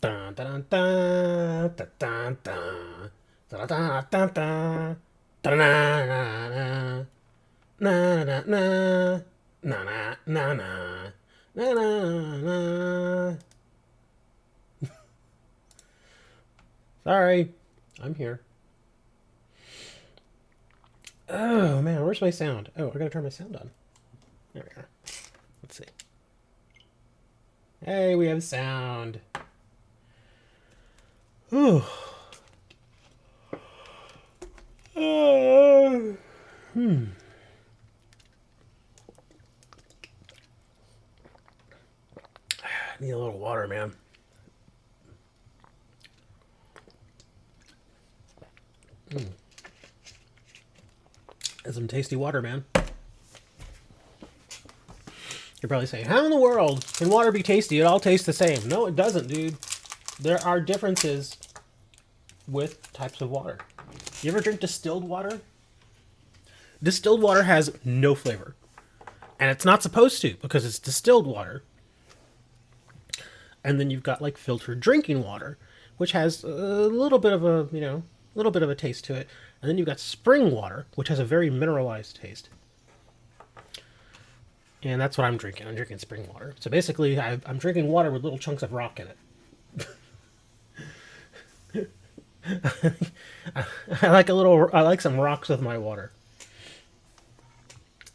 Dun, dun, dun, dun, dun, dun. Dun, dun, dun, dun. Dun, na, na, na. Na, na, na. Na, na, na, na. Na, na, na. Sorry. I'm here. Oh, man. Where's my sound? Oh, I gotta turn my sound on. There we are. Let's see. Hey, we have sound. Ooh. Uh, Need a little water, man. And some tasty water, man. You're probably saying, how in the world can water be tasty? It all tastes the same. No, it doesn't, dude. There are differences with types of water. You ever drink distilled water? Distilled water has no flavor. And it's not supposed to because it's distilled water. And then you've got like filtered drinking water, which has a little bit of a, little bit of a taste to it. And then you've got spring water, which has a very mineralized taste. And that's what I'm drinking. I'm drinking spring water. So basically, I'm drinking water with little chunks of rock in it. I like some rocks with my water.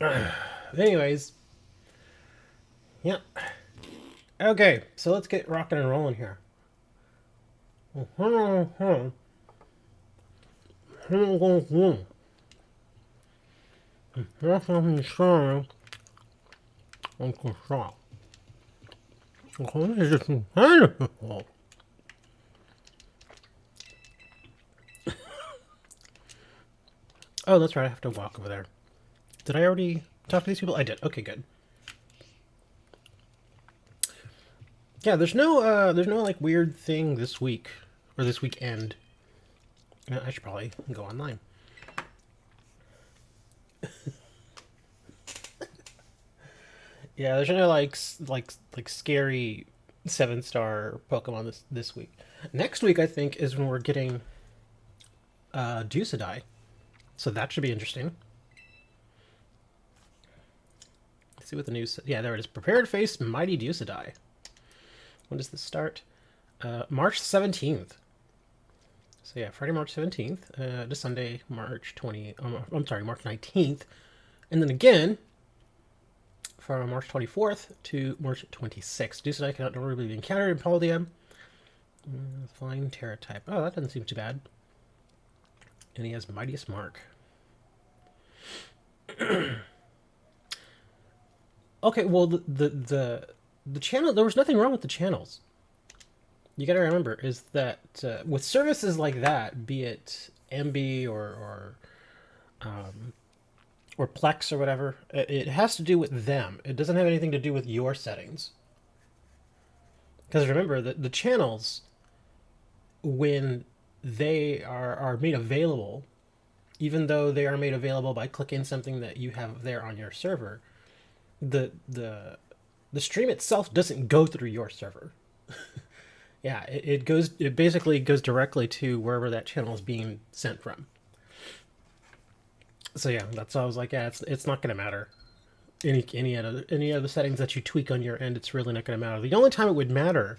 Anyways, yeah. Okay, so let's get rocking and rolling here. Oh, that's right. I have to walk over there. Did I already talk to these people? I did. Okay, good. Yeah, there's no like weird thing this week or this weekend. I should probably go online. Yeah, there's no like scary 7-star Pokemon this week. Next week, I think, is when we're getting Dusadai, so that should be interesting. Let's see what the news. Yeah, there it is. Prepare to face mighty Dusadai. When does this start? March 17th. So yeah, Friday, March 17th to Sunday, March 20. I'm sorry, March 19th, and then again from March 24th to March 26th. Dusadai cannot normally be encountered in Paldeum. Flying Tera type. Oh, that doesn't seem too bad. And he has Mightiest Mark. Okay, well the channel, there was nothing wrong with the channels. You gotta remember is that with services like that, be it MB or Plex or whatever, it has to do with them. It doesn't have anything to do with your settings. Because remember that the channels, when they are made available, even though they are made available by clicking something that you have there on your server, the stream itself doesn't go through your server. Yeah, it basically goes directly to wherever that channel is being sent from. So yeah, that's why I was like, yeah, it's not gonna matter. Any other settings that you tweak on your end, it's really not gonna matter. The only time it would matter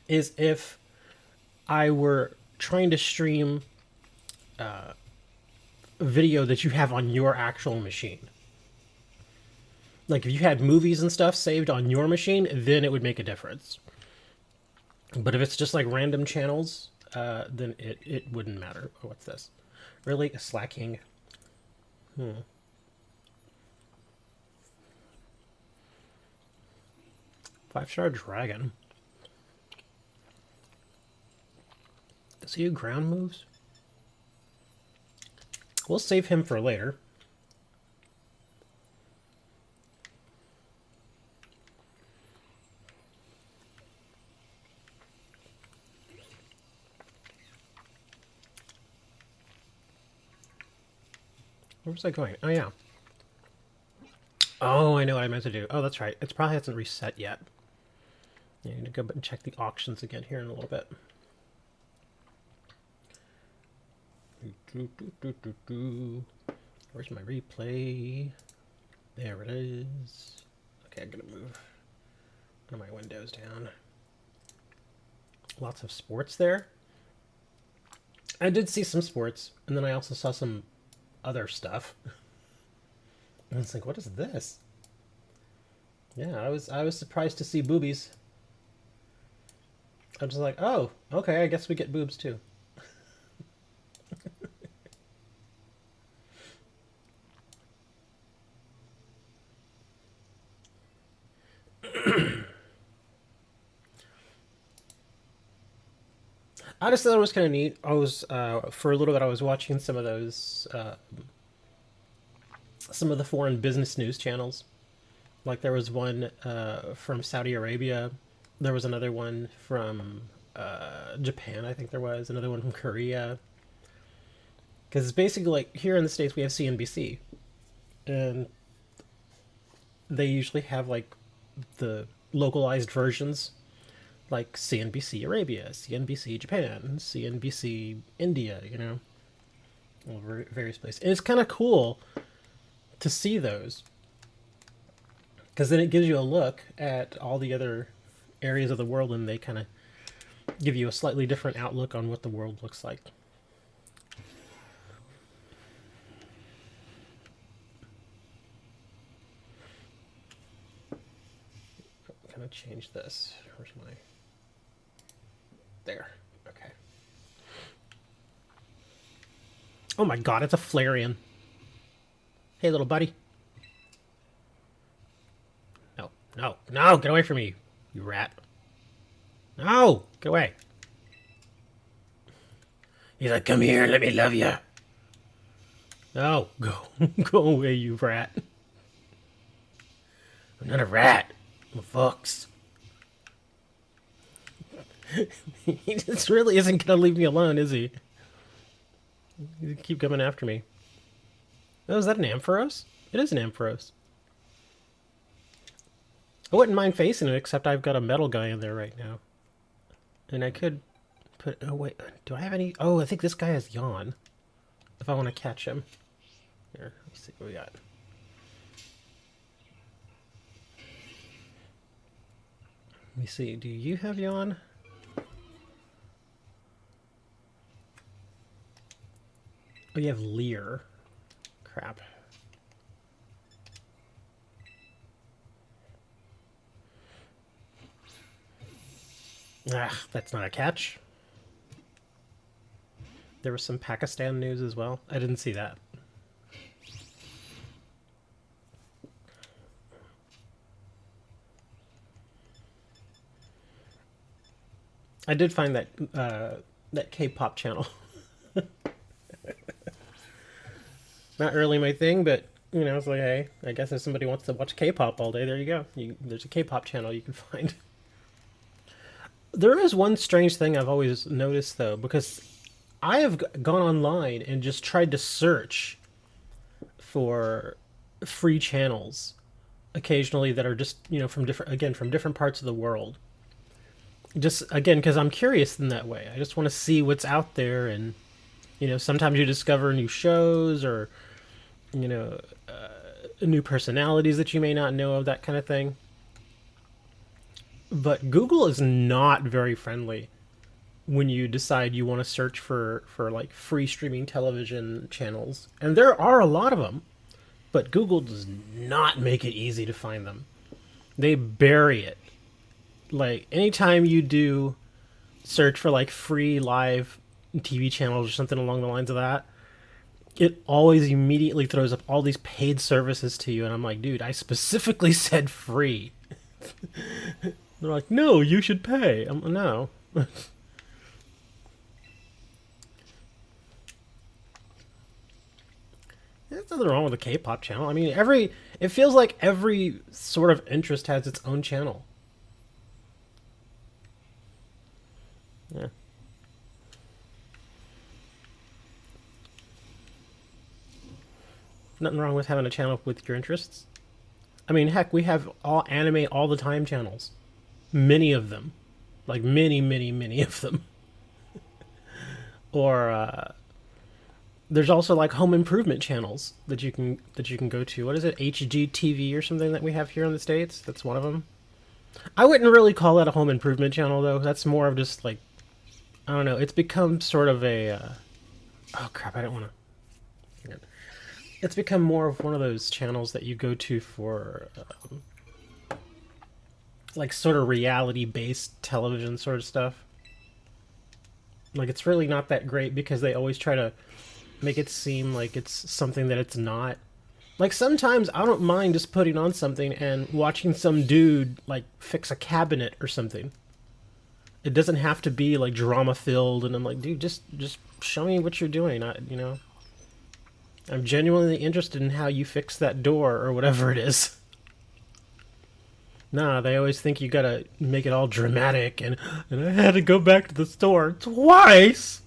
is if I were trying to stream a video that you have on your actual machine. Like if you had movies and stuff saved on your machine, then it would make a difference. But if it's just like random channels, then it wouldn't matter. Oh, what's this? Really? Slacking? 5-star dragon. Does he do ground moves? We'll save him for later. Where was I going? Oh, yeah. Oh, I know what I meant to do. Oh, that's right. It probably hasn't reset yet. I need to go and check the auctions again here in a little bit. Where's my replay? There it is. Okay, I'm gonna move one of my windows down. Lots of sports there. I did see some sports, and then I also saw some other stuff. And it's like, what is this? Yeah, I was surprised to see boobies. I was like, oh, okay, I guess we get boobs too. I just thought it was kind of neat. I was for a little bit I was watching some of those some of the foreign business news channels. Like there was one from Saudi Arabia. There was another one from Japan, I think there was. Another one from Korea. Because it's basically like here in the States we have CNBC. And they usually have like the localized versions. Like CNBC Arabia, CNBC Japan, CNBC India, you know. All various places. And it's kind of cool to see those. Because then it gives you a look at all the other areas of the world and they kind of give you a slightly different outlook on what the world looks like. I'm going to change this. Where's my... There. Okay. Oh my god, it's a Flareon. Hey, little buddy. No, no, no, get away from me, you rat. No, get away. He's like, come here, let me love you. No, go, go away, you rat. I'm not a rat, I'm a fox. He just really isn't gonna leave me alone, is he? He keep coming after me. Oh, is that an Ampharos? It is an Ampharos. I wouldn't mind facing it, except I've got a metal guy in there right now. And I could put... Oh, wait. Do I have any... Oh, I think this guy has Yawn. If I want to catch him. Here, let's see what we got. Let me see. Do you have Yawn? Oh, you have Leer. Crap. Ah, that's not a catch. There was some Pakistan news as well. I didn't see that. I did find that that K-pop channel. Not really my thing, but you know, it's like, hey, I guess if somebody wants to watch K-pop all day, there you go. There's a K-pop channel you can find. There is one strange thing I've always noticed, though, because I have gone online and just tried to search for free channels occasionally that are just, you know, from different parts of the world. Just, again, because I'm curious in that way. I just want to see what's out there, and, you know, sometimes you discover new shows or, you know, new personalities that you may not know of, that kind of thing. But Google is not very friendly when you decide you want to search for like free streaming television channels. And there are a lot of them, but Google does not make it easy to find them. They bury it. Like anytime you do search for like free live TV channels or something along the lines of that, it always immediately throws up all these paid services to you. And I'm like, dude, I specifically said free. They're like, no, you should pay. No. There's nothing wrong with a K-pop channel. I mean, it feels like every sort of interest has its own channel. Yeah. Nothing wrong with having a channel with your interests. I mean, heck, we have all anime all the time channels. Many of them. Like many, many, many of them. Or there's also like home improvement channels that you can go to. What is it? HGTV or something that we have here in the States? That's one of them. I wouldn't really call that a home improvement channel though. That's more of just like, I don't know. It's become sort of a oh crap, I don't want to. It's become more of one of those channels that you go to for like sort of reality based television sort of stuff. Like it's really not that great because they always try to make it seem like it's something that it's not. Like sometimes I don't mind just putting on something and watching some dude like fix a cabinet or something. It doesn't have to be like drama filled, and I'm like, dude, just show me what you're doing. I'm genuinely interested in how you fix that door or whatever it is. Nah, they always think you gotta make it all dramatic, and I had to go back to the store twice.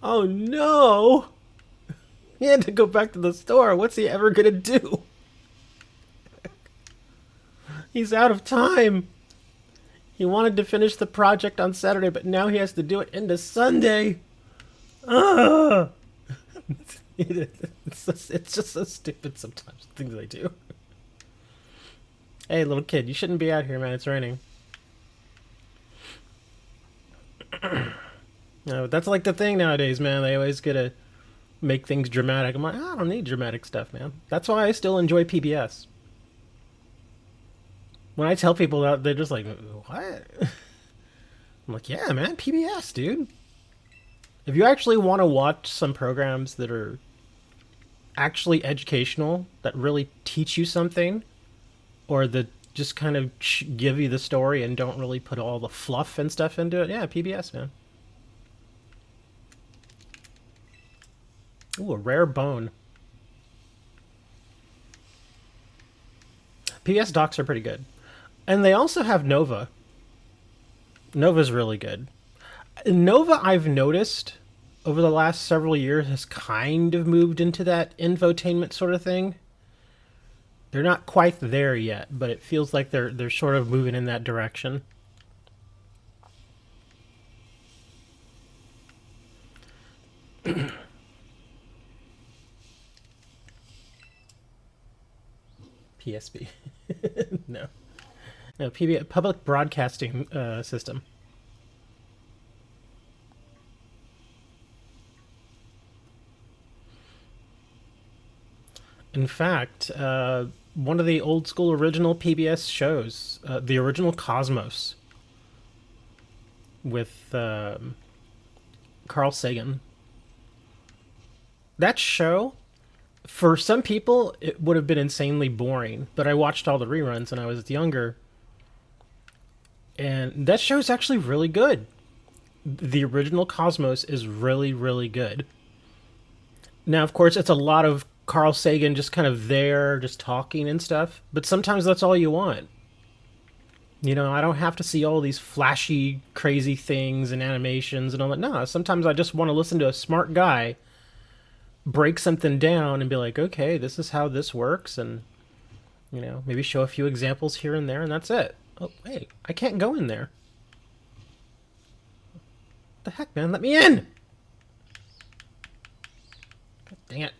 Oh no! He had to go back to the store. What's he ever gonna do? He's out of time. He wanted to finish the project on Saturday, but now he has to do it into Sunday. Ugh! It's just so stupid sometimes, the things they do. Hey, little kid, you shouldn't be out here, man. It's raining. No, that's like the thing nowadays, man. They always gotta make things dramatic. I'm like, I don't need dramatic stuff, man. That's why I still enjoy PBS. When I tell people that, they're just like, what? I'm like, yeah, man, PBS, dude. If you actually want to watch some programs that are actually educational, that really teach you something, or that just kind of give you the story and don't really put all the fluff and stuff into it, yeah, PBS, man. Ooh, a rare bone. PBS docs are pretty good. And they also have Nova. Nova's really good. Nova, I've noticed over the last several years, has kind of moved into that infotainment sort of thing. They're not quite there yet, but it feels like they're sort of moving in that direction. PSB. No. No, PBS, Public Broadcasting System. In fact, one of the old school original PBS shows, the original Cosmos, with Carl Sagan. That show, for some people, it would have been insanely boring, but I watched all the reruns when I was younger, and that show is actually really good. The original Cosmos is really, really good. Now, of course, it's a lot of Carl Sagan just kind of there, just talking and stuff, but sometimes that's all you want. You know, I don't have to see all these flashy, crazy things and animations and all that. No, sometimes I just want to listen to a smart guy break something down and be like, okay, this is how this works, and, you know, maybe show a few examples here and there, and that's it. Oh, wait, I can't go in there. What the heck, man? Let me in! God dang it.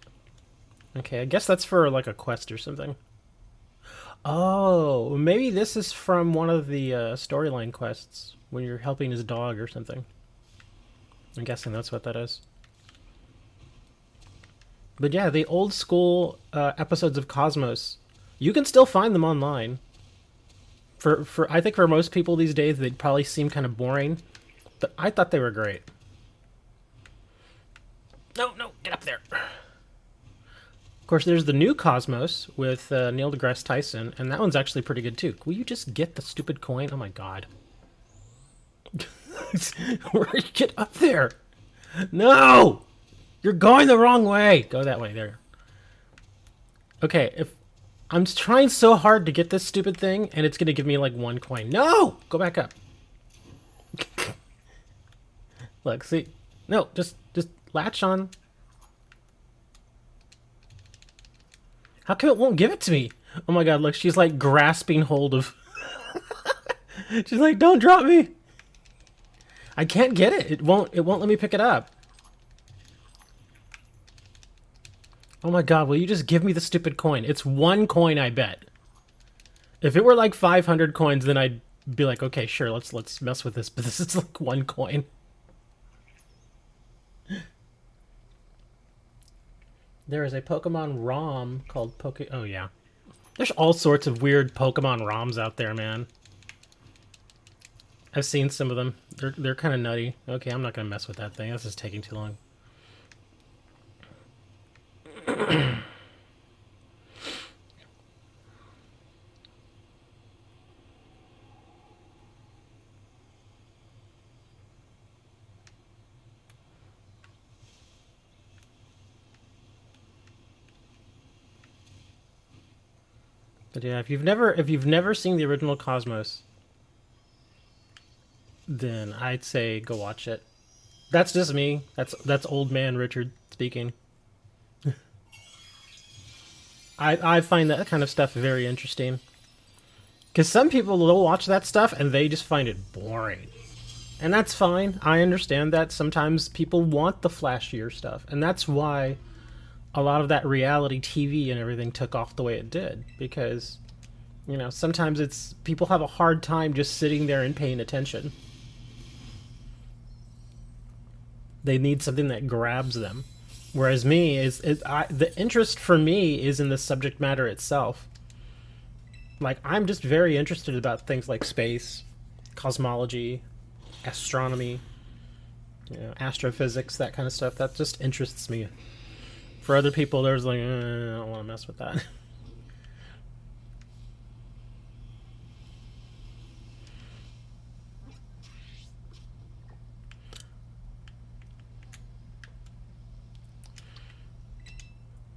Okay, I guess that's for, like, a quest or something. Oh, maybe this is from one of the storyline quests when you're helping his dog or something. I'm guessing that's what that is. But yeah, the old school episodes of Cosmos, you can still find them online. For I think for most people these days, they'd probably seem kind of boring, but I thought they were great. No, get up there. Of course, there's the new Cosmos with Neil deGrasse Tyson, and that one's actually pretty good too. Will you just get the stupid coin? Oh my god. Get up there. No! You're going the wrong way. Go that way, there. Okay, if I'm trying so hard to get this stupid thing, and it's gonna give me like 1 coin. No! Go back up. Look, see? No, just latch on. How come it won't give it to me? Oh my god, look, she's like grasping hold of... She's like, don't drop me. I can't get it. It won't let me pick it up. Oh my god, will you just give me the stupid coin? It's 1 coin, I bet. If it were like 500 coins, then I'd be like, okay, sure, let's mess with this, but this is like 1 coin. There is a Pokemon ROM called Oh yeah. There's all sorts of weird Pokemon ROMs out there, man. I've seen some of them. They're kind of nutty. Okay, I'm not gonna mess with that thing. This is taking too long. But yeah, if you've never seen the original Cosmos, then I'd say go watch it. That's just me. That's old man Richard speaking. I find that kind of stuff very interesting. Because some people will watch that stuff and they just find it boring. And that's fine. I understand that sometimes people want the flashier stuff. And that's why a lot of that reality TV and everything took off the way it did. Because, you know, sometimes it's people have a hard time just sitting there and paying attention. They need something that grabs them. Whereas me, the interest for me is in the subject matter itself. Like, I'm just very interested about things like space, cosmology, astronomy, you know, astrophysics, that kind of stuff. That just interests me. For other people, there's like, I don't want to mess with that.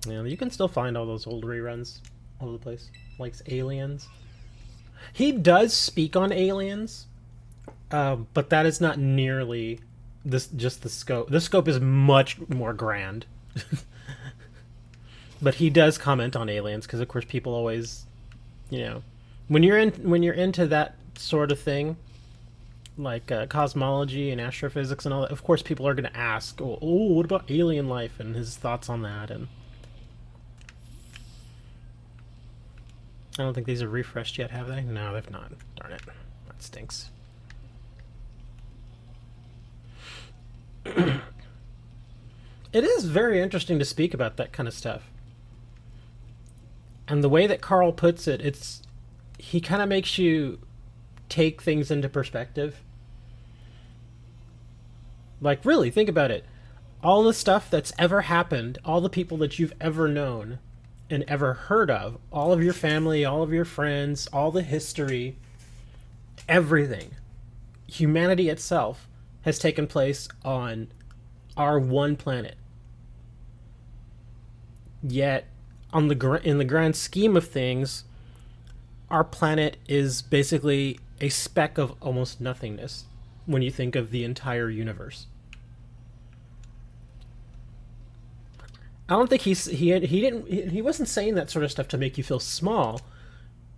Yeah, you can still find all those old reruns all over the place. Like Aliens. He does speak on Aliens, but that is not nearly just the scope. The scope is much more grand. But he does comment on Aliens because, of course, people always, you know, when you're into that sort of thing, like cosmology and astrophysics and all that. Of course, people are going to ask, "Oh, what about alien life?" and his thoughts on that. And I don't think these are refreshed yet, have they? No, they've not. Darn it. That stinks. It is very interesting to speak about that kind of stuff. And the way that Carl puts it, he kind of makes you take things into perspective. Like, really, think about it. All the stuff that's ever happened, all the people that you've ever known and ever heard of, all of your family, all of your friends, all the history, everything, humanity itself has taken place on our one planet. Yet, in the grand scheme of things, our planet is basically a speck of almost nothingness when you think of the entire universe. I don't think he wasn't saying that sort of stuff to make you feel small.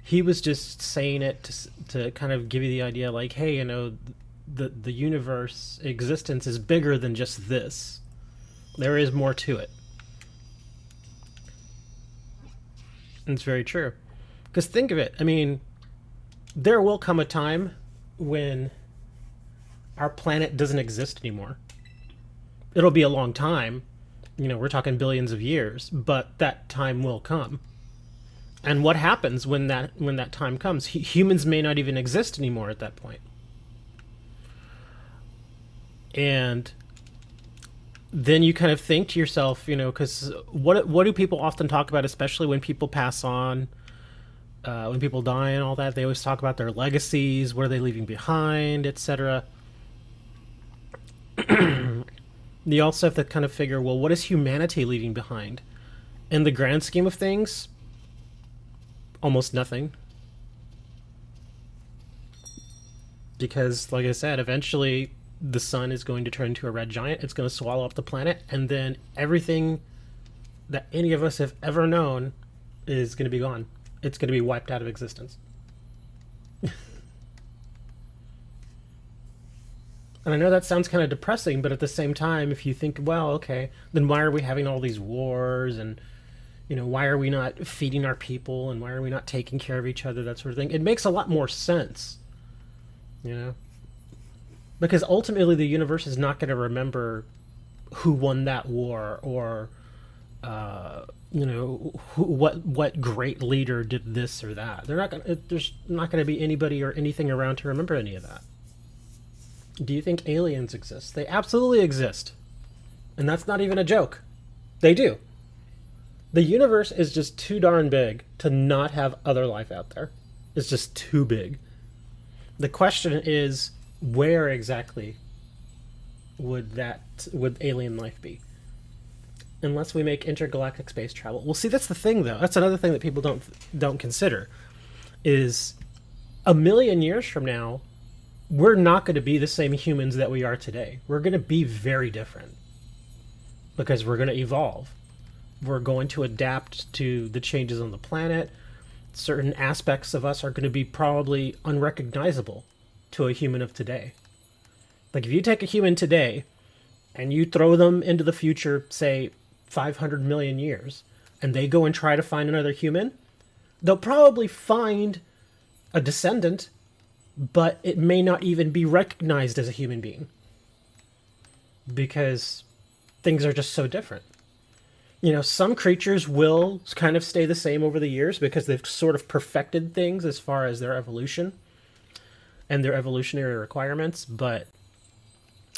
He was just saying it to kind of give you the idea, like, hey, you know, the universe existence is bigger than just this. There is more to it. And it's very true. Because think of it, I mean, there will come a time when our planet doesn't exist anymore. It'll be a long time. You know, we're talking billions of years, but that time will come. And what happens when that time comes? Humans may not even exist anymore at that point. And then you kind of think to yourself, you know, because what do people often talk about, especially when people pass on, when people die and all that? They always talk about their legacies, what are they leaving behind, etc. You also have to kind of figure, well, what is humanity leaving behind? In the grand scheme of things, almost nothing. Because, like I said, eventually the sun is going to turn into a red giant. It's going to swallow up the planet, and then everything that any of us have ever known is going to be gone. It's going to be wiped out of existence. And I know that sounds kind of depressing, but at the same time, if you think, well, okay, then why are we having all these wars, and why are we not feeding our people, and why are we not taking care of each other, that sort of thing? It makes a lot more sense, you know, because ultimately the universe is not going to remember who won that war, or what great leader did this or that. There's not going to be anybody or anything around to remember any of that. Do you think aliens exist? They absolutely exist. And that's not even a joke. They do. The universe is just too darn big to not have other life out there. It's just too big. The question is, where exactly would alien life be? Unless we make intergalactic space travel. Well, see, that's the thing, though. That's another thing that people don't consider. Is a million years from now, we're not going to be the same humans that we are today. We're going to be very different. Because we're going to evolve. We're going to adapt to the changes on the planet. Certain aspects of us are going to be probably unrecognizable to a human of today. Like, if you take a human today and you throw them into the future, say 500 million years, and they go and try to find another human, they'll probably find a descendant, but it may not even be recognized as a human being. Because things are just so different. Some creatures will kind of stay the same over the years because they've sort of perfected things as far as their evolution and their evolutionary requirements. But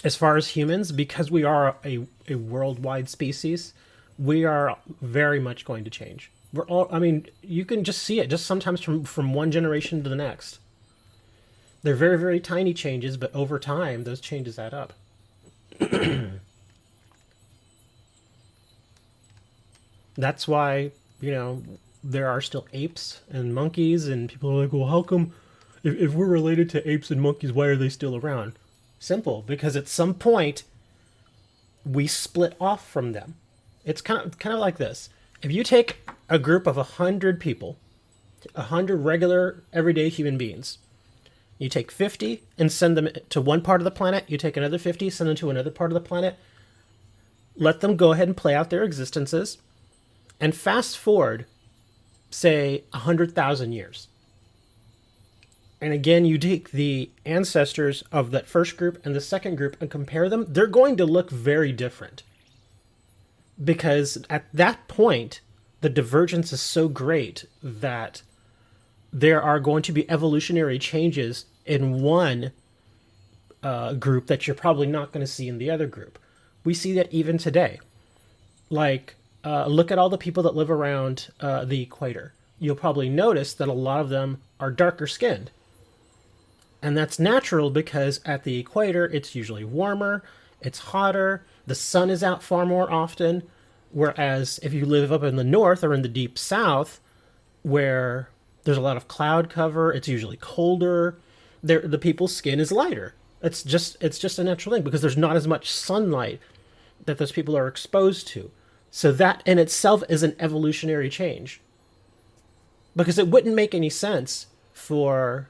as far as humans, because we are a worldwide species, we are very much going to change. You can just see it just sometimes from one generation to the next. They're very, very tiny changes, but over time, those changes add up. That's why, there are still apes and monkeys, and people are like, well, how come, if we're related to apes and monkeys, why are they still around? Simple, because at some point, we split off from them. It's kind of like this. If you take a group of 100 people, 100 regular, everyday human beings, you take 50 and send them to one part of the planet, you take another 50, send them to another part of the planet, let them go ahead and play out their existences, and fast forward, say, 100,000 years. And again, you take the ancestors of that first group and the second group and compare them, they're going to look very different. Because at that point, the divergence is so great that there are going to be evolutionary changes in one group that you're probably not going to see in the other group. We see that even today. Like, look at all the people that live around the equator. You'll probably notice that a lot of them are darker skinned. And that's natural because at the equator, it's usually warmer, it's hotter, the sun is out far more often. Whereas if you live up in the north or in the deep south, where there's a lot of cloud cover, it's usually colder, the people's skin is lighter. It's just a natural thing because there's not as much sunlight that those people are exposed to. So that in itself is an evolutionary change. Because it wouldn't make any sense for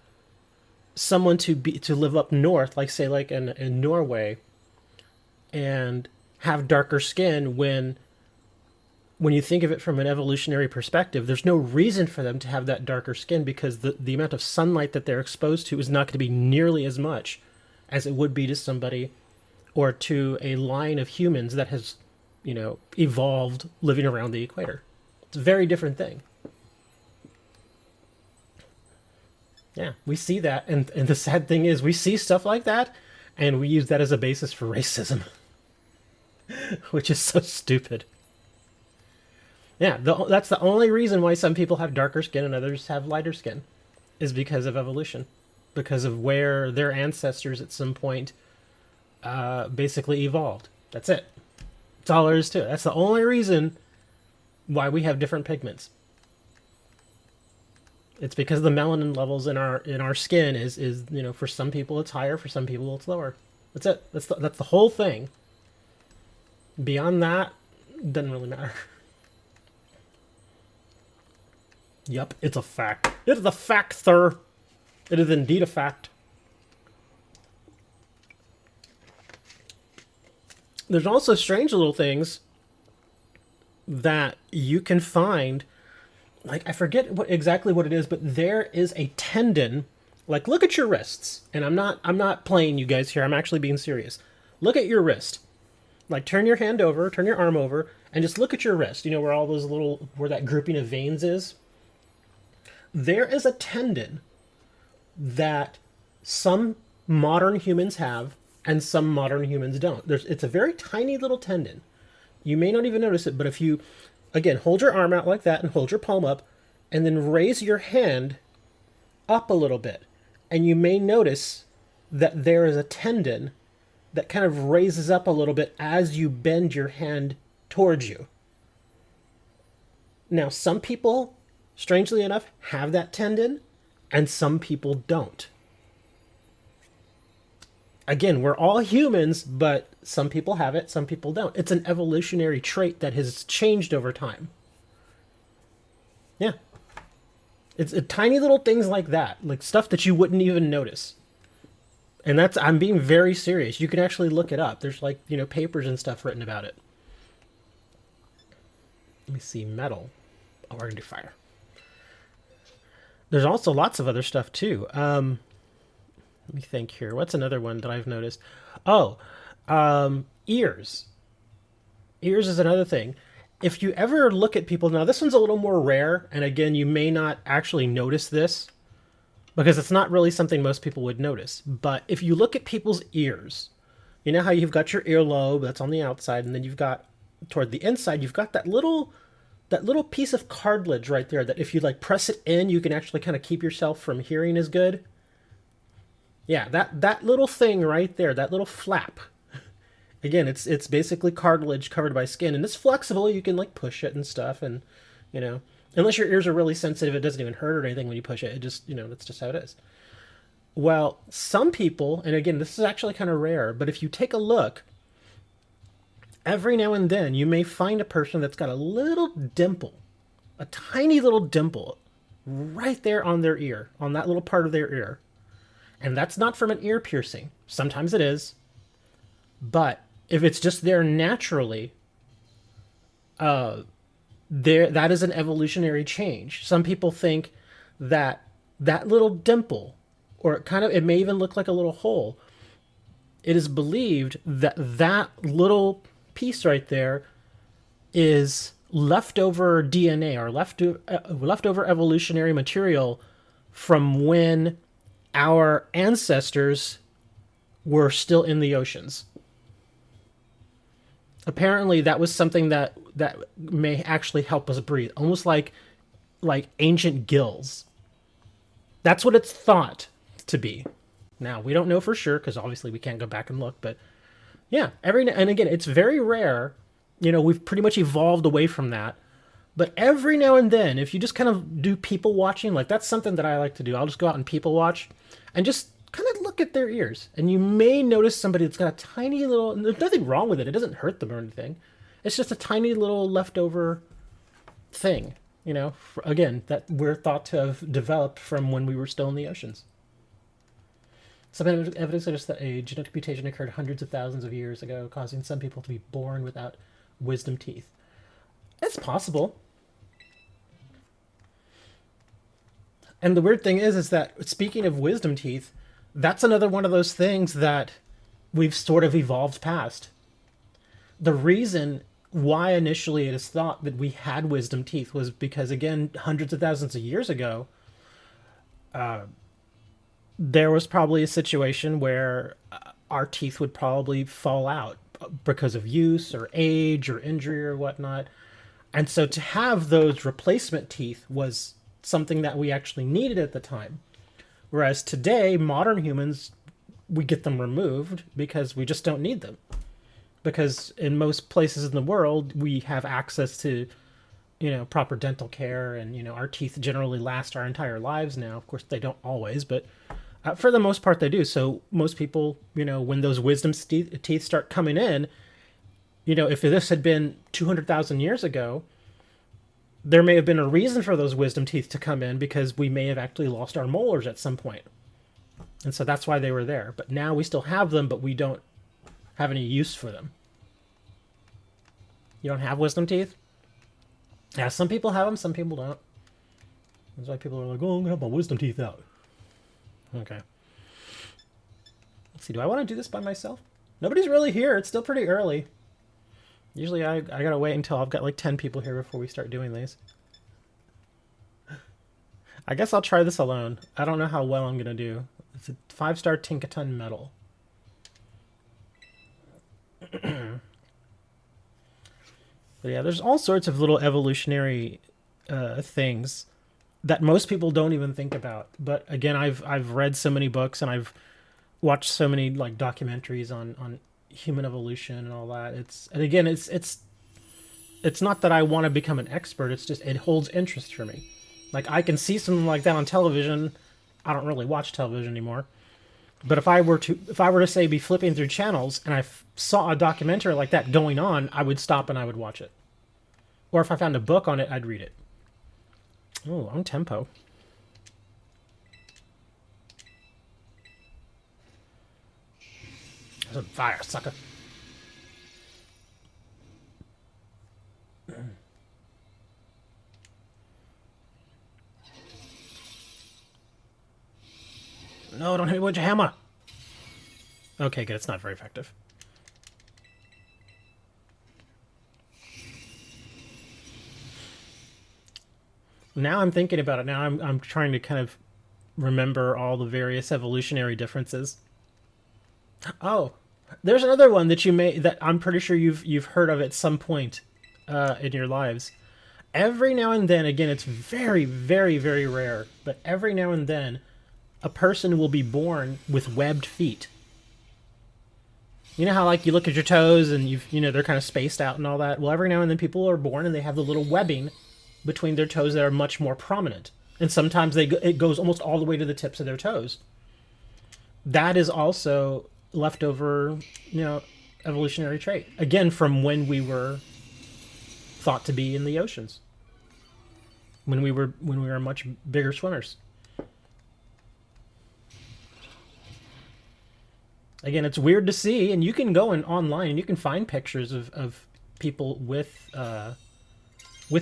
someone to live up north, like say like in Norway, and have darker skin when you think of it from an evolutionary perspective, there's no reason for them to have that darker skin because the amount of sunlight that they're exposed to is not going to be nearly as much as it would be to somebody or to a line of humans that has, evolved living around the equator. It's a very different thing. Yeah, we see that, and the sad thing is we see stuff like that, and we use that as a basis for racism, which is so stupid. Yeah, that's the only reason why some people have darker skin and others have lighter skin, is because of evolution, because of where their ancestors at some point basically evolved. That's it. That's all there is to it. That's the only reason why we have different pigments. It's because the melanin levels in our skin is for some people it's higher, for some people it's lower. That's it. That's the whole thing. Beyond that, doesn't really matter. Yep, it's a fact. It is a fact, sir. It is indeed a fact. There's also strange little things that you can find. Like, I forget exactly what it is, but there is a tendon. Like, look at your wrists. And I'm not playing you guys here. I'm actually being serious. Look at your wrist. Like, turn your hand over, turn your arm over, and just look at your wrist. You know where all those little, where that grouping of veins is? There is a tendon that some modern humans have and some modern humans don't. It's a very tiny little tendon. You may not even notice it, but if you, again, hold your arm out like that and hold your palm up, and then raise your hand up a little bit, and you may notice that there is a tendon that kind of raises up a little bit as you bend your hand towards you. Now, some people, strangely enough, have that tendon, and some people don't. Again, we're all humans, but some people have it, some people don't. It's an evolutionary trait that has changed over time. Yeah. It's tiny little things like that, like stuff that you wouldn't even notice. And I'm being very serious. You can actually look it up. There's like, papers and stuff written about it. Let me see, metal. Oh, we're going to do fire. There's also lots of other stuff too. Let me think here. What's another one that I've noticed? Oh, ears. Ears is another thing. If you ever look at people, now this one's a little more rare, and again, you may not actually notice this because it's not really something most people would notice. But if you look at people's ears, you know how you've got your earlobe that's on the outside, and then you've got toward the inside, you've got that little piece of cartilage right there that if you like press it in, you can actually kind of keep yourself from hearing as good. Yeah, that little thing right there, that little flap. Again, it's basically cartilage covered by skin, and it's flexible. You can like push it and stuff, and unless your ears are really sensitive, it doesn't even hurt or anything when you push it. It just that's just how it is. Well, some people, and again, this is actually kind of rare, but if you take a look, every now and then you may find a person that's got a little dimple, a tiny little dimple, right there on their ear, on that little part of their ear. And that's not from an ear piercing. Sometimes it is. But if it's just there naturally, that is an evolutionary change. Some people think that little dimple, or it may even look like a little hole, it is believed that little piece right there is leftover DNA or leftover evolutionary material from when our ancestors were still in the oceans. Apparently, that was something that may actually help us breathe, almost like ancient gills. That's what it's thought to be. Now, we don't know for sure because obviously we can't go back and look, but yeah, and again, it's very rare. We've pretty much evolved away from that. But every now and then, if you just kind of do people watching, like that's something that I like to do. I'll just go out and people watch and just kind of look at their ears. And you may notice somebody that's got a tiny little, there's nothing wrong with it. It doesn't hurt them or anything. It's just a tiny little leftover thing, again, that we're thought to have developed from when we were still in the oceans. Some evidence suggests that a genetic mutation occurred hundreds of thousands of years ago, causing some people to be born without wisdom teeth. It's possible. And the weird thing is that, speaking of wisdom teeth, that's another one of those things that we've sort of evolved past. The reason why initially it is thought that we had wisdom teeth was because, again, hundreds of thousands of years ago, there was probably a situation where our teeth would probably fall out because of use or age or injury or whatnot. And so to have those replacement teeth was something that we actually needed at the time. Whereas today, modern humans, we get them removed because we just don't need them. Because in most places in the world, we have access to, proper dental care, and, our teeth generally last our entire lives now. Of course, they don't always, but for the most part, they do. So most people, when those wisdom teeth start coming in, if this had been 200,000 years ago, there may have been a reason for those wisdom teeth to come in because we may have actually lost our molars at some point. And so that's why they were there. But now we still have them, but we don't have any use for them. You don't have wisdom teeth? Yeah, some people have them, some people don't. That's why people are like, oh, I'm gonna have my wisdom teeth out. Okay. Let's see, do I want to do this by myself? Nobody's really here. It's still pretty early. Usually I gotta wait until I've got like 10 people here before we start doing these. I guess I'll try this alone. I don't know how well I'm gonna do. It's a 5-star Tinkaton medal. But yeah, there's all sorts of little evolutionary things that most people don't even think about. But again, I've read so many books and I've watched so many like documentaries on human evolution and all that. It's not that I want to become an expert. It's just it holds interest for me. Like I can see something like that on television. I don't really watch television anymore. But if I were to say be flipping through channels and I saw a documentary like that going on, I would stop and I would watch it. Or if I found a book on it, I'd read it. Oh, on tempo. There's a fire, sucker. No, don't hit me with your hammer. Okay, good. It's not very effective. Now I'm thinking about it. Now I'm trying to kind of remember all the various evolutionary differences. Oh, there's another one that I'm pretty sure you've heard of at some point in your lives. Every now and then, again, it's very, very, very rare, but every now and then, a person will be born with webbed feet. You know how like you look at your toes and they're kind of spaced out and all that? Well, every now and then people are born and they have the little webbing between their toes that are much more prominent. And sometimes it goes almost all the way to the tips of their toes. That is also leftover, evolutionary trait. Again, from when we were thought to be in the oceans. When we were much bigger swimmers. Again, it's weird to see, and you can go online and you can find pictures of people with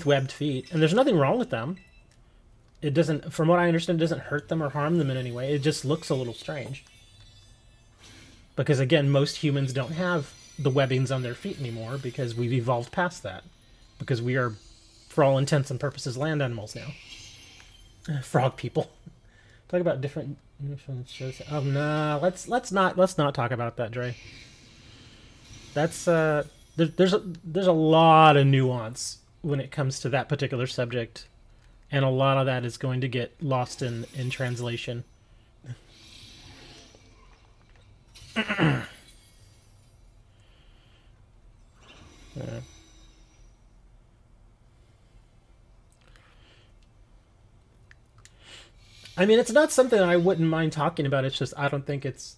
webbed feet, and there's nothing wrong with them. It doesn't, from what I understand, it doesn't hurt them or harm them in any way. It just looks a little strange. Because again, most humans don't have the webbings on their feet anymore because we've evolved past that. Because we are, for all intents and purposes, land animals now. Frog people. Talk about different shows. Oh no, let's not talk about that, Dre. That's there's a lot of nuance when it comes to that particular subject, and a lot of that is going to get lost in translation. Yeah. I mean, it's not something I wouldn't mind talking about. It's just I don't think it's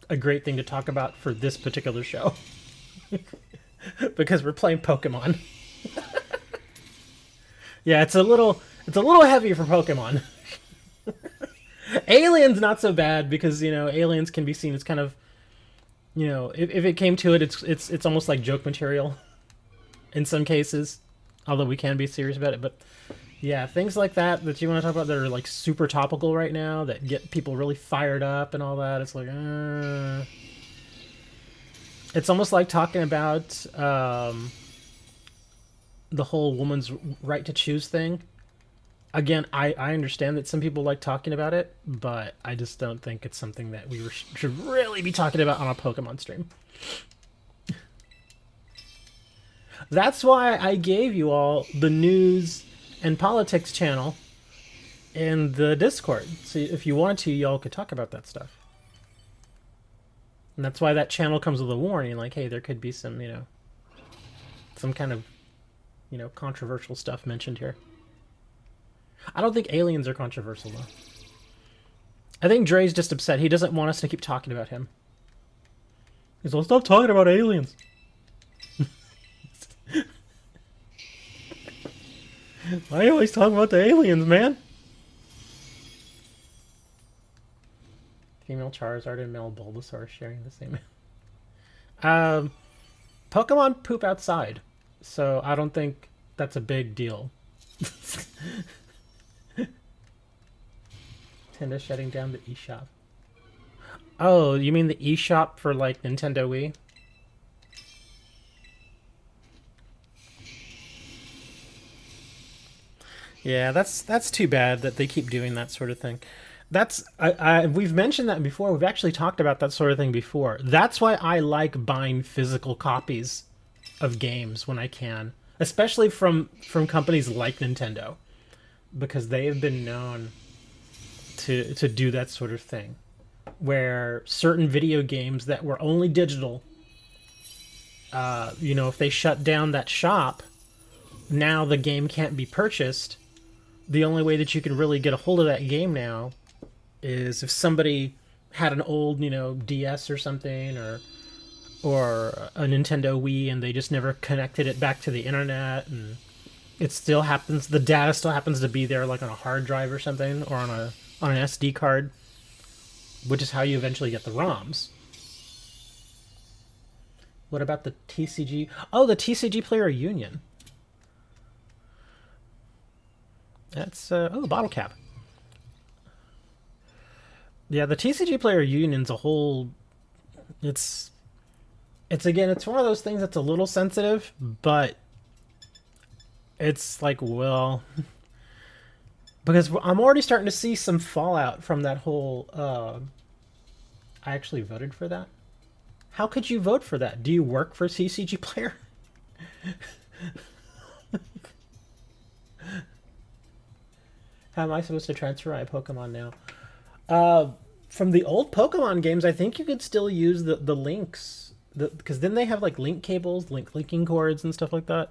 a great thing to talk about for this particular show. Because we're playing Pokemon. Yeah, it's a little heavy for Pokemon. Aliens not so bad because, aliens can be seen as kind of, if it came to it, it's almost like joke material in some cases. Although we can be serious about it, but yeah, things like that you want to talk about that are like super topical right now that get people really fired up and all that. It's like, it's almost like talking about the whole woman's right to choose thing. Again, I understand that some people like talking about it, but I just don't think it's something that we should really be talking about on a Pokemon stream. That's why I gave you all the news and politics channel in the Discord. So if you wanted to, y'all could talk about that stuff. And that's why that channel comes with a warning, like, hey, there could be some, some kind of, controversial stuff mentioned here. I don't think aliens are controversial, though. I think Dre's just upset. He doesn't want us to keep talking about him. He's like, stop talking about aliens. Why are you always talking about the aliens, man? Female Charizard and male Bulbasaur sharing the same. Pokemon poop outside. so I don't think that's a big deal. Nintendo shutting down the eShop. Oh, you mean the eShop for like Nintendo Wii? Yeah, that's too bad that they keep doing that sort of thing. That's we've mentioned that before. We've actually talked about that sort of thing before. That's why I like buying physical copies of games when I can, especially from companies like Nintendo, because they have been known to do that sort of thing, where certain video games that were only digital, if they shut down that shop, now the game can't be purchased. The only way that you can really get a hold of that game now is if somebody had an old, DS or something, or a Nintendo Wii, and they just never connected it back to the internet, and it still happens. The data still happens to be there, like on a hard drive or something, or on an SD card, which is how you eventually get the ROMs. What about the TCG? Oh, the TCG Player Union. That's bottle cap. Yeah, the TCG Player Union's a whole. It's again, it's one of those things that's a little sensitive, but it's like, well, because I'm already starting to see some fallout from that whole. I actually voted for that. How could you vote for that? Do you work for TCG Player? How am I supposed to transfer my Pokemon now? From the old Pokemon games, I think you could still use the links, because then they have like link cables, linking cords, and stuff like that.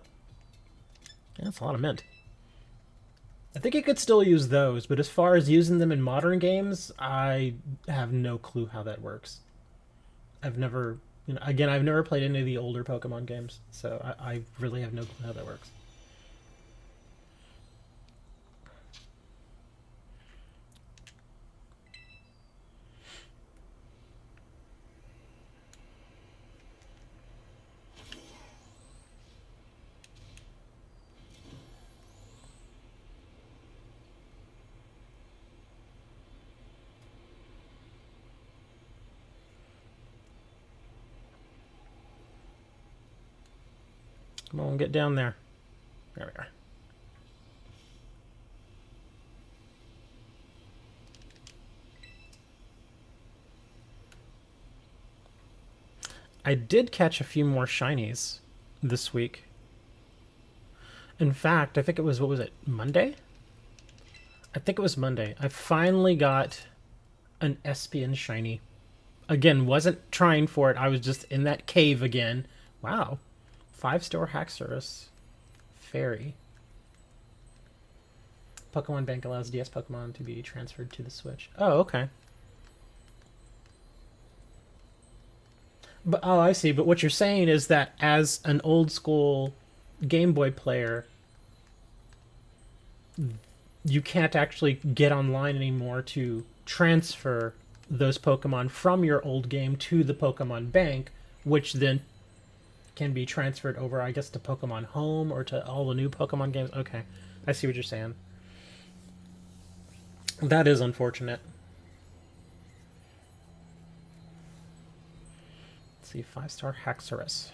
Yeah, that's a lot of mint. I think you could still use those, but as far as using them in modern games, I have no clue how that works. I've never, again, I've never played any of the older Pokemon games, so I really have no clue how that works. Come on, get down there. There we are. I did catch a few more shinies this week. In fact, I think it was, what was it, Monday? I think it was Monday. I finally got an Espion shiny. Again, wasn't trying for it. I was just in that cave again. Wow. 5-star Haxorus. Fairy. Pokemon Bank allows DS Pokemon to be transferred to the Switch. Oh, okay. But oh, I see. But what you're saying is that as an old school Game Boy player, you can't actually get online anymore to transfer those Pokemon from your old game to the Pokemon Bank, which then can be transferred over, I guess, to Pokemon Home or to all the new Pokemon games. Okay, I see what you're saying. That is unfortunate. Let's see, 5-star Haxorus.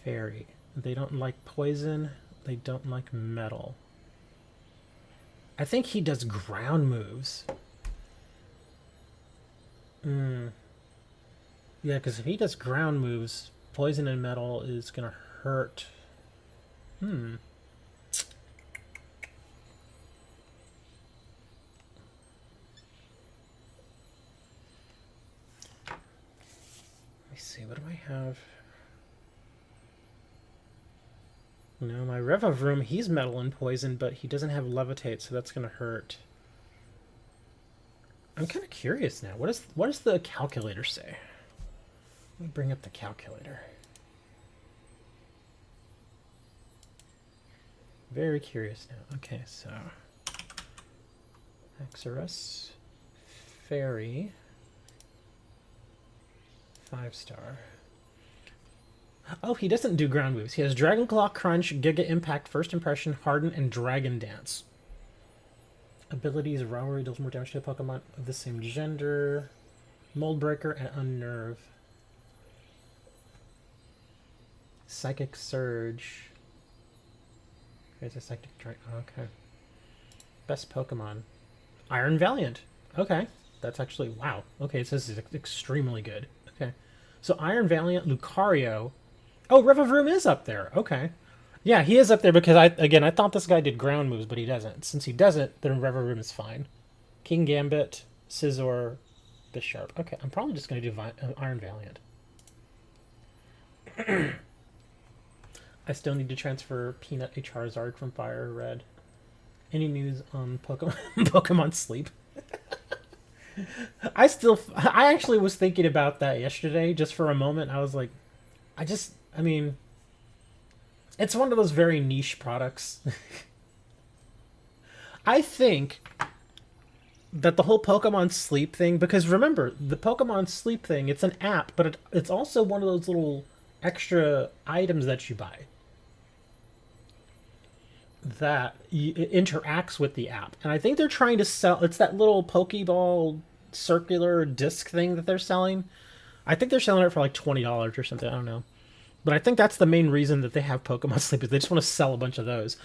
Fairy. They don't like poison. They don't like metal. I think he does ground moves. Yeah, because if he does ground moves, poison and metal is going to hurt. Let me see, what do I have? No, my Revavroom, he's metal and poison, but he doesn't have levitate, so that's going to hurt. I'm kind of curious now. What does the calculator say? Let me bring up the calculator. Very curious now. Okay, so Haxorus, Fairy, 5-star. Oh, he doesn't do ground moves. He has Dragon Claw, Crunch, Giga Impact, First Impression, Harden, and Dragon Dance. Abilities: Rivalry deals more damage to a Pokemon of the same gender. Mold Breaker and Unnerve. Psychic Surge. There's a Psychic Dragon. Okay. Best Pokemon. Iron Valiant. Okay. That's actually, wow. Okay, it says it's extremely good. Okay. So Iron Valiant, Lucario. Oh, Revavroom is up there. Okay. Yeah, he is up there because, I thought this guy did ground moves, but he doesn't. Since he doesn't, then Revavroom is fine. King Gambit, Scizor, Bisharp. Okay, I'm probably just going to do Iron Valiant. I still need to transfer Peanut a Charizard from Fire Red. Any news on Pokemon Sleep? I actually was thinking about that yesterday, just for a moment. I was like, I mean, it's one of those very niche products. I think that the whole Pokemon Sleep thing, because remember, the Pokemon Sleep thing, it's an app, but it's also one of those little extra items that you buy that it interacts with the app. And I think they're trying to sell, it's that little Pokeball circular disc thing that they're selling. I think they're selling it for like $20 or something. I don't know. But I think that's the main reason that they have Pokemon Sleep, is they just want to sell a bunch of those.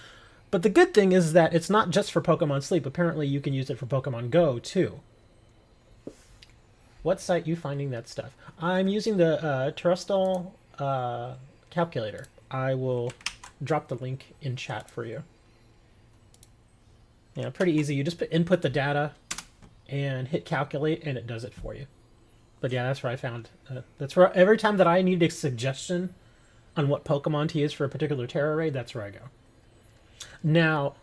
But the good thing is that it's not just for Pokemon Sleep. Apparently you can use it for Pokemon Go too. What site you finding that stuff? I'm using the Terrestrial calculator. I will drop the link in chat for you. Yeah, pretty easy. You just input the data and hit calculate, and it does it for you. But yeah, that's where I found. That's where every time that I need a suggestion on what Pokemon to use for a particular Tera raid, that's where I go. Now,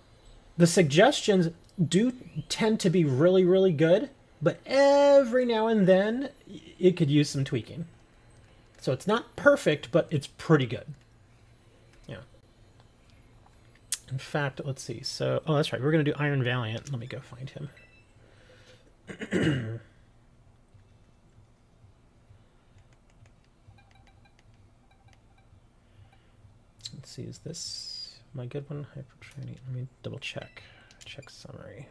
the suggestions do tend to be really, really good, but every now and then it could use some tweaking. So it's not perfect, but it's pretty good. Yeah. In fact, let's see. So, oh, that's right. We're going to do Iron Valiant. Let me go find him. Let's see. Is this my good one? Hyper Training. Let me double check. Check summary.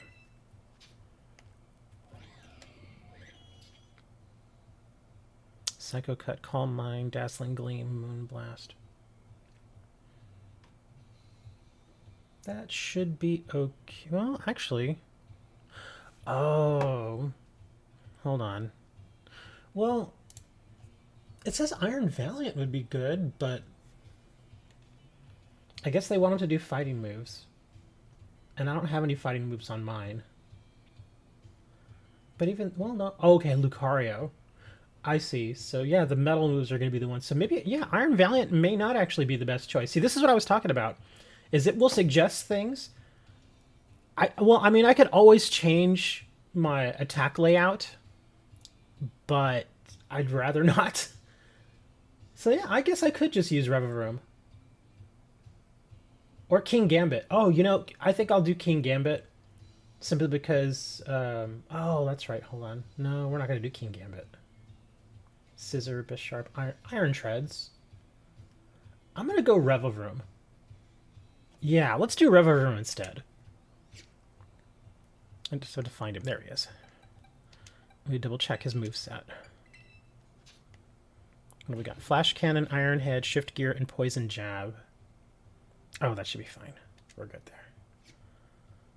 Psycho Cut, Calm Mind, Dazzling Gleam, Moonblast. That should be okay. Well, actually... Oh. Hold on. Well, it says Iron Valiant would be good, but... I guess they want him to do fighting moves. And I don't have any fighting moves on mine. But even... Well, no... Oh, okay, Lucario. I see. So yeah, the metal moves are going to be the ones. So maybe, yeah, Iron Valiant may not actually be the best choice. See, this is what I was talking about. Is it will suggest things. I mean, I could always change my attack layout, but I'd rather not. So yeah, I guess I could just use Revavroom. Or King Gambit. Oh, you know, I think I'll do King Gambit. Simply because, oh, that's right, hold on. No, we're not going to do King Gambit. Scizor, Bisharp, Iron Treads. I'm going to go Revavroom. Yeah, let's do Revavroom instead. I just have to find him. There he is. Let me double check his moveset. What do we got? Flash Cannon, Iron Head, Shift Gear, and Poison Jab. Oh, that should be fine. We're good there.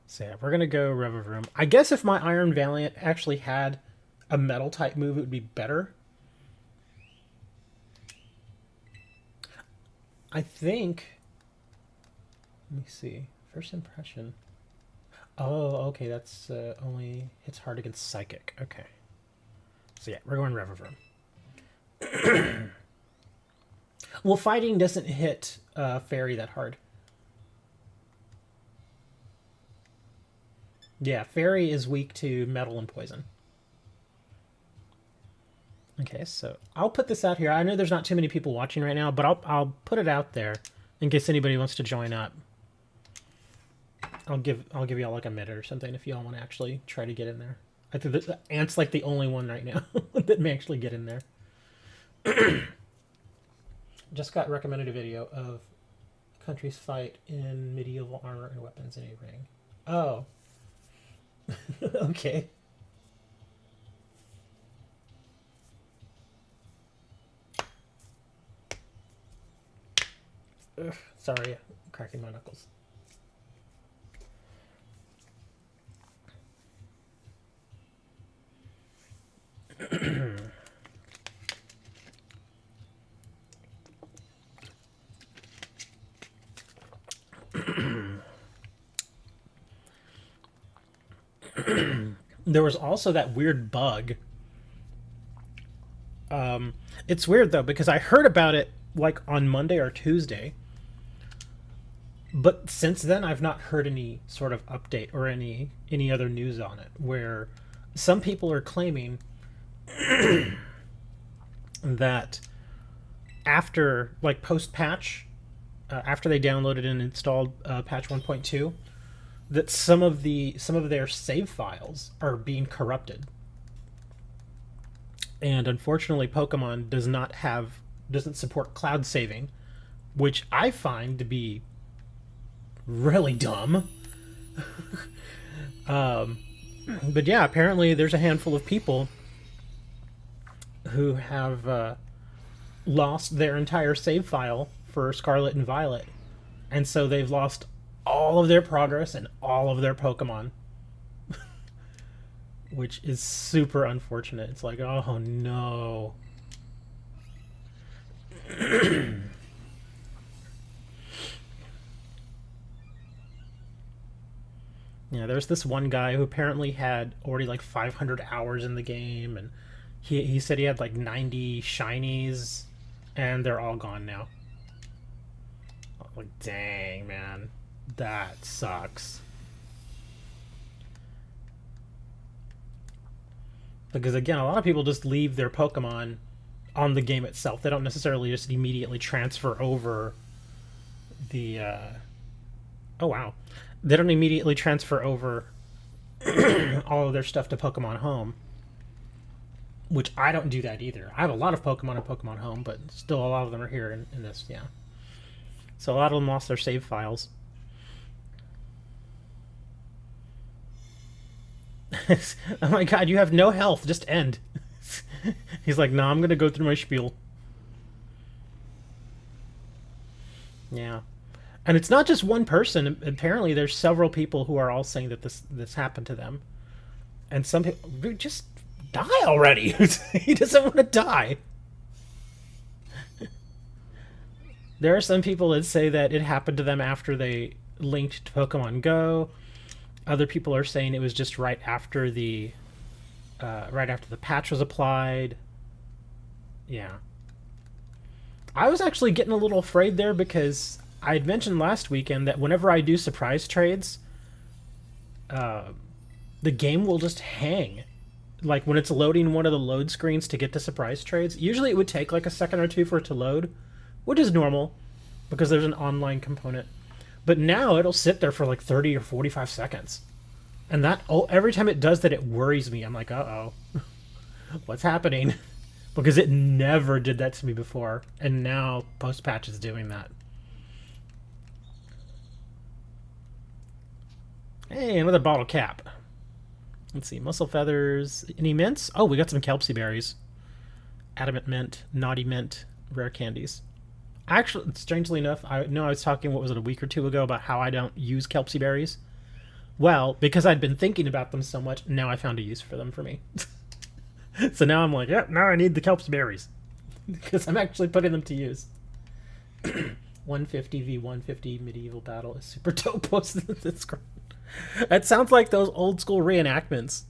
So yeah, we're going to go Revavroom. I guess if my Iron Valiant actually had a metal type move, it would be better. I think... Let me see. First impression. Oh, okay. That's only hits hard against Psychic. Okay. So yeah, we're going Revavroom. Well, Fighting doesn't hit Fairy that hard. Yeah, Fairy is weak to Metal and Poison. Okay, so I'll put this out here. I know there's not too many people watching right now, but I'll put it out there in case anybody wants to join up. I'll give y'all like a minute or something if y'all want to actually try to get in there. I think that Ant's like the only one right now that may actually get in there. Just got recommended a video of countries fight in medieval armor and weapons in a ring. Oh. Okay. Ugh, sorry, I'm cracking my knuckles. There was also that weird bug. It's weird though because I heard about it like on Monday or Tuesday, but since then I've not heard any sort of update or any other news on it. Where some people are claiming that after like post patch, after they downloaded and installed patch 1.2, that some of their save files are being corrupted. And unfortunately, Pokemon doesn't support cloud saving, which I find to be really dumb. But yeah, apparently there's a handful of people who have lost their entire save file for Scarlet and Violet, and so they've lost all of their progress and all of their Pokemon. Which is super unfortunate. It's like, oh no. Yeah, there's this one guy who apparently had already like 500 hours in the game, and he said he had like 90 shinies, and they're all gone now. Like, dang, man. That sucks. Because again, a lot of people just leave their Pokemon on the game itself. They don't necessarily just immediately transfer over the... Oh, wow. They don't immediately transfer over all of their stuff to Pokemon Home. Which I don't do that either. I have a lot of Pokemon in Pokemon Home, but still a lot of them are here in this, yeah. So a lot of them lost their save files. Oh my god, you have no health, just end. He's like, no, I'm gonna go through my spiel. Yeah. And it's not just one person. Apparently there's several people who are all saying that this happened to them. And some people, just die already. He doesn't want to die. There are some people that say that it happened to them after they linked to Pokemon Go. Other people are saying it was just right after the patch was applied. Yeah. I was actually getting a little afraid there because I had mentioned last weekend that whenever I do surprise trades, the game will just hang. Like when it's loading one of the load screens to get to surprise trades. Usually it would take like a second or two for it to load, which is normal because there's an online component. But now it'll sit there for like 30 or 45 seconds. And that every time it does that, it worries me. I'm like, uh-oh. What's happening? Because it never did that to me before. And now post-patch is doing that. Hey, another bottle cap. Let's see. Muscle feathers. Any mints? Oh, we got some Kelpsie berries. Adamant mint. Naughty mint. Rare candies. Actually, strangely enough, I know I was talking, what was it, a week or two ago about how I don't use Kelpsie berries. Well, because I'd been thinking about them so much, now I found a use for them for me. So now I'm like, yeah, now I need the Kelpsie berries. Because I'm actually putting them to use. 150 v 150 medieval battle is super dope. Posted in the Discord. That sounds like those old school reenactments.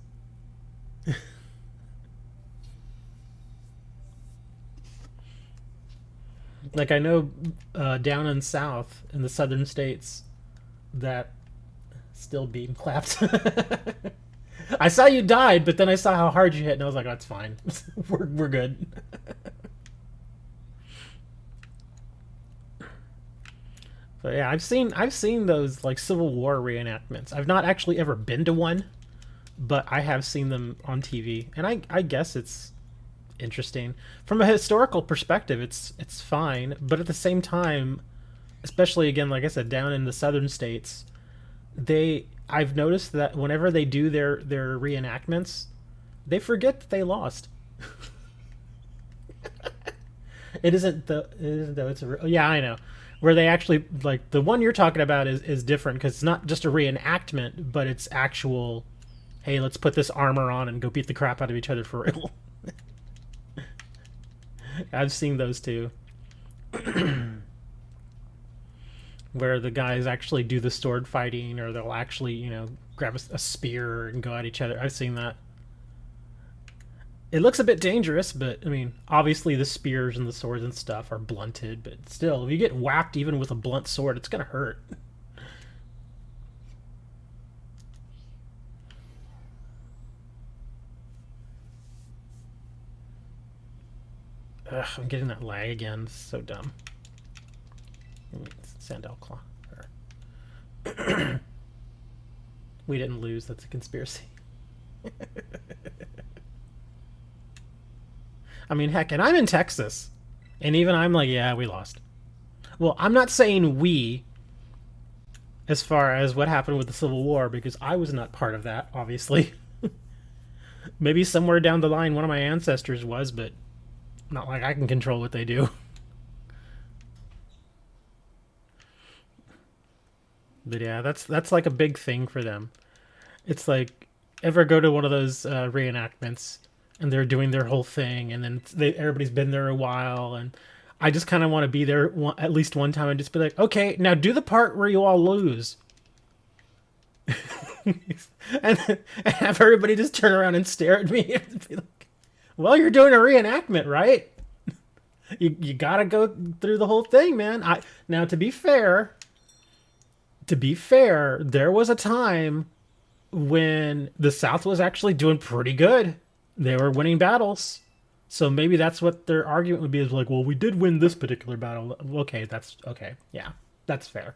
Like, I know down in south, in the southern states, that still being clapped. I saw you died, but then I saw how hard you hit, and I was like, that's fine. We're good. But yeah, I've seen those like Civil War reenactments. I've not actually ever been to one, but I have seen them on TV, and I guess it's interesting. From a historical perspective, it's fine, but at the same time, especially again, like I said, down in the southern states, I've noticed that whenever they do their reenactments, they forget that they lost. It isn't though. It's yeah, I know. Where they actually, like, the one you're talking about is different because it's not just a reenactment, but it's actual. Hey, let's put this armor on and go beat the crap out of each other for real. I've seen those too. Where the guys actually do the sword fighting, or they'll actually, grab a spear and go at each other. I've seen that. It looks a bit dangerous, but I mean, obviously the spears and the swords and stuff are blunted, but still, if you get whacked even with a blunt sword, it's gonna hurt. Ugh, I'm getting that lag again. It's so dumb. Sandal Claw. We didn't lose. That's a conspiracy. I mean, heck, and I'm in Texas. And even I'm like, yeah, we lost. Well, I'm not saying we, as far as what happened with the Civil War, because I was not part of that, obviously. Maybe somewhere down the line one of my ancestors was, but not like I can control what they do. But yeah, that's like a big thing for them. It's like, ever go to one of those reenactments and they're doing their whole thing, and then everybody's been there a while, and I just kind of want to be there at least one time and just be like, okay, now do the part where you all lose. and have everybody just turn around and stare at me and be like, well, you're doing a reenactment, right? you gotta go through the whole thing, man. Now, to be fair, there was a time when the South was actually doing pretty good. They were winning battles. So maybe that's what their argument would be, is like, well, we did win this particular battle. Okay, that's okay. Yeah, that's fair.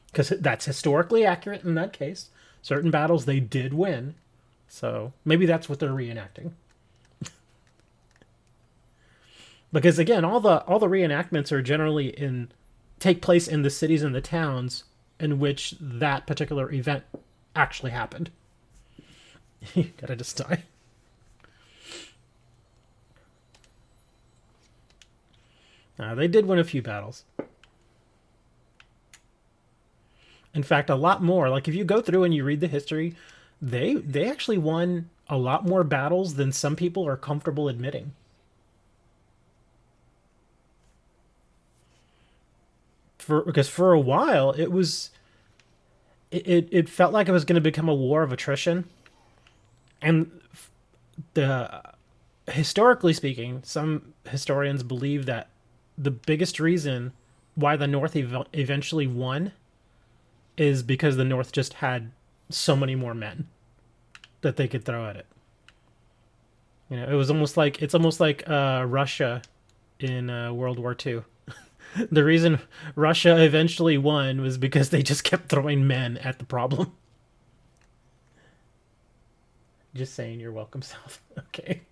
Because that's historically accurate in that case. Certain battles they did win. So maybe that's what they're reenacting. Because again, all the reenactments are generally take place in the cities and the towns in which that particular event actually happened. You gotta just die. They did win a few battles. In fact, a lot more. Like, if you go through and you read the history, they actually won a lot more battles than some people are comfortable admitting. Because for a while, it felt like it was going to become a war of attrition. And historically speaking, some historians believe that the biggest reason why the North eventually won is because the North just had so many more men that they could throw at it. It was almost like Russia in World War II. The reason Russia eventually won was because they just kept throwing men at the problem. Just saying, you're welcome, South. Okay.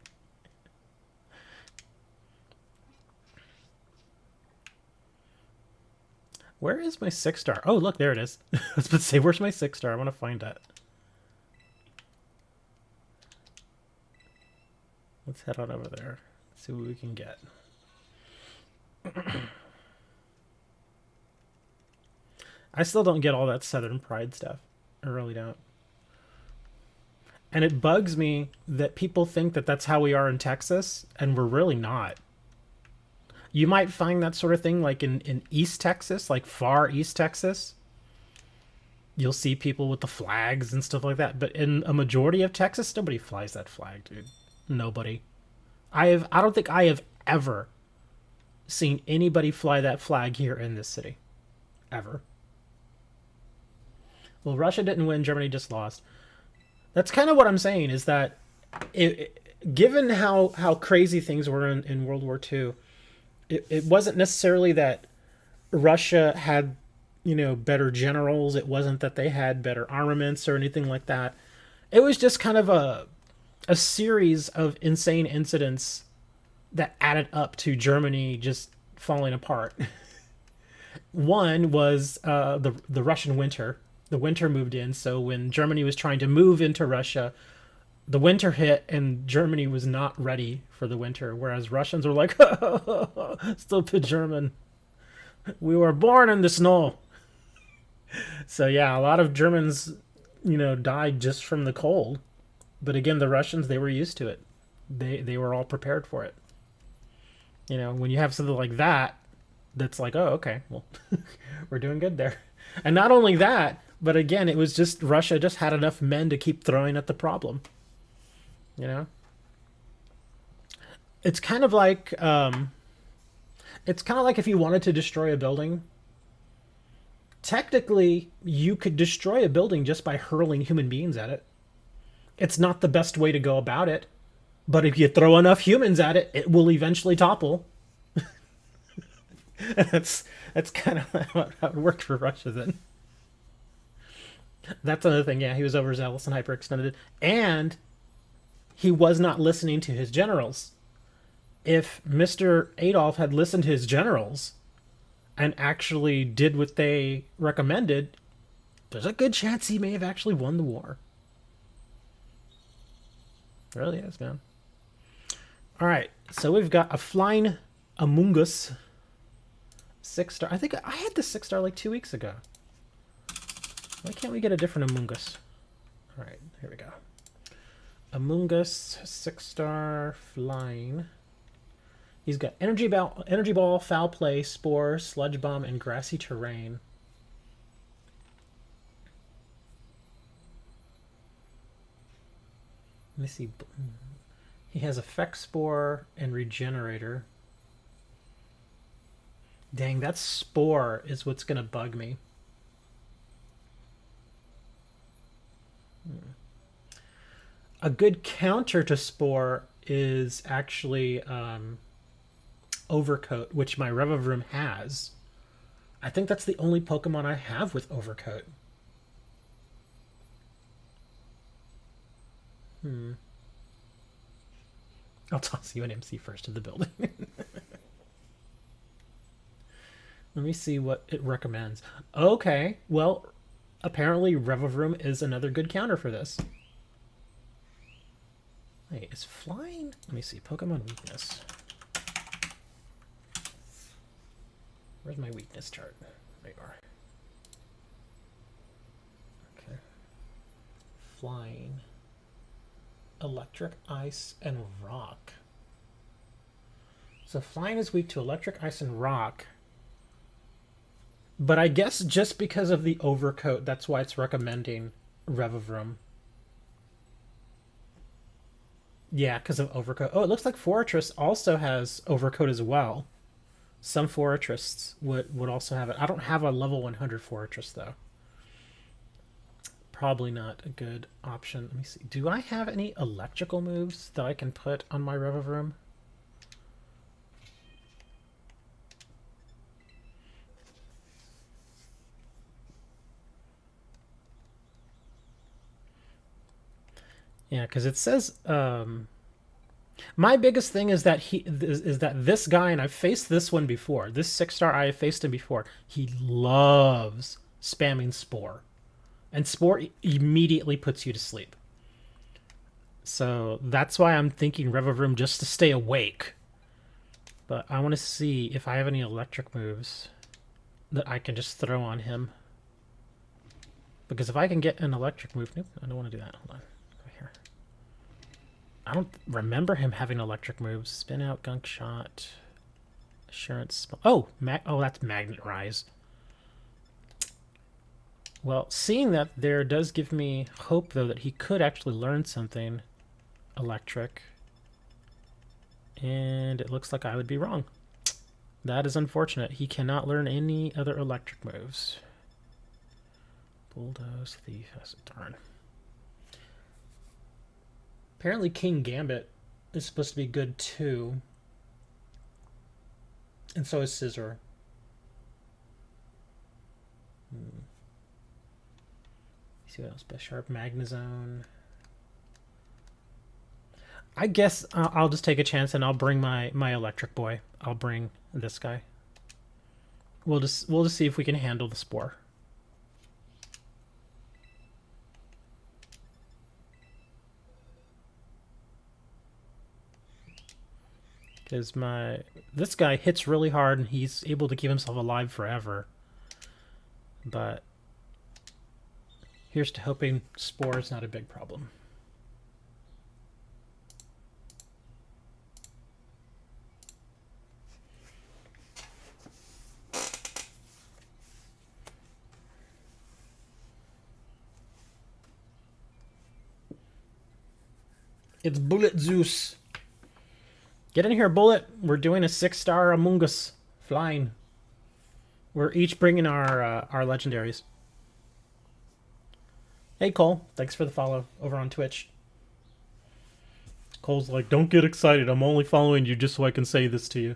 Where is my 6-star? Oh, look, there it is. I was about to say, where's my 6-star? I want to find that. Let's head on over there. See what we can get. I still don't get all that Southern Pride stuff. I really don't. And it bugs me that people think that that's how we are in Texas, and we're really not. You might find that sort of thing like in East Texas, like far East Texas. You'll see people with the flags and stuff like that. But in a majority of Texas, nobody flies that flag, dude. Nobody. I don't think I have ever seen anybody fly that flag here in this city. Ever. Well, Russia didn't win, Germany just lost. That's kind of what I'm saying, is that given how crazy things were in World War II, it wasn't necessarily that Russia had, better generals. It wasn't that they had better armaments or anything like that. It was just kind of a series of insane incidents that added up to Germany just falling apart. One was the Russian winter. The winter moved in, so when Germany was trying to move into Russia, the winter hit, and Germany was not ready for the winter. Whereas Russians were like, "Stupid German, we were born in the snow." So yeah, a lot of Germans, died just from the cold. But again, the Russians, they were used to it. They were all prepared for it. When you have something like that, that's like, oh, okay, well, we're doing good there. And not only that, but again, it was just Russia just had enough men to keep throwing at the problem. You know, it's kind of like if you wanted to destroy a building. Technically, you could destroy a building just by hurling human beings at it. It's not the best way to go about it, but if you throw enough humans at it, it will eventually topple. that's kind of how it worked for Russia then. That's another thing. Yeah, he was overzealous and hyperextended, and he was not listening to his generals. If Mr. Adolf had listened to his generals and actually did what they recommended, there's a good chance he may have actually won the war. It really is, man. All right, so we've got a flying Amoongus 6-star. I think I had the 6-star like 2 weeks ago. Why can't we get a different Amoongus? All right, here we go. Amoongus 6-star flying. He's got energy ball, foul play, spore, sludge bomb, and grassy terrain. Let me see. He has effect spore and regenerator. Dang, that spore is what's gonna bug me. A good counter to spore is actually Overcoat, which my Revavroom has. I think that's the only Pokemon I have with Overcoat. I'll toss you an MC first of the building. Let me see what it recommends. Okay, well, apparently Revavroom is another good counter for this. Wait, is flying? Let me see. Pokemon weakness. Where's my weakness chart? There you are. Okay. Flying. Electric, ice, and rock. So flying is weak to electric, ice, and rock. But I guess just because of the overcoat, that's why it's recommending Revavroom. Yeah, because of overcoat. Oh, it looks like Fortress also has overcoat as well. Some Fortress would also have it. I don't have a level 100 Fortress, though. Probably not a good option. Let me see. Do I have any electrical moves that I can put on my Revavroom? Yeah, because it says my biggest thing is that this guy, and I've faced this one before. This 6-star, I have faced him before. He loves spamming Spore, and Spore immediately puts you to sleep. So that's why I'm thinking Revavroom just to stay awake. But I want to see if I have any electric moves that I can just throw on him. Because if I can get an electric move, nope, I don't want to do that. Hold on. I don't remember him having electric moves. Spin out, gunk shot, assurance. Oh, that's magnet rise. Well, seeing that there does give me hope, though, that he could actually learn something electric. And it looks like I would be wrong. That is unfortunate. He cannot learn any other electric moves. Bulldoze, thief, darn. Apparently King Gambit is supposed to be good too. And so is Scissor. See what else? Best Sharp, Magnezone. I guess I'll just take a chance and I'll bring my electric boy. I'll bring this guy. We'll just see if we can handle the spore. Because this guy hits really hard and he's able to keep himself alive forever. But here's to hoping spore is not a big problem. It's Bullet Zeus. Get in here, Bullet. We're doing a 6-star Among Us flying. We're each bringing our legendaries. Hey, Cole. Thanks for the follow over on Twitch. Cole's like, don't get excited. I'm only following you just so I can say this to you.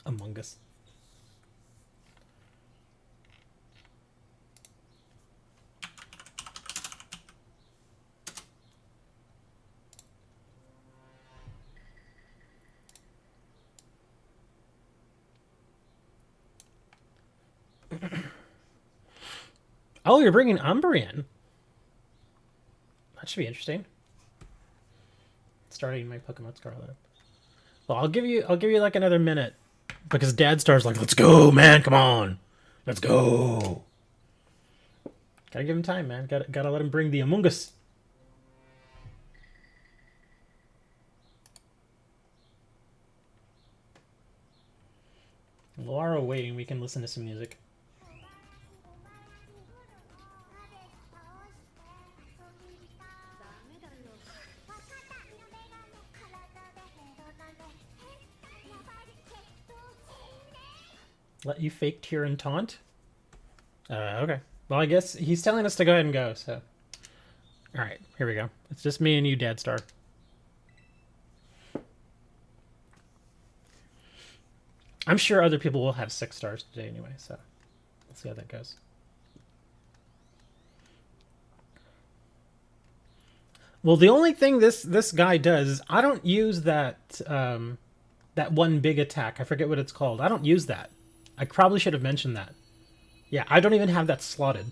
Among Us. Oh, you're bringing Umbreon. That should be interesting. Starting my Pokemon Scarlet. Well, I'll give you like another minute because Dad Star's like, let's go, man, come on, let's go. Gotta give him time, man. Gotta let him bring the Among Us. While we're waiting, we can listen to some music. Let you fake tear and taunt? Okay. Well, I guess he's telling us to go ahead and go, so. Alright, here we go. It's just me and you, Dad Star. I'm sure other people will have 6 stars today anyway, so we'll see how that goes. Well, the only thing this guy does is I don't use that that one big attack. I forget what it's called. I don't use that. I probably should have mentioned that. Yeah, I don't even have that slotted.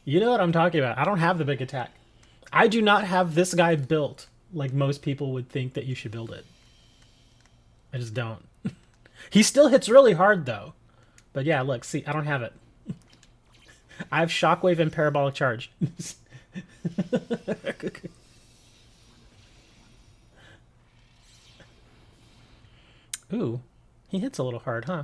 You know what I'm talking about. I don't have the big attack. I do not have this guy built like most people would think that you should build it. I just don't. He still hits really hard, though. But yeah, look, see, I don't have it. I have Shockwave and Parabolic Charge. Ooh, he hits a little hard, huh?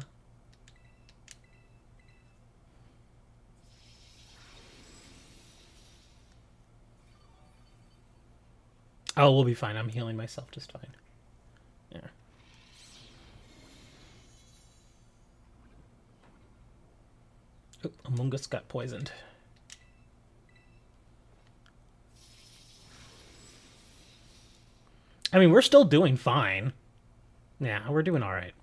Oh, we'll be fine. I'm healing myself just fine. Yeah. Oh, Among Us got poisoned. I mean, we're still doing fine. Yeah, we're doing all right.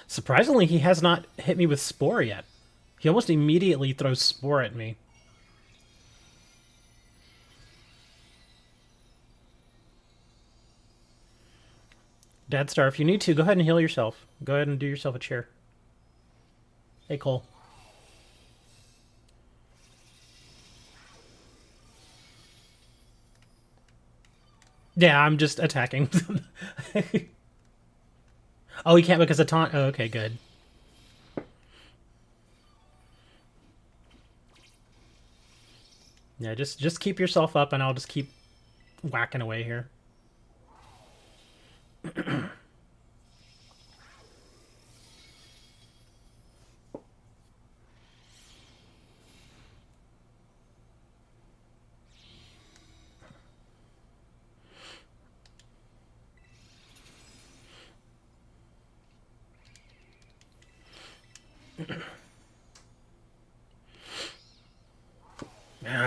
Surprisingly, he has not hit me with Spore yet. He almost immediately throws Spore at me. Dad Star, if you need to, go ahead and heal yourself. Go ahead and do yourself a cheer. Hey, Cole. Yeah, I'm just attacking. Oh, he can't because of taunt? Oh, okay, good. Yeah, just keep yourself up and I'll just keep whacking away here.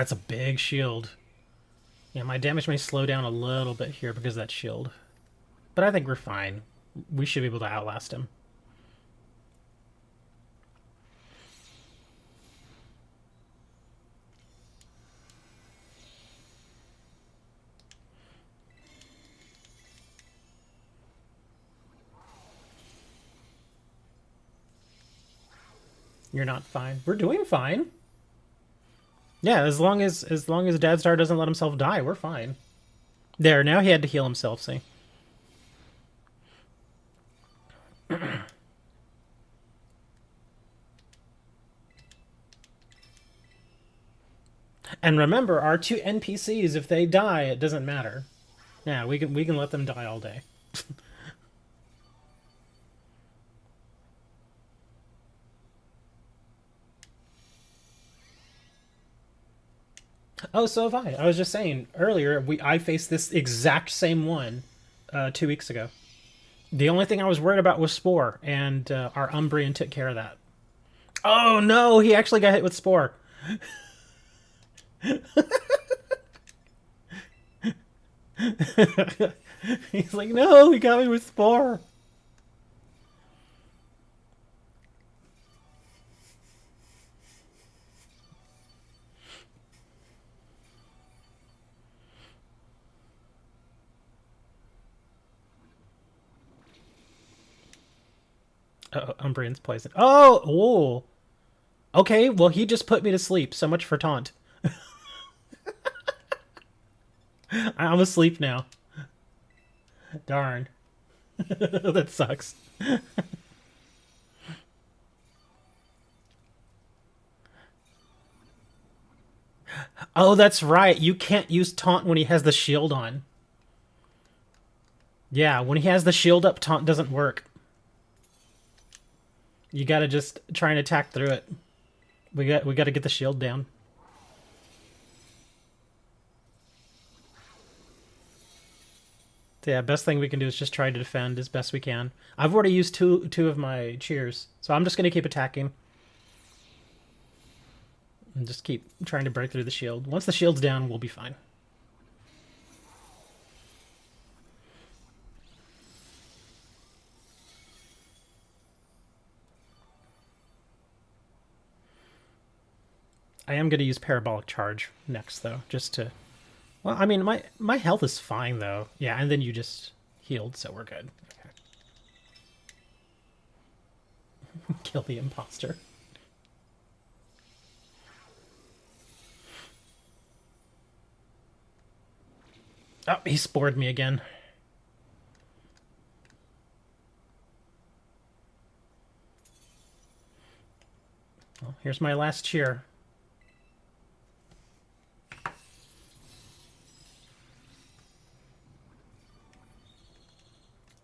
That's a big shield. Yeah, my damage may slow down a little bit here because of that shield. But I think we're fine. We should be able to outlast him. You're not fine. We're doing fine. Yeah, as long as Dadstar doesn't let himself die, we're fine. There, now he had to heal himself, see? And remember, our two NPCs, if they die, it doesn't matter. Yeah, we can let them die all day. Oh, so have I. I was just saying earlier, I faced this exact same one 2 weeks ago. The only thing I was worried about was Spore, and our Umbreon took care of that. Oh no, he actually got hit with Spore. He's like, no, he got me with Spore. Umbreon's poison. Oh! Okay, well, he just put me to sleep. So much for taunt. I'm asleep now. Darn. That sucks. Oh, that's right. You can't use taunt when he has the shield on. Yeah, when he has the shield up, taunt doesn't work. You gotta just try and attack through it. We gotta get the shield down. So yeah, best thing we can do is just try to defend as best we can. I've already used two of my cheers, so I'm just gonna keep attacking. And just keep trying to break through the shield. Once the shield's down, we'll be fine. I am going to use Parabolic Charge next, though, just to... Well, I mean, my health is fine, though. Yeah, and then you just healed, so we're good. Okay. Kill the imposter. Oh, he spored me again. Well, here's my last cheer.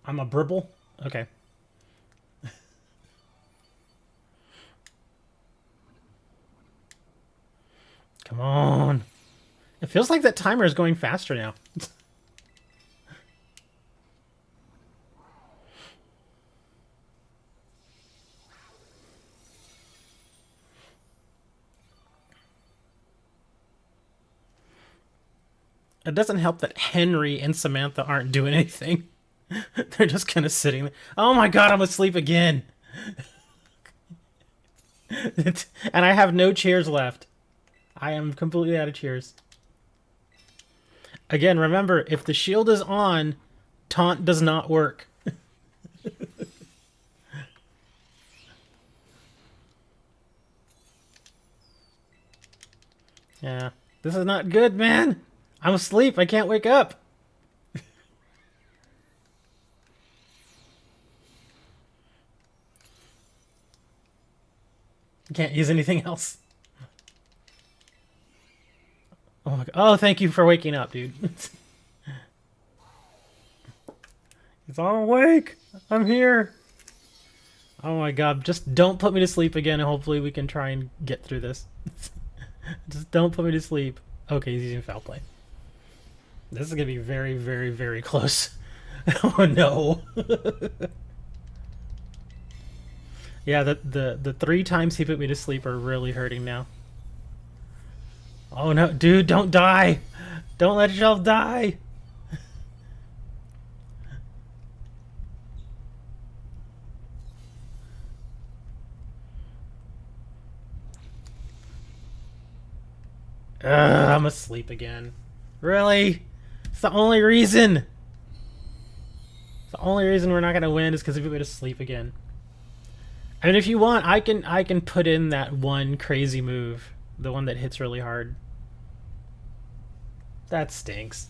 I'm a Bribble? Okay. Come on. It feels like that timer is going faster now. It doesn't help that Henry and Samantha aren't doing anything. They're just kind of sitting there. Oh my god, I'm asleep again. And I have no cheers left. I am completely out of cheers. Again, remember, if the shield is on, taunt does not work. Yeah, this is not good, man. I'm asleep. I can't wake up. Can't use anything else. Oh my god. Oh, thank you for waking up, dude. It's all awake. I'm here. Oh my god, just don't put me to sleep again, and hopefully we can try and get through this. Just don't put me to sleep. Okay, he's using foul play. This is gonna be very, very, very close. Oh no. Yeah, the 3 times he put me to sleep are really hurting now. Oh no, dude, don't die! Don't let yourself die! I'm asleep again. Really? It's the only reason! The only reason we're not gonna win is because we go to sleep again. I mean, if you want, I can put in that one crazy move, the one that hits really hard. That stinks.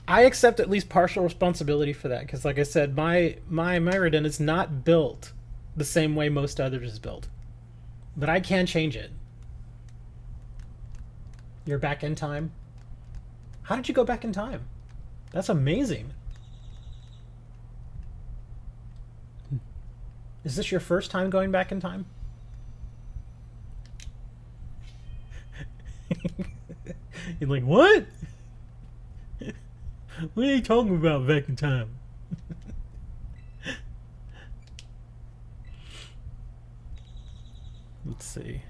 I accept at least partial responsibility for that because, like I said, my Myrmidon is not built the same way most others is built, but I can change it. You're back in time. How did you go back in time? That's amazing. Is this your first time going back in time? You're like, what? What are you talking about back in time? Let's see.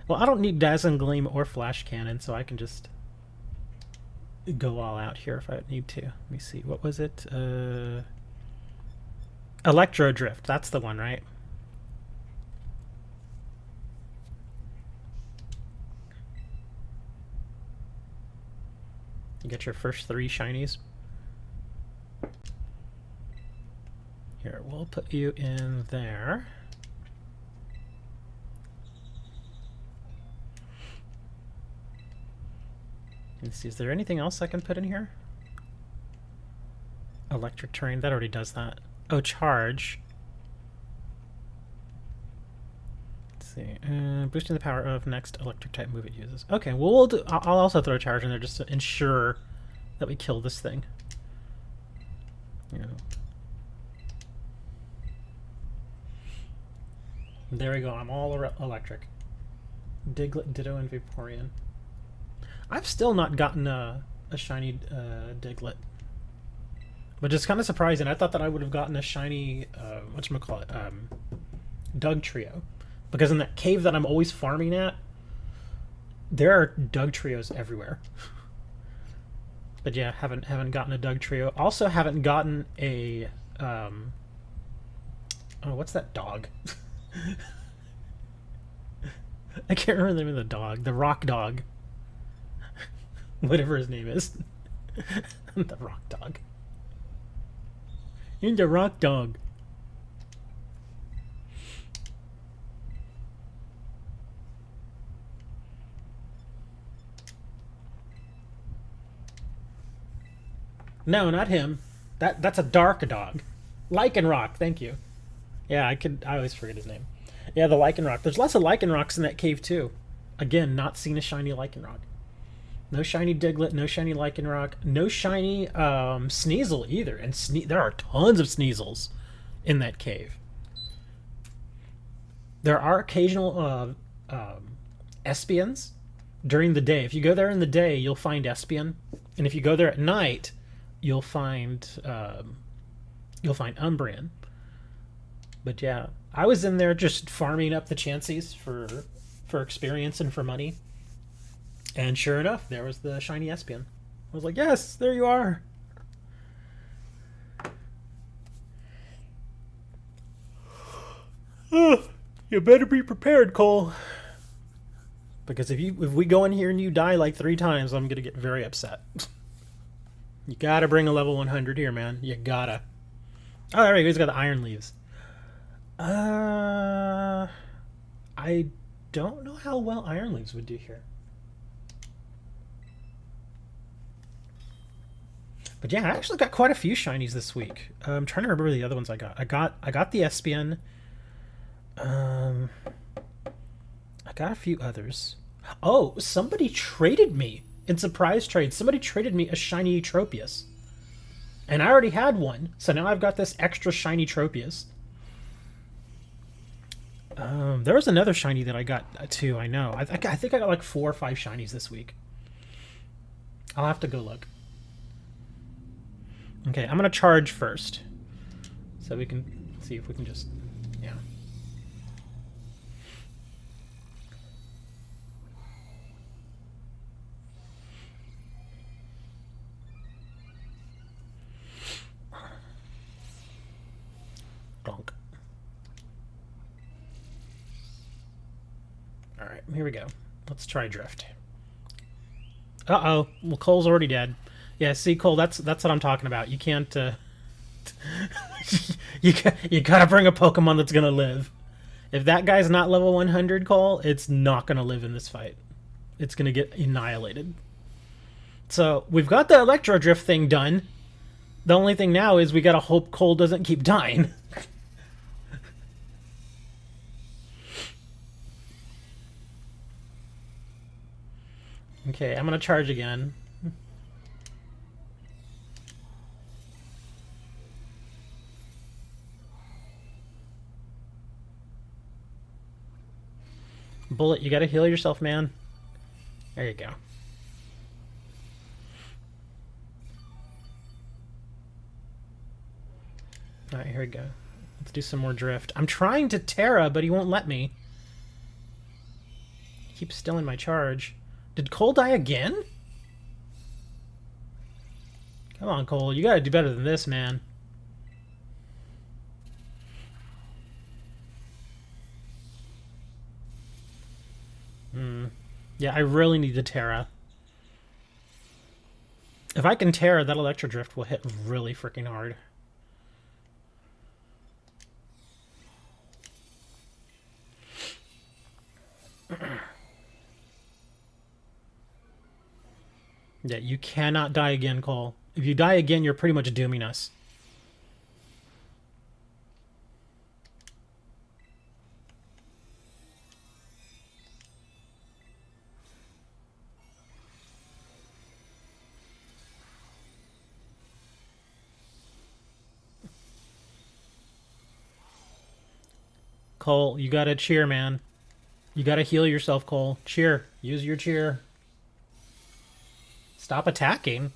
Well, I don't need Dazzling Gleam or Flash Cannon, so I can just go all out here if I need to. Let me see. What was it? Electro Drift. That's the one, right? You get your first 3 shinies. Here, we'll put you in there. Let's see, is there anything else I can put in here? Electric Terrain, that already does that. Oh, Charge. Let's see, boosting the power of next electric type move it uses. Okay, well, I'll also throw Charge in there just to ensure that we kill this thing. Yeah. There we go, I'm all electric. Diglett, Ditto, and Vaporeon. I've still not gotten a shiny Diglett. Which is kind of surprising. I thought that I would have gotten a shiny, whatchamacallit, Doug Trio. Because in that cave that I'm always farming at, there are Doug Trios everywhere. But yeah, haven't gotten a Doug Trio. Also haven't gotten a, oh, what's that dog? I can't remember the name of the dog. The Rock Dog. Whatever his name is. The Rock Dog. You're the Rock Dog. No, not him. That's a dark dog. Lycanroc, thank you. Yeah, I always forget his name. Yeah, the Lycanroc. There's lots of Lycanrocs in that cave too. Again, not seen a shiny Lycanroc. No shiny Diglett, no shiny Lycanroc, no shiny Sneasel either. And there are tons of Sneasels in that cave. There are occasional Espions during the day. If you go there in the day, you'll find Espion. And if you go there at night, you'll find Umbreon. But yeah, I was in there just farming up the chances for experience and for money. And sure enough, there was the shiny Espion. I was like, yes, there you are. You better be prepared, Cole. Because if we go in here and you die like 3 times, I'm gonna get very upset. You gotta bring a level 100 here, man. You gotta. Oh, there we go. He's got the Iron Leaves. I don't know how well Iron Leaves would do here. But yeah, I actually got quite a few shinies this week. I'm trying to remember the other ones I got. I got the Espion. I got a few others. Oh, somebody traded me in surprise trade. Somebody traded me a shiny Tropius. And I already had one, so now I've got this extra shiny Tropius. There was another shiny that I got too, I know. I think I got like 4 or 5 shinies this week. I'll have to go look. Okay, I'm going to charge first. So we can see if we can just... Yeah. Alright, here we go. Let's try Drift. Uh-oh. Well, Cole's already dead. Yeah, see, Cole, that's what I'm talking about. You can't, you gotta bring a Pokemon that's gonna live. If that guy's not level 100, Cole, it's not gonna live in this fight. It's gonna get annihilated. So, we've got the Electro Drift thing done. The only thing now is we gotta hope Cole doesn't keep dying. Okay, I'm gonna charge again. Bullet, you gotta heal yourself, man. There you go. Alright, here we go. Let's do some more Drift. I'm trying to Tera, but he won't let me. He keeps stealing my charge. Did Cole die again? Come on, Cole. You gotta do better than this, man. Yeah, I really need to Tera. If I can Tera, that Electro Drift will hit really freaking hard. Yeah, you cannot die again, Cole. If you die again, you're pretty much dooming us. Cole, you gotta cheer, man. You gotta heal yourself, Cole. Cheer. Use your cheer. Stop attacking.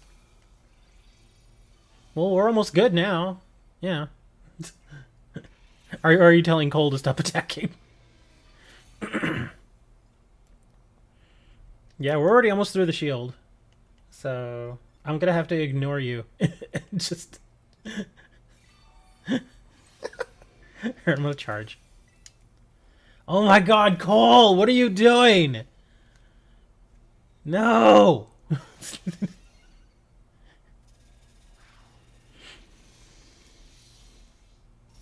Well, we're almost good now. Yeah. Are you telling Cole to stop attacking? Yeah, we're already almost through the shield. So, I'm gonna have to ignore you. Just... I'm gonna charge. Oh my god, Cole! What are you doing? No!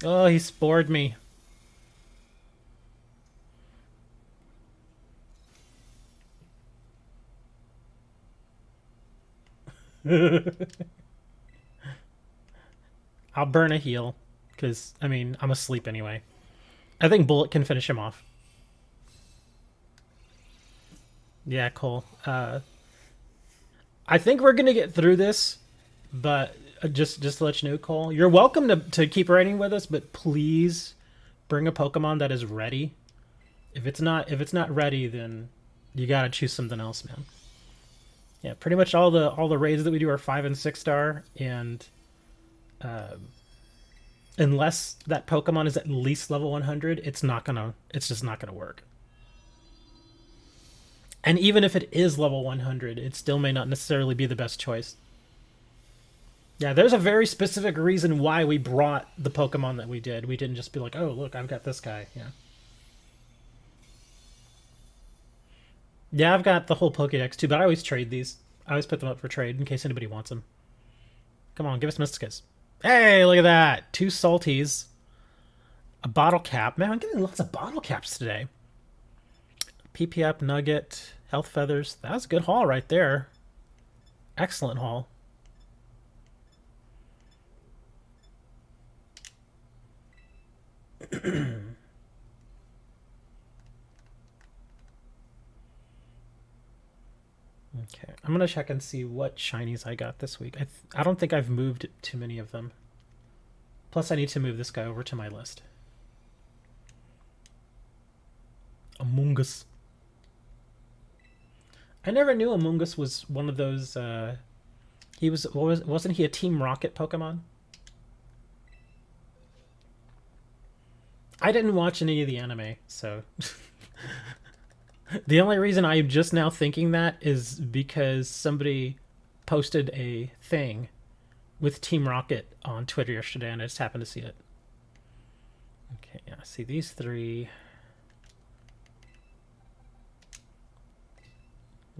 Oh, he spored me. I'll burn a heal, because, I mean, I'm asleep anyway. I think Bullet can finish him off. Yeah, Cole. I think we're gonna get through this, but just to let you know, Cole, you're welcome to keep riding with us, but please bring a Pokemon that is ready. If it's not ready, then you gotta choose something else, man. Yeah, pretty much all the raids that we do are 5 and 6 star, and unless that Pokemon is at least level 100, it's just not gonna work. And even if it is level 100, it still may not necessarily be the best choice. Yeah, there's a very specific reason why we brought the Pokemon that we did. We didn't just be like, oh, look, I've got this guy. Yeah. Yeah, I've got the whole Pokedex too, but I always trade these. I always put them up for trade in case anybody wants them. Come on, give us Mysticus. Hey, look at that. 2 Salties. A bottle cap. Man, I'm getting lots of bottle caps today. PP up, Nugget, Health Feathers. That was a good haul right there. Excellent haul. Okay, I'm gonna check and see what shinies I got this week. I don't think I've moved too many of them. Plus, I need to move this guy over to my list. Among Us. I never knew Among Us was one of those. Wasn't he a Team Rocket Pokemon? I didn't watch any of the anime, so the only reason I'm just now thinking that is because somebody posted a thing with Team Rocket on Twitter yesterday, and I just happened to see it. Okay, yeah, see these 3.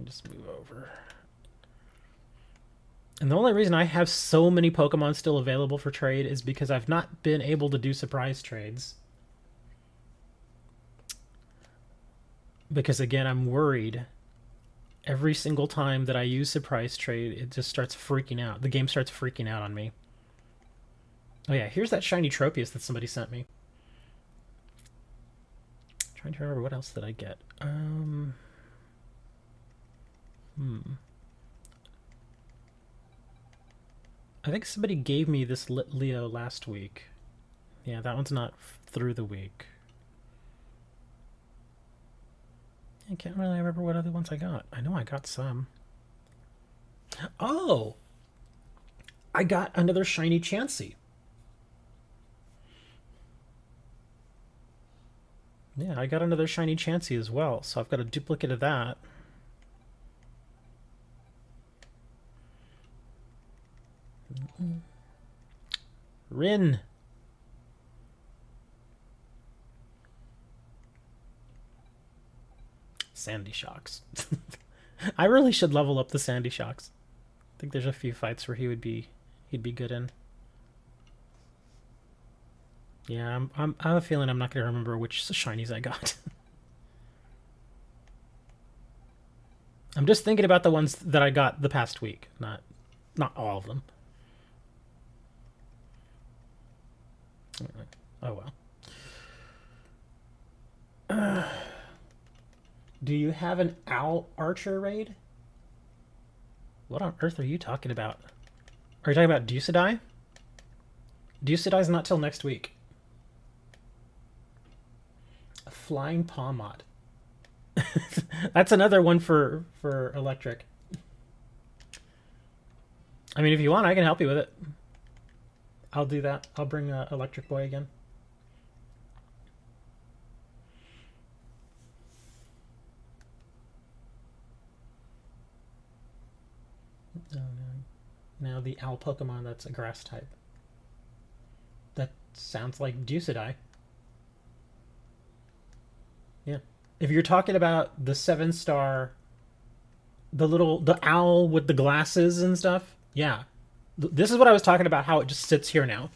Just move over. And the only reason I have so many Pokemon still available for trade is because I've not been able to do surprise trades. Because again, I'm worried. Every single time that I use surprise trade, it just starts freaking out. The game starts freaking out on me. Oh yeah, here's that shiny Tropius that somebody sent me. Trying to remember what else did I get. I think somebody gave me this Leo last week. Yeah, that one's not through the week. I can't really remember what other ones I got. I know I got some. Oh! I got another shiny Chansey. Yeah, I got another shiny Chansey as well, so I've got a duplicate of that. Rin. Sandy Shocks. I really should level up the Sandy Shocks. I think there's a few fights where he'd be good in. Yeah, I have a feeling I'm not going to remember which shinies I got. I'm just thinking about the ones that I got the past week, not all of them. Oh well. Do you have an Owl Archer raid? What on earth are you talking about? Are you talking about Ducidai? Ducidai's not till next week. A Flying Pawmot. That's another one for electric. I mean, if you want, I can help you with it. I'll do that. I'll bring Electric Boy again. Oh, no. Now the owl Pokemon that's a grass type. That sounds like Ducidai. Yeah. If you're talking about the 7-star, the owl with the glasses and stuff, yeah. This is what I was talking about, how it just sits here now.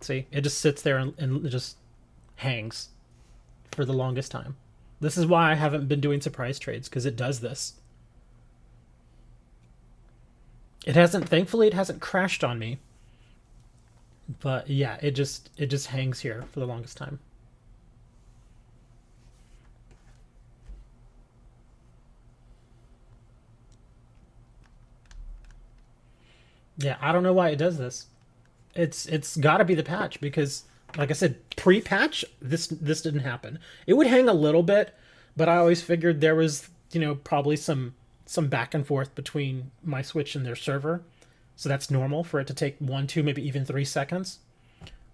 See? It just sits there and it just hangs for the longest time. This is why I haven't been doing surprise trades, because it does this. It hasn't, thankfully it hasn't crashed on me. But yeah, it just hangs here for the longest time. Yeah, I don't know why it does this. It's got to be the patch, because like I said, pre-patch this didn't happen. It would hang a little bit, but I always figured there was, probably some back and forth between my Switch and their server. So that's normal for it to take 1, 2, maybe even 3 seconds.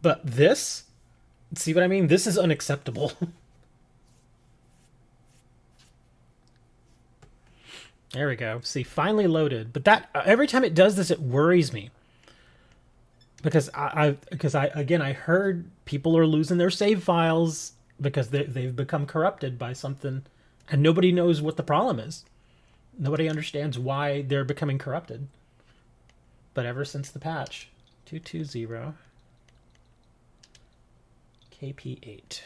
But this, see what I mean? This is unacceptable. There we go. See, finally loaded. But that every time it does this, it worries me. Because I heard people are losing their save files because they've become corrupted by something, and nobody knows what the problem is. Nobody understands why they're becoming corrupted. But ever since the patch, 220 KP8.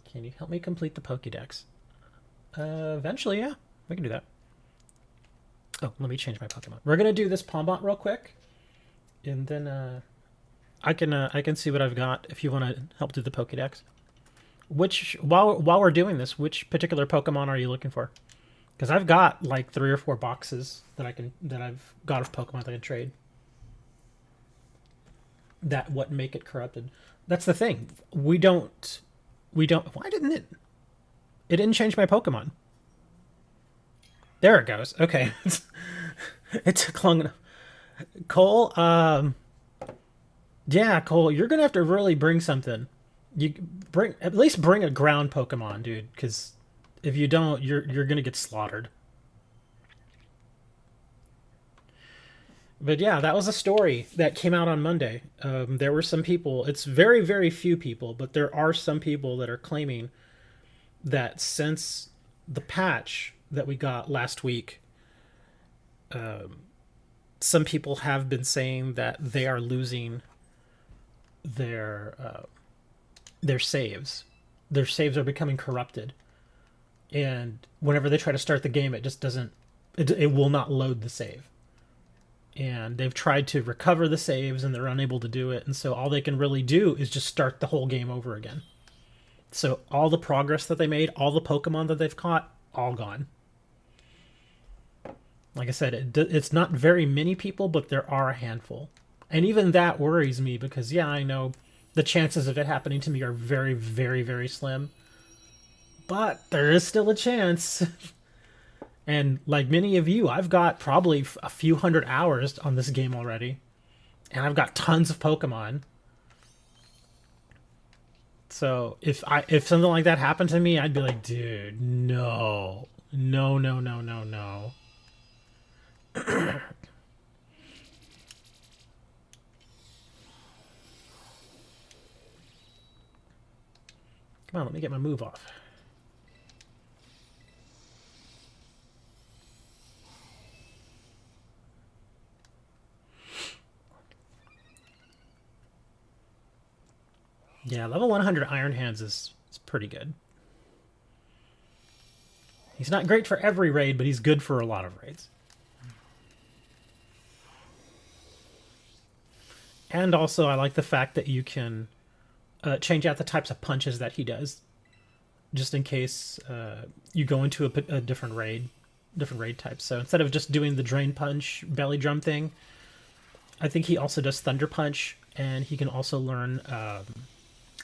Can you help me complete the Pokedex? Eventually, yeah. We can do that. Oh, let me change my Pokemon. We're going to do this Pawmot real quick. And then I can see what I've got if you want to help do the Pokedex. While we're doing this, which particular Pokemon are you looking for? Because I've got like 3 or 4 boxes that I've got of Pokemon that I can trade. That what make it corrupted. That's the thing. We don't. Why didn't it? It didn't change my Pokemon. There it goes. Okay. It took long enough. Cole, yeah, Cole, you're gonna have to really bring something. At least bring a ground Pokemon, dude, because if you don't, you're gonna get slaughtered. But yeah, that was a story that came out on Monday. There were some people, it's very, very few people, but there are some people that are claiming that since the patch that we got last week, some people have been saying that they are losing their saves. Their saves are becoming corrupted, and whenever they try to start the game, it just doesn't. It will not load the save. And they've tried to recover the saves, and they're unable to do it. And so all they can really do is just start the whole game over again. So all the progress that they made, all the Pokemon that they've caught, all gone. Like I said, it's not very many people, but there are a handful. And even that worries me because, yeah, I know the chances of it happening to me are very, very, very slim. But there is still a chance. And like many of you, I've got probably a few hundred hours on this game already. And I've got tons of Pokemon. So if something like that happened to me, I'd be like, dude, no. No, no, no, no, no. Come on, let me get my move off. Yeah, level 100 Iron Hands is pretty good. He's not great for every raid, but he's good for a lot of raids. And also, I like the fact that you can change out the types of punches that he does, just in case you go into a different raid types. So instead of just doing the Drain Punch, Belly Drum thing, I think he also does Thunder Punch, and he can also learn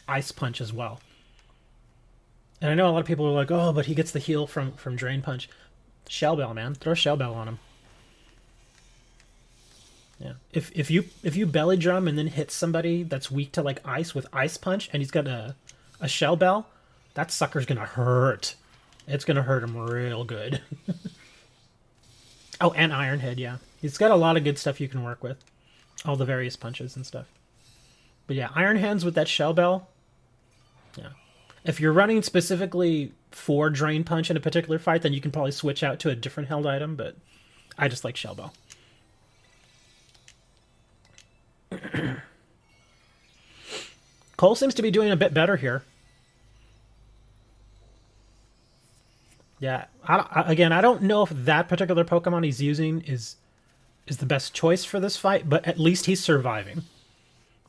Ice Punch as well. And I know a lot of people are like, oh, but he gets the heal from Drain Punch. Shell Bell, man. Throw Shell Bell on him. Yeah. If you belly drum and then hit somebody that's weak to like ice with Ice Punch and he's got a Shell Bell, that sucker's gonna hurt. It's gonna hurt him real good. Oh, and Iron Head, yeah. He's got a lot of good stuff you can work with. All the various punches and stuff. But yeah, Iron Hands with that Shell Bell. Yeah. If you're running specifically for Drain Punch in a particular fight, then you can probably switch out to a different held item, but I just like Shell Bell. Cole seems to be doing a bit better here. Yeah, again, I don't know if that particular Pokemon he's using is the best choice for this fight, but at least he's surviving.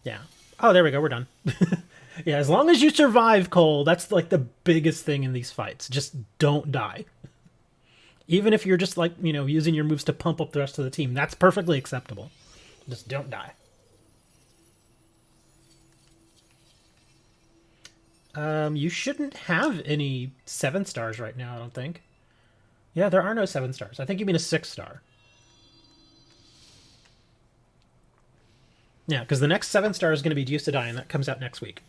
Yeah. Oh, there we go. We're done. Yeah, as long as you survive, Cole, that's like the biggest thing in these fights. Just don't die. Even if you're just like, you know, using your moves to pump up the rest of the team, that's perfectly acceptable. Just don't die. You shouldn't have any 7 stars right now, I don't think. Yeah, there are no 7 stars. I think you mean a 6 star. Yeah, because the next 7 star is going to be Ducidai, and that comes out next week.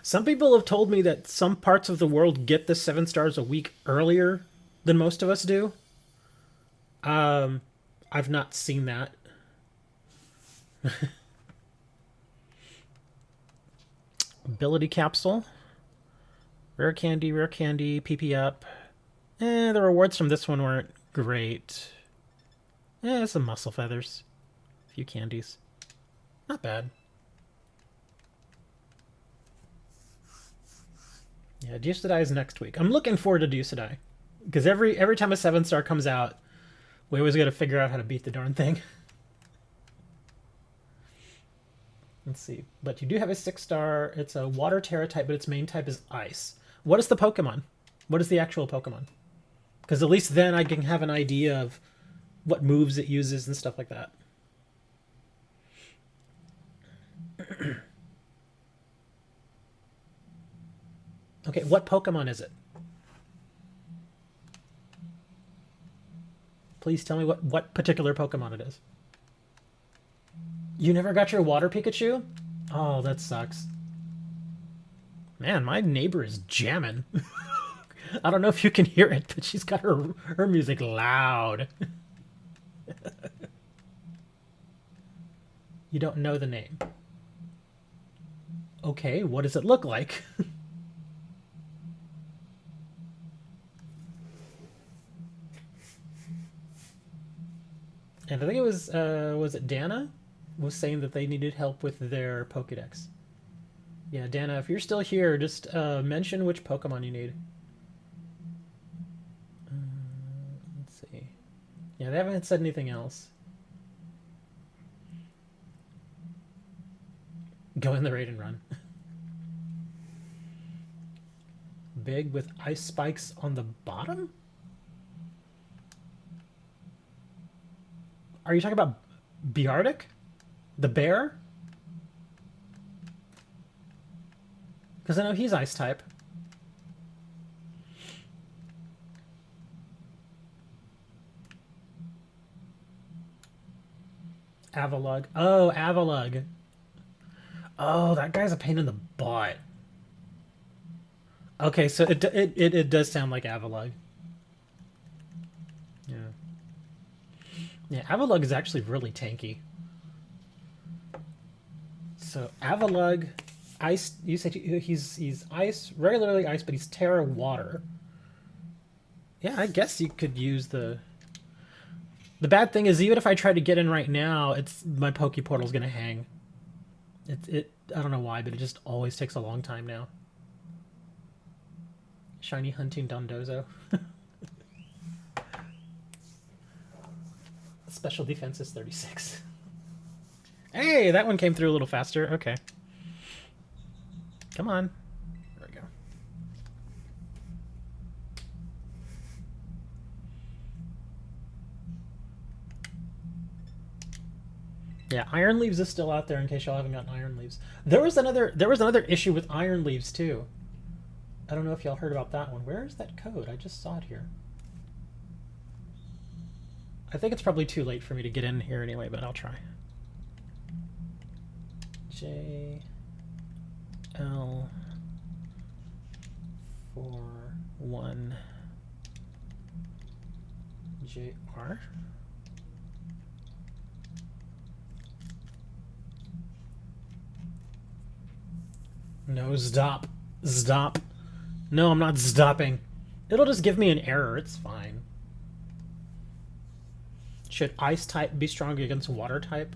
Some people have told me that some parts of the world get the 7 stars a week earlier than most of us do. I've not seen that. Ability Capsule. Rare Candy, PP up. The rewards from this one weren't great. Some Muscle Feathers. A few candies. Not bad. Yeah, Ducidai is next week. I'm looking forward to Ducidai. Because every time a 7 star comes out, we always got to figure out how to beat the darn thing. Let's see. But you do have a 6 star. It's a water Tera type, but its main type is ice. What is the Pokemon? What is the actual Pokemon? Because at least then I can have an idea of what moves it uses and stuff like that. Okay, what Pokemon is it? Please tell me what particular Pokemon it is. You never got your water Pikachu? Oh, that sucks. Man, my neighbor is jamming. I don't know if you can hear it, but she's got her music loud. You don't know the name. Okay, what does it look like? And I think it was it Dana? Was saying that they needed help with their Pokedex. Yeah, Dana, if you're still here, just mention which Pokemon you need. Let's see. Yeah, they haven't said anything else. Go in the raid and run. Big with ice spikes on the bottom? Are you talking about Biardic? The bear? Because I know he's ice type. Avalugg. Oh, Avalugg. Oh, that guy's a pain in the butt. Okay, so it does sound like Avalugg. Yeah. Yeah, Avalugg is actually really tanky. So Avalugg, ice. You said he's ice, regularly ice, but he's Tera water. Yeah, I guess you could use the. The bad thing is, even if I try to get in right now, my Poke Portal's gonna hang. I don't know why, but it just always takes a long time now. Shiny hunting Dondozo. Special defense is 36. Hey, that one came through a little faster. Okay. Come on. There we go. Yeah, Iron Leaves is still out there in case y'all haven't gotten Iron Leaves. There was another issue with Iron Leaves too. I don't know if y'all heard about that one. Where is that code? I just saw it here. I think it's probably too late for me to get in here anyway, but I'll try. JL 41 JR. No, stop. Stop. No, I'm not stopping. It'll just give me an error. It's fine. Should ice type be strong against water type?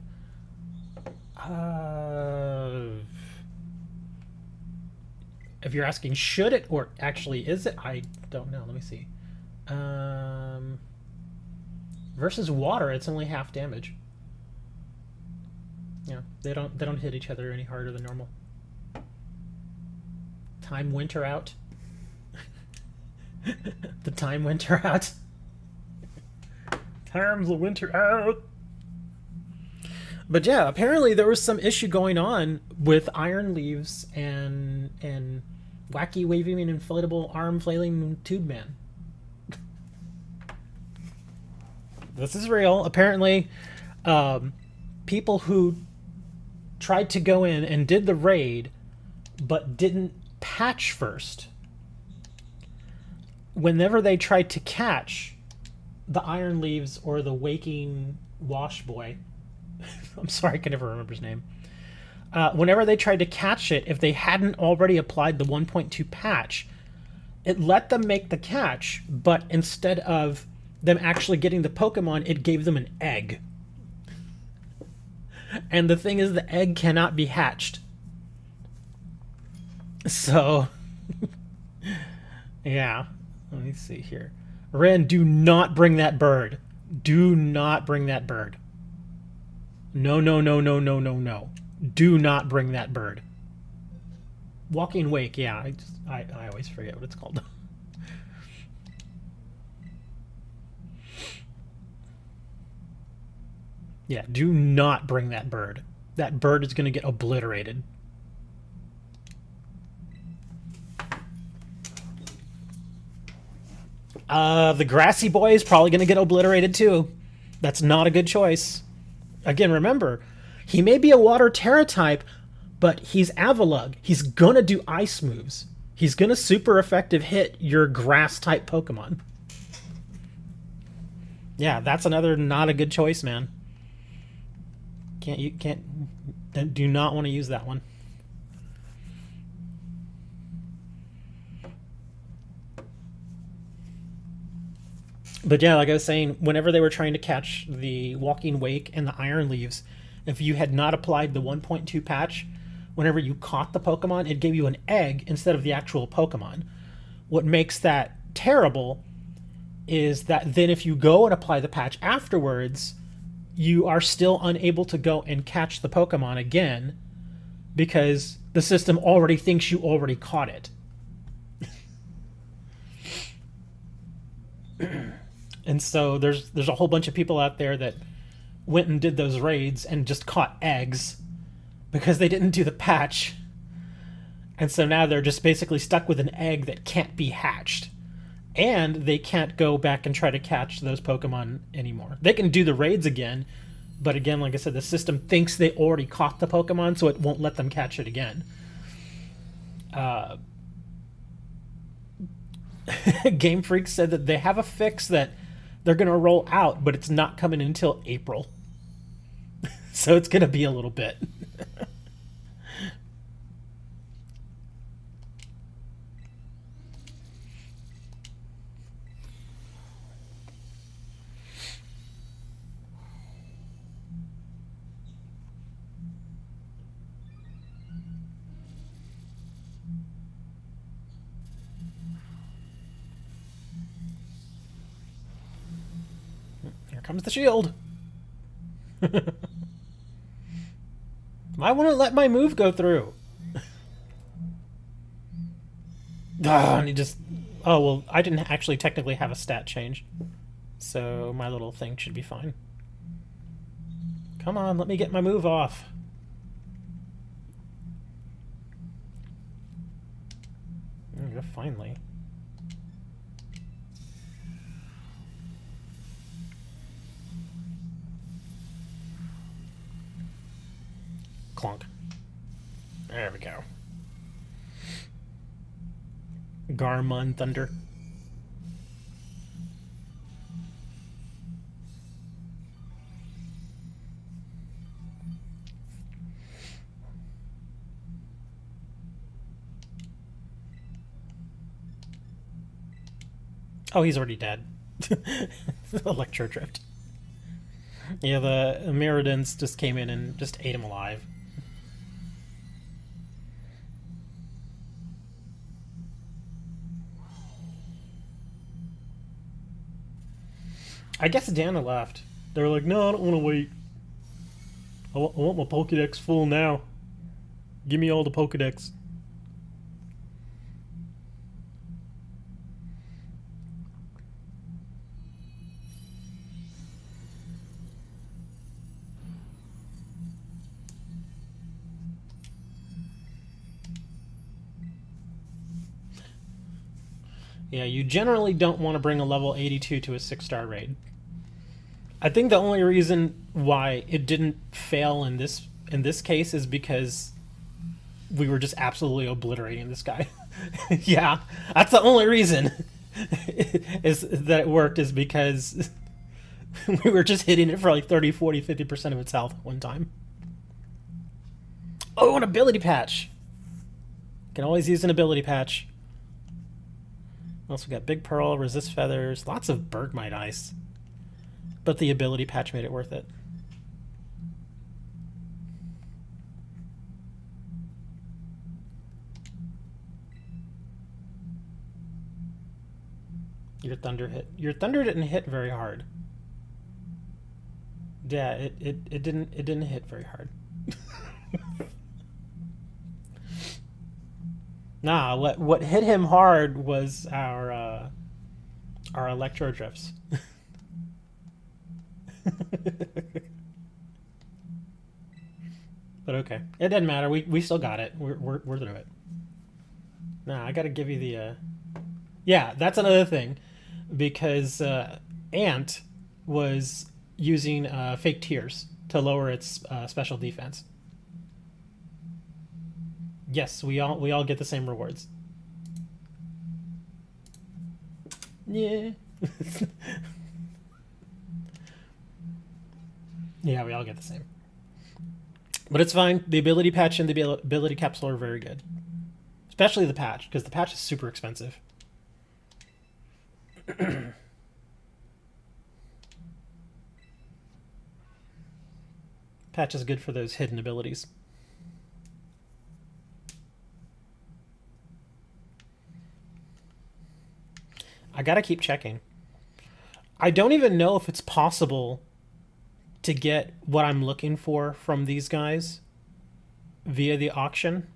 If you're asking should it or actually is it, I don't know. Let me see. Versus water, it's only half damage. Yeah, they don't hit each other any harder than normal. Time winter out. The time winter out. Time's the winter out. But yeah, apparently there was some issue going on with Iron Leaves and Wacky Waving and Inflatable Arm Flailing Tube Man. This is real. Apparently, people who tried to go in and did the raid but didn't patch first, whenever they tried to catch the Iron Leaves or the Waking Wash Boy, I'm sorry, I can never remember his name. Whenever they tried to catch it, if they hadn't already applied the 1.2 patch, it let them make the catch, but instead of them actually getting the Pokemon, it gave them an egg. And the thing is, the egg cannot be hatched. So, yeah. Let me see here. Ren, do not bring that bird. Do not bring that bird. No, no, no, no, no, no, no. Do not bring that bird. Walking Wake, yeah. I always forget what it's called. Yeah, do not bring that bird. That bird is going to get obliterated. The Grassy Boy is probably going to get obliterated too. That's not a good choice. Again, remember, he may be a water Tera type, but he's Avalugg. He's going to do ice moves. He's going to super effective hit your grass type Pokemon. Yeah, that's another not a good choice, man. Do not want to use that one. But yeah, like I was saying, whenever they were trying to catch the Walking Wake and the Iron Leaves, if you had not applied the 1.2 patch, whenever you caught the Pokemon, it gave you an egg instead of the actual Pokemon. What makes that terrible is that then if you go and apply the patch afterwards, you are still unable to go and catch the Pokemon again because the system already thinks you already caught it. And so there's a whole bunch of people out there that went and did those raids and just caught eggs because they didn't do the patch. And so now they're just basically stuck with an egg that can't be hatched. And they can't go back and try to catch those Pokemon anymore. They can do the raids again, but again, like I said, the system thinks they already caught the Pokemon, so it won't let them catch it again. Game Freak said that they have a fix that they're going to roll out, but it's not coming until April. So it's going to be a little bit. Here comes the shield. I wouldn't let my move go through. And he just... Oh, well, I didn't actually technically have a stat change. So my little thing should be fine. Come on, let me get my move off. There we go, finally. Clunk. There we go. Garmon Thunder. Oh, he's already dead. Electro Drift. Yeah, the Mirrodins just came in and just ate him alive. I guess Dana left. They were like, no, I don't want to wait. I want my Pokedex full now. Give me all the Pokedex. Yeah, you generally don't want to bring a level 82 to a 6-star raid. I think the only reason why it didn't fail in this case is because we were just absolutely obliterating this guy. Yeah, that's the only reason is that it worked, is because we were just hitting it for like 30, 40, 50% of its health at one time. Oh, an ability patch. Can always use an ability patch. Also got Big Pearl, Resist Feathers, lots of Bergmite Ice. But the ability patch made it worth it. Your Thunder hit. Your Thunder didn't hit very hard. Yeah, it didn't hit very hard. Nah, what hit him hard was our Electro Drifts. But okay, it doesn't matter. We still got it. We're through it. Nah, I gotta give you the. Yeah, that's another thing, because Ant was using fake tears to lower its special defense. Yes, we all get the same rewards. Yeah. Yeah, we all get the same. But it's fine. The ability patch and the ability capsule are very good. Especially the patch, because the patch is super expensive. Patch is good for those hidden abilities. I gotta keep checking. I don't even know if it's possible to get what I'm looking for from these guys via the auction.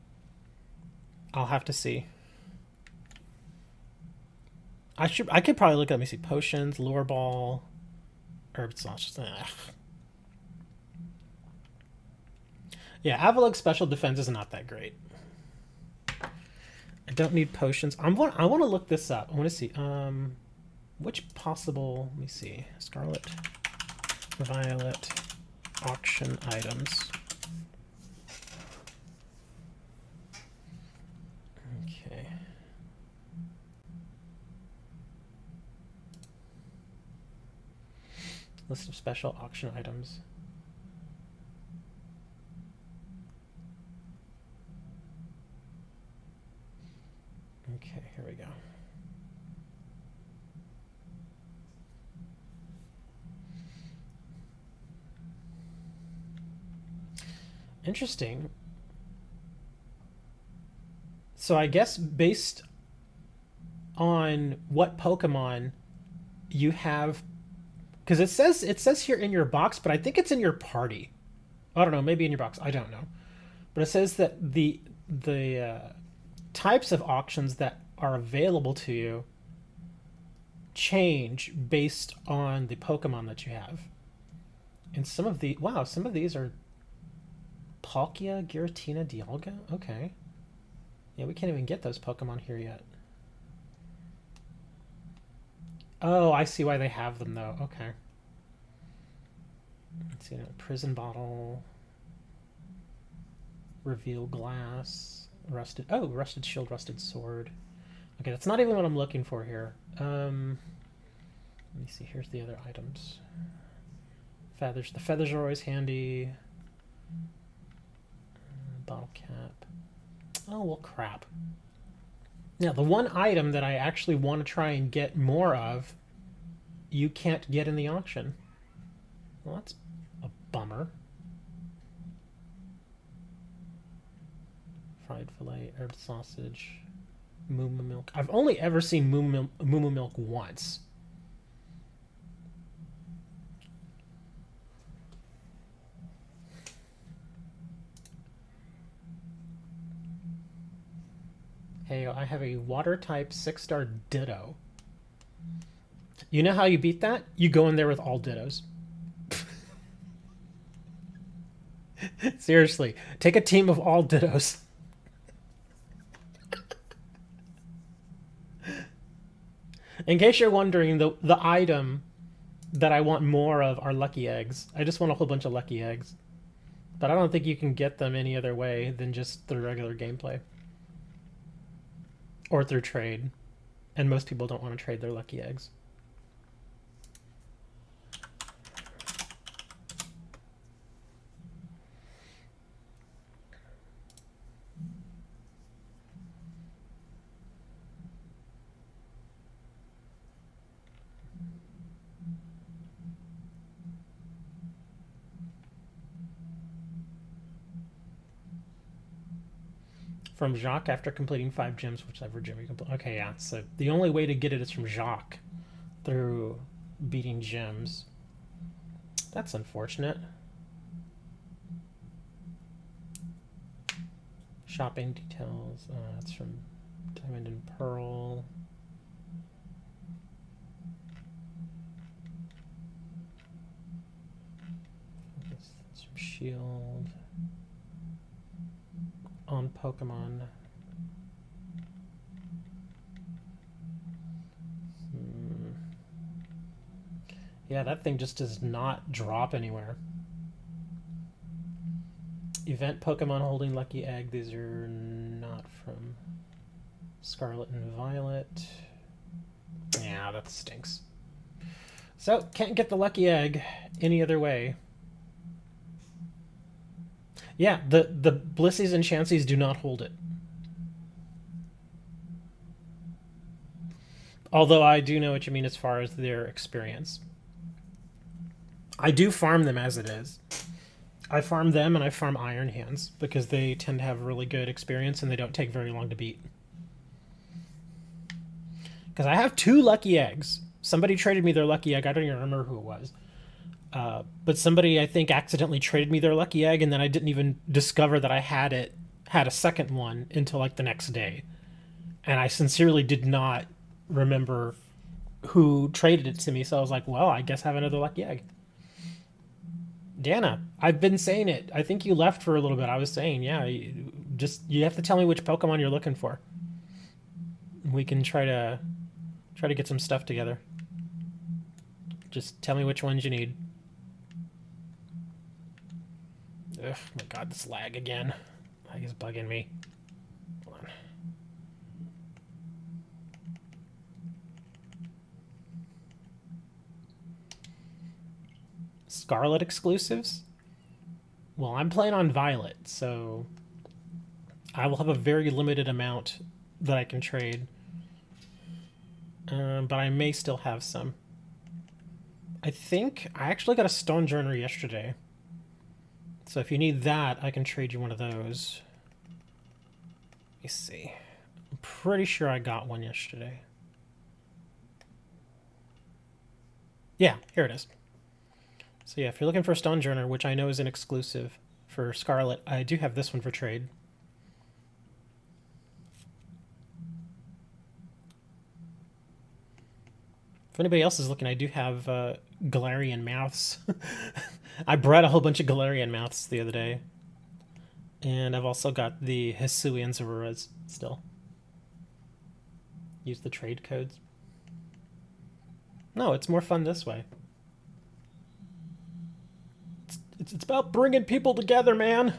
I'll have to see. I could probably look at, let me see, potions, lure ball, herb sauce. Yeah, Avalug's special defense is not that great. I don't need potions. I want to look this up. I want to see which possible, let me see, Scarlet, Violet, auction items. Okay. List of special auction items. Okay, here we go. Interesting. So I guess based on what Pokemon you have, because it says here in your box, but I think it's in your party. I don't know, maybe in your box. I don't know, but it says that the types of auctions that are available to you change based on the Pokemon that you have. And some of the some of these are Palkia, Giratina, Dialga. Okay. Yeah, we can't even get those Pokemon here yet. Oh, I see why they have them though. Okay. Let's see, prison bottle, reveal glass, rusted. Oh, rusted shield, rusted sword. Okay, that's not even what I'm looking for here. Let me see. Here's the other items. Feathers. The feathers are always handy. Bottle cap. Oh, well, crap. Now, the one item that I actually want to try and get more of, you can't get in the auction. Well, that's a bummer. Fried fillet, herb sausage, moo milk. I've only ever seen moo milk once. Hey, I have a water type 6-star Ditto. You know how you beat that? You go in there with all Dittos. Seriously, take a team of all Dittos. In case you're wondering, the item that I want more of are lucky eggs. I just want a whole bunch of lucky eggs. But I don't think you can get them any other way than just through regular gameplay. Or through trade. And most people don't want to trade their lucky eggs. From Jacques after completing 5 gyms, whichever gym you complete. Okay, yeah. So the only way to get it is from Jacques through beating gyms. That's unfortunate. Shopping details. That's from Diamond and Pearl. That's from Shield. On Pokemon. Yeah, that thing just does not drop anywhere. Event Pokemon holding Lucky Egg. These are not from Scarlet and Violet. Yeah, that stinks. So, can't get the Lucky Egg any other way. Yeah, the Blissies and Chanseys do not hold it. Although I do know what you mean as far as their experience. I do farm them as it is. I farm them and I farm Iron Hands because they tend to have really good experience and they don't take very long to beat. Because I have 2 lucky eggs. Somebody traded me their lucky egg. I don't even remember who it was. But somebody, I think, accidentally traded me their lucky egg, and then I didn't even discover that I had a second one until like the next day. And I sincerely did not remember who traded it to me, so I was like, well, I guess I have another lucky egg. Dana, I've been saying it. I think you left for a little bit. I was saying, yeah, you have to tell me which Pokemon you're looking for. We can try to get some stuff together. Just tell me which ones you need. Ugh, my god, this lag again. Lag is bugging me. Hold on. Scarlet exclusives? Well, I'm playing on Violet, so I will have a very limited amount that I can trade. But I may still have some. I think I actually got a Stonejourner yesterday. So if you need that, I can trade you one of those. Let me see. I'm pretty sure I got one yesterday. Yeah, here it is. So yeah, if you're looking for a Stonejourner, which I know is an exclusive for Scarlet, I do have this one for trade. If anybody else is looking, I do have Galarian mouths. I bred a whole bunch of Galarian mouths the other day. And I've also got the Hisuian Zaruras still. Use the trade codes. No, it's more fun this way. It's about bringing people together, man.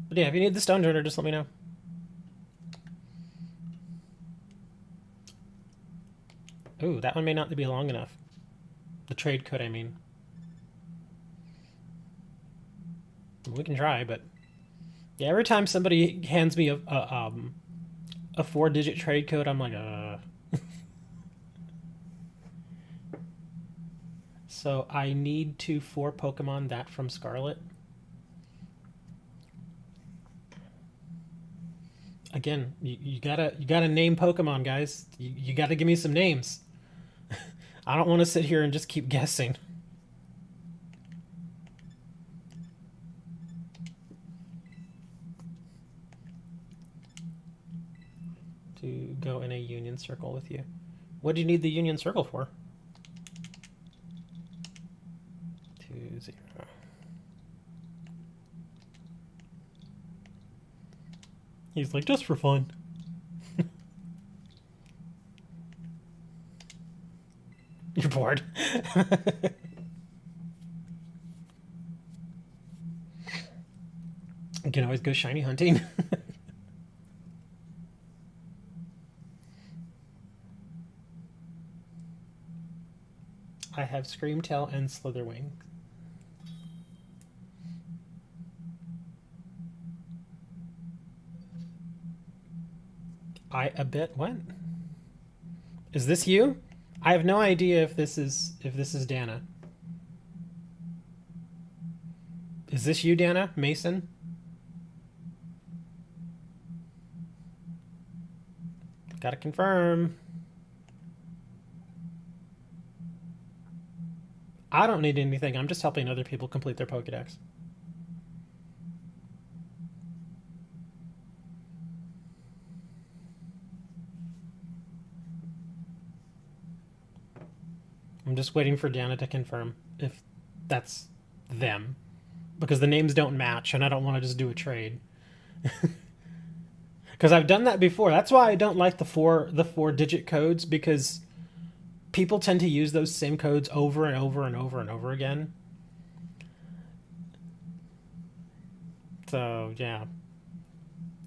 But yeah, if you need the Stonejourner, just let me know. Ooh, that one may not be long enough. The trade code, I mean. We can try, but yeah, every time somebody hands me a 4-digit trade code, I'm like, So I need to 4 Pokemon that from Scarlet. Again, you gotta name Pokemon, guys. You gotta give me some names. I don't want to sit here and just keep guessing. To go in a union circle with you. What do you need the union circle for? 2-0. He's like, just for fun. You're bored. You can always go shiny hunting. I have Screamtail and Slitherwing. I bet what? Is this you? I have no idea if this is Dana. Is this you, Dana? Mason? Gotta confirm. I don't need anything. I'm just helping other people complete their Pokedex. I'm just waiting for Dana to confirm if that's them. Because the names don't match and I don't want to just do a trade. Because I've done that before. That's why I don't like the 4-digit codes, because people tend to use those same codes over and over and over and over again. So, yeah.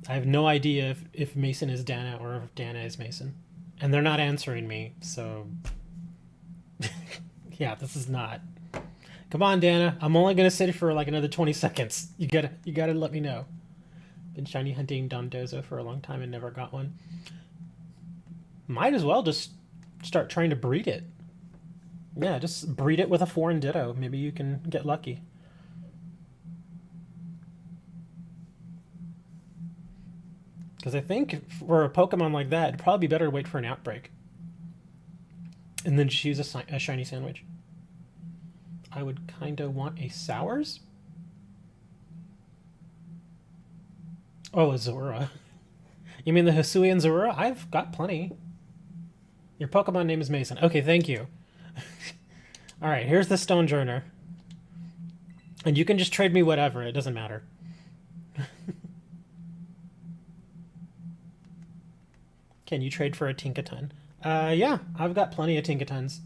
I have no idea if Mason is Dana or if Dana is Mason. And they're not answering me, so... yeah, this is not... Come on, Dana. I'm only gonna sit for like another 20 seconds. You gotta let me know. Been shiny hunting Dondozo for a long time and never got one. Might as well just start trying to breed it. Yeah, just breed it with a foreign Ditto. Maybe you can get lucky. Because I think for a Pokemon like that, it'd probably be better to wait for an outbreak. And then choose a shiny sandwich. I would kind of want a Sours. Oh, a Zorua. You mean the Hisuian Zorua? I've got plenty. Your Pokemon name is Mason. Okay, thank you. Alright, here's the Stonejourner. And you can just trade me whatever, it doesn't matter. Can you trade for a Tinkaton? Yeah, I've got plenty of Tinkatons.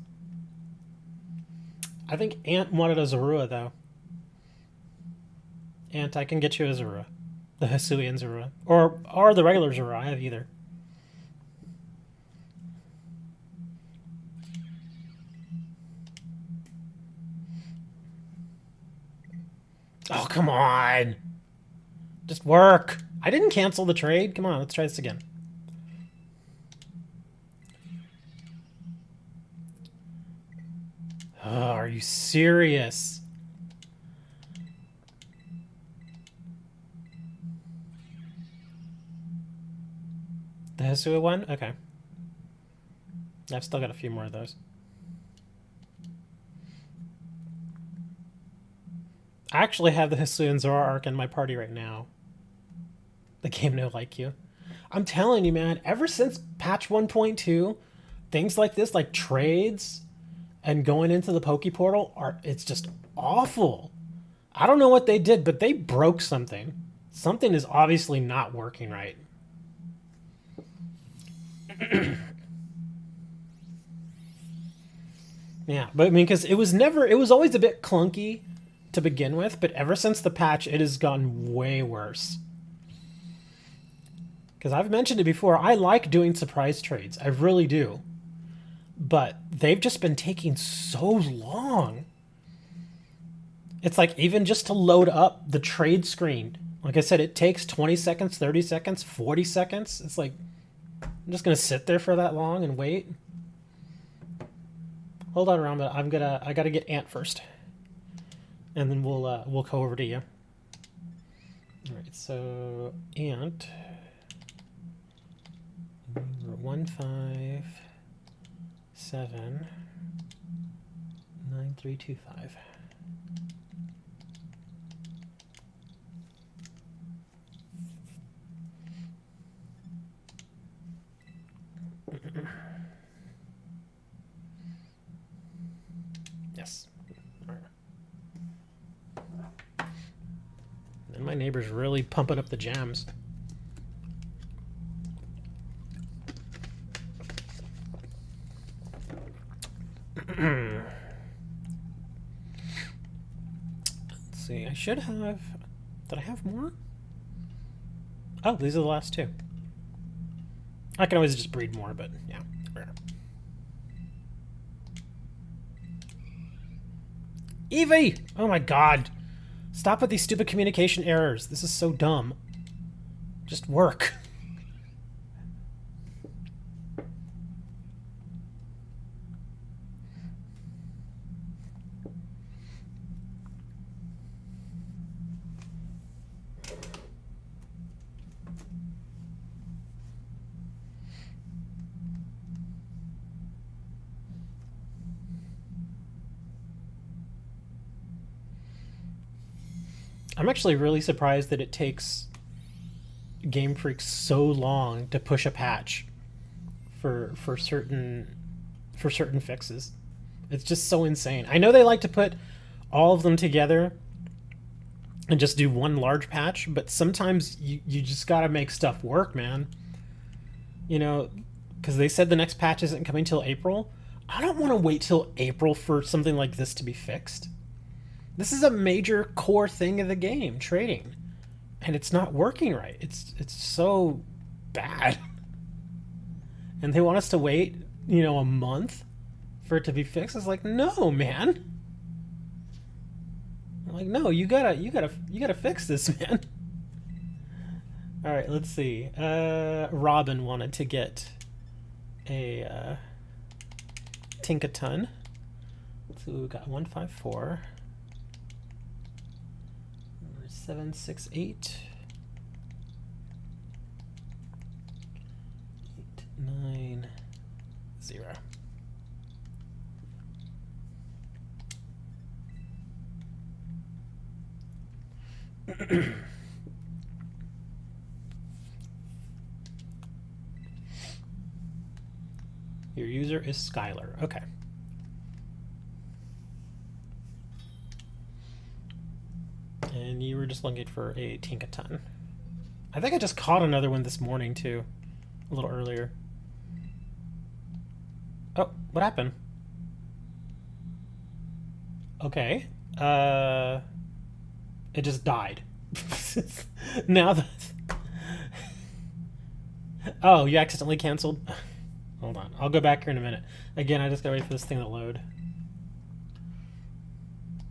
I think Ant wanted a Zorua, though. Ant, I can get you a Zorua. The Hisuian Zorua. Or the regular Zorua, I have either. Oh, come on! Just work! I didn't cancel the trade. Come on, let's try this again. Oh, are you serious? The Hisui one? Okay. I've still got a few more of those. I actually have the Hisuian Zoroark in my party right now. The game no like you. I'm telling you, man, ever since patch 1.2, things like this, like trades and going into the Poke Portal, it's just awful. I don't know what they did, but they broke something. Something is obviously not working right. Yeah, but I mean, because it was always a bit clunky to begin with, but ever since the patch, it has gotten way worse. Because I've mentioned it before, I like doing surprise trades. I really do. But they've just been taking so long. It's like even just to load up the trade screen. Like I said, it takes 20 seconds, 30 seconds, 40 seconds. It's like, I'm just going to sit there for that long and wait. Hold on, Ramba. I gotta get Ant first. And then we'll go over to you. Alright, so Ant. 1579325. Yes. And my neighbor's really pumping up the jams. Let's see, I should have... Did I have more? Oh, these are the last two. I can always just breed more, but yeah. Eevee! Oh my god. Stop with these stupid communication errors. This is so dumb. Just work. I'm actually really surprised that it takes Game Freak so long to push a patch for certain fixes. It's just so insane. I know they like to put all of them together and just do one large patch, but sometimes you just gotta make stuff work, man. You know, because they said the next patch isn't coming till April. I don't want to wait till April for something like this to be fixed. This is a major core thing of the game, trading. And it's not working right. It's so bad. and they want us to wait, a month for it to be fixed. It's like, no, man. I'm like, no, you gotta fix this, man. All right, let's see. Robin wanted to get a Tinkaton. So we got 154. 768. 890. Your user is Skylar. Okay. And you were just looking for a Tinkaton. I think I just caught another one this morning too, a little earlier. Oh, what happened? Okay. It just died. Now that... Oh, you accidentally canceled? Hold on. I'll go back here in a minute. Again, I just gotta wait for this thing to load.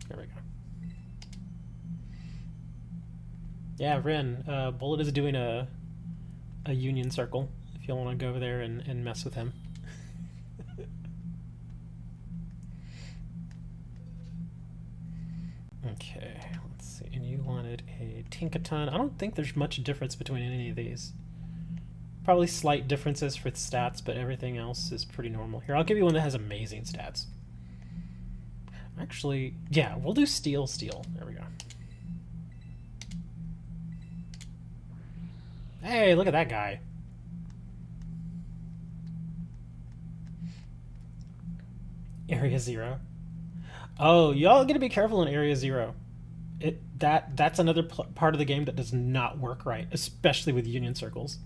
There we go. Yeah, Ren, Bullet is doing a union circle, if you want to go over there and mess with him. Okay, let's see. And you wanted a Tinkaton. I don't think there's much difference between any of these. Probably slight differences for stats, but everything else is pretty normal. Here, I'll give you one that has amazing stats. Actually, yeah, we'll do Steel. There we go. Hey, look at that guy. Area 0. Oh, y'all gotta be careful in Area 0. That's another part of the game that does not work right, especially with union circles.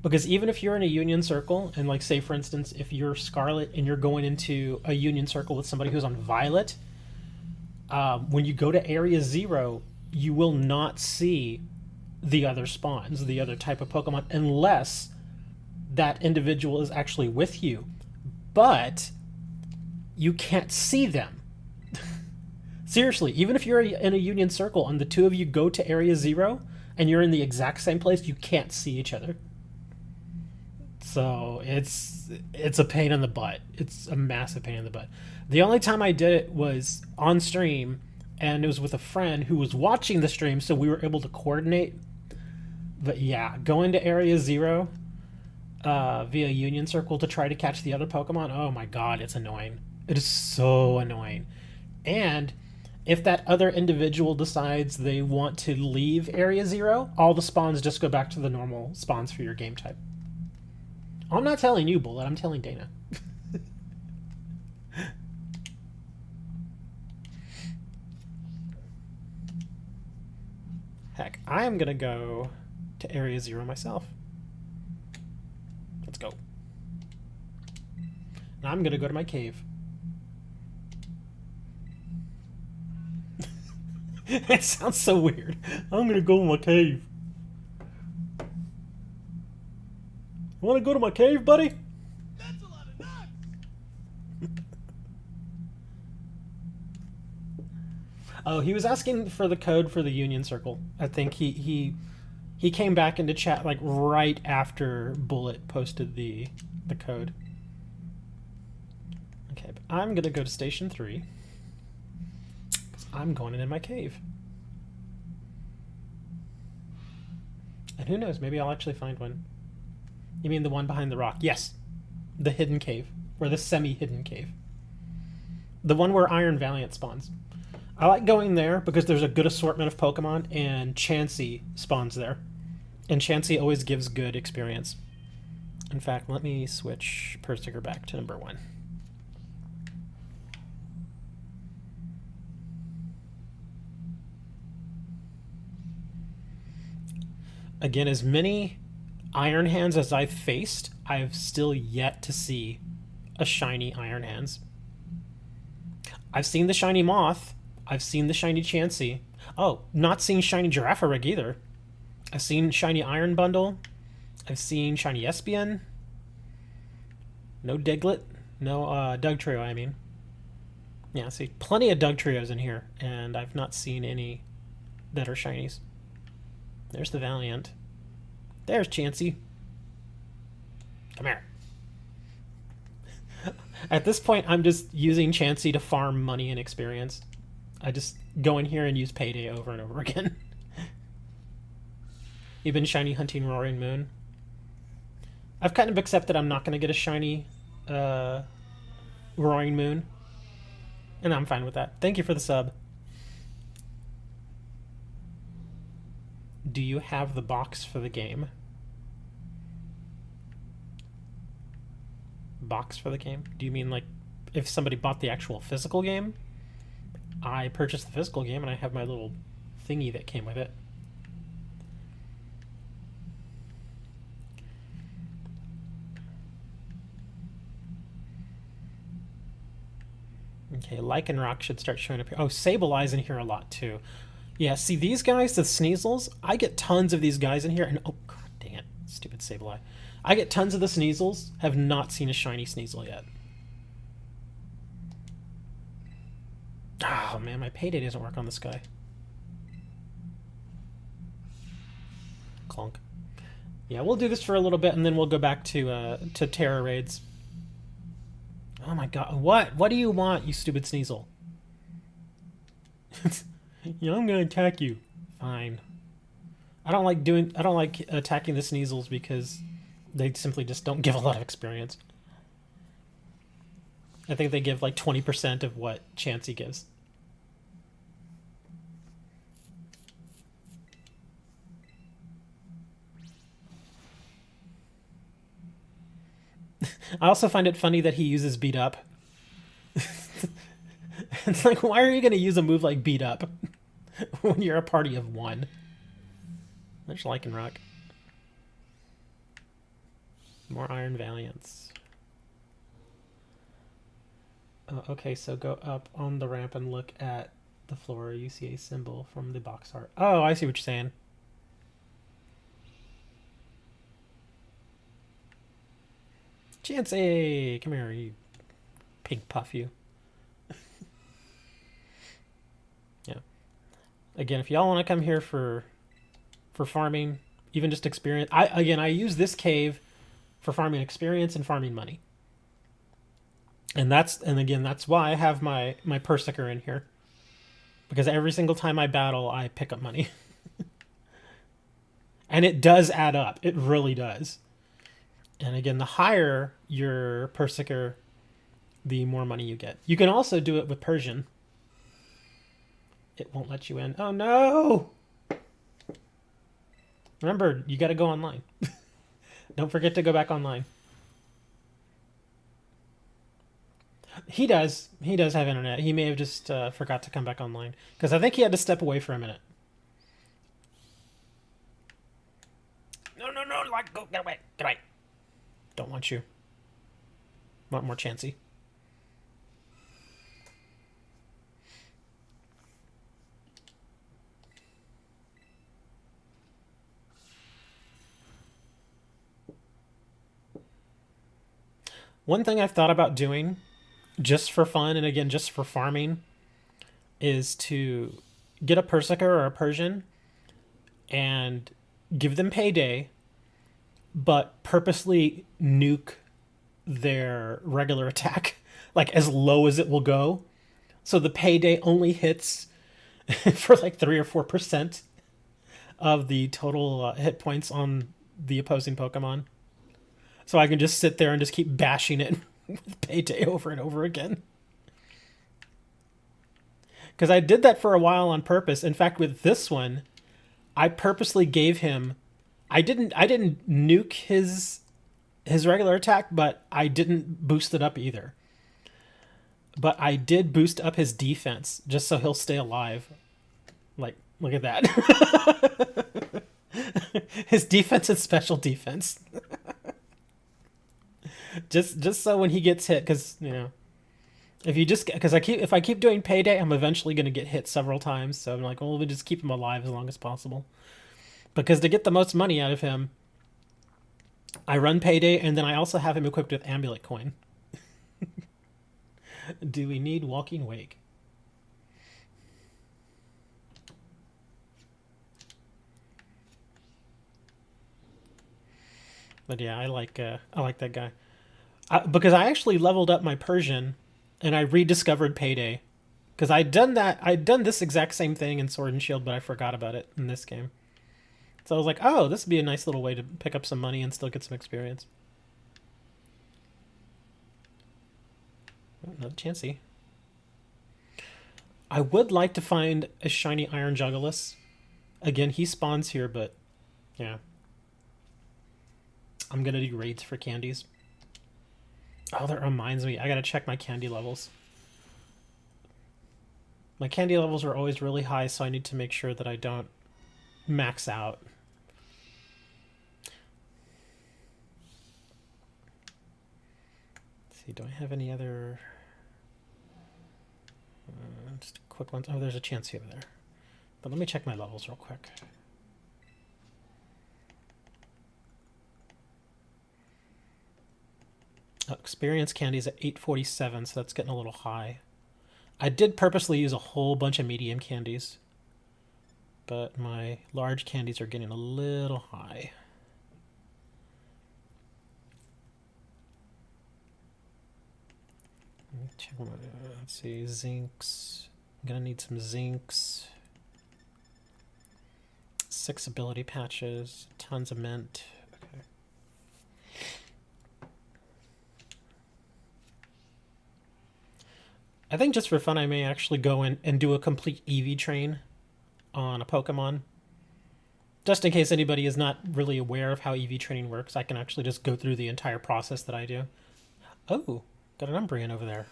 Because even if you're in a union circle, and like say for instance, if you're Scarlet and you're going into a union circle with somebody who's on Violet, when you go to Area 0, you will not see the other spawns, the other type of Pokemon, unless that individual is actually with you. But you can't see them. Seriously, even if you're in a union circle and the two of you go to Area 0 and you're in the exact same place, you can't see each other. So it's a pain in the butt. It's a massive pain in the butt. The only time I did it was on stream, and it was with a friend who was watching the stream, so we were able to coordinate. But yeah, going to Area 0 via Union Circle to try to catch the other Pokemon, oh my god, it's annoying. It is so annoying. And if that other individual decides they want to leave Area 0, all the spawns just go back to the normal spawns for your game type. I'm not telling you, Bullet, I'm telling Dana. Heck, I am gonna go to Area 0 myself. Let's go. And I'm gonna go to my cave. It sounds so weird. I'm gonna go to my cave. Want to go to my cave, buddy? That's a lot of nuts. Oh, he was asking for the code for the Union Circle. I think he came back into chat like right after Bullet posted the code. Okay, but I'm gonna go to Station 3 because I'm going in my cave. And who knows? Maybe I'll actually find one. You mean the one behind the rock? Yes. The hidden cave. Or the semi-hidden cave. The one where Iron Valiant spawns. I like going there because there's a good assortment of Pokemon, and Chansey spawns there. And Chansey always gives good experience. In fact, let me switch Persiger back to number 1. Again, as many Iron Hands as I've faced, I've still yet to see a shiny Iron Hands. I've seen the shiny Moth. I've seen the shiny Chansey. Oh, not seeing shiny Girafarig either. I've seen shiny Iron Bundle. I've seen shiny Espeon. No Diglett. No Doug Trio, I mean. Yeah, see, plenty of Doug Trios in here, and I've not seen any that are shinies. There's the Valiant. There's Chansey. Come here. At this point, I'm just using Chansey to farm money and experience. I just go in here and use Payday over and over again. You've been shiny hunting Roaring Moon. I've kind of accepted I'm not going to get a shiny Roaring Moon. And I'm fine with that. Thank you for the sub. Do you have the box for the game? Box for the game? Do you mean like if somebody bought the actual physical game? I purchased the physical game and I have my little thingy that came with it. Okay, Lycanroc should start showing up here. Oh, Sableye's in here a lot too. Yeah, see these guys, the Sneasels? I get tons of these guys in here, and oh god dang it, stupid Sableye. I get tons of the Sneasels, have not seen a shiny Sneasel yet. Oh man, my Payday doesn't work on this guy. Clunk. Yeah, we'll do this for a little bit, and then we'll go back to Tera raids. Oh my god, what? What do you want, you stupid Sneasel? Yeah, I'm gonna attack you. Fine. I don't like attacking the Sneasels because they simply just don't give a lot of experience. I think they give like 20% of what Chansey gives. I also find it funny that he uses Beat Up. It's like, why are you going to use a move like Beat Up when you're a party of one? There's Lycanroc. More Iron Valiants. Okay, so go up on the ramp and look at the floor. You see a symbol from the box art. Oh, I see what you're saying. Chansey! Come here, you pink puff, you. Yeah. Again, if y'all want to come here for farming, even just experience. I use this cave for farming experience and farming money. And again, that's why I have my Persiker in here. Because every single time I battle, I pick up money. And it does add up. It really does. And again, the higher your Persiker, the more money you get. You can also do it with Persian. It won't let you in. Oh no! Remember, you got to go online. Don't forget to go back online. He does. He does have internet. He may have just forgot to come back online. Because I think he had to step away for a minute. No, like, go, get away, get away. Don't want you. Want more Chansey. One thing I've thought about doing, just for fun, and again, just for farming, is to get a Persiker or a Persian and give them Payday, but purposely nuke their regular attack, like as low as it will go. So the Payday only hits for like 3 or 4% of the total hit points on the opposing Pokemon. So I can just sit there and just keep bashing it with Payday over and over again. Because I did that for a while on purpose. In fact, with this one, I purposely gave him... I didn't nuke his regular attack, but I didn't boost it up either. But I did boost up his defense, just so he'll stay alive. Like, look at that. His defense and special defense. just so when he gets hit, because, you know, if I keep doing Payday, I'm eventually going to get hit several times. So I'm like, well, we'll just keep him alive as long as possible. Because to get the most money out of him, I run Payday, and then I also have him equipped with Amulet Coin. Do we need Walking Wake? But yeah, I like that guy. Because I actually leveled up my Persian, and I rediscovered Payday. Because I'd done this exact same thing in Sword and Shield, but I forgot about it in this game. So I was like, oh, this would be a nice little way to pick up some money and still get some experience. Oh, another Chansey. I would like to find a shiny Iron Jugulus. Again, he spawns here, but yeah. I'm gonna do raids for candies. Oh, that reminds me. I gotta check my candy levels. My candy levels are always really high, so I need to make sure that I don't max out. Let's see, do I have any other... just a quick one. Oh, there's a Chansey over there. But let me check my levels real quick. Experience candies at 847, so that's getting a little high. I did purposely use a whole bunch of medium candies, but my large candies are getting a little high. Let me check my, let's see, zincs. I'm gonna need some zincs. 6 ability patches, tons of mint. Okay. I think just for fun, I may actually go in and do a complete EV train on a Pokemon. Just in case anybody is not really aware of how EV training works, I can actually just go through the entire process that I do. Oh, got an Umbreon over there.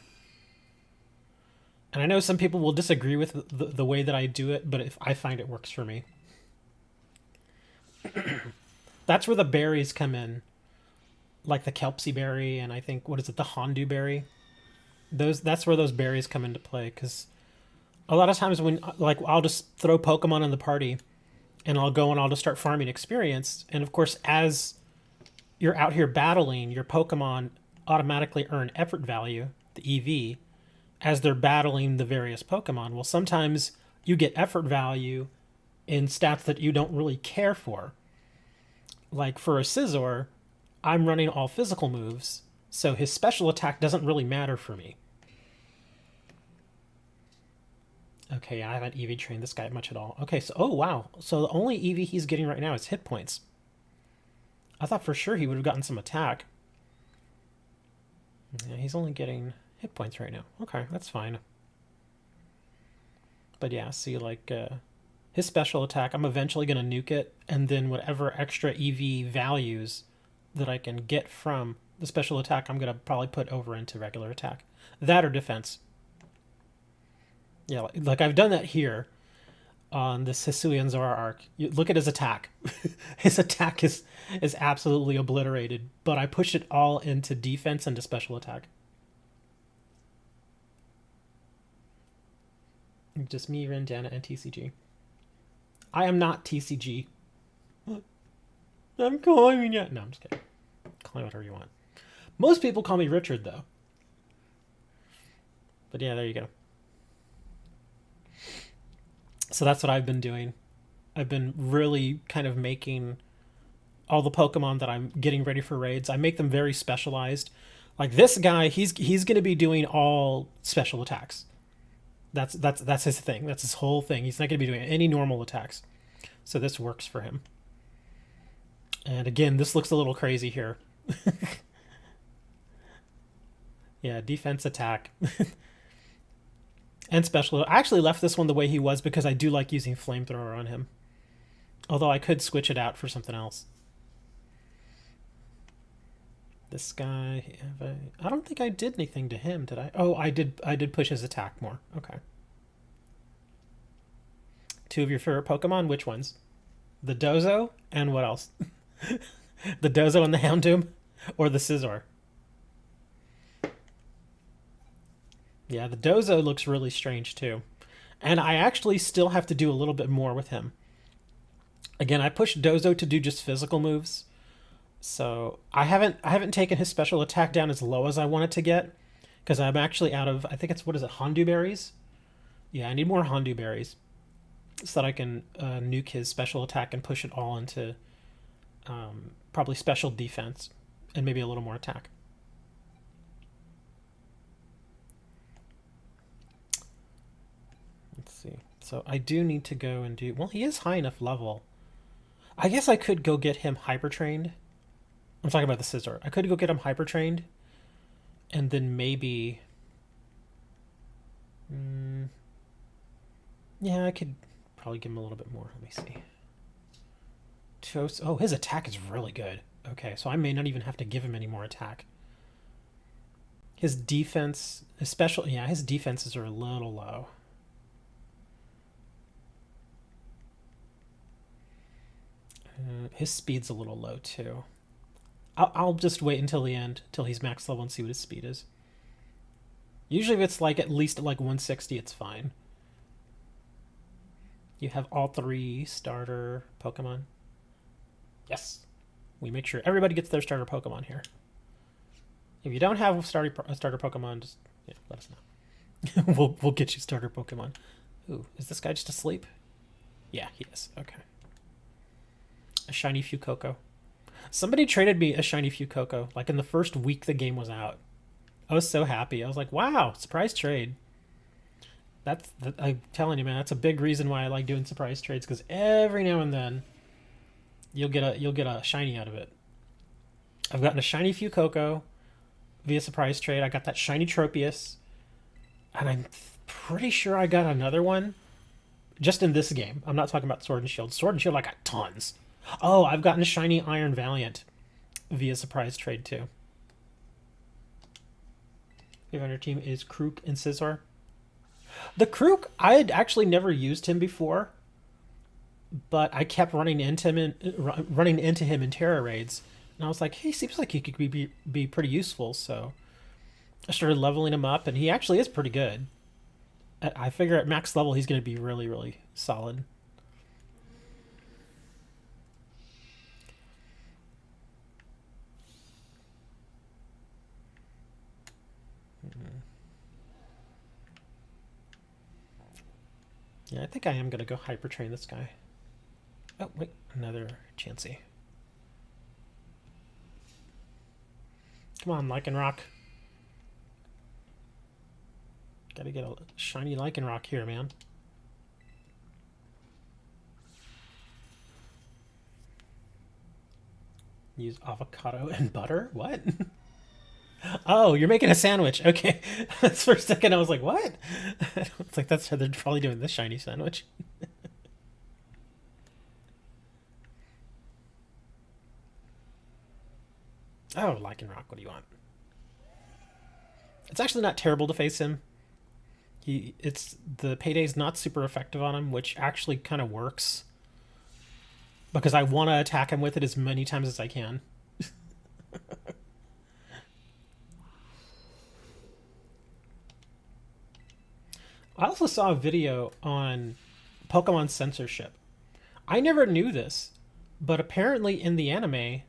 And I know some people will disagree with the way that I do it, but if I find it works for me. That's where the berries come in. Like the Kelpsy berry, and I think, what is it, the Hondu berry? That's where those berries come into play, because a lot of times when, like, I'll just throw Pokemon in the party, and I'll go and I'll just start farming experience, and of course, as you're out here battling, your Pokemon automatically earn effort value, the EV, as they're battling the various Pokemon. Well, sometimes you get effort value in stats that you don't really care for. Like for a Scizor, I'm running all physical moves, so his special attack doesn't really matter for me. Okay, yeah, I haven't EV trained this guy much at all. Okay, so, oh wow. So the only EV he's getting right now is hit points. I thought for sure he would have gotten some attack. Yeah, he's only getting hit points right now. Okay, that's fine. But yeah, see, like, his special attack, I'm eventually going to nuke it, and then whatever extra EV values that I can get from the special attack, I'm going to probably put over into regular attack. That or defense. Yeah, like I've done that here on this Hisuian Zora arc. You look at his attack. His attack is absolutely obliterated, but I pushed it all into defense and to special attack. Just me, Rendana, and TCG. I am not TCG. I'm calling you. No, I'm just kidding. Call me whatever you want. Most people call me Richard, though. But yeah, there you go. So that's what I've been doing. I've been really kind of making all the Pokemon that I'm getting ready for raids. I make them very specialized. Like this guy, he's going to be doing all special attacks. That's his thing. That's his whole thing. He's not going to be doing any normal attacks. So this works for him. And again, this looks a little crazy here. Yeah, defense, attack. And special. I actually left this one the way he was because I do like using flamethrower on him. Although I could switch it out for something else. This guy, I don't think I did anything to him, did I? Oh, I did push his attack more. Okay. 2 of your favorite Pokemon? Which ones? The Dozo and what else? The Dozo and the Houndoom? Or the Scizor? Yeah, the Dozo looks really strange too. And I actually still have to do a little bit more with him. Again, I pushed Dozo to do just physical moves. So I haven't taken his special attack down as low as I want it to get because I'm actually out of, I think it's, what is it, Hondu berries? Yeah, I need more Hondu berries so that I can nuke his special attack and push it all into probably special defense and maybe a little more attack. Let's see. So I do need to go and do, well, he is high enough level. I guess I could go get him hyper trained. I'm talking about the scissor. I could go get him hyper trained and then maybe yeah, I could probably give him a little bit more. Let me see. Oh, his attack is really good. Okay, so I may not even have to give him any more attack. His defense, especially, yeah, his defenses are a little low. His speed's a little low too. I'll just wait until the end, till he's max level and see what his speed is. Usually if it's like at least like 160, it's fine. You have all 3 starter Pokemon. Yes. We make sure everybody gets their starter Pokemon here. If you don't have a starter Pokemon, just let us know. we'll get you starter Pokemon. Ooh, is this guy just asleep? Yeah, he is. Okay. A shiny Fuecoco. Somebody traded me a shiny Fuecoco like in the first week the game was out. I was so happy. I was like, wow, surprise trade. I'm telling you, man, that's a big reason why I like doing surprise trades, because every now and then you'll get a shiny out of it. I've gotten a shiny Fuecoco via surprise trade. I got that shiny Tropius, and I'm pretty sure I got another one just in this game. I'm not talking about Sword and Shield. Sword and Shield, I got tons. Oh, I've gotten a shiny Iron Valiant via surprise trade too. If on your team is Krook and Scizor. The Krook, I had actually never used him before, but I kept running into him in Tera raids, and I was like, hey, seems like he could be pretty useful. So I started leveling him up, and he actually is pretty good. I figure at max level he's going to be really, really solid. Yeah, I think I am going to go hyper train this guy. Oh, wait, another Chansey. Come on, Lycanroc. Gotta get a shiny Lycanroc here, man. Use avocado and butter? What? Oh, you're making a sandwich. Okay. For a second I was like, what? It's like, that's how they're probably doing this shiny sandwich. Oh, Lycanroc, what do you want? It's actually not terrible to face him. The payday's not super effective on him, which actually kind of works. Because I want to attack him with it as many times as I can. I also saw a video on Pokemon censorship. I never knew this, but apparently in the anime,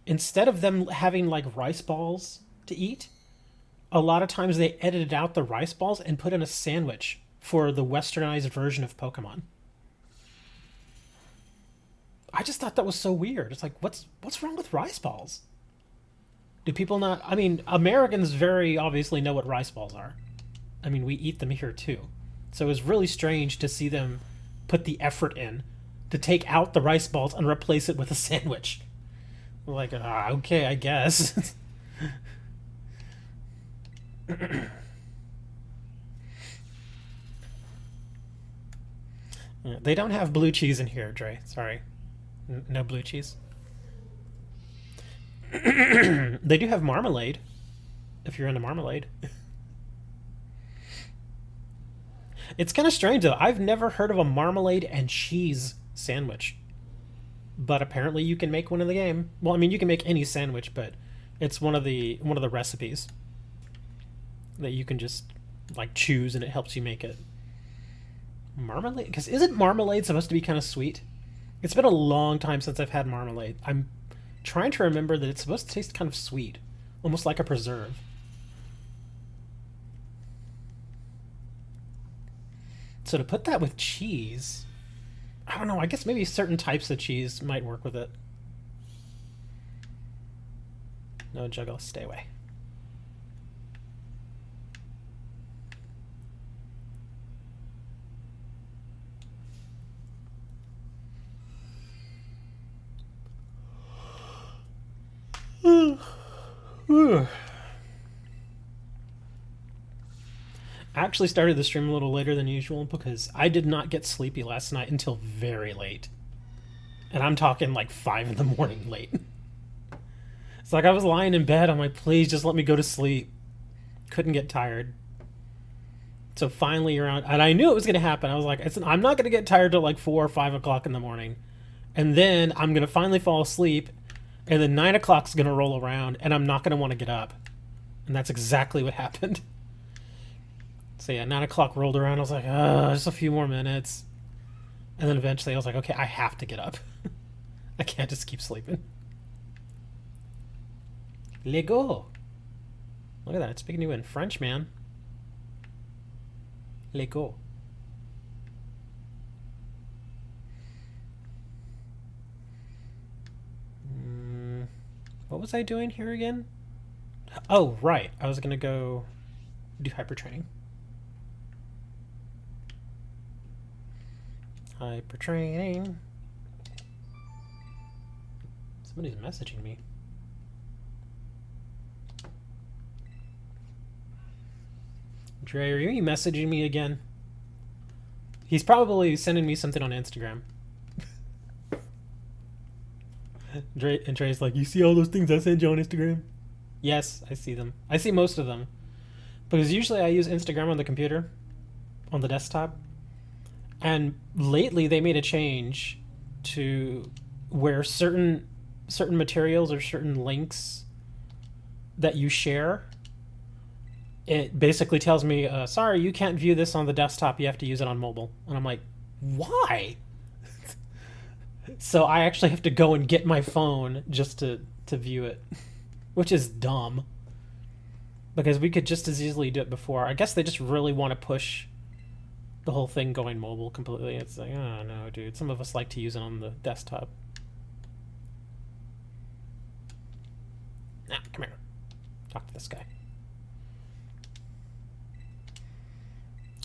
instead of them having like rice balls to eat, a lot of times they edited out the rice balls and put in a sandwich for the westernized version of Pokemon. I just thought that was so weird. It's like, what's wrong with rice balls? Do people not... I mean, Americans very obviously know what rice balls are. I mean, we eat them here too. So it was really strange to see them put the effort in to take out the rice balls and replace it with a sandwich. Like, okay, I guess. They don't have blue cheese in here, Dre. Sorry. No blue cheese. They do have marmalade, if you're into marmalade. It's kind of strange, though. I've never heard of a marmalade and cheese sandwich. But apparently you can make one in the game. Well, I mean, you can make any sandwich, but it's one of the recipes that you can just, like, choose, and it helps you make it. Marmalade? Because isn't marmalade supposed to be kind of sweet? It's been a long time since I've had marmalade. I'm trying to remember that it's supposed to taste kind of sweet, almost like a preserve. So to put that with cheese, I don't know, I guess maybe certain types of cheese might work with it. No, Juggalo, stay away. I actually started the stream a little later than usual because I did not get sleepy last night until very late. And I'm talking like 5 in the morning late. It's like I was lying in bed, I'm like, please just let me go to sleep. Couldn't get tired. So finally around, and I knew it was going to happen. I was like, I'm not going to get tired till like 4 or 5 o'clock in the morning. And then I'm going to finally fall asleep. And then 9 o'clock's going to roll around and I'm not going to want to get up. And that's exactly what happened. So yeah, 9 o'clock rolled around. I was like, just a few more minutes. And then eventually I was like, okay, I have to get up. I can't just keep sleeping. Lego. Look at that. It's speaking to you in French, man. Lego. What was I doing here again? Oh, right. I was going to go do hyper training. Hyper training. Somebody's messaging me. Dre, are you messaging me again? He's probably sending me something on Instagram. Dre's like, you see all those things I send you on Instagram? Yes, I see them. I see most of them. Because usually I use Instagram on the computer, on the desktop. And lately they made a change to where certain materials or certain links that you share, it basically tells me, sorry, you can't view this on the desktop, you have to use it on mobile. And I'm like, why? So I actually have to go and get my phone just to view it, which is dumb. Because we could just as easily do it before. I guess they just really want to push the whole thing going mobile completely. It's like, oh no, dude. Some of us like to use it on the desktop. Nah, come here. Talk to this guy.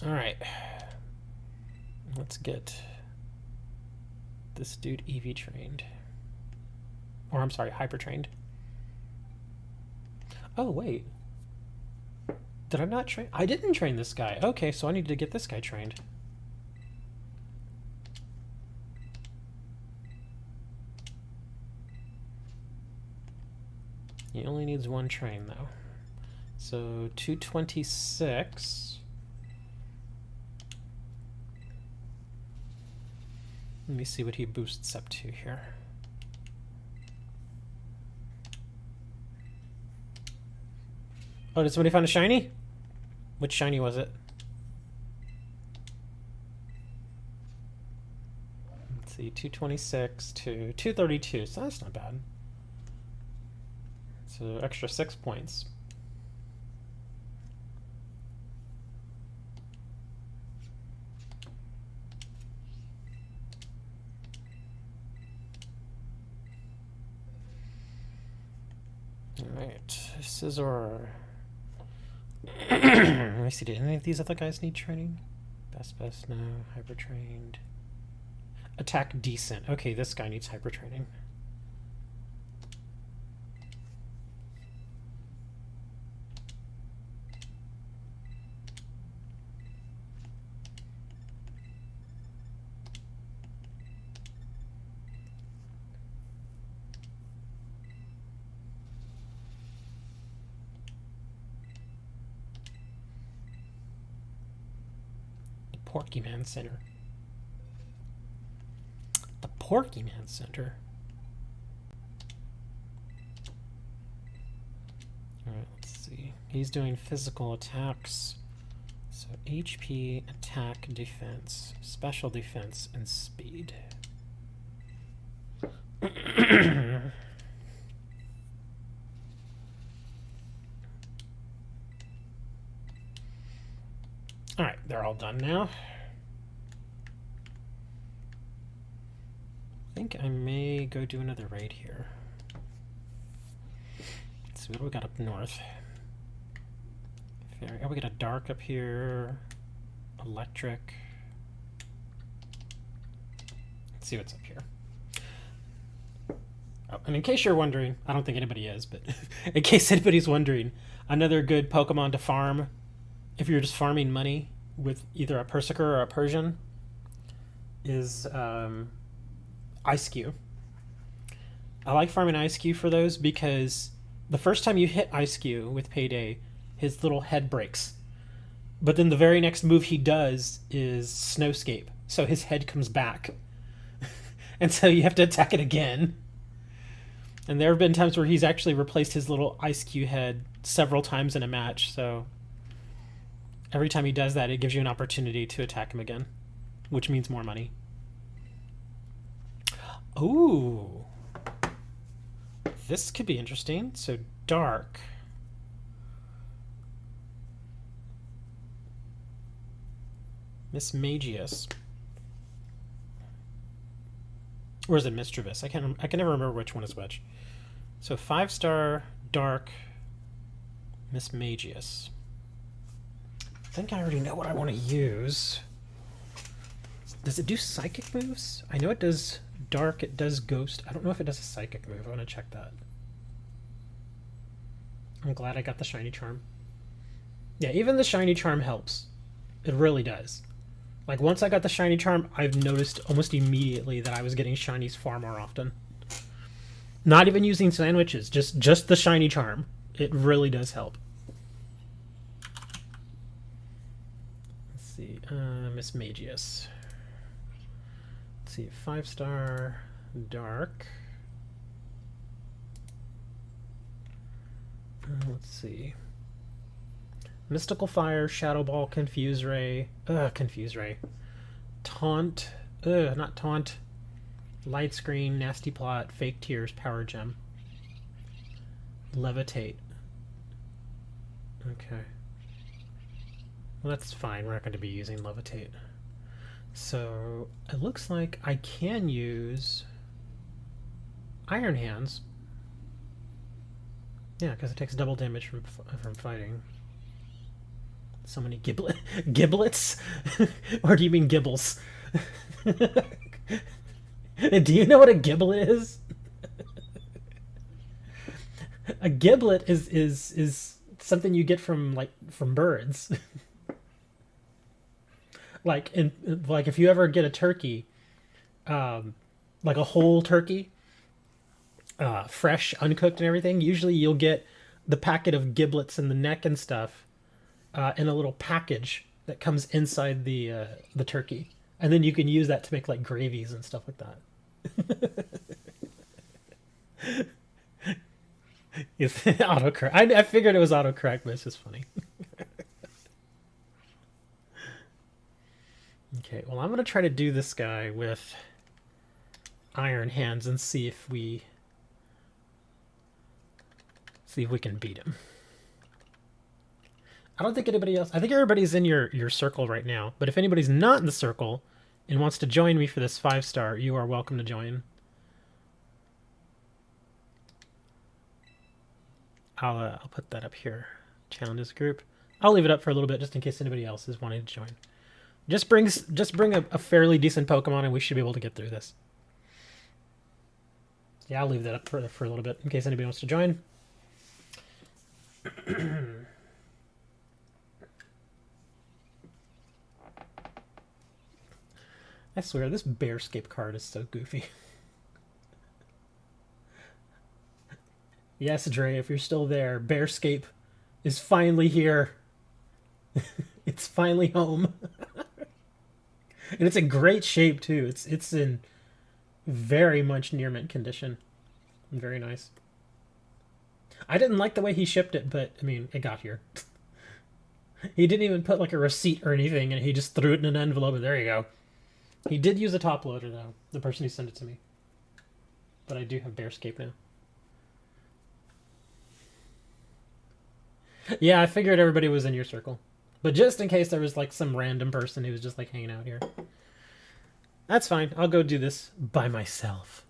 Alright. Let's get this dude EV trained. Or I'm sorry, hyper trained. Oh, wait. Did I not train? I didn't train this guy. Okay, so I need to get this guy trained. He only needs 1 train, though. So, 226. Let me see what he boosts up to here. Oh, did somebody find a shiny? Which shiny was it? Let's see, 226 to 232, so that's not bad. So extra 6 points. Alright, Scizor. Let me see, did any of these other guys need training? Best, no. Hyper trained. Attack decent. Okay, this guy needs hyper training. Porkyman Center. The Porkyman Center. Alright, let's see. He's doing physical attacks. So HP, attack, defense, special defense, and speed. Alright, they're all done now. I think I may go do another raid here. Let's see what we got up north. Fairy. Oh, we got a dark up here. Electric. Let's see what's up here. Oh, and in case you're wondering, I don't think anybody is, but in case anybody's wondering, another good Pokemon to farm if you're just farming money with either a Persiker or a Persian is Ice-Q. I like farming Ice-Q for those because the first time you hit Ice-Q with Payday, his little head breaks. But then the very next move he does is Snowscape, so his head comes back. And so you have to attack it again. And there have been times where he's actually replaced his little Ice-Q head several times in a match, so every time he does that, it gives you an opportunity to attack him again, which means more money. Ooh. This could be interesting. So, dark. Miss Magius. Or is it Mischievous? I can never remember which one is which. So 5-star, dark, Miss Magius. I think I already know what I want to use. Does it do psychic moves? I know it does dark, it does ghost. I don't know if it does a psychic move. I want to check that. I'm glad I got the shiny charm. Yeah, even the shiny charm helps. It really does. Like, once I got the shiny charm, I've noticed almost immediately that I was getting shinies far more often. Not even using sandwiches, just the shiny charm. It really does help. Let's see, Miss Magius. Let's see, 5-star, dark. Let's see. Mystical Fire, Shadow Ball, Confuse Ray. Confuse Ray. Taunt. Not Taunt. Light Screen, Nasty Plot, Fake Tears, Power Gem. Levitate. Okay. Well, that's fine. We're not going to be using Levitate. So, it looks like I can use Iron Hands. Yeah, because it takes double damage from fighting. So many giblets? Or do you mean gibbles? Do you know what a giblet is? A giblet is something you get from birds. like if you ever get a turkey, like a whole turkey, fresh, uncooked and everything, usually you'll get the packet of giblets in the neck and stuff. In a little package that comes inside the turkey, and then you can use that to make like gravies and stuff like that. It's autocorrect. I figured it was autocorrect, but it's just funny. Okay, well, I'm gonna try to do this guy with Iron Hands and see if we can beat him. I don't think anybody else... I think everybody's in your circle right now. But if anybody's not in the circle and wants to join me for this 5-star, you are welcome to join. I'll put that up here. Challenges group. I'll leave it up for a little bit just in case anybody else is wanting to join. Just bring a fairly decent Pokemon and we should be able to get through this. Yeah, I'll leave that up for a little bit in case anybody wants to join. I swear, this Bearscape card is so goofy. Yes, Dre, if you're still there, Bearscape is finally here. It's finally home. And it's in great shape, too. It's in very much near mint condition. Very nice. I didn't like the way he shipped it, but, I mean, it got here. He didn't even put, like, a receipt or anything, and he just threw it in an envelope, and there you go. He did use a top loader, though, the person who sent it to me. But I do have Bearscape now. Yeah, I figured everybody was in your circle. But just in case there was like some random person who was just like hanging out here. That's fine. I'll go do this by myself.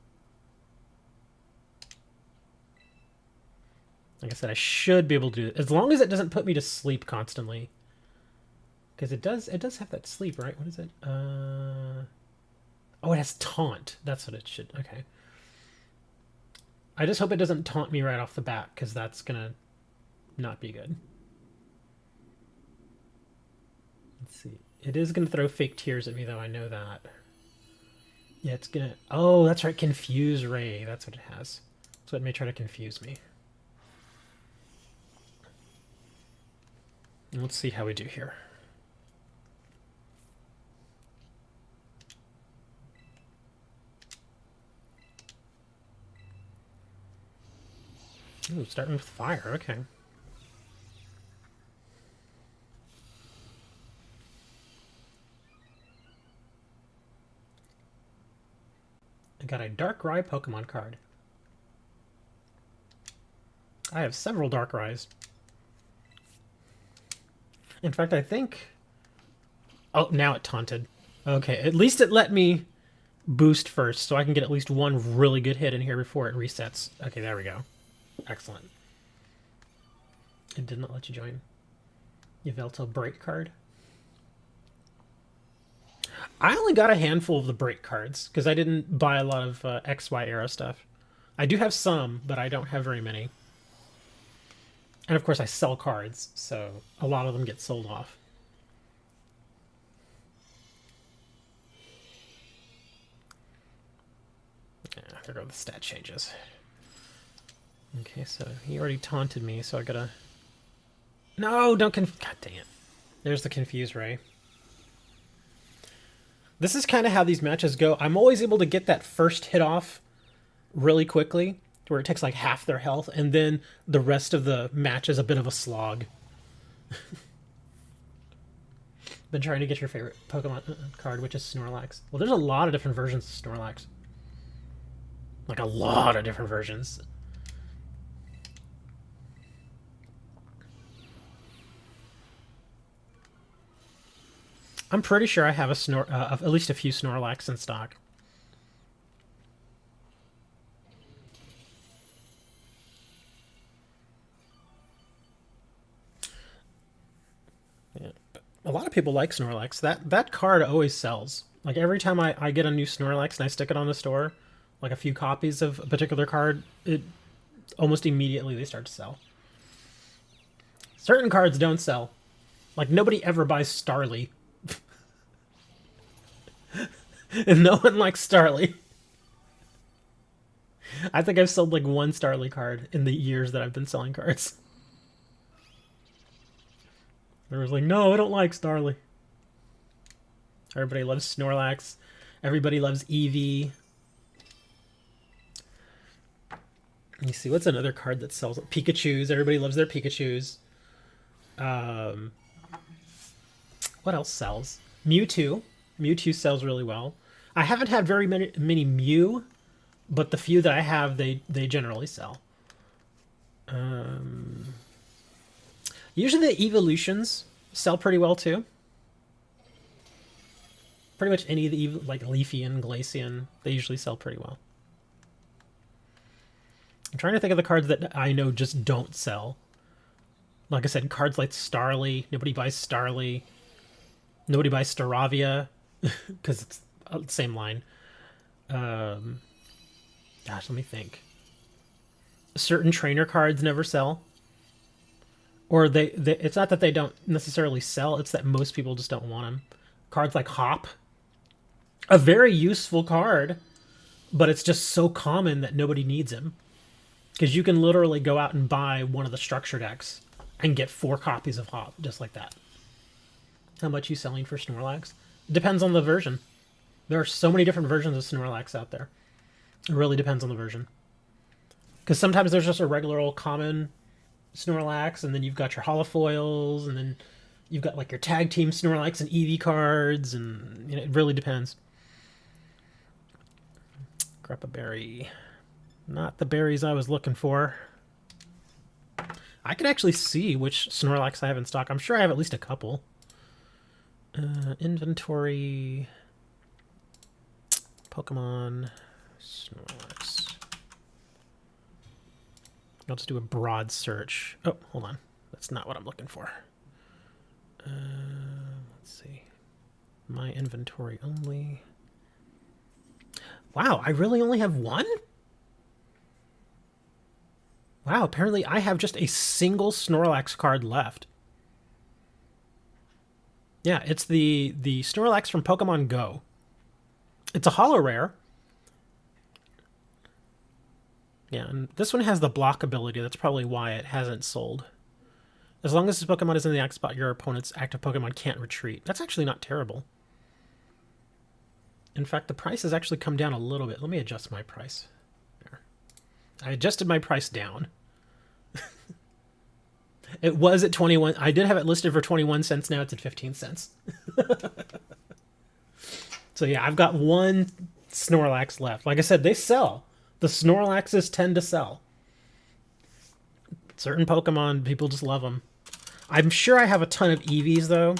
Like I said, I should be able to do it. As long as it doesn't put me to sleep constantly. Because it does have that sleep, right? What is it? Oh, it has taunt. That's what it should... Okay. I just hope it doesn't taunt me right off the bat, because that's gonna not be good. Let's see. It is gonna throw fake tears at me, though. I know that. Yeah, it's gonna... Oh, that's right. Confuse Ray. That's what it has. So it may try to confuse me. Let's see how we do here. Ooh, starting with fire, okay. I got a Darkrai Pokemon card. I have several Darkrai's. In fact, I think... Oh, now it taunted. Okay, at least it let me boost first, so I can get at least one really good hit in here before it resets. Okay, there we go. Excellent. It did not let you join. Yveltal break card. I only got a handful of the break cards, because I didn't buy a lot of XY era stuff. I do have some, but I don't have very many. And of course I sell cards, so a lot of them get sold off. Yeah, there go the stat changes. Okay, so he already taunted me, so I gotta... No, don't God dang it. There's the Confuse Ray. This is kind of how these matches go. I'm always able to get that first hit off really quickly, where it takes like half their health, and then the rest of the match is a bit of a slog. Been trying to get your favorite Pokemon card, which is Snorlax. Well, there's a lot of different versions of Snorlax. Like a lot of different versions. I'm pretty sure I have at least a few Snorlax in stock. Yeah. A lot of people like Snorlax. That card always sells. Like every time I get a new Snorlax and I stick it on the store, like a few copies of a particular card, it almost immediately they start to sell. Certain cards don't sell. Like nobody ever buys Starly. And no one likes Starly. I think I've sold like one Starly card in the years that I've been selling cards. There was like, no, I don't like Starly. Everybody loves Snorlax. Everybody loves Eevee. Let me see, what's another card that sells? Pikachus. Everybody loves their Pikachus. What else sells? Mewtwo. Mewtwo sells really well. I haven't had very many Mew, but the few that I have, they generally sell. Usually the evolutions sell pretty well too. Pretty much any of the like Leafeon, Glaceon, they usually sell pretty well. I'm trying to think of the cards that I know just don't sell. Like I said, cards like Starly. Nobody buys Starly. Nobody buys Staravia because it's the same line. Gosh, let me think. Certain trainer cards never sell. Or it's not that they don't necessarily sell, it's that most people just don't want them. Cards like Hop. A very useful card, but it's just so common that nobody needs him. Because you can literally go out and buy one of the structure decks and get 4 copies of Hop, just like that. How much you selling for Snorlax? It depends on the version. There are so many different versions of Snorlax out there. It really depends on the version. Because sometimes there's just a regular old common Snorlax, and then you've got your holofoils, and then you've got like your tag team Snorlax and Eevee cards, and it really depends. Grab a berry. Not the berries I was looking for. I can actually see which Snorlax I have in stock. I'm sure I have at least a couple. Inventory. Pokemon. Snorlax. I'll just do a broad search. Oh, hold on. That's not what I'm looking for. Let's see. My inventory only. Wow, I really only have one? Wow, apparently I have just a single Snorlax card left. Yeah, it's the Snorlax from Pokemon Go. It's a holo rare. Yeah, and this one has the block ability. That's probably why it hasn't sold. As long as this Pokemon is in the active spot, your opponent's active Pokemon can't retreat. That's actually not terrible. In fact, the price has actually come down a little bit. Let me adjust my price. There. I adjusted my price down. It was at 21. I did have it listed for 21 cents. Now it's at 15 cents. So yeah, I've got one Snorlax left. Like I said, they sell. The Snorlaxes tend to sell. Certain Pokemon, people just love them. I'm sure I have a ton of Eevees, though.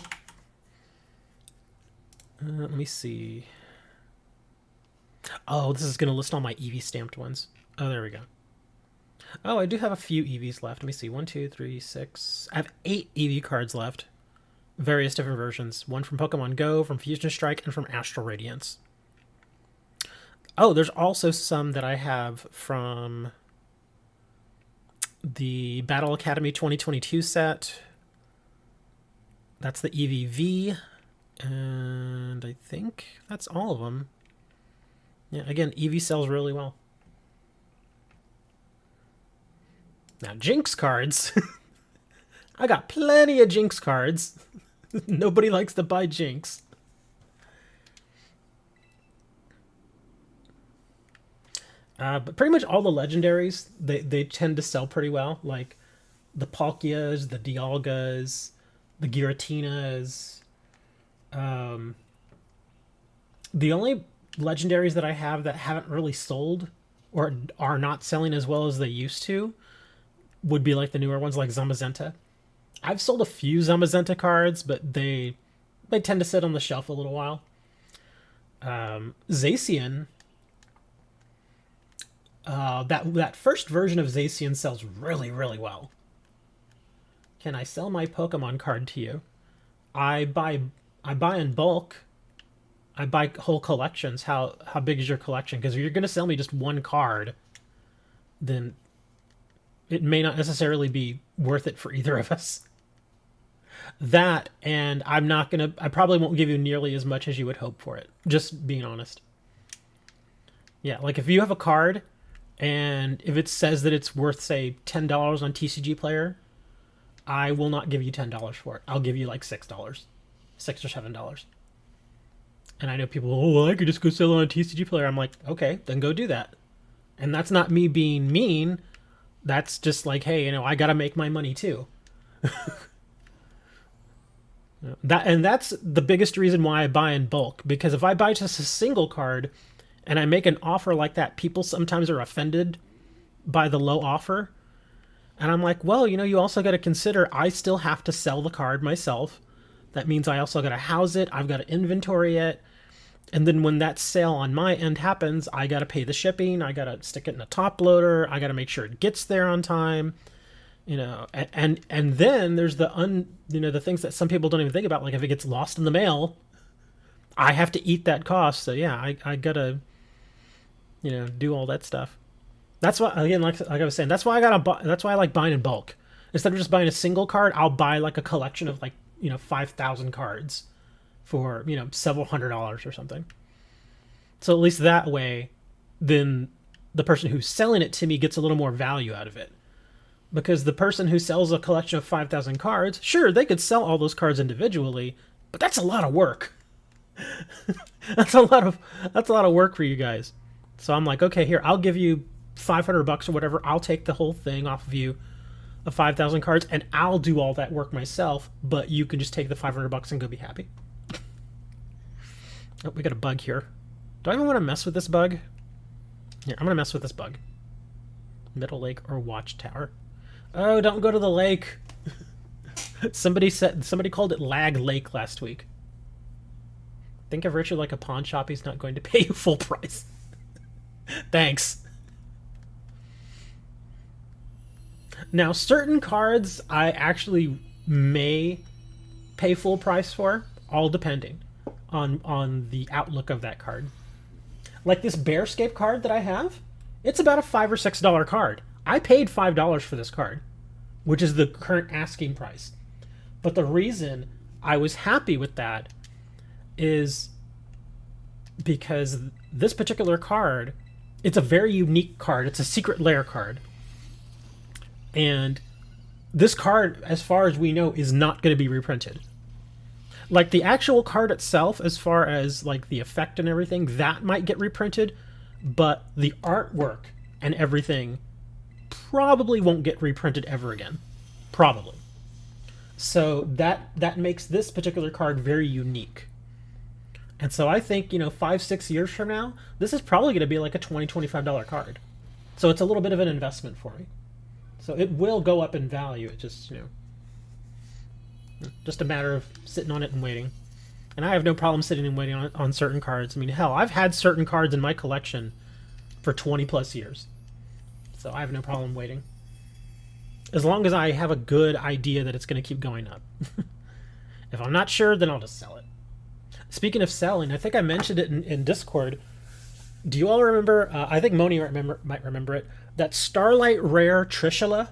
Let me see. Oh, this is going to list all my Eevee stamped ones. Oh, there we go. Oh, I do have a few Eevees left. Let me see. 1, 2, 3, 6. I have 8 Eevee cards left. Various different versions. One from Pokemon Go, from Fusion Strike, and from Astral Radiance. Oh, there's also some that I have from the Battle Academy 2022 set. That's the EVV. And I think that's all of them. Yeah, again, Eevee sells really well. Now, Jinx cards. I got plenty of Jinx cards. Nobody likes to buy Jinx. But pretty much all the legendaries, they tend to sell pretty well. Like the Palkias, the Dialgas, the Giratinas. The only legendaries that I have that haven't really sold or are not selling as well as they used to would be like the newer ones like Zamazenta. I've sold a few Zamazenta cards, but they tend to sit on the shelf a little while. Zacian, that first version of Zacian sells really, really well. Can I sell my Pokemon card to you? I buy in bulk. I buy whole collections. How big is your collection? Because if you're going to sell me just one card, then it may not necessarily be worth it for either of us. That, and I probably won't give you nearly as much as you would hope for it. Just being honest. Yeah, like if you have a card, and if it says that it's worth, say, $10 on TCG Player, I will not give you $10 for it. I'll give you like $6. $6 or $7. And I know people, oh, well, I could just go sell it on a TCG Player. I'm like, okay, then go do that. And that's not me being mean. That's just like, hey, I got to make my money too. That's the biggest reason why I buy in bulk. Because if I buy just a single card and I make an offer like that, people sometimes are offended by the low offer. And I'm like, well, you also got to consider I still have to sell the card myself. That means I also got to house it. I've got to inventory it. And then when that sale on my end happens, I got to pay the shipping. I got to stick it in a top loader. I got to make sure it gets there on time. And then there's the things that some people don't even think about. Like if it gets lost in the mail, I have to eat that cost. So yeah, I got to, do all that stuff. That's why, again, like I was saying, that's why I like buying in bulk. Instead of just buying a single card, I'll buy like a collection of 5,000 cards for, several $100s or something. So at least that way, then the person who's selling it to me gets a little more value out of it. Because the person who sells a collection of 5,000 cards, sure, they could sell all those cards individually, but that's a lot of work. That's a lot of work for you guys. So I'm like, okay, here, I'll give you $500 or whatever. I'll take the whole thing off of you of 5,000 cards, and I'll do all that work myself, but you can just take the $500 and go be happy. Oh, we got a bug here. Do I even want to mess with this bug? Yeah, I'm going to mess with this bug. Middle Lake or Watchtower. Oh, don't go to the lake. Somebody called it Lag Lake last week. Think of Richard like a pawn shop. He's not going to pay you full price. Thanks. Now, certain cards I actually may pay full price for, all depending on the outlook of that card. Like this Bearscape card that I have, it's about a $5 or $6 card. I paid $5 for this card, which is the current asking price. But the reason I was happy with that is because this particular card, it's a very unique card. It's a secret lair card. And this card, as far as we know, is not going to be reprinted. Like the actual card itself, as far as like the effect and everything, that might get reprinted, but the artwork and everything probably won't get reprinted ever again. Probably. So that makes this particular card very unique. And so I think, 5-6 years from now, this is probably going to be like a $20-$25 card. So it's a little bit of an investment for me. So it will go up in value. It just, just a matter of sitting on it and waiting. And I have no problem sitting and waiting on certain cards. I mean, hell, I've had certain cards in my collection for 20 plus years. So I have no problem waiting. As long as I have a good idea that it's going to keep going up. If I'm not sure, then I'll just sell it. Speaking of selling, I think I mentioned it in Discord. Do you all remember, I think Moni might remember it, that Starlight Rare Trishula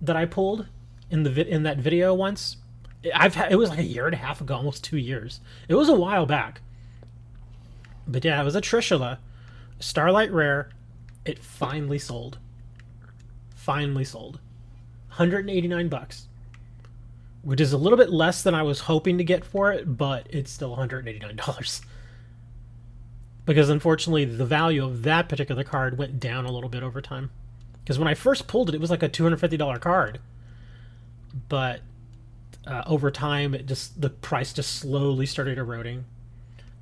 that I pulled in that video once? It was like a year and a half ago, almost 2 years. It was a while back. But yeah, it was a Trishula, Starlight Rare. It finally sold. Finally sold. $189, which is a little bit less than I was hoping to get for it, but it's still $189. Because unfortunately, the value of that particular card went down a little bit over time. Because when I first pulled it, it was like a $250 card. But over time, the price just slowly started eroding.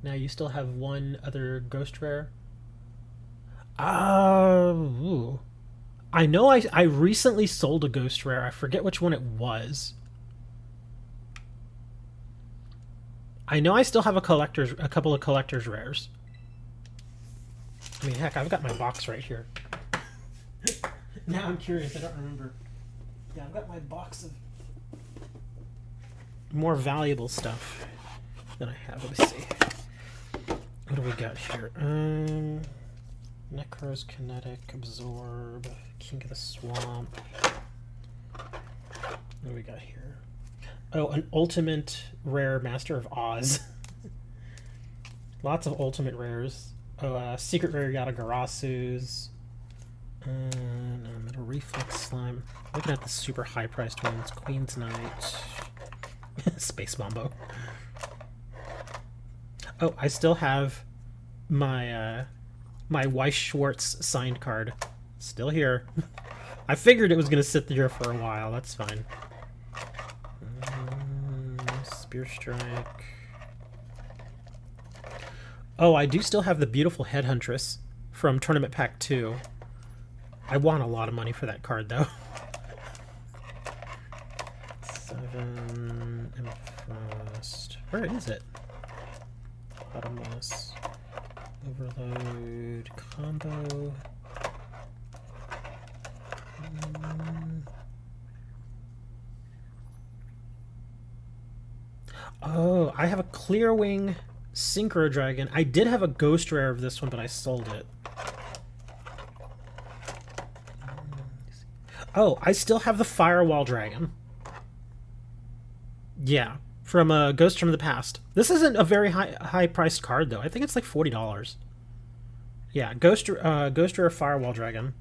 Now you still have one other Ghost Rare. Ooh. I know I recently sold a Ghost Rare. I forget which one it was. I know I still have a couple of collector's rares. I mean, heck, I've got my box right here. Now I'm curious. I don't remember. Yeah, I've got my box of more valuable stuff than I have. Let me see. What do we got here? Necros, Kinetic, Absorb, King of the Swamp. What do we got here? Oh, an Ultimate Rare Master of Oz. Lots of Ultimate Rares. Oh, Secret Rare Yatagarasus. Metal Reflex Slime. Looking at the super high-priced ones. Queen's Knight. Space Mambo. Oh, I still have my my Weiss Schwartz signed card. Still here. I figured it was going to sit there for a while. That's fine. Spear Strike. Oh, I do still have the beautiful Headhuntress from Tournament Pack 2. I want a lot of money for that card, though. 7 Amethyst. Where is it? Bottomless. Overload. Combo. Oh, I have a Clearwing Synchro Dragon. I did have a Ghost Rare of this one, but I sold it. Oh, I still have the Firewall Dragon. Yeah, from Ghost from the Past. This isn't a very high priced card though. I think it's like $40. Yeah, Ghost Rare Firewall Dragon.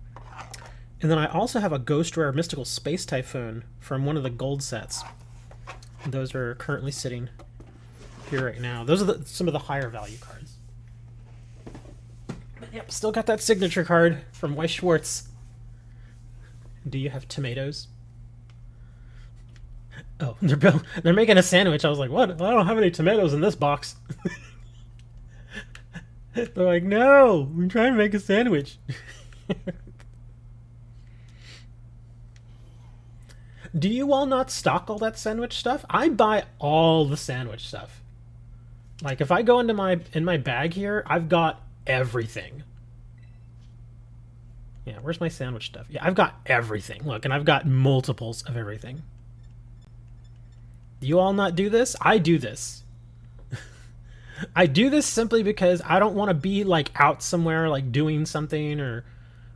And then I also have a Ghost Rare Mystical Space Typhoon from one of the gold sets. Those are currently sitting here right now. Those are some of the higher value cards. But yep, still got that signature card from Weiss Schwartz. Do you have tomatoes? Oh, they're making a sandwich. I was like, what? I don't have any tomatoes in this box. They're like, no, we're trying to make a sandwich. Do you all not stock all that sandwich stuff? I buy all the sandwich stuff. Like if I go into my bag here, I've got everything. Yeah, where's my sandwich stuff? Yeah, I've got everything. Look, and I've got multiples of everything. Do you all not do this? I do this. I do this simply because I don't want to be like out somewhere like doing something or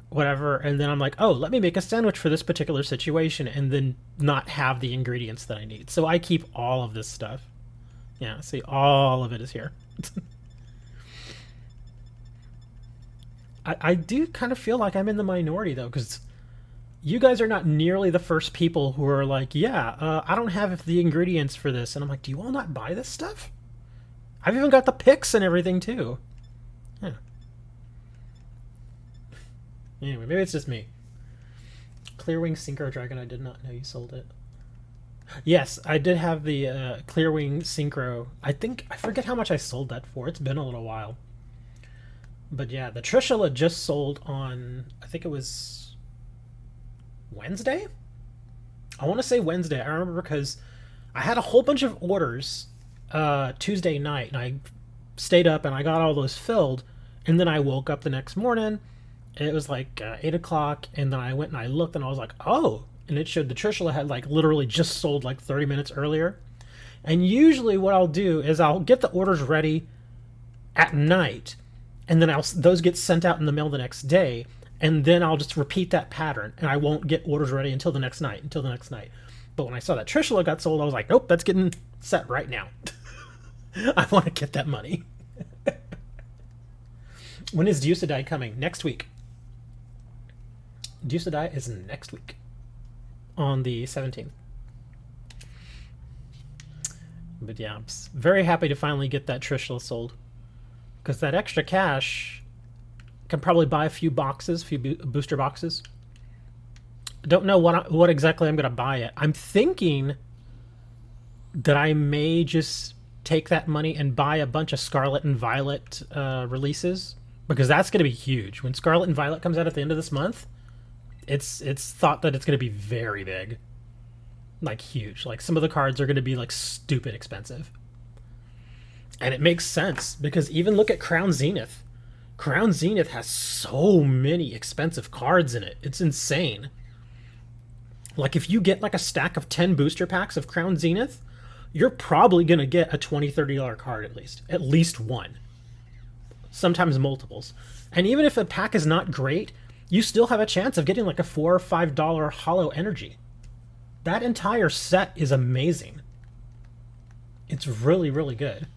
whatever, and then I'm like, oh, let me make a sandwich for this particular situation, and then not have the ingredients that I need. So I keep all of this stuff. Yeah, see, all of it is here. I do kind of feel like I'm in the minority though, because you guys are not nearly the first people who are like, yeah, I don't have the ingredients for this, and I'm like, do you all not buy this stuff? I've even got the picks and everything too. Yeah. Anyway, maybe it's just me. Clearwing Synchro Dragon, I did not know you sold it. Yes, I did have the Clearwing Synchro. I forget how much I sold that for. It's been a little while. But yeah, the Trishula just sold on, I think it was Wednesday? I want to say Wednesday. I remember because I had a whole bunch of orders Tuesday night, and I stayed up and I got all those filled, and then I woke up the next morning. It was like 8 o'clock, and then I went and I looked, and I was like, oh, and it showed the Trishula had like literally just sold like 30 minutes earlier. And usually what I'll do is I'll get the orders ready at night, and then those get sent out in the mail the next day, and then I'll just repeat that pattern, and I won't get orders ready until the next night. But when I saw that Trishula got sold, I was like, nope, that's getting set right now. I want to get that money. When is Deucidai coming? Next week. Deucidai is next week. On the 17th. But yeah, I'm very happy to finally get that Trishula sold. Because that extra cash can probably buy a few boxes, booster boxes. Don't know what exactly I'm going to buy it. I'm thinking that I may just take that money and buy a bunch of Scarlet and Violet releases, because that's going to be huge. When Scarlet and Violet comes out at the end of this month, it's thought that it's going to be very big, like huge. Like some of the cards are going to be like stupid expensive, and it makes sense because even look at Crown Zenith. Crown Zenith has so many expensive cards in it. It's insane. Like if you get like a stack of 10 booster packs of Crown Zenith, you're probably going to get a $20, $30 card at least one. Sometimes multiples. And even if a pack is not great, you still have a chance of getting like a $4 or $5 holo energy. That entire set is amazing. It's really, really good.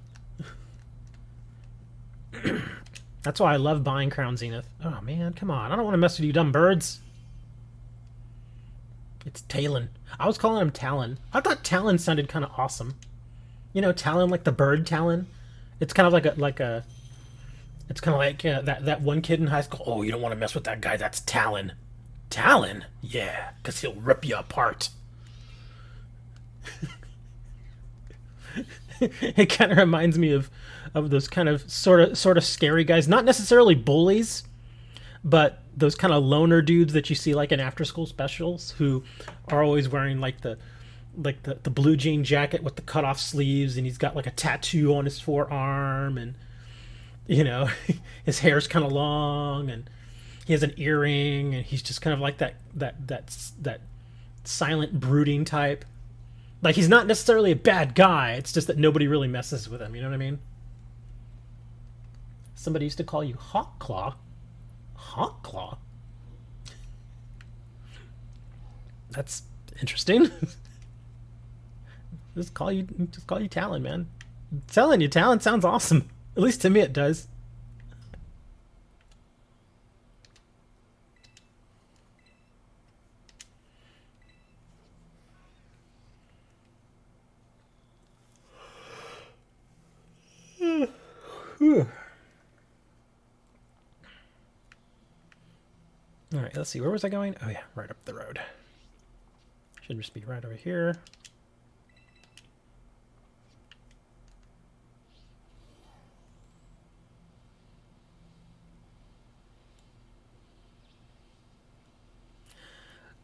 That's why I love buying Crown Zenith. Oh man, come on. I don't want to mess with you dumb birds. It's Talon. I was calling him Talon. I thought Talon sounded kind of awesome. You know, Talon, like the bird Talon. It's kind of like a. It's kind of like that one kid in high school. Oh, you don't want to mess with that guy. That's Talon. Talon? Yeah, because he'll rip you apart. It kind of reminds me of those kind of sort of scary guys. Not necessarily bullies, but those kind of loner dudes that you see like in after school specials who are always wearing like the blue jean jacket with the cut off sleeves, and he's got like a tattoo on his forearm, and you know his hair's kind of long, and he has an earring, and he's just kind of like that silent brooding type. Like he's not necessarily a bad guy, it's just that nobody really messes with him, you know what I mean? Somebody used to call you Hawkclaw. Hawkclaw? That's interesting. Just call you Talon, man. I'm telling you, Talon sounds awesome. At least to me it does. Alright, let's see. Where was I going? Oh yeah, right up the road. Should just be right over here.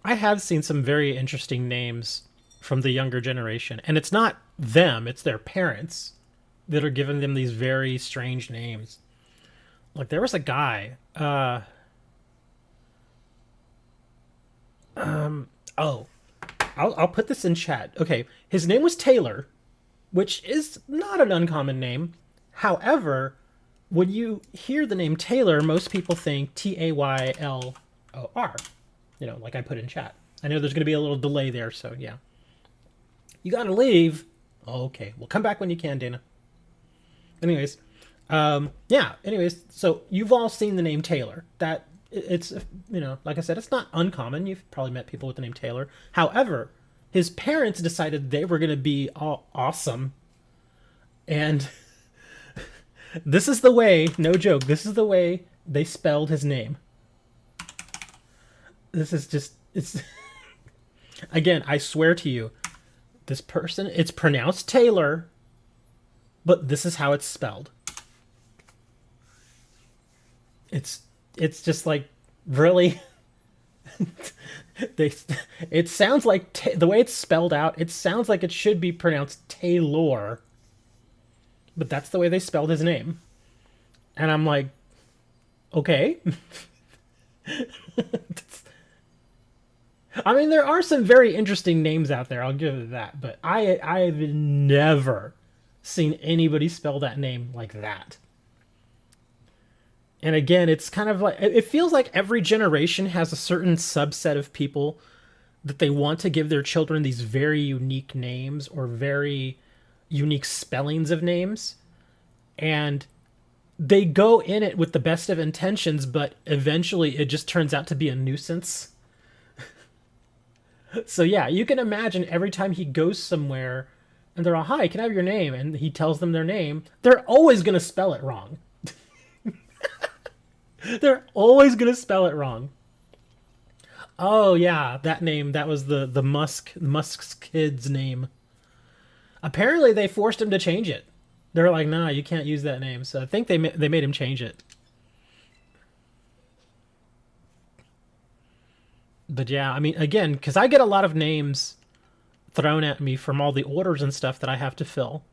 I have seen some very interesting names from the younger generation, and it's not them, it's their parents that are giving them these very strange names. Like there was a guy, oh, I'll put this in chat. Okay, his name was Taylor, which is not an uncommon name. However, when you hear the name Taylor, most people think Taylor. You know, like I put in chat. I know there's going to be a little delay there, so yeah. You got to leave. Oh, okay, well, come back when you can, Dana. Anyways, yeah. Anyways, so you've all seen the name Taylor. That it's, you know, like I said, it's not uncommon. You've probably met people with the name Taylor. However, his parents decided they were going to be all awesome, and this is the way. No joke. This is the way they spelled his name. This is just, it's, again, I swear to you, this person, it's pronounced Taylor, but this is how it's spelled. It's just like, really? It sounds like, the way it's spelled out, it sounds like it should be pronounced Taylor, but that's the way they spelled his name. And I'm like, okay. I mean, there are some very interesting names out there, I'll give it that, but I've never seen anybody spell that name like that. And again, it's kind of like, it feels like every generation has a certain subset of people that they want to give their children these very unique names or very unique spellings of names. And they go in it with the best of intentions, but eventually it just turns out to be a nuisance. So yeah, you can imagine every time he goes somewhere and they're all, hi, can I have your name? And he tells them their name. They're always going to spell it wrong. They're always going to spell it wrong. Oh yeah, that name, that was the Musk's kid's name. Apparently they forced him to change it. They're like, nah, you can't use that name. So I think they made him change it. But yeah, I mean, again, because I get a lot of names thrown at me from all the orders and stuff that I have to fill.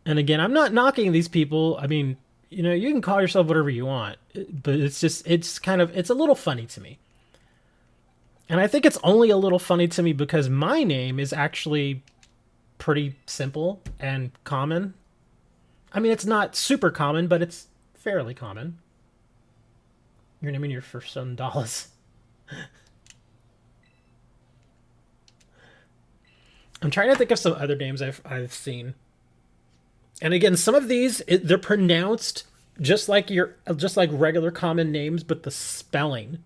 And again, I'm not knocking these people. I mean, you know, you can call yourself whatever you want, but it's just, it's a little funny to me. And I think it's only a little funny to me because my name is actually pretty simple and common. I mean, it's not super common, but it's fairly common. You're naming your first son Dallas. I'm trying to think of some other names I've seen. And again, some of these, they're pronounced just like regular common names, but the spelling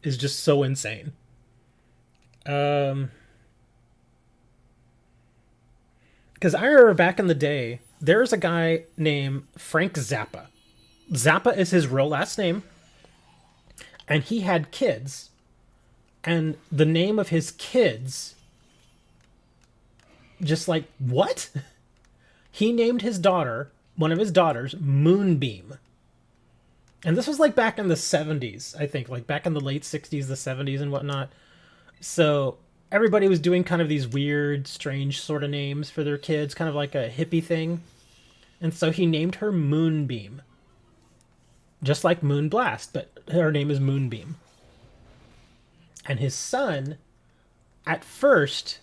is just so insane. Because I remember back in the day, there's a guy named Frank Zappa. Zappa is his real last name. And he had kids. And the name of his kids, just like, what? He named his daughter, one of his daughters, Moonbeam. And this was like back in the 70s, I think, like back in the late 60s, the 70s and whatnot. So everybody was doing kind of these weird, strange sort of names for their kids, kind of like a hippie thing. And so he named her Moonbeam. Just like Moon Blast, but her name is Moonbeam. And his son, at first,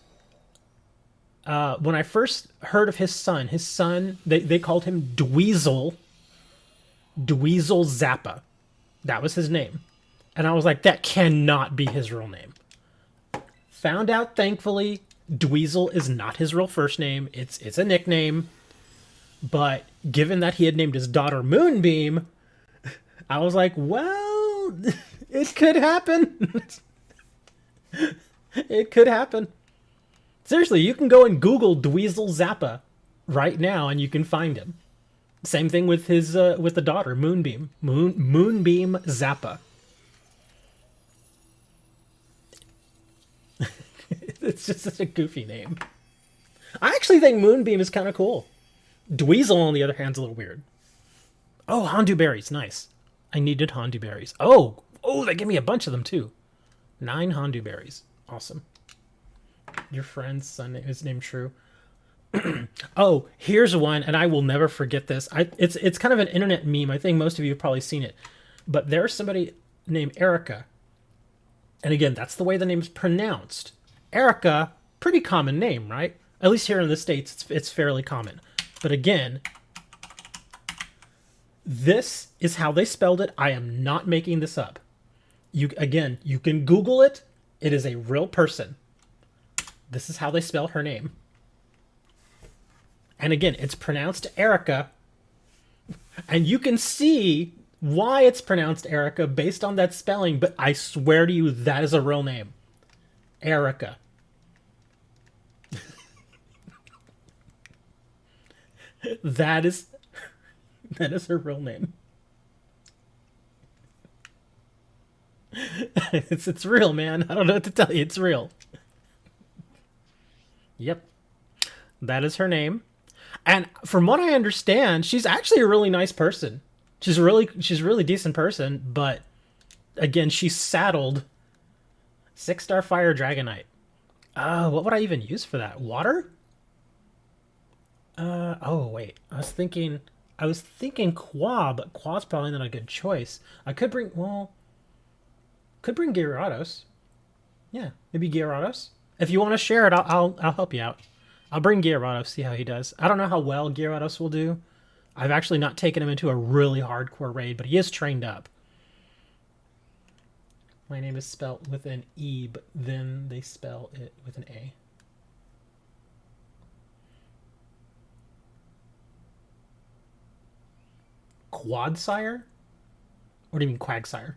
when I first heard of his son, they called him Dweezil Zappa. That was his name. And I was like, that cannot be his real name. Found out, thankfully, Dweezil is not his real first name. It's a nickname. But given that he had named his daughter Moonbeam, I was like, well, it could happen. It could happen. Seriously, you can go and Google Dweezil Zappa right now and you can find him. Same thing with his with the daughter, Moonbeam. Moonbeam Zappa. It's just such a goofy name. I actually think Moonbeam is kind of cool. Dweezil, on the other hand, is a little weird. Oh, Hondu berries, nice. I needed Hondu berries. Oh, they give me a bunch of them too. 9 Hondu berries. Awesome. Your friend's son is named True. Oh, here's one, and I will never forget this. It's kind of an internet meme. I think most of you have probably seen it. But there's somebody named Erica. And again, that's the way the name's pronounced. Erica, pretty common name, right? At least here in the States, it's fairly common. But again, this is how they spelled it. I am not making this up. You can Google it. It is a real person. This is how they spell her name. And again, it's pronounced Erica. And you can see why it's pronounced Erica based on that spelling, but I swear to you, that is a real name. Erica. That is her real name. It's real, man. I don't know what to tell you. It's real. Yep. That is her name. And from what I understand, she's actually a really nice person. She's a really decent person, but again, she's saddled 6-star fire Dragonite. What would I even use for that? Water? Oh wait. I was thinking Qua, but Qua's probably not a good choice. I could bring Gyarados. Yeah, maybe Gyarados. If you want to share it, I'll help you out. I'll bring Gyarados, see how he does. I don't know how well Gyarados will do. I've actually not taken him into a really hardcore raid, but he is trained up. My name is spelled with an E, but then they spell it with an A. Quadsire? What do you mean Quagsire?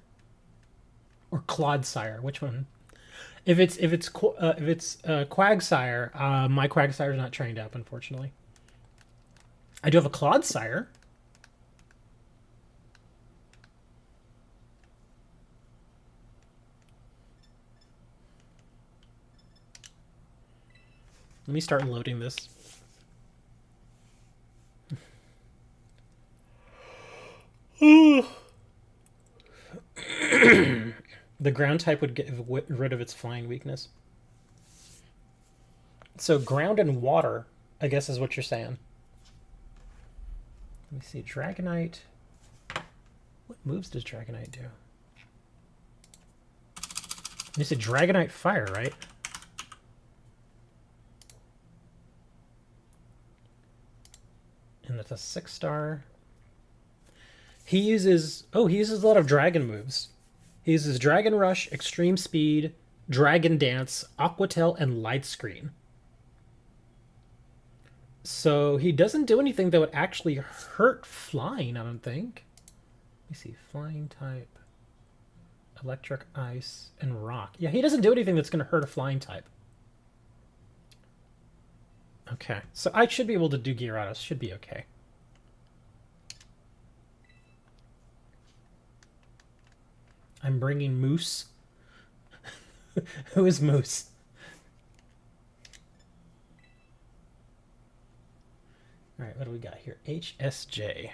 Or Clodsire? Which one? If it's Quagsire, my Quagsire is not trained up, unfortunately. I do have a Clodsire. Let me start loading this. The ground type would get rid of its flying weakness. So ground and water, I guess, is what you're saying. Let me see. Dragonite. What moves does Dragonite do? You said Dragonite Fire, right? And that's a 6-star. He uses a lot of dragon moves. He uses Dragon Rush, Extreme Speed, Dragon Dance, Aqua Tail, and Light Screen. So he doesn't do anything that would actually hurt flying, I don't think. Let me see. Flying type. Electric, Ice, and Rock. Yeah, he doesn't do anything that's going to hurt a flying type. Okay. So I should be able to do Gyarados. Should be okay. I'm bringing Moose. Who is Moose? All right, what do we got here? HSJ.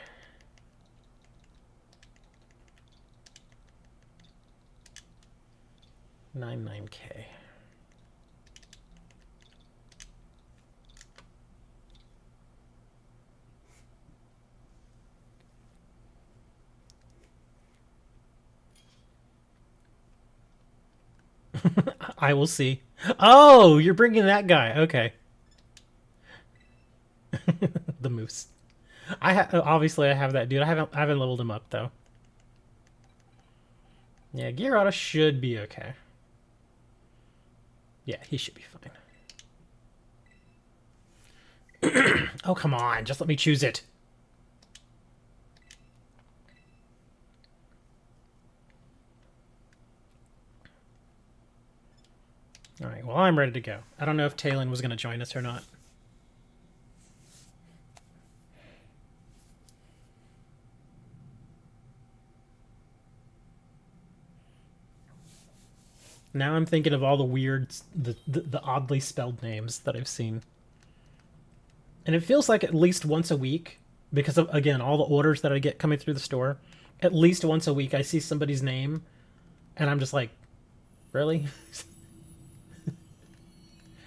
$99K. I will see. Oh, you're bringing that guy. Okay. The Moose. Obviously I have that dude. I haven't leveled him up though. Yeah, Gyarados should be okay. Yeah, he should be fine. Oh, come on. Just let me choose it. All right, well, I'm ready to go. I don't know if Talon was going to join us or not. Now I'm thinking of all the weird, the oddly spelled names that I've seen. And it feels like at least once a week, because of, again, all the orders that I get coming through the store, at least once a week I see somebody's name, and I'm just like, Really?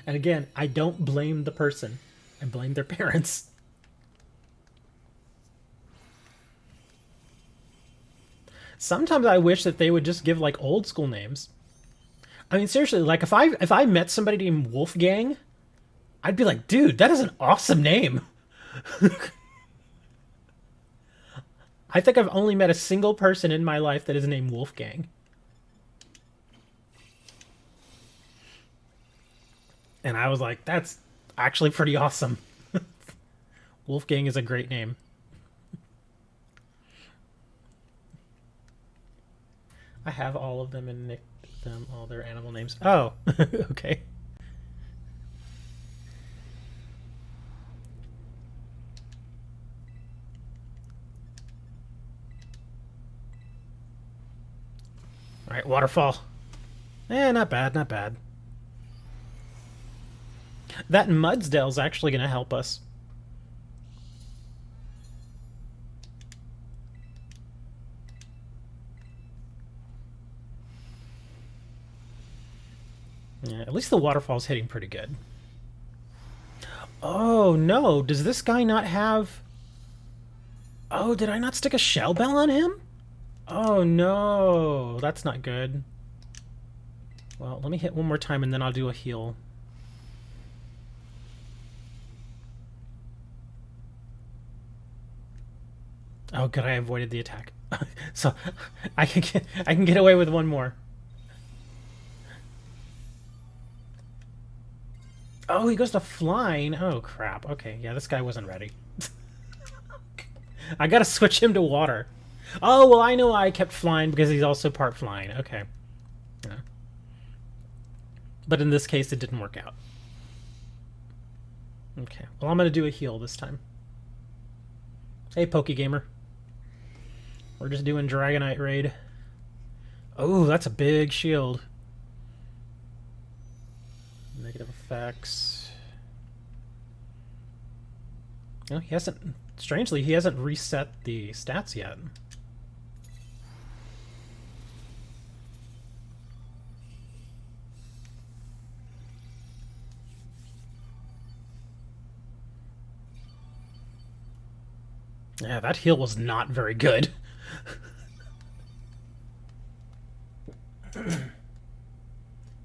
And again, I don't blame the person. I blame their parents. Sometimes I wish that they would just give like old school names. I mean, seriously, like if I met somebody named Wolfgang, I'd be like, dude, that is an awesome name. I think I've only met a single person in my life that is named Wolfgang. And I was like, that's actually pretty awesome. Wolfgang is a great name. I have all of them and nicked them all their animal names. Oh, okay. All right, waterfall. Not bad, not bad. That Mudsdale's actually going to help us. Yeah, at least the waterfall's hitting pretty good. Oh, no. Does this guy not have... Oh, did I not stick a shell bell on him? Oh, no. That's not good. Well, let me hit one more time and then I'll do a heal. Oh, good. I avoided the attack. So I can get away with one more. Oh, he goes to flying. Oh, crap. Okay, yeah, this guy wasn't ready. I gotta switch him to water. Oh, well, I know I kept flying because he's also part flying. Okay. Yeah. But in this case, it didn't work out. Okay. Well, I'm gonna do a heal this time. Hey, Pokegamer. We're just doing Dragonite raid. Oh, that's a big shield. Negative effects. No, he hasn't... Strangely, he hasn't reset the stats yet. Yeah, that heal was not very good.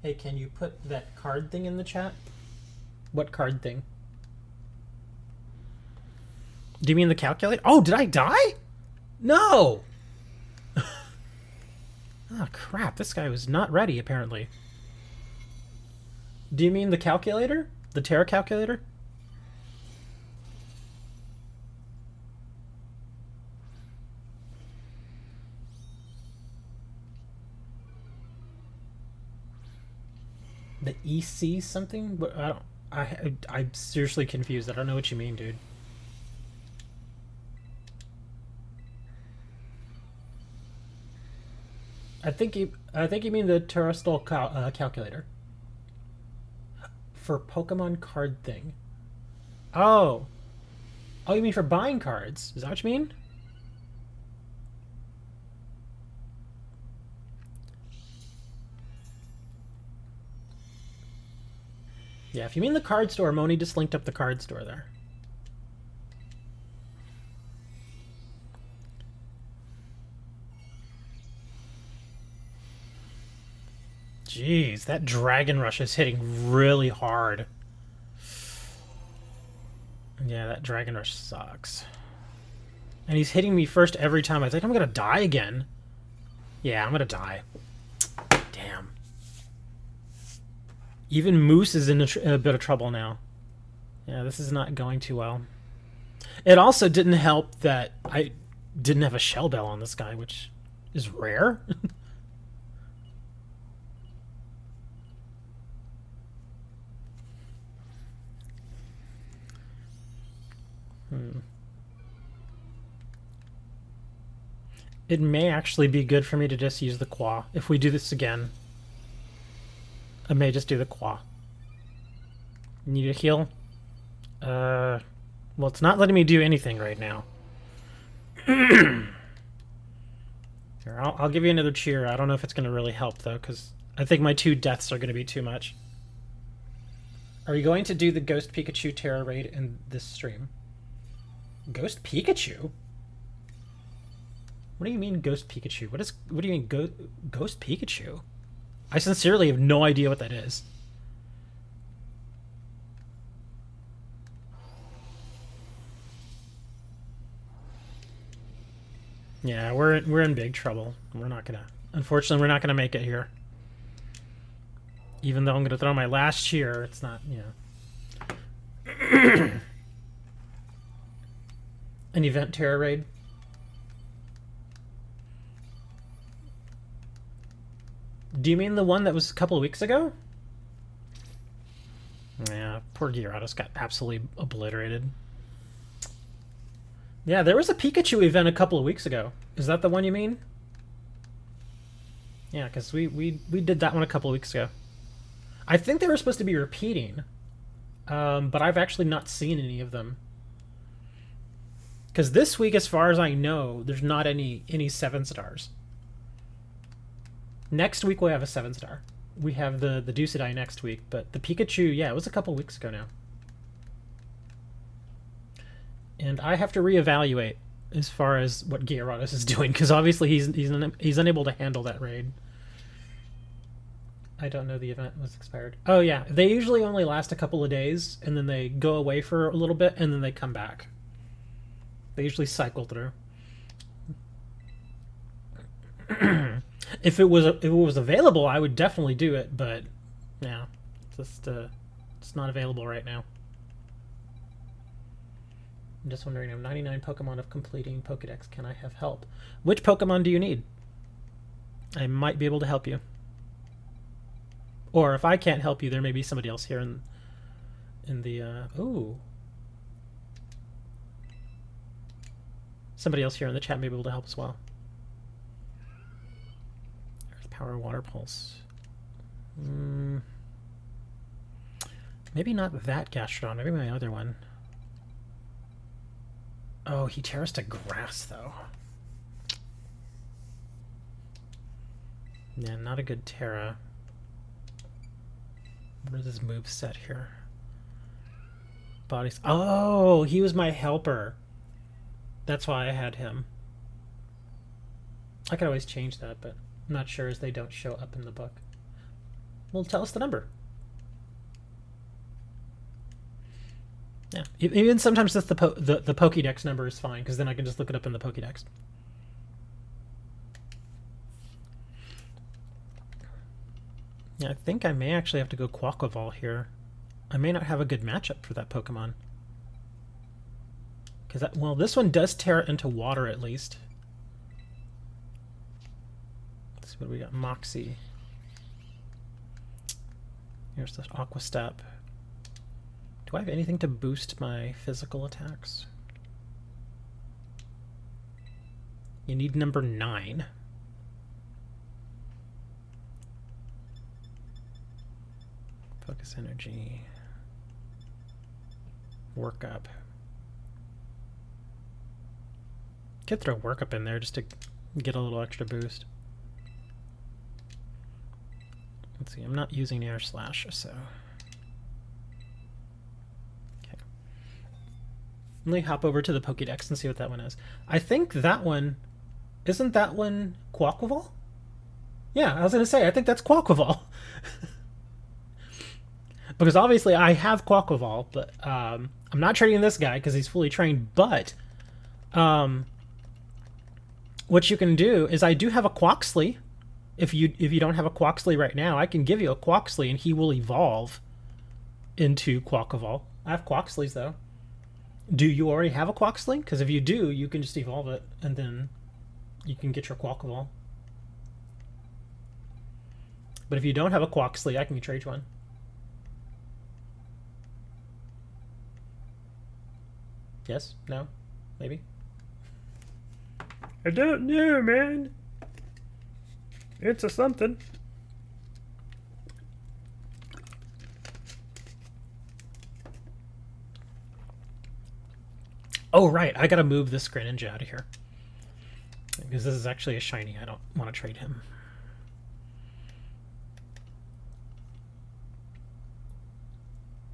Hey, can you put that card thing in the chat? What card thing? Do you mean the calculator? Oh, did I die? No! Oh, crap. This guy was not ready, apparently. Do you mean the calculator? The Tera calculator? The EC something? But I don't... I'm seriously confused. I don't know what you mean, dude. I think you mean the terrestrial calculator for Pokemon card thing. Oh, you mean for buying cards? Is that what you mean? Yeah, if you mean the card store, Moni just linked up the card store there. Jeez, that Dragon Rush is hitting really hard. Yeah, that Dragon Rush sucks. And he's hitting me first every time. I think I'm gonna die again. Yeah, I'm gonna die. Damn. Even Moose is in a bit of trouble now. Yeah, this is not going too well. It also didn't help that I didn't have a Shell Bell on this guy, which is rare. It may actually be good for me to just use the Qua. If we do this again, I may just do the Qua. Need a heal? Well, it's not letting me do anything right now. Here, I'll give you another cheer. I don't know if it's going to really help, though, because I think my 2 deaths are going to be too much. Are you going to do the Ghost Pikachu Tera raid in this stream? Ghost Pikachu? What do you mean Ghost Pikachu? What do you mean Ghost Pikachu? I sincerely have no idea what that is. Yeah, we're in big trouble. Unfortunately, we're not gonna make it here. Even though I'm gonna throw my last cheer, it's not, An event Tera raid. Do you mean the one that was a couple of weeks ago? Yeah, poor Gyarados got absolutely obliterated. Yeah, there was a Pikachu event a couple of weeks ago. Is that the one you mean? Yeah, because we did that one a couple of weeks ago. I think they were supposed to be repeating, but I've actually not seen any of them. Because this week, as far as I know, there's not any 7-stars. Next week we'll have a 7-star. We have the Deucedai next week, but the Pikachu, yeah, it was a couple weeks ago now. And I have to reevaluate as far as what Gyarados is doing, because obviously he's unable to handle that raid. I don't know, the event was expired. Oh yeah, they usually only last a couple of days, and then they go away for a little bit, and then they come back. They usually cycle through. If it was available, I would definitely do it, but yeah, it's not available right now. I'm just wondering, I'm 99 Pokemon of completing Pokedex. Can I have help? Which Pokemon do you need? I might be able to help you. Or if I can't help you, there may be somebody else here in the ooh. Somebody else here in the chat may be able to help as well. Earth Power, Water Pulse. Maybe not that Gastrodon, maybe my other one. Oh, he tears to grass, though. Yeah, not a good Tera. What is his move set here? Bodies. Oh, he was my helper. That's why I had him. I could always change that, but I'm not sure as they don't show up in the book. Well, tell us the number. Yeah, even sometimes just the Pokedex number is fine, because then I can just look it up in the Pokedex. Yeah, I think I may actually have to go Quaquaval here. I may not have a good matchup for that Pokemon. Because, well, this one does tear into water at least. Let's see what we got. Moxie. Here's the Aqua Step. Do I have anything to boost my physical attacks? You need number 9. Focus energy. Work up. Could throw work up in there just to get a little extra boost. Let's see, I'm not using Air Slash, so... Okay. Let me hop over to the Pokedex and see what that one is. I think that one... Isn't that one Quaquaval? Yeah, I was going to say, I think that's Quaquaval. Because obviously I have Quaquaval, but I'm not trading this guy because he's fully trained, but... what you can do is I do have a Quaxley. If you don't have a Quaxley right now, I can give you a Quaxley and he will evolve into Quaquaval. I have Quaxleys though. Do you already have a Quaxley? Because if you do, you can just evolve it and then you can get your Quaquaval. But if you don't have a Quaxley, I can trade you one. Yes? No? Maybe? I don't know, man. It's a something. Oh, right. I gotta move this Greninja out of here. Because this is actually a shiny. I don't want to trade him.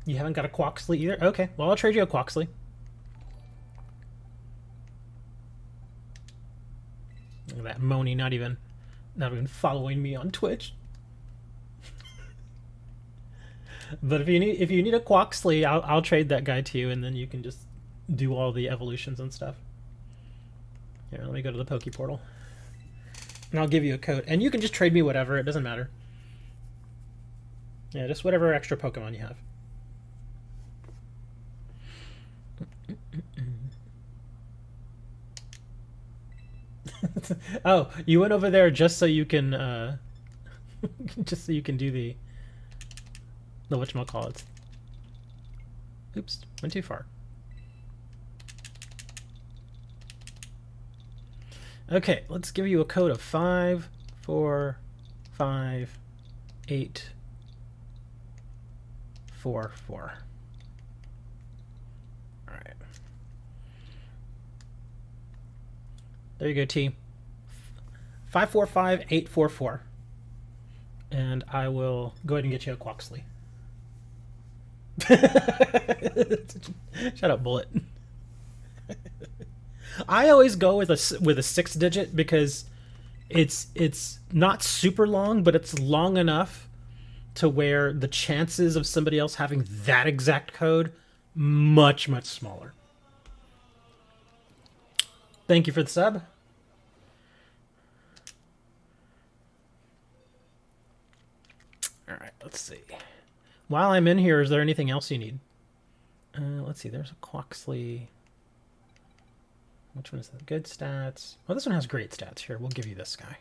You haven't got a Quaxley either? Okay, well, I'll trade you a Quaxley. Look at that Moni not even following me on Twitch. But if you need a Quaxley, I'll trade that guy to you, and then you can just do all the evolutions and stuff. Here, let me go to the Poke Portal, and I'll give you a code, and you can just trade me whatever. It doesn't matter. Yeah, just whatever extra Pokemon you have. Oh, you went over there just so you can just so you can do the whatchamacallits. Oops, went too far. Okay, let's give you a code of 5, 4, 5, 8, 4, 4. All right. There you go, T. 545844. And I will go ahead and get you a Quaxley. Shut up, Bullet. I always go with a 6-digit because it's not super long, but it's long enough to where the chances of somebody else having that exact code much smaller. Thank you for the sub. All right, let's see. While I'm in here, is there anything else you need? Let's see. There's a Quaxley. Which one is that? Good stats. Oh, this one has great stats. Here, we'll give you this guy.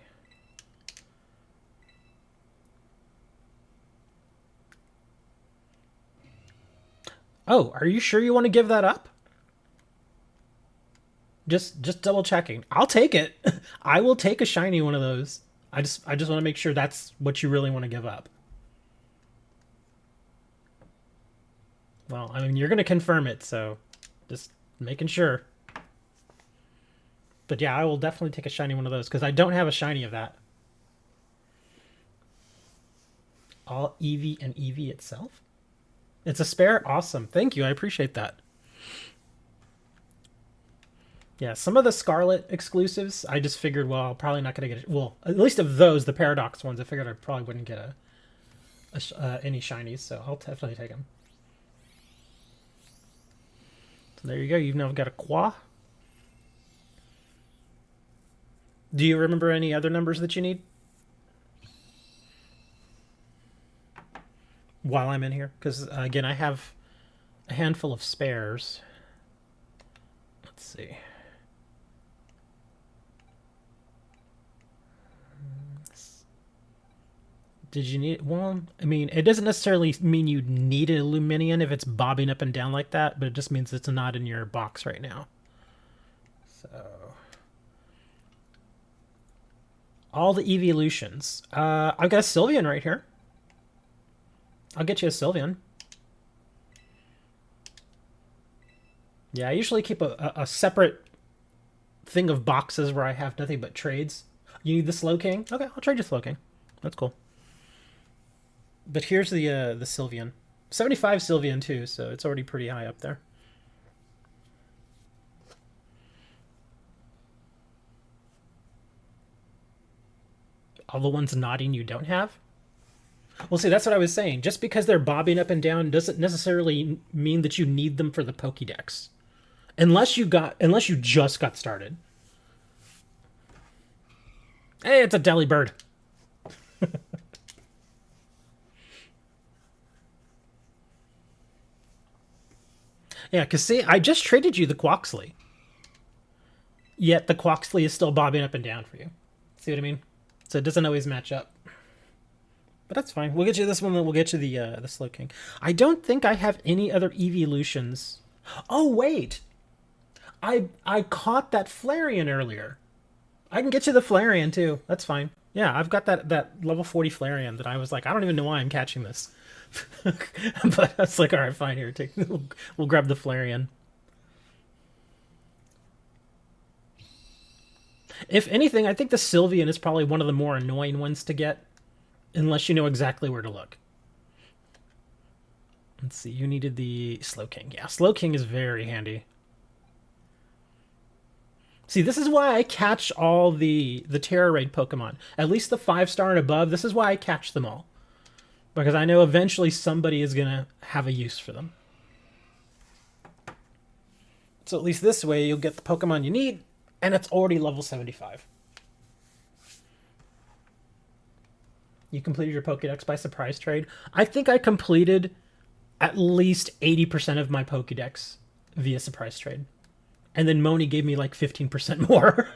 Oh, are you sure you want to give that up? Just double checking. I'll take it. I will take a shiny one of those. I just want to make sure that's what you really want to give up. Well, I mean, you're going to confirm it, so just making sure. But yeah, I will definitely take a shiny one of those, because I don't have a shiny of that. All Eevee and Eevee itself? It's a spare? Awesome. Thank you. I appreciate that. Yeah, some of the Scarlet exclusives, I just figured, well, I'm probably not going to get it. Well, at least of those, the Paradox ones, I figured I probably wouldn't get any shinies, so I'll definitely take them. So there you go. You've now got a Qua. Do you remember any other numbers that you need? While I'm in here? Because, again, I have a handful of spares. Let's see. Did you need... Well, I mean, it doesn't necessarily mean you need an Illuminion if it's bobbing up and down like that, but it just means it's not in your box right now. So... all the evolutions. I've got a Sylveon right here. I'll get you a Sylveon. Yeah, I usually keep a separate thing of boxes where I have nothing but trades. You need the Slowking? Okay, I'll trade you Slowking. That's cool. But here's the Sylveon. 75 Sylveon too, so it's already pretty high up there. All the ones nodding you don't have? Well, see, that's what I was saying. Just because they're bobbing up and down doesn't necessarily mean that you need them for the Pokédex. Unless you just got started. Hey, it's a Delibird. Yeah, because see, I just traded you the Quaxley. Yet the Quaxley is still bobbing up and down for you. See what I mean? So it doesn't always match up. But that's fine. We'll get you this one, then we'll get you the Slowking. I don't think I have any other evolutions. Oh, wait! I caught that Flareon earlier. I can get you the Flareon, too. That's fine. Yeah, I've got that level 40 Flareon that I was like, I don't even know why I'm catching this. But I was like, alright, fine, here. We'll grab the Flareon. If anything, I think the Sylveon is probably one of the more annoying ones to get. Unless you know exactly where to look. Let's see, you needed the Slowking. Yeah, Slowking is very handy. See, this is why I catch all the Tera Raid Pokemon. At least the 5-star and above, this is why I catch them all. Because I know eventually somebody is going to have a use for them. So at least this way, you'll get the Pokemon you need, and it's already level 75. You completed your Pokedex by surprise trade. I think I completed at least 80% of my Pokedex via surprise trade. And then Moni gave me like 15% more.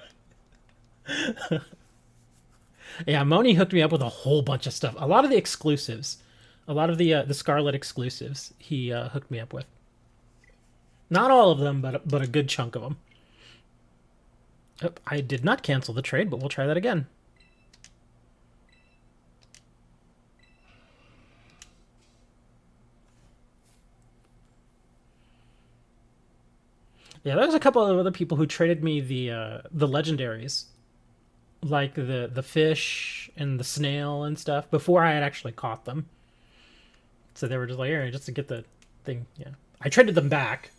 Yeah, Moni hooked me up with a whole bunch of stuff. A lot of the exclusives. A lot of the Scarlet exclusives he hooked me up with. Not all of them, but a good chunk of them. Oh, I did not cancel the trade, but we'll try that again. Yeah, there's a couple of other people who traded me the legendaries, like the fish and the snail and stuff, before I had actually caught them. So they were just like, here, just to get the thing. Yeah, I traded them back.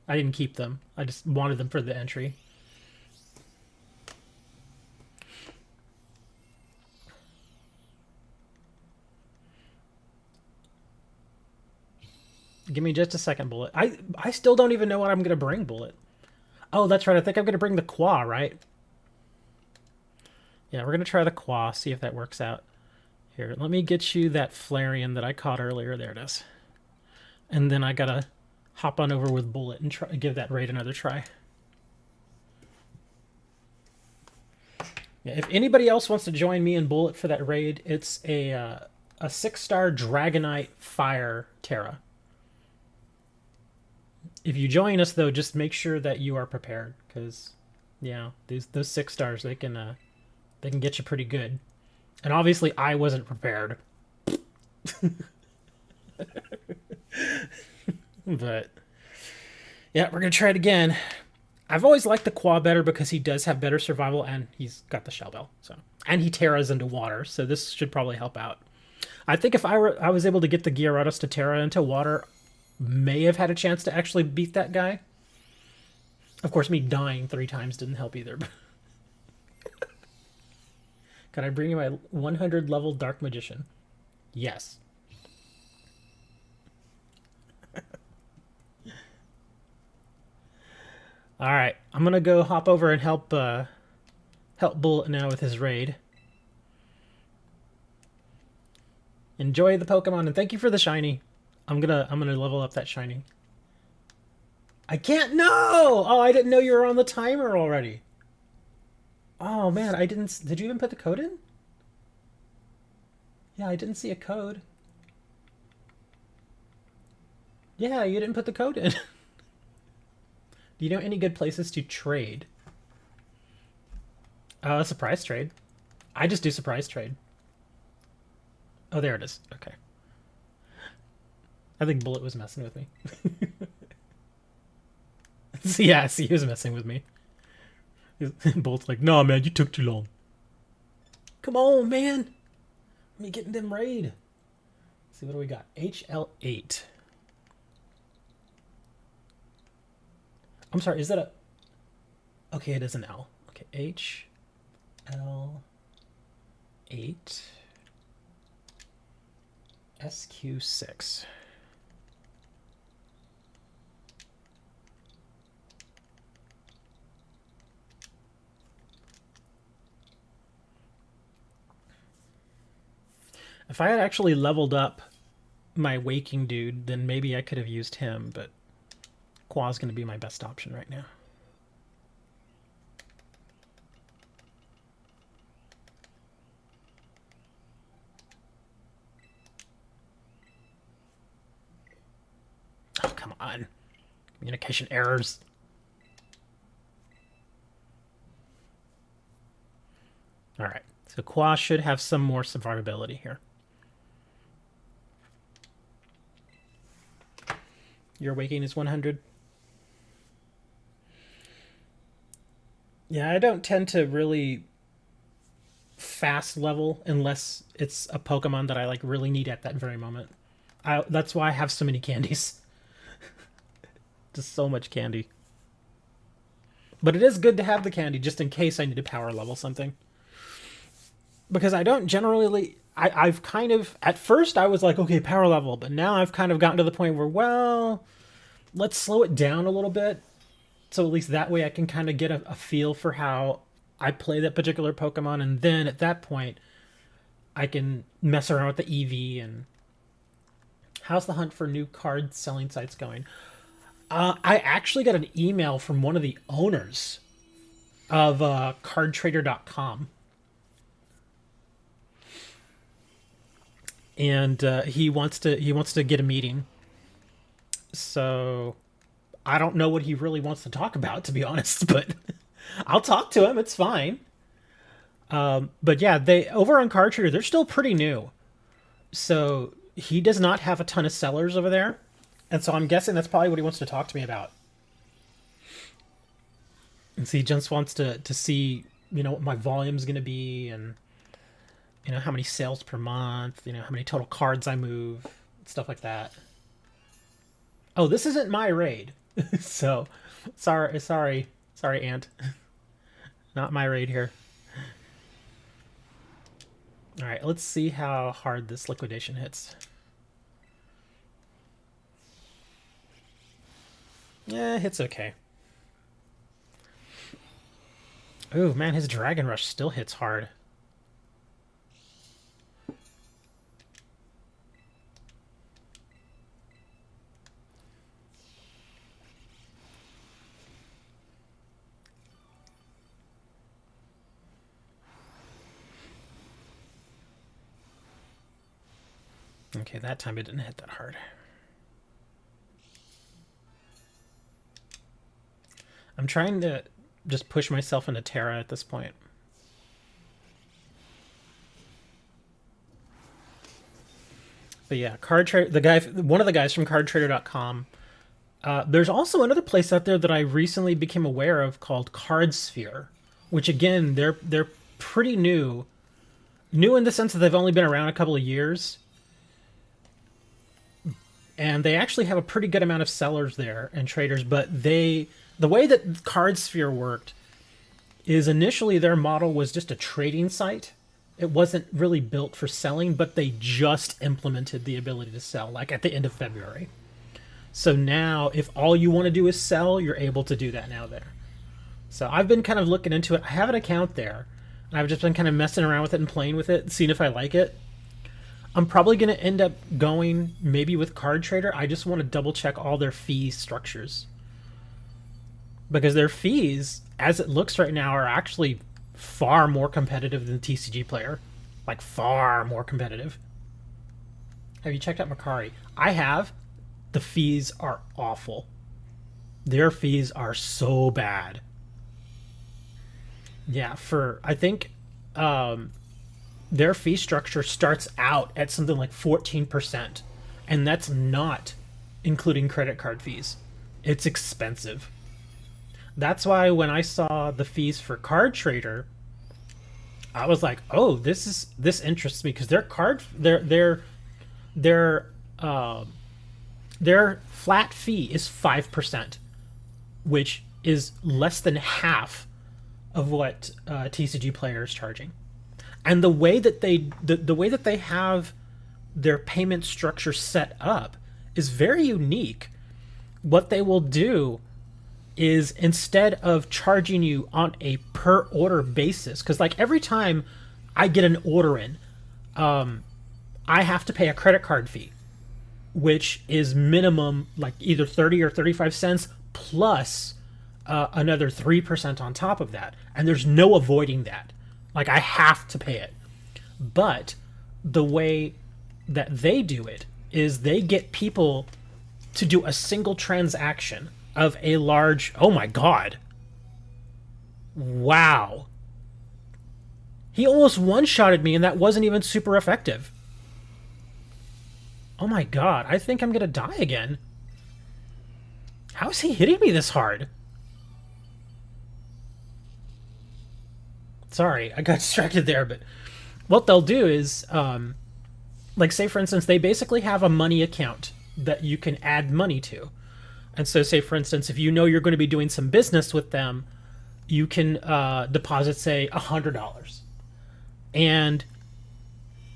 I didn't keep them. I just wanted them for the entry. Give me just a second, Bullet. I still don't even know what I'm going to bring, Bullet. Oh, that's right. I think I'm going to bring the Qua, right? Yeah, we're going to try the Qua, see if that works out. Here, let me get you that Flareon that I caught earlier. There it is. And then I got to hop on over with Bullet and try give that raid another try. Yeah, if anybody else wants to join me and Bullet for that raid, it's a 6-star Dragonite Fire Tera. If you join us, though, just make sure that you are prepared, because, yeah, those 6 stars, they can get you pretty good. And obviously, I wasn't prepared. But, yeah, we're going to try it again. I've always liked the Qua better because he does have better survival, and he's got the Shell Bell. So, and he Terras into water, so this should probably help out. I think if I was able to get the Gyarados to Terra into water, may have had a chance to actually beat that guy. Of course, me dying 3 times didn't help either. Can I bring you my 100 level Dark Magician? Yes. Alright, I'm gonna go hop over and help Bullet now with his raid. Enjoy the Pokemon, and thank you for the shiny. I'm gonna level up that shiny. I can't. No! Oh, I didn't know you were on the timer already. Oh man, I didn't. Did you even put the code in? Yeah, I didn't see a code. Yeah, you didn't put the code in. Do you know any good places to trade? Surprise trade. I just do surprise trade. Oh, there it is. Okay. I think Bullet was messing with me. Yeah, see, he was messing with me. Bullet's like, nah, man, you took too long. Come on, man. Let me get in them raid. Let's see, what do we got? HL8. I'm sorry, is that a... Okay, it is an L. Okay, HL8. SQ6. If I had actually leveled up my Waking dude, then maybe I could have used him, but Qua's going to be my best option right now. Oh, come on. Communication errors. Alright, so Qua should have some more survivability here. Your Waking is 100. Yeah, I don't tend to really fast level unless it's a Pokemon that I like really need at that very moment. That's why I have so many candies. Just so much candy. But it is good to have the candy just in case I need to power level something. Because I don't generally... I've kind of... At first I was like, okay, power level. But now I've kind of gotten to the point where, well, let's slow it down a little bit. So at least that way I can kind of get a feel for how I play that particular Pokemon. And then at that point, I can mess around with the EV. And how's the hunt for new card selling sites going? I actually got an email from one of the owners of cardtrader.com. And he wants to get a meeting. So I don't know what he really wants to talk about, to be honest, but I'll talk to him. It's fine. But yeah, they over on CardTrader, they're still pretty new. So he does not have a ton of sellers over there. And so I'm guessing that's probably what he wants to talk to me about. And so he just wants to see, what my volume's going to be, and, how many sales per month, how many total cards I move, stuff like that. Oh, this isn't my raid. So, sorry, Ant. Not my raid here. All right, let's see how hard this liquidation hits. Yeah, it's okay. Ooh, man, his Dragon Rush still hits hard. Okay, that time it didn't hit that hard. I'm trying to just push myself into Tera at this point. But yeah, one of the guys from cardtrader.com. There's also another place out there that I recently became aware of called CardSphere, which again, they're pretty new. New in the sense that they've only been around a couple of years. And they actually have a pretty good amount of sellers there and traders, but the way that CardSphere worked is initially their model was just a trading site. It wasn't really built for selling, but they just implemented the ability to sell, like at the end of February. So now, if all you want to do is sell, you're able to do that now there. So I've been kind of looking into it. I have an account there, and I've just been kind of messing around with it and playing with it, seeing if I like it. I'm probably going to end up going maybe with CardTrader. I just want to double check all their fee structures. Because their fees, as it looks right now, are actually far more competitive than TCG Player. Like, far more competitive. Have you checked out Macari? I have. The fees are awful. Their fees are so bad. Yeah, I think their fee structure starts out at something like 14%. And that's not including credit card fees. It's expensive. That's why when I saw the fees for CardTrader, I was like, "Oh, this interests me," because their flat fee is 5%, which is less than half of what TCG Player is charging. And the way that they have their payment structure set up is very unique. What they will do is, instead of charging you on a per order basis, because like every time I get an order in, I have to pay a credit card fee, which is minimum like either 30 or 35 cents plus another 3% on top of that. And there's no avoiding that. Like, I have to pay it. But the way that they do it is they get people to do a single transaction of a large... Oh my god. Wow. He almost one-shotted me, and that wasn't even super effective. Oh my god, I think I'm gonna die again. How is he hitting me this hard? Sorry, I got distracted there, but what they'll do is like say for instance, they basically have a money account that you can add money to. And so say for instance, if you know you're going to be doing some business with them, you can deposit say $100. And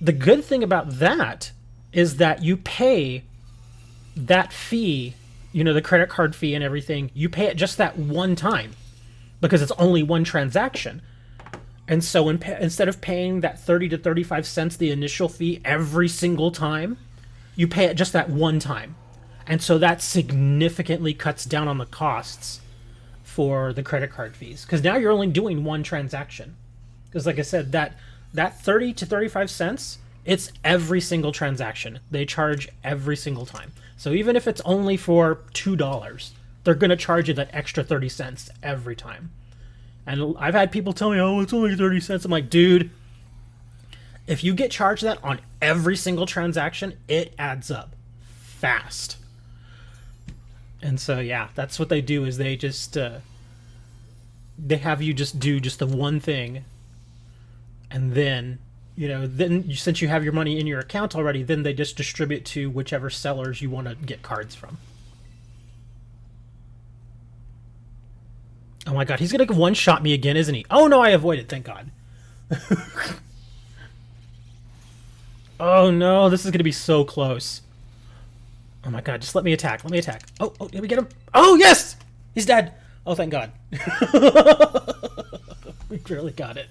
the good thing about that is that you pay that fee, you know, the credit card fee and everything, you pay it just that one time because it's only one transaction. And so instead of paying that 30 to 35 cents, the initial fee every single time, you pay it just that one time. And so that significantly cuts down on the costs for the credit card fees. Because now you're only doing one transaction. Because like I said, that 30 to 35 cents, it's every single transaction. They charge every single time. So even if it's only for $2, they're going to charge you that extra 30 cents every time. And I've had people tell me, oh, it's only 30 cents. I'm like, dude, if you get charged that on every single transaction, it adds up fast. And so, yeah, that's what they do is they just, they have you just do just the one thing. And then, you know, then since you have your money in your account already, then they just distribute to whichever sellers you want to get cards from. Oh my god, he's gonna one-shot me again, isn't he? Oh no, I avoided, thank god. Oh no, this is gonna be so close. Oh my god, just let me attack, let me attack. Oh, did we get him? Oh yes! He's dead! Oh, thank god. We barely got it.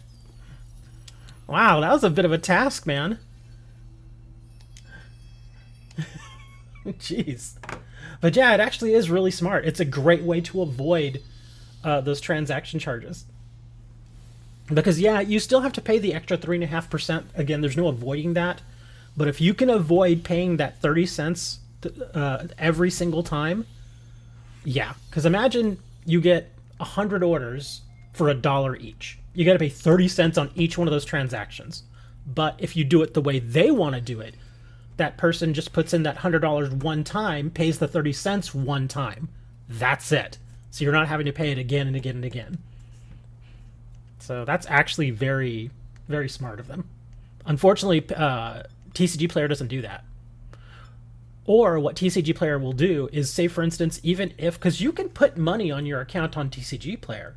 Wow, that was a bit of a task, man. Jeez. But yeah, it actually is really smart. It's a great way to avoid those transaction charges. Because, yeah, you still have to pay the extra 3.5%. Again, there's no avoiding that. But if you can avoid paying that 30 cents every single time, yeah. Because imagine you get 100 orders for $1 each. You got to pay 30 cents on each one of those transactions. But if you do it the way they want to do it, that person just puts in that $100 one time, pays the 30 cents one time. That's it. So you're not having to pay it again and again and again. So that's actually very, very smart of them. Unfortunately, TCG Player doesn't do that. Or what TCG Player will do is say, for instance, even if, because you can put money on your account on TCG Player,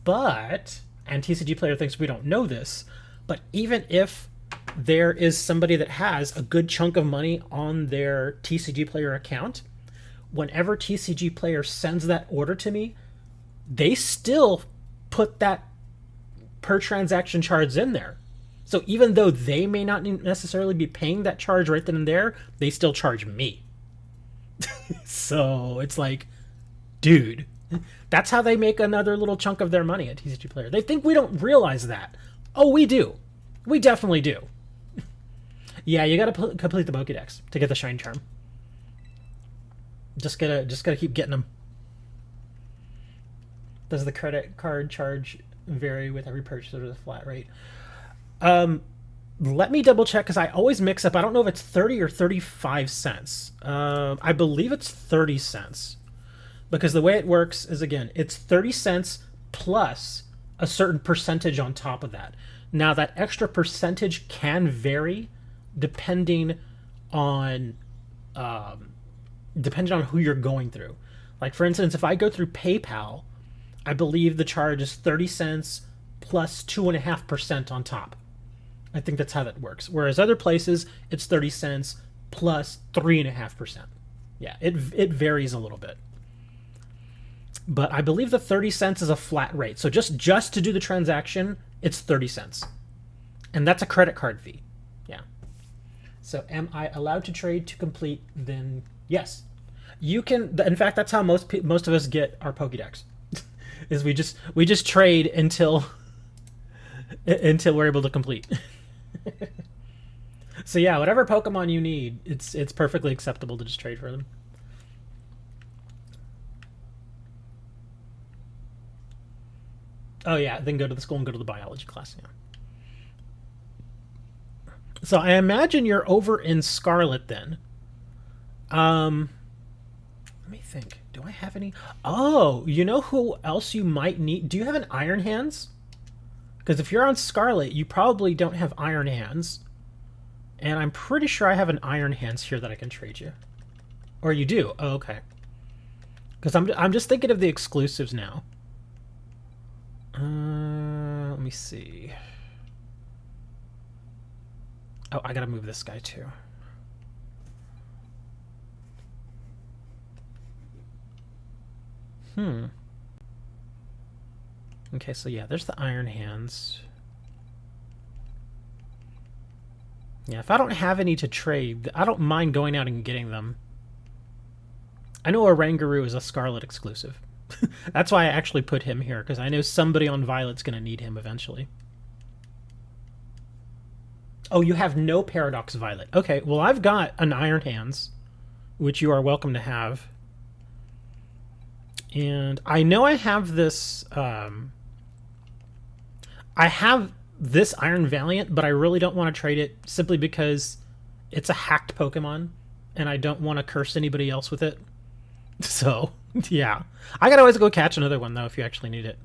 but, and TCG Player thinks we don't know this, but even if there is somebody that has a good chunk of money on their TCG Player account, whenever TCG Player sends that order to me, they still put that per transaction charge in there. So even though they may not necessarily be paying that charge right then and there, they still charge me. So it's like, dude, that's how they make another little chunk of their money at TCG Player. They think we don't realize that. Oh, we do. We definitely do. Yeah, you gotta complete the Pokedex to get the Shine Charm. Just gotta keep getting them. Does the credit card charge vary with every purchase or the flat rate? Let me double check because I always mix up. I don't know if it's 30 or 35 cents. I believe it's 30 cents. Because the way it works is, again, it's 30 cents plus a certain percentage on top of that. Now, that extra percentage can vary depending on who you're going through. Like, for instance, if I go through PayPal, I believe the charge is 30 cents plus 2.5% on top. I think that's how that works. Whereas other places, it's 30 cents plus 3.5%. Yeah, it varies a little bit. But I believe the 30 cents is a flat rate. So just to do the transaction, it's 30 cents. And that's a credit card fee. Yeah. So am I allowed to trade to complete? Then yes. You can. In fact, that's how most of us get our Pokédex. Is we just trade until we're able to complete. So yeah, whatever Pokemon you need, it's perfectly acceptable to just trade for them. Oh yeah, then go to the school and go to the biology class. Yeah. So I imagine you're over in Scarlet then. Let me think. Do I have any? Oh, you know who else you might need? Do you have an Iron Hands? Because if you're on Scarlet, you probably don't have Iron Hands. And I'm pretty sure I have an Iron Hands here that I can trade you. Or you do? Oh, okay. Because I'm just thinking of the exclusives now. Let me see. Oh, I gotta move this guy too. Okay, so yeah, there's the Iron Hands. Yeah, if I don't have any to trade, I don't mind going out and getting them. I know Oranguru is a Scarlet exclusive. That's why I actually put him here, because I know somebody on Violet's going to need him eventually. Oh, you have no Paradox Violet. Okay, well, I've got an Iron Hands, which you are welcome to have. And I know I have this... I have this Iron Valiant, but I really don't want to trade it simply because it's a hacked Pokemon, and I don't want to curse anybody else with it. So, yeah. I could always go catch another one, though, if you actually need it.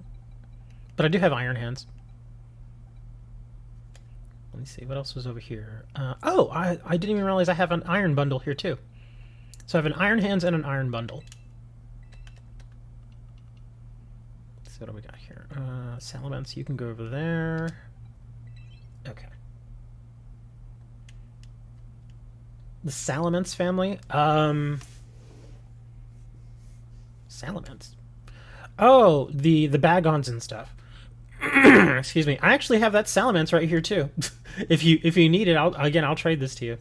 But I do have Iron Hands. Let me see, what else was over here? I didn't even realize I have an Iron Bundle here, too. So I have an Iron Hands and an Iron Bundle. So what do we got here? Salamence, you can go over there. Okay. The Salamence family? Salamence. Oh, the Bagons and stuff. Excuse me. I actually have that Salamence right here too. if you need it, I'll trade this to you.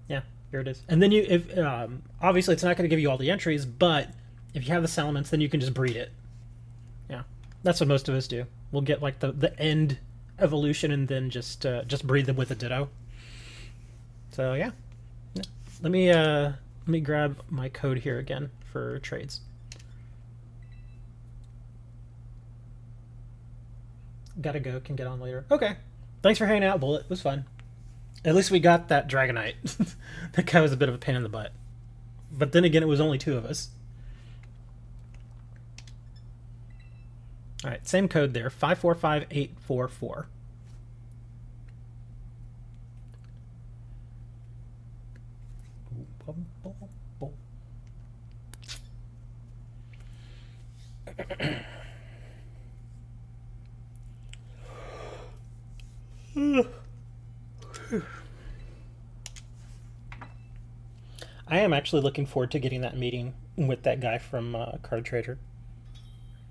Yeah, here it is. And then obviously it's not going to give you all the entries, but if you have the Salamence, then you can just breed it. Yeah, that's what most of us do. We'll get like the end evolution and then just breed them with a Ditto. So yeah. Let me grab my code here again for trades. Gotta go, can get on later. Okay. Thanks for hanging out, Bullet. It was fun. At least we got that Dragonite. That guy was a bit of a pain in the butt. But then again, it was only 2 of us. Alright, same code there. 545844. I am actually looking forward to getting that meeting with that guy from Card Trader.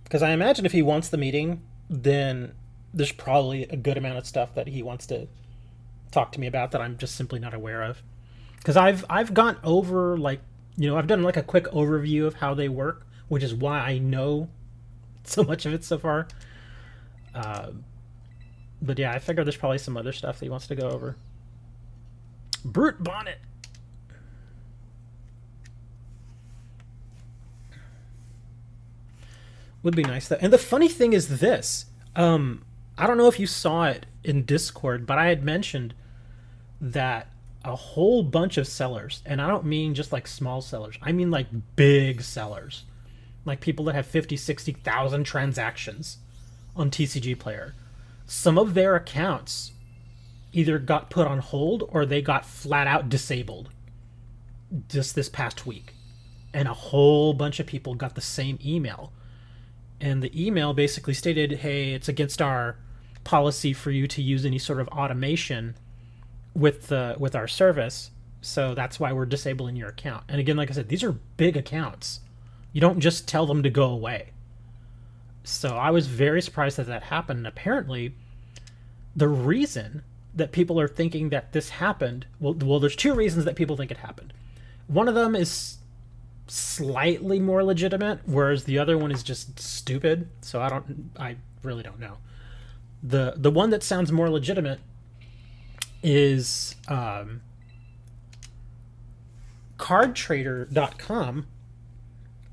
Because I imagine if he wants the meeting, then there's probably a good amount of stuff that he wants to talk to me about that I'm just simply not aware of. Because I've gone over, like, I've done like a quick overview of how they work, which is why I know so much of it so far. But yeah, I figure there's probably some other stuff that he wants to go over. Brute Bonnet! Would be nice though. And the funny thing is this. I don't know if you saw it in Discord, but I had mentioned that a whole bunch of sellers, and I don't mean just like small sellers, I mean like big sellers, like people that have 50, 60,000 transactions on TCG Player. Some of their accounts either got put on hold or they got flat out disabled just this past week. And a whole bunch of people got the same email. And the email basically stated, hey, it's against our policy for you to use any sort of automation with our service. So that's why we're disabling your account. And again, like I said, these are big accounts. You don't just tell them to go away. So I was very surprised that that happened. And apparently, the reason that people are thinking that this happened, well, there's 2 reasons that people think it happened. One of them is slightly more legitimate, whereas the other one is just stupid. So I really don't know. The one that sounds more legitimate is cardtrader.com,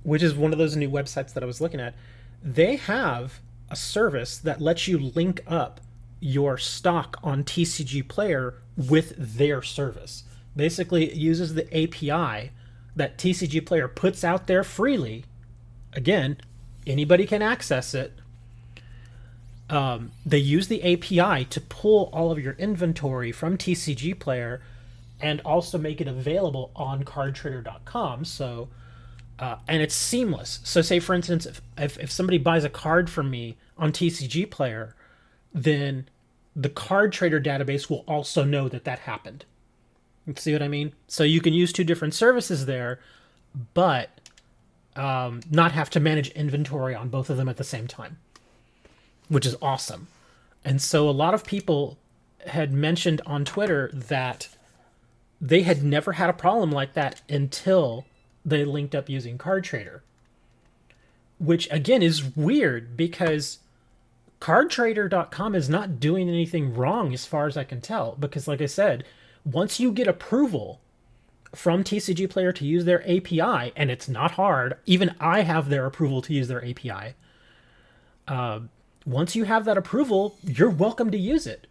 which is one of those new websites that I was looking at. They have a service that lets you link up your stock on TCG Player with their service. Basically, it uses the API that TCG Player puts out there freely. Again, anybody can access it. They use the API to pull all of your inventory from TCG Player and also make it available on cardtrader.com. So, and it's seamless. So, say for instance, if somebody buys a card from me on TCG Player, then the card trader database will also know that that happened. You see what I mean? So you can use two different services there, but not have to manage inventory on both of them at the same time, which is awesome. And so a lot of people had mentioned on Twitter that they had never had a problem like that until they linked up using Card Trader, which again is weird because cardtrader.com is not doing anything wrong as far as I can tell. Because, like I said, once you get approval from TCG Player to use their API, and it's not hard, even I have their approval to use their API. Once you have that approval, you're welcome to use it.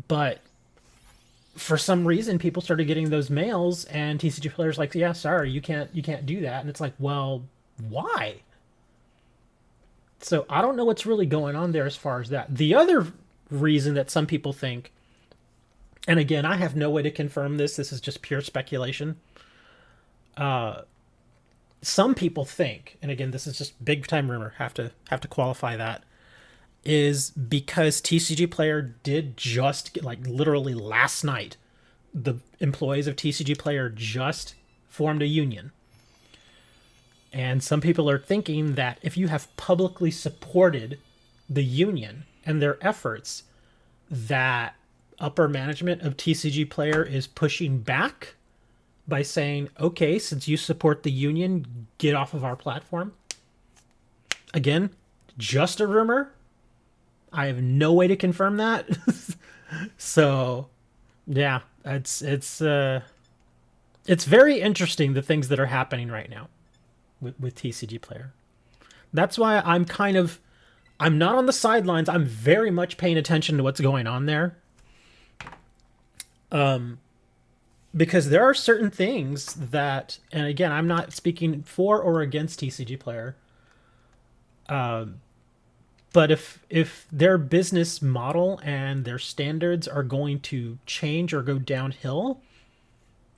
But for some reason, people started getting those mails, and TCG Player's like, "Yeah, sorry, you can't do that." And it's like, well, why? So I don't know what's really going on there as far as that. The other reason that some people think, and again, I have no way to confirm this. This is just pure speculation. Some people think, and again, this is just big time rumor. Have to qualify that. Is because TCG Player did just get, like literally last night, the employees of TCG Player just formed a union. And some people are thinking that if you have publicly supported the union and their efforts, that upper management of TCG Player is pushing back by saying, okay, since you support the union, get off of our platform. Again, just a rumor. I have no way to confirm that. So, yeah, it's very interesting, the things that are happening right now with TCG Player. That's why I'm not on the sidelines. I'm very much paying attention to what's going on there. Because there are certain things that, and again, I'm not speaking for or against TCG Player. But if their business model and their standards are going to change or go downhill,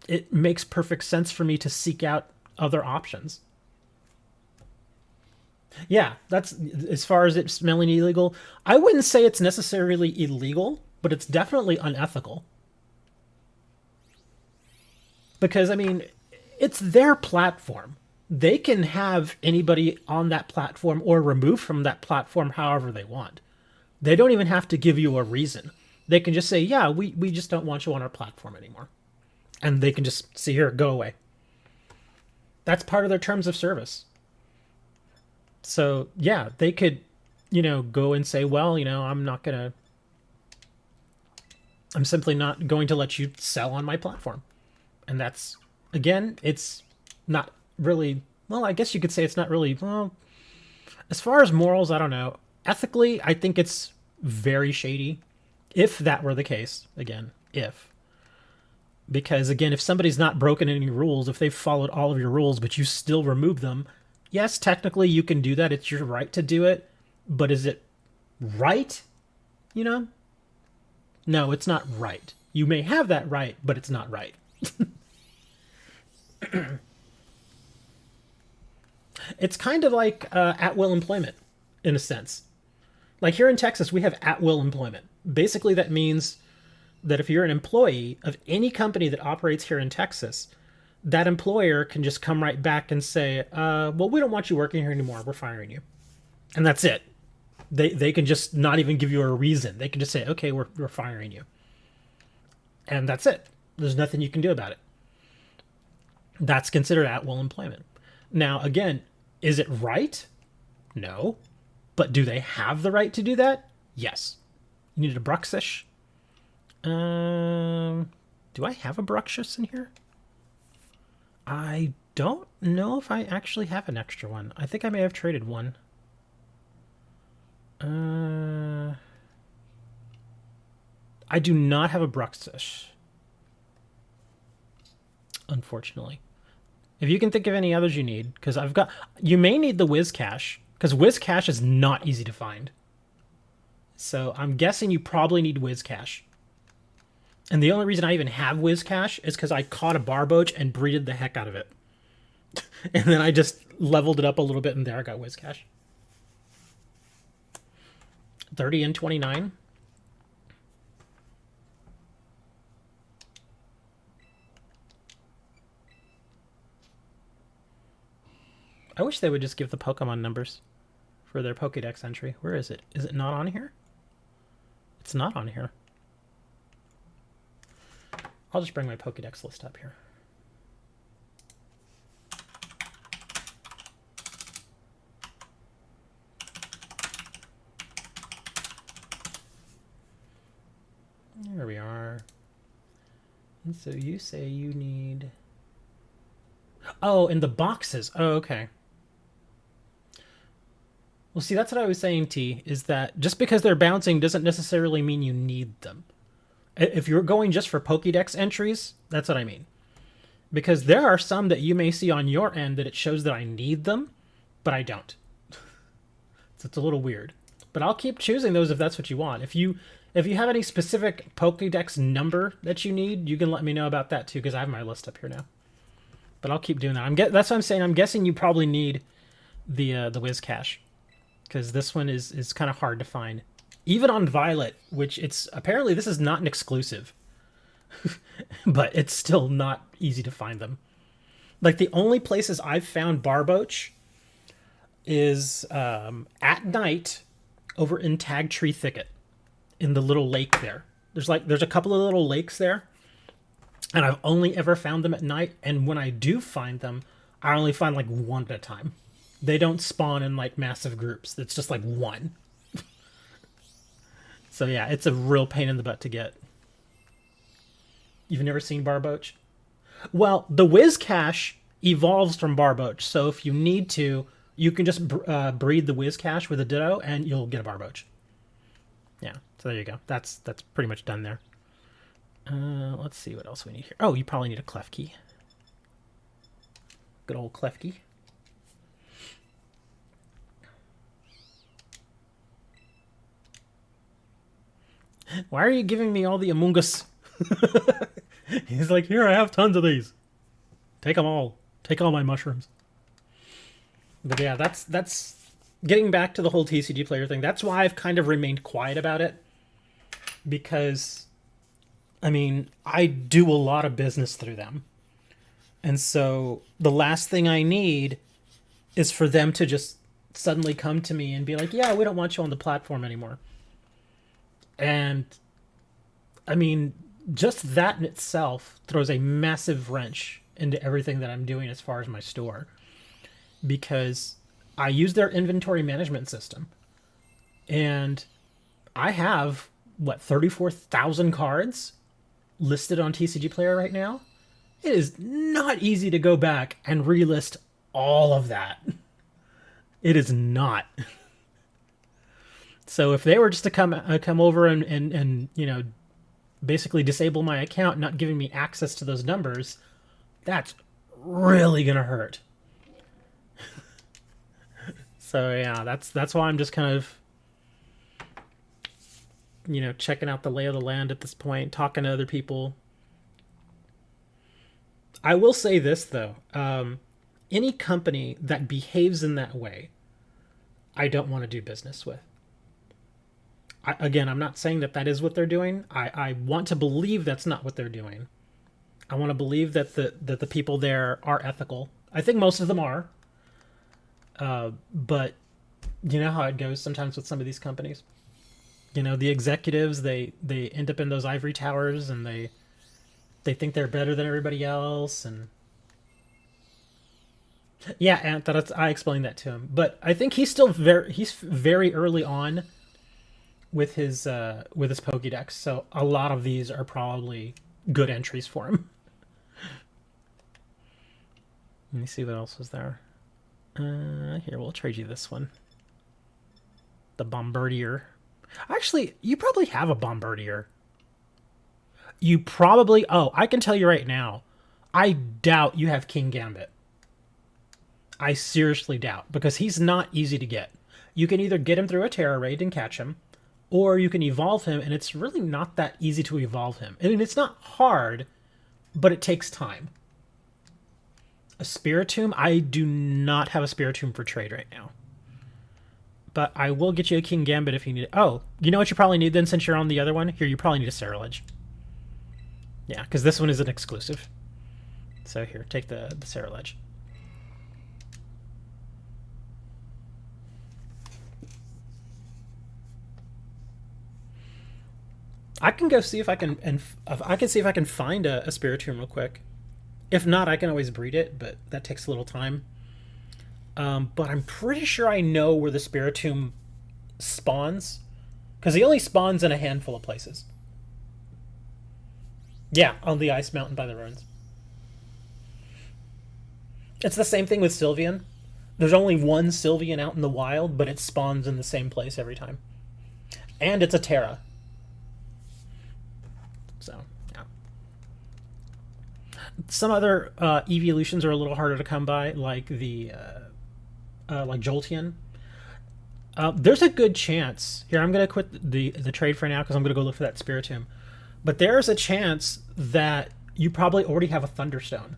it makes perfect sense for me to seek out other options. Yeah, that's as far as it smelling illegal. I wouldn't say it's necessarily illegal, but it's definitely unethical. Because, I mean, it's their platform. They can have anybody on that platform or removed from that platform however they want. They don't even have to give you a reason. They can just say, yeah, we just don't want you on our platform anymore. And they can just see here, go away. That's part of their terms of service. So, yeah, they could, go and say, well, I'm simply not going to let you sell on my platform. And that's, again, it's not really, well, I guess you could say it's not really, well, as far as morals, I don't know. Ethically, I think it's very shady, if that were the case. Again, if. Because, again, if somebody's not broken any rules, if they've followed all of your rules, but you still remove them, yes, technically you can do that. It's your right to do it. But is it right? No, it's not right. You may have that right, but it's not right. It's kind of like at-will employment, in a sense. Like here in Texas, we have at-will employment. Basically, that means that if you're an employee of any company that operates here in Texas, that employer can just come right back and say, well, we don't want you working here anymore. We're firing you. And that's it. They can just not even give you a reason. They can just say, okay, we're firing you. And that's it. There's nothing you can do about it. That's considered at-will employment. Now, again, is it right? No. But do they have the right to do that? Yes. You need a Bruxish? Do I have a Bruxish in here? I don't know if I actually have an extra one. I think I may have traded one. I do not have a Bruxish, unfortunately. If you can think of any others you need, because you may need the Whiz Cash, because Whiz Cash is not easy to find. So I'm guessing you probably need Whiscash. And the only reason I even have Whiscash is because I caught a Barboach and breeded the heck out of it. And then I just leveled it up a little bit, and there I got Whiscash. 30 and 29. I wish they would just give the Pokemon numbers for their Pokedex entry. Where is it? Is it not on here? It's not on here. I'll just bring my Pokedex list up here. There we are. And so you say you need... Oh, in the boxes. Oh, okay. Well, see, that's what I was saying, T, is that just because they're bouncing doesn't necessarily mean you need them. If you're going just for Pokédex entries, that's what I mean. Because there are some that you may see on your end that it shows that I need them, but I don't. So it's a little weird. But I'll keep choosing those if that's what you want. If you have any specific Pokédex number that you need, you can let me know about that too, because I have my list up here now. But I'll keep doing that. That's what I'm saying. I'm guessing you probably need the Whiscash, because this one is kind of hard to find. Even on Violet, which it's apparently this is not an exclusive, but it's still not easy to find them. Like the only places I've found Barboach is at night over in Tag Tree Thicket in the little lake there. There's a couple of little lakes there, and I've only ever found them at night. And when I do find them, I only find like one at a time. They don't spawn in like massive groups. It's just like one. So yeah, it's a real pain in the butt to get. You've never seen Barboach? Well, the Whiscash evolves from Barboach, so if you need to, you can just breed the Whiscash with a Ditto, and you'll get a Barboach. Yeah, so there you go. That's pretty much done there. Let's see what else we need here. Oh, you probably need a Klefki. Good old Klefki. Why are you giving me all the Amoongus? He's like, here, I have tons of these. Take them all. Take all my mushrooms. But yeah, that's getting back to the whole TCG player thing. That's why I've kind of remained quiet about it. Because, I mean, I do a lot of business through them. And so the last thing I need is for them to just suddenly come to me and be like, yeah, we don't want you on the platform anymore. And, I mean, just that in itself throws a massive wrench into everything that I'm doing as far as my store. Because I use their inventory management system. And I have, 34,000 cards listed on TCG Player right now? It is not easy to go back and relist all of that. It is not. So if they were just to come over and you know, basically disable my account, not giving me access to those numbers, that's really gonna hurt. So yeah, that's why I'm just kind of, you know, checking out the lay of the land at this point, talking to other people. I will say this though, any company that behaves in that way, I don't want to do business with. Again, I'm not saying that is what they're doing. I want to believe that's not what they're doing. I want to believe that the people there are ethical. I think most of them are. But you know how it goes sometimes with some of these companies. You know, the executives, they end up in those ivory towers, and they think they're better than everybody else. And yeah, Ant, I explained that to him. But I think he's very early on with his Pokédex, so a lot of these are probably good entries for him. Let me see what else was there. Here, we'll trade you this one. The Bombardier. Actually, you probably have a Bombardier. You probably... Oh, I can tell you right now. I doubt you have King Gambit. I seriously doubt, because he's not easy to get. You can either get him through a Tera raid and catch him, or you can evolve him, and it's really not that easy to evolve him. I mean, it's not hard, but it takes time. A Spiritomb? I do not have a Spiritomb for trade right now. But I will get you a King Gambit if you need it. Oh, you know what you probably need then, since you're on the other one? Here, you probably need a Cerulege. Yeah, because this one is an exclusive. So here, take the Cerulege. I can go see if I can, see if I can find a Spiritomb real quick. If not, I can always breed it, but that takes a little time. But I'm pretty sure I know where the Spiritomb spawns, because he only spawns in a handful of places. Yeah, on the ice mountain by the ruins. It's the same thing with Sylveon. There's only one Sylveon out in the wild, but it spawns in the same place every time. And it's a Tera. So, yeah. Some other evolutions are a little harder to come by, like the like Jolteon. There's a good chance here. I'm gonna quit the trade for now because I'm gonna go look for that Spiritomb. But there's a chance that you probably already have a Thunderstone,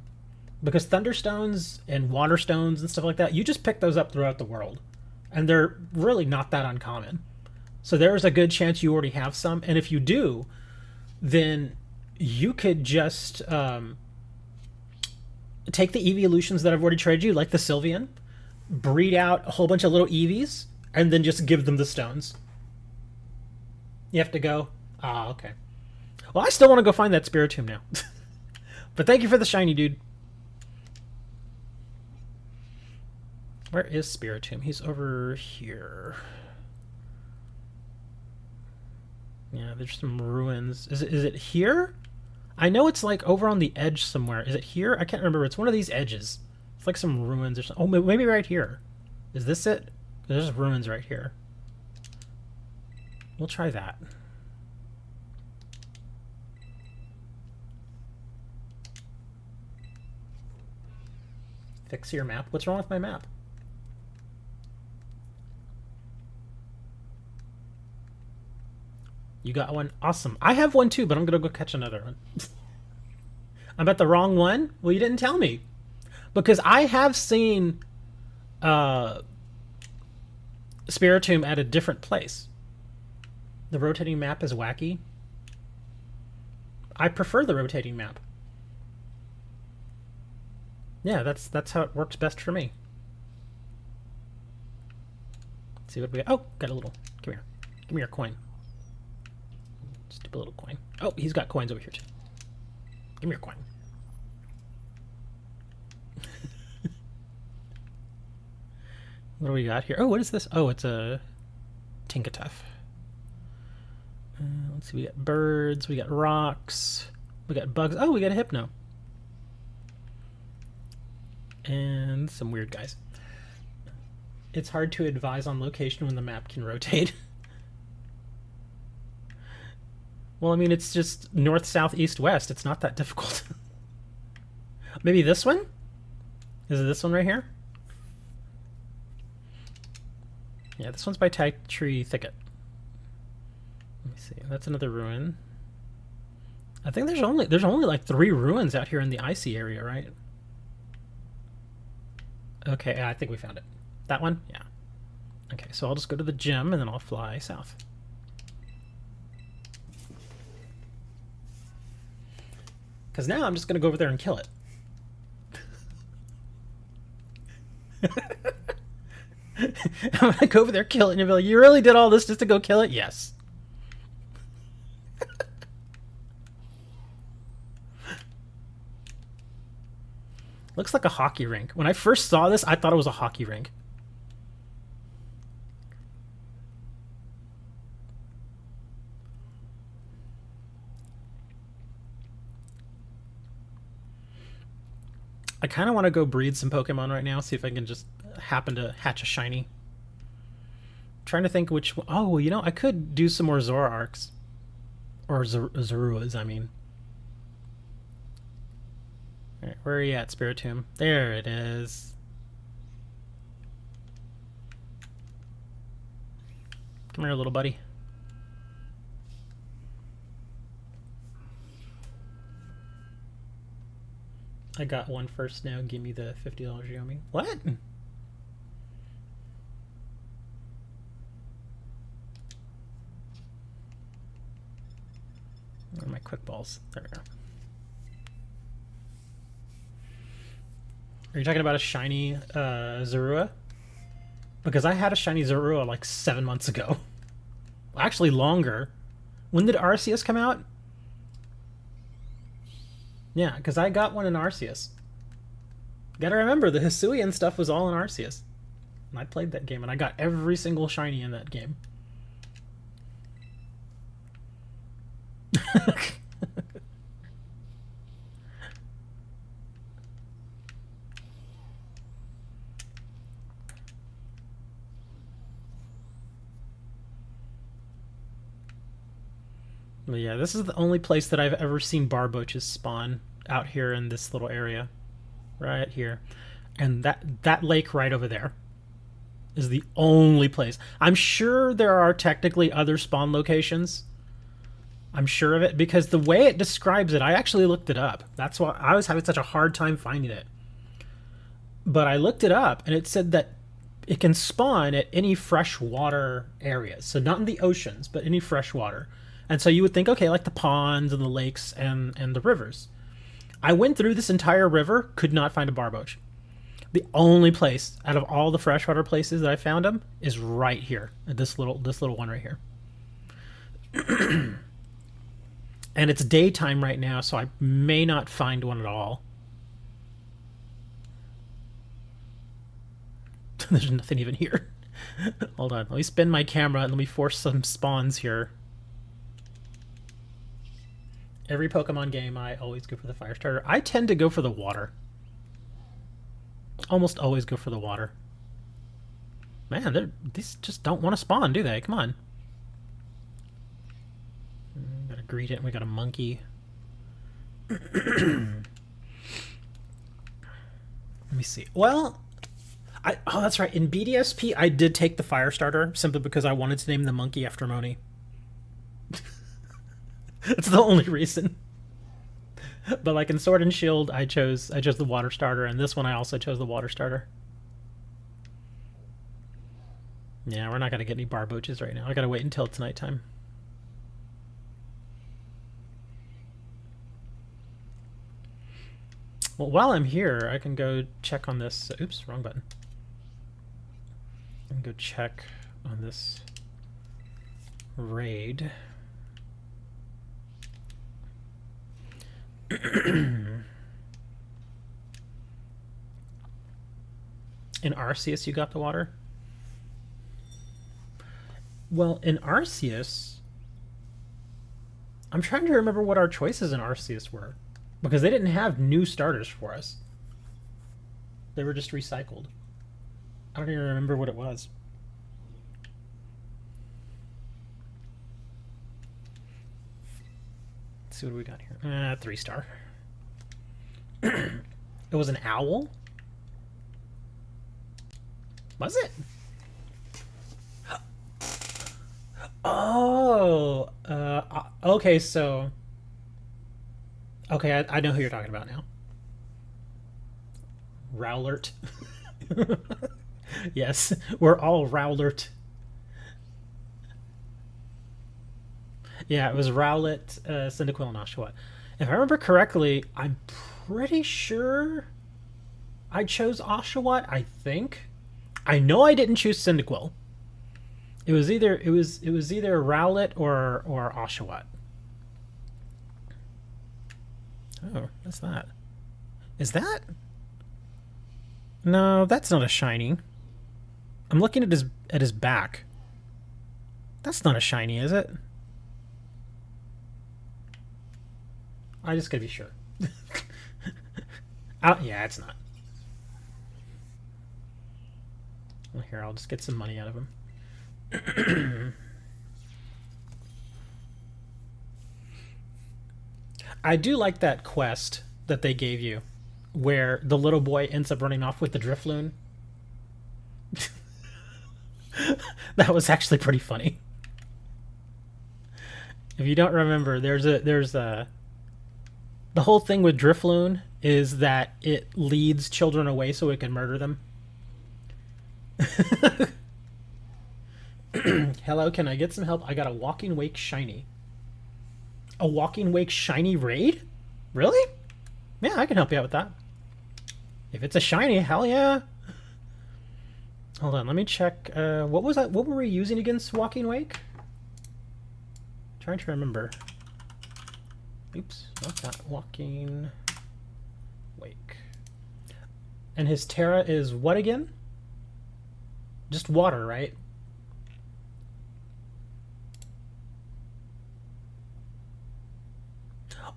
because Thunderstones and Waterstones and stuff like that, you just pick those up throughout the world, and they're really not that uncommon. So there's a good chance you already have some, and if you do, then you could just take the evolutions that I've already traded you, like the Sylveon, breed out a whole bunch of little Eevees, and then just give them the stones. You have to go. Ah, okay. Well, I still want to go find that Spiritomb now. But thank you for the shiny, dude. Where is Spiritomb? He's over here. Yeah, there's some ruins. Is it here? I know it's like over on the edge somewhere. Is it here? I can't remember. It's one of these edges. It's like some ruins or something. Oh, maybe right here. Is this it? There's ruins right here. We'll try that. Fix your map. What's wrong with my map? You got one? Awesome. I have one too, but I'm going to go catch another one. I'm at the wrong one? Well, you didn't tell me. Because I have seen Spiritomb at a different place. The rotating map is wacky. I prefer the rotating map. Yeah, that's how it works best for me. Let's see what we got. Oh, got a little. Come here. Give me your coin. Stupid little coin. Oh, he's got coins over here too. Give me your coin. What do we got here? Oh, what is this? Oh, it's a Tinkatuff. Let's see. We got birds. We got rocks. We got bugs. Oh, we got a Hypno. And some weird guys. It's hard to advise on location when the map can rotate. Well, I mean, it's just north, south, east, west. It's not that difficult. Maybe this one? Is it this one right here? Yeah, this one's by Tree Thicket. Let me see. That's another ruin. I think there's only like 3 ruins out here in the icy area, right? Okay, I think we found it. That one? Yeah. Okay, so I'll just go to the gym and then I'll fly south. Because now I'm just going to go over there and kill it. I'm going to go over there, kill it, and you'll be like, you really did all this just to go kill it? Yes. Looks like a hockey rink. When I first saw this, I thought it was a hockey rink. I kind of want to go breed some Pokemon right now, see if I can just happen to hatch a shiny. I'm trying to think which one. Oh, you know, I could do some more Zoroarks. Or Zoruas, I mean. Alright, where are you at, Spiritomb? There it is. Come here, little buddy. I got one first now. Give me the $50 you owe me. What? Where are my quick balls? There we go. Are you talking about a shiny Zorua? Because I had a shiny Zorua like 7 months ago. Actually, longer. When did Arceus come out? Yeah, because I got one in Arceus. Gotta remember, the Hisuian stuff was all in Arceus. And I played that game, and I got every single shiny in that game. But yeah, this is the only place that I've ever seen Barboaches spawn, out here in this little area. Right here. And that lake right over there is the only place. I'm sure there are technically other spawn locations. I'm sure of it, because the way it describes it, I actually looked it up. That's why I was having such a hard time finding it. But I looked it up, and it said that it can spawn at any freshwater areas. So not in the oceans, but any freshwater. And so you would think, okay, like the ponds and the lakes and the rivers. I went through this entire river, could not find a Barboach. The only place out of all the freshwater places that I found them is right here, at this little one right here. And it's daytime right now, so I may not find one at all. There's nothing even here. Hold on, let me spin my camera and let me force some spawns here. Every Pokemon game, I always go for the fire starter. I tend to go for the water. Almost always go for the water. Man, these just don't want to spawn, do they? Come on. Got a Greedent, we got a monkey. Let me see. Well, oh, that's right. In BDSP, I did take the fire starter simply because I wanted to name the monkey after Moni. That's the only reason. But like in Sword and Shield, I chose the water starter, and this one I also chose the water starter. Yeah, we're not gonna get any Barboaches right now. I gotta wait until it's nighttime. Well, while I'm here, I can go check on this. Oops, wrong button. I can go check on this raid. In Arceus, you got the water? Well, in Arceus, I'm trying to remember what our choices in Arceus were, because they didn't have new starters for us. They were just recycled. I don't even remember what it was. Let's see what we got here. 3-star. It was an owl? Was it? Oh, okay, so... Okay, I know who you're talking about now. Rowlert. Yes, we're all Rowlert. Yeah, it was Rowlet, Cyndaquil, and Oshawott. If I remember correctly, I'm pretty sure I chose Oshawott, I think. I know I didn't choose Cyndaquil. It was either Rowlet or Oshawott. Oh, what's that? Is that? No, that's not a shiny. I'm looking at his back. That's not a shiny, is it? I just gotta be sure. Yeah, it's not. Well, here, I'll just get some money out of him. I do like that quest that they gave you, where the little boy ends up running off with the Drifloon. That was actually pretty funny. If you don't remember, there's the whole thing with Drifloon is that it leads children away so it can murder them. Hello, can I get some help? I got a Walking Wake shiny. A Walking Wake shiny raid? Really? Yeah, I can help you out with that. If it's a shiny, hell yeah. Hold on, let me check. What was that? What were we using against Walking Wake? Trying to remember. Oops, not that. Walking Wake. And his Tera is what again? Just water, right?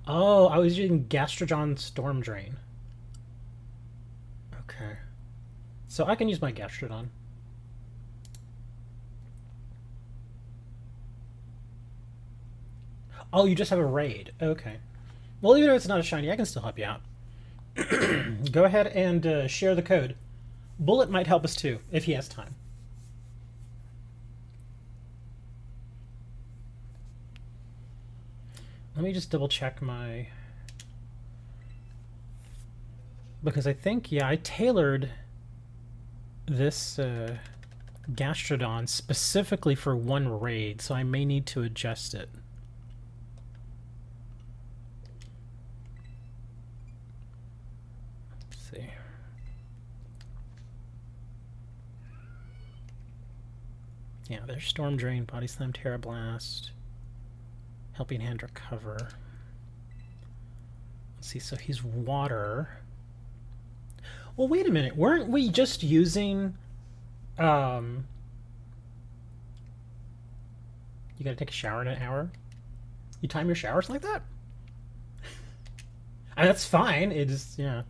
Oh, I was using Gastrojon Storm Drain. Okay. So I can use my Gastrodon. Oh, you just have a raid. Okay. Well, even if it's not a shiny, I can still help you out. Go ahead and share the code. Bullet might help us too, if he has time. Let me just double check my... Because I think, yeah, I tailored this Gastrodon specifically for one raid, so I may need to adjust it. Let's see. Yeah, there's Storm Drain, Body Slam, Terra Blast, Helping Hand Recover. Let's see, so he's water. Well, wait a minute. Weren't we just using... You gotta take a shower in an hour? You time your showers like that? I mean, that's fine. It just, yeah.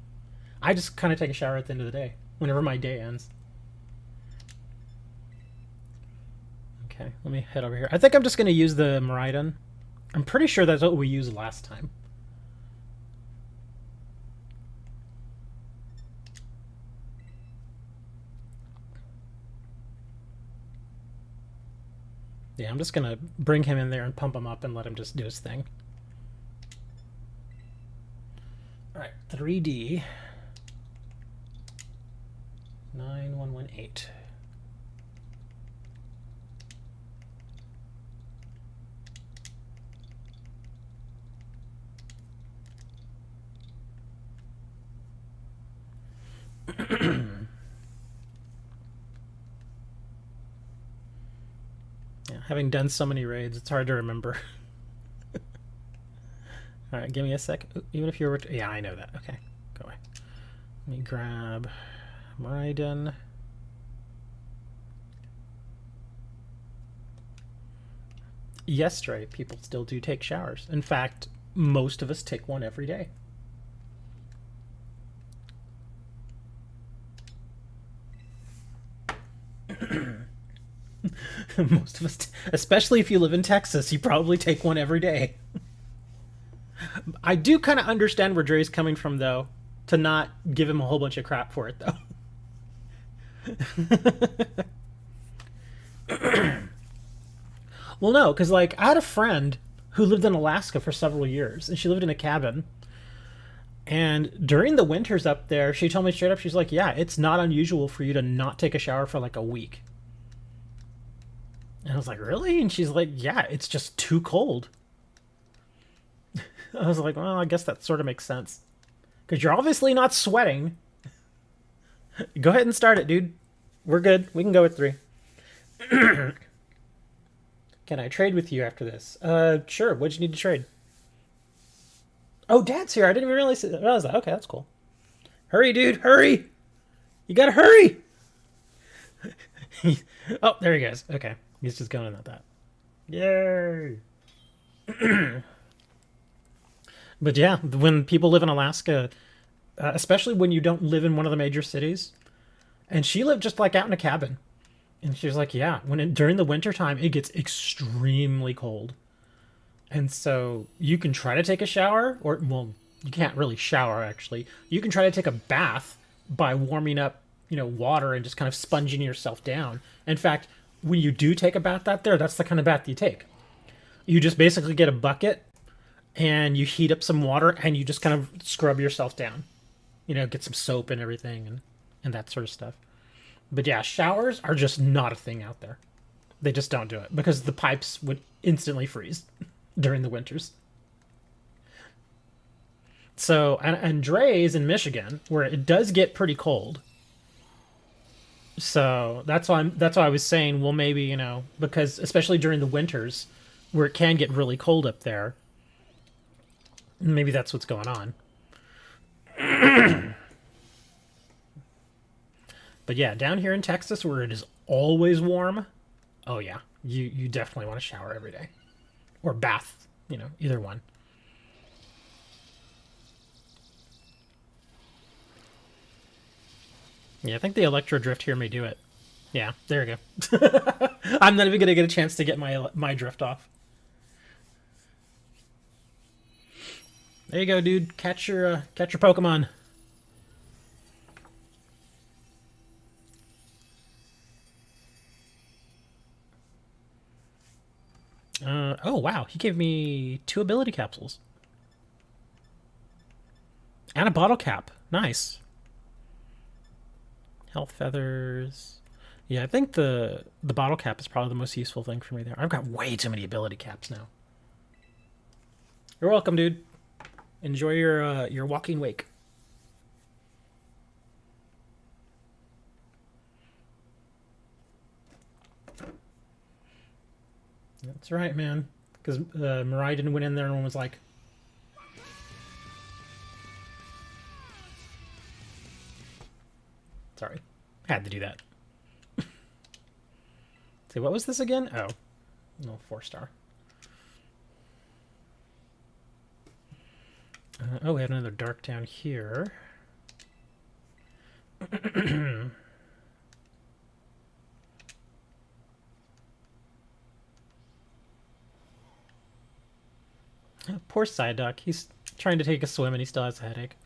I just kind of take a shower at the end of the day, whenever my day ends. Okay, let me head over here. I think I'm just going to use the Miraidon. I'm pretty sure that's what we used last time. Yeah, I'm just going to bring him in there and pump him up and let him just do his thing. Alright, 3D. 9118. Yeah, having done so many raids, it's hard to remember. Alright, give me a sec. Even if you're... Yeah, I know that. Okay, go away. Let me grab Miraidon. Yes, Stray, people still do take showers. In fact, most of us take one every day. Most of us, especially if you live in Texas, you probably take one every day. I do kind of understand where Dre's coming from, though, to not give him a whole bunch of crap for it, though. Well, no, because, like, I had a friend who lived in Alaska for several years, and she lived in a cabin. And during the winters up there, she told me straight up, she's like, yeah, it's not unusual for you to not take a shower for, like, a week. And I was like, really? And she's like, yeah, it's just too cold. I was like, well, I guess that sort of makes sense. Because you're obviously not sweating. Go ahead and start it, dude. We're good. We can go with 3. Can I trade with you after this? Sure. What'd you need to trade? Oh, Dad's here. I didn't even realize that. Okay, that's cool. Hurry, dude. Hurry. You gotta hurry. Oh, there he goes. Okay. He's just going at that. Yay. But yeah, when people live in Alaska, especially when you don't live in one of the major cities, and she lived just like out in a cabin, and she was like, yeah, during the winter time, it gets extremely cold. And so you can try to take a shower, or, well, you can't really shower, actually. You can try to take a bath by warming up, water and just kind of sponging yourself down. In fact, when you do take a bath out there, that's the kind of bath you take. You just basically get a bucket and you heat up some water and you just kind of scrub yourself down. You know, get some soap and everything and that sort of stuff. But yeah, showers are just not a thing out there. They just don't do it because the pipes would instantly freeze during the winters. So, and Dre's in Michigan, where it does get pretty cold. So that's why I was saying, well, maybe, you know, because especially during the winters, where it can get really cold up there, maybe that's what's going on. But yeah, down here in Texas, where it is always warm, oh yeah, you definitely want to shower every day, or bath, you know, either one. Yeah, I think the electro drift here may do it. Yeah, there we go. I'm not even gonna get a chance to get my drift off. There you go, dude. Catch your Pokemon. Oh wow, he gave me 2 ability capsules and a bottle cap. Nice. Health feathers. Yeah, I think the bottle cap is probably the most useful thing for me there. I've got way too many ability caps now. You're welcome, dude. Enjoy your walking wake. That's right, man. Because Mirai didn't went in there and was like, sorry, had to do that. See, what was this again? Oh, no, 4-star. Oh, we have another dark down here. Oh, poor Psyduck. He's trying to take a swim and he still has a headache.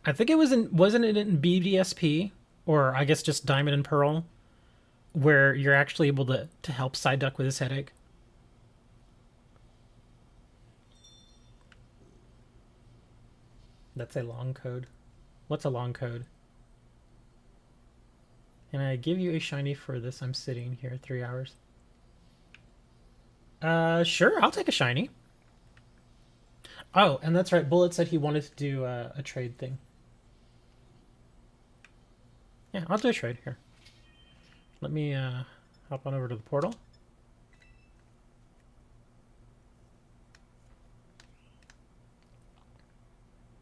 I think it wasn't it in BDSP, or I guess just Diamond and Pearl, where you're actually able to help Psyduck with his headache. That's a long code. What's a long code? Can I give you a shiny for this? I'm sitting here 3 hours. Sure, I'll take a shiny. Oh, and that's right. Bullet said he wanted to do a trade thing. Yeah, I'll do a trade here. Let me hop on over to the portal.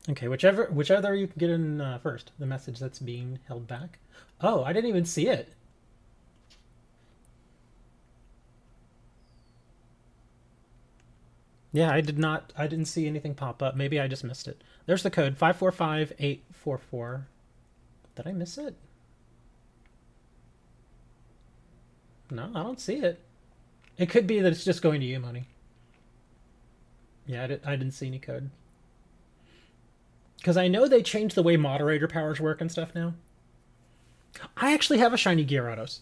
Okay, whichever you can get in first. The message that's being held back. Oh, I didn't even see it. Yeah, I didn't see anything pop up. Maybe I just missed it. There's the code 545844. Did I miss it? No, I don't see it. It could be that it's just going to you, Money. Yeah, I didn't see any code. Because I know they changed the way moderator powers work and stuff now. I actually have a shiny Gyarados.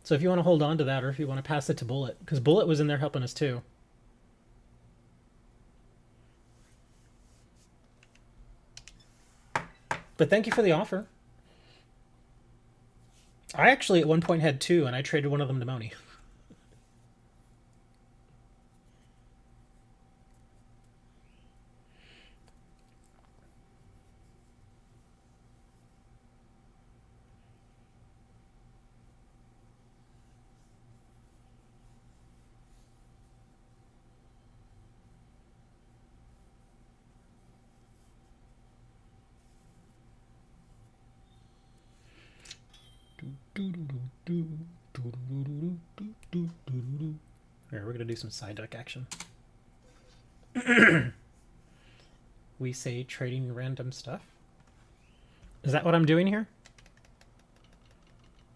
So if you want to hold on to that, or if you want to pass it to Bullet, because Bullet was in there helping us too. But thank you for the offer. I actually at one point had 2, and I traded one of them to Moni. Here, we're gonna do some Psyduck action. We say trading random stuff. Is that what I'm doing here?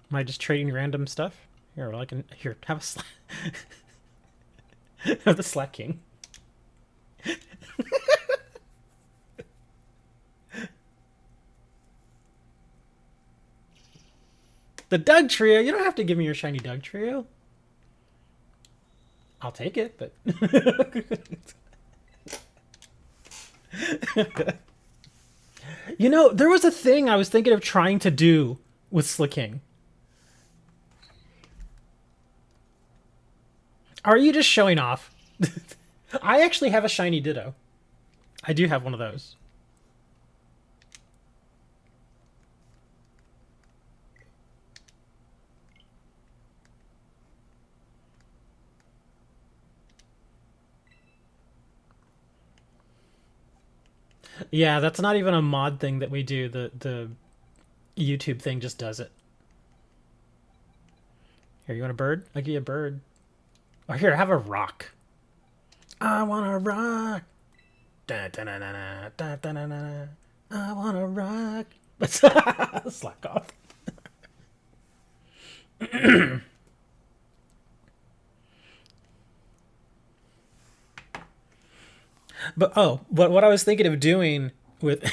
Am I just trading random stuff? Here, well, I can have a have the Slack King. The Doug Trio. You don't have to give me your shiny Doug Trio. I'll take it, but you know, there was a thing I was thinking of trying to do with Slicking. Are you just showing off? I actually have a shiny Ditto. I do have one of those. Yeah, that's not even a mod thing that we do. The YouTube thing just does it. Here, you want a bird? I'll give you a bird. Oh, here, have a rock. I want a rock. Da, da, da, da, da, da, da, da. I want a rock. Slack off. But what I was thinking of doing with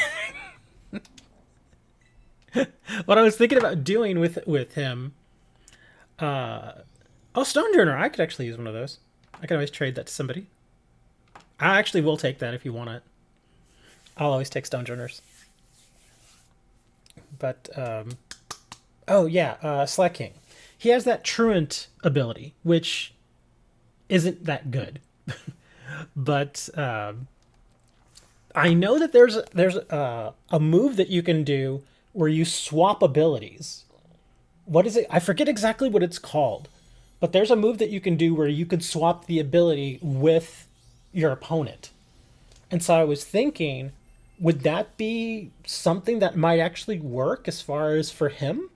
what I was thinking about doing with him. Oh, Stone Journer. I could actually use one of those. I can always trade that to somebody. I actually will take that if you want it. I'll always take Stone Journers. But oh yeah, Slack King. He has that Truant ability, which isn't that good. But I know that there's a move that you can do where you swap abilities. What is it? I forget exactly what it's called, but there's a move that you can do where you can swap the ability with your opponent. And so I was thinking, would that be something that might actually work as far as for him?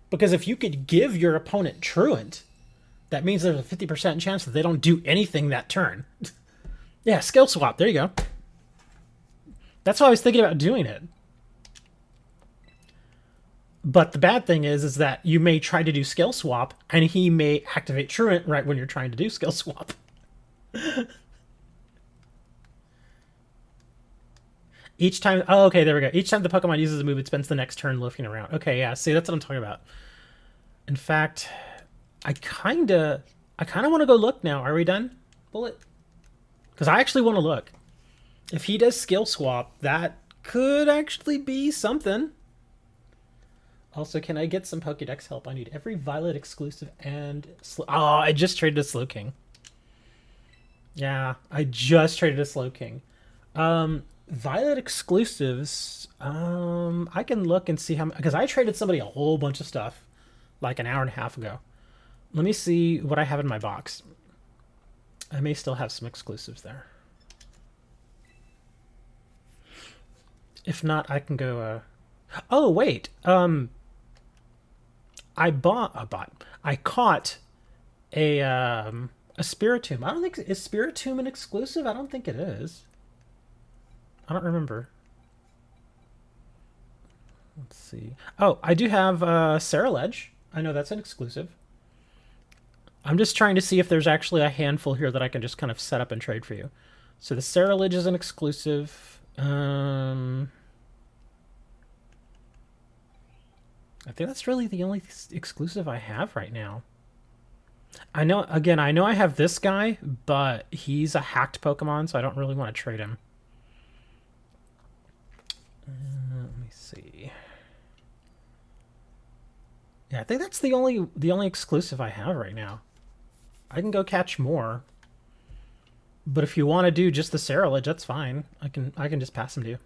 Because if you could give your opponent Truant, that means there's a 50% chance that they don't do anything that turn. Yeah, skill swap. There you go. That's why I was thinking about doing it. But the bad thing is that you may try to do skill swap, and he may activate Truant right when you're trying to do skill swap. Each time... Oh, okay, there we go. Each time the Pokemon uses a move, it spends the next turn looking around. Okay, yeah, see, that's what I'm talking about. In fact, I kind of want to go look now. Are we done, Bullet? Because I actually want to look. If he does skill swap, that could actually be something. Also, can I get some Pokedex help? I need every Violet exclusive and... Oh, I just traded a Slowking. Yeah, I just traded a Slowking. Violet exclusives... I can look and see how... Because I traded somebody a whole bunch of stuff like an hour and a half ago. Let me see what I have in my box. I may still have some exclusives there. If not, I can go... Oh, wait. I caught a Spiritomb. I don't think... Is Spiritomb an exclusive? I don't think it is. I don't remember. Let's see. Oh, I do have Scarlet. I know that's an exclusive. I'm just trying to see if there's actually a handful here that I can just kind of set up and trade for you. So the Scarlet is an exclusive. I think that's really the only exclusive I have right now. I know, again, I know I have this guy, but he's a hacked Pokemon, so I don't really want to trade him. Let me see. Yeah, I think that's the only exclusive I have right now. I can go catch more. But if you want to do just the Scarlet, that's fine. I can just pass him to you.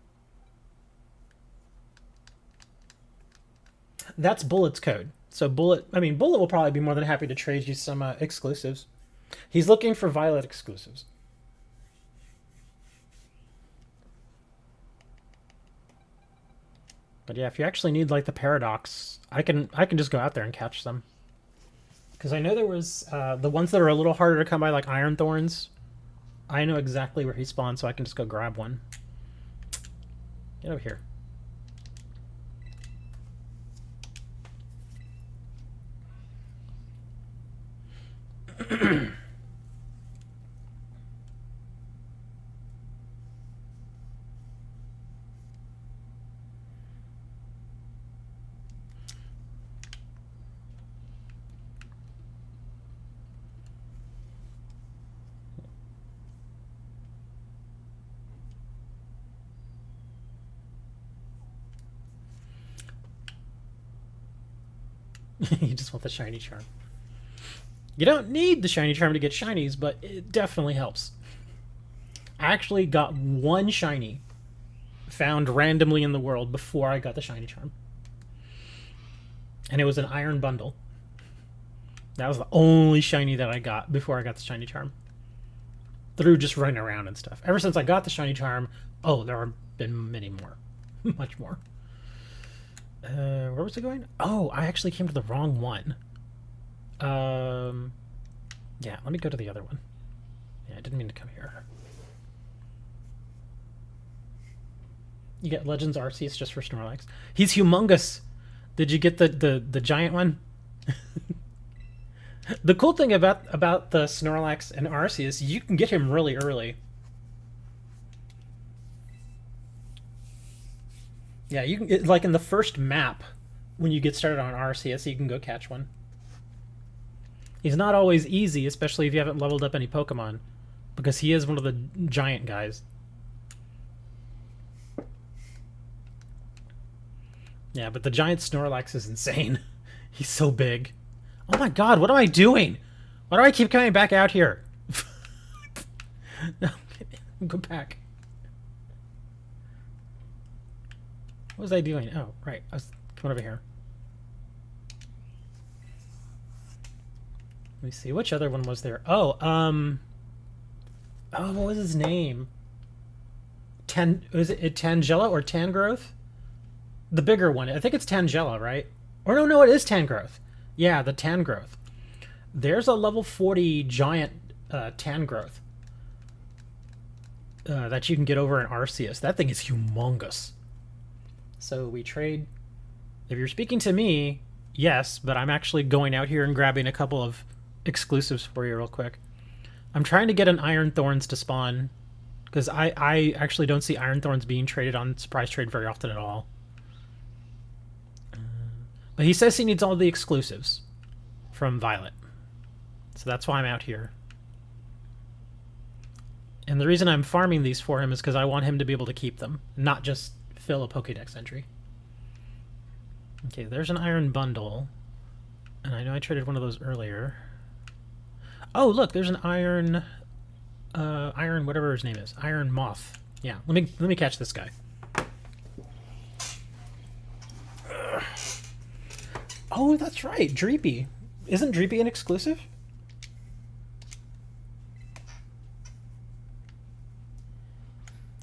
That's Bullet's code. So Bullet will probably be more than happy to trade you some exclusives. He's looking for Violet exclusives. But yeah, if you actually need like the Paradox, I can just go out there and catch them. Because I know there was the ones that are a little harder to come by, like Iron Thorns. I know exactly where he spawns, so I can just go grab one. Get over here. You just want the shiny charm. You don't need the shiny charm to get shinies, but it definitely helps. I actually got one shiny found randomly in the world before I got the shiny charm. And it was an iron bundle. That was the only shiny that I got before I got the shiny charm. Through just running around and stuff. Ever since I got the shiny charm, oh, there have been many more. Much more. Where was it going? Oh, I actually came to the wrong one. Yeah, let me go to the other one. Yeah, I didn't mean to come here. You get Legends Arceus just for Snorlax. He's humongous. Did you get the giant one? The cool thing about the Snorlax and Arceus, you can get him really early. Yeah, you can get, like in the first map when you get started on Arceus, you can go catch one. He's not always easy, especially if you haven't leveled up any Pokemon, because he is one of the giant guys. Yeah, but the giant Snorlax is insane. He's so big. Oh my god, what am I doing? Why do I keep coming back out here? No, go back. What was I doing? Oh, right. I was coming over here. Let me see. Which other one was there? Oh, oh, what was his name? Was it Tangela or Tangrowth? The bigger one. I think it's Tangela, right? Or no, it is Tangrowth. Yeah, the Tangrowth. There's a level 40 giant Tangrowth that you can get over in Arceus. That thing is humongous. So we trade. If you're speaking to me, yes, but I'm actually going out here and grabbing a couple of exclusives for you real quick. I'm trying to get an Iron Thorns to spawn, because I actually don't see Iron Thorns being traded on Surprise Trade very often at all. But he says he needs all the exclusives from Violet. So that's why I'm out here. And the reason I'm farming these for him is because I want him to be able to keep them, not just fill a Pokedex entry. Okay, there's an iron bundle. And I know I traded one of those earlier. Oh, look, there's an iron whatever his name is. Iron Moth. Yeah, let me catch this guy. Oh, that's right, Dreepy. Isn't Dreepy an exclusive?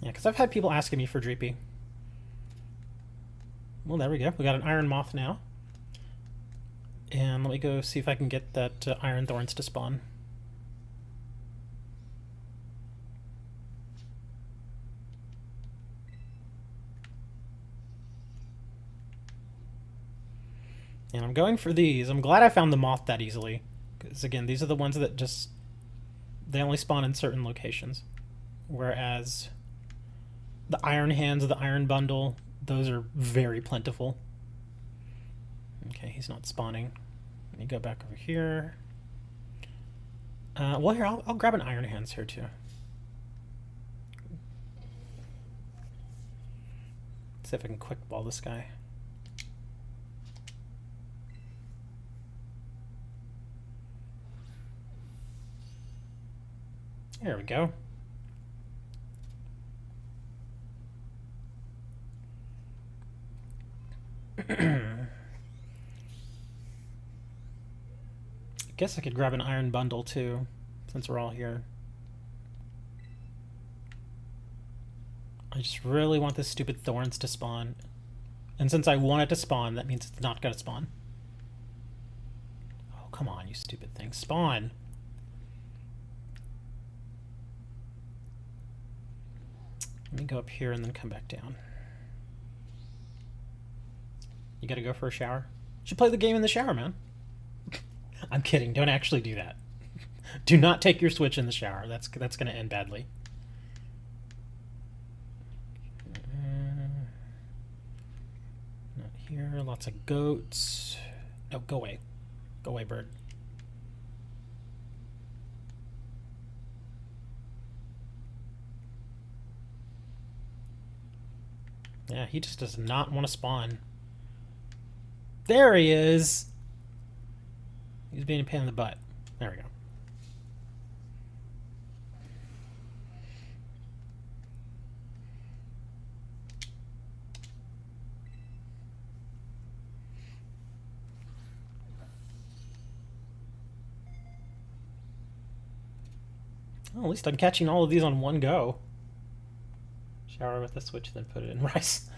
Yeah, because I've had people asking me for Dreepy. Well, there we go. We got an Iron Moth now. And let me go see if I can get that Iron Thorns to spawn. And I'm going for these. I'm glad I found the moth that easily. Because, again, these are the ones that just... They only spawn in certain locations. Whereas the Iron Hands, the Iron Bundle, those are very plentiful. Okay, he's not spawning. Let me go back over here. Well, here, I'll grab an Iron Hands here, too. Let's see if I can quick ball this guy. There we go. I guess I could grab an iron bundle too, since we're all here. I just really want this stupid thorns to spawn. And since I want it to spawn, that means it's not gonna spawn. Oh, come on, you stupid thing. Spawn! Let me go up here and then come back down. You gotta go for a shower? You should play the game in the shower, man. I'm kidding. Don't actually do that. Do not take your Switch in the shower. That's gonna end badly. Not here. Lots of goats. No, go away. Go away, bird. Yeah, he just does not want to spawn. There he is! He's being a pain in the butt. There we go. Well, at least I'm catching all of these on one go. Shower with the switch, then put it in rice.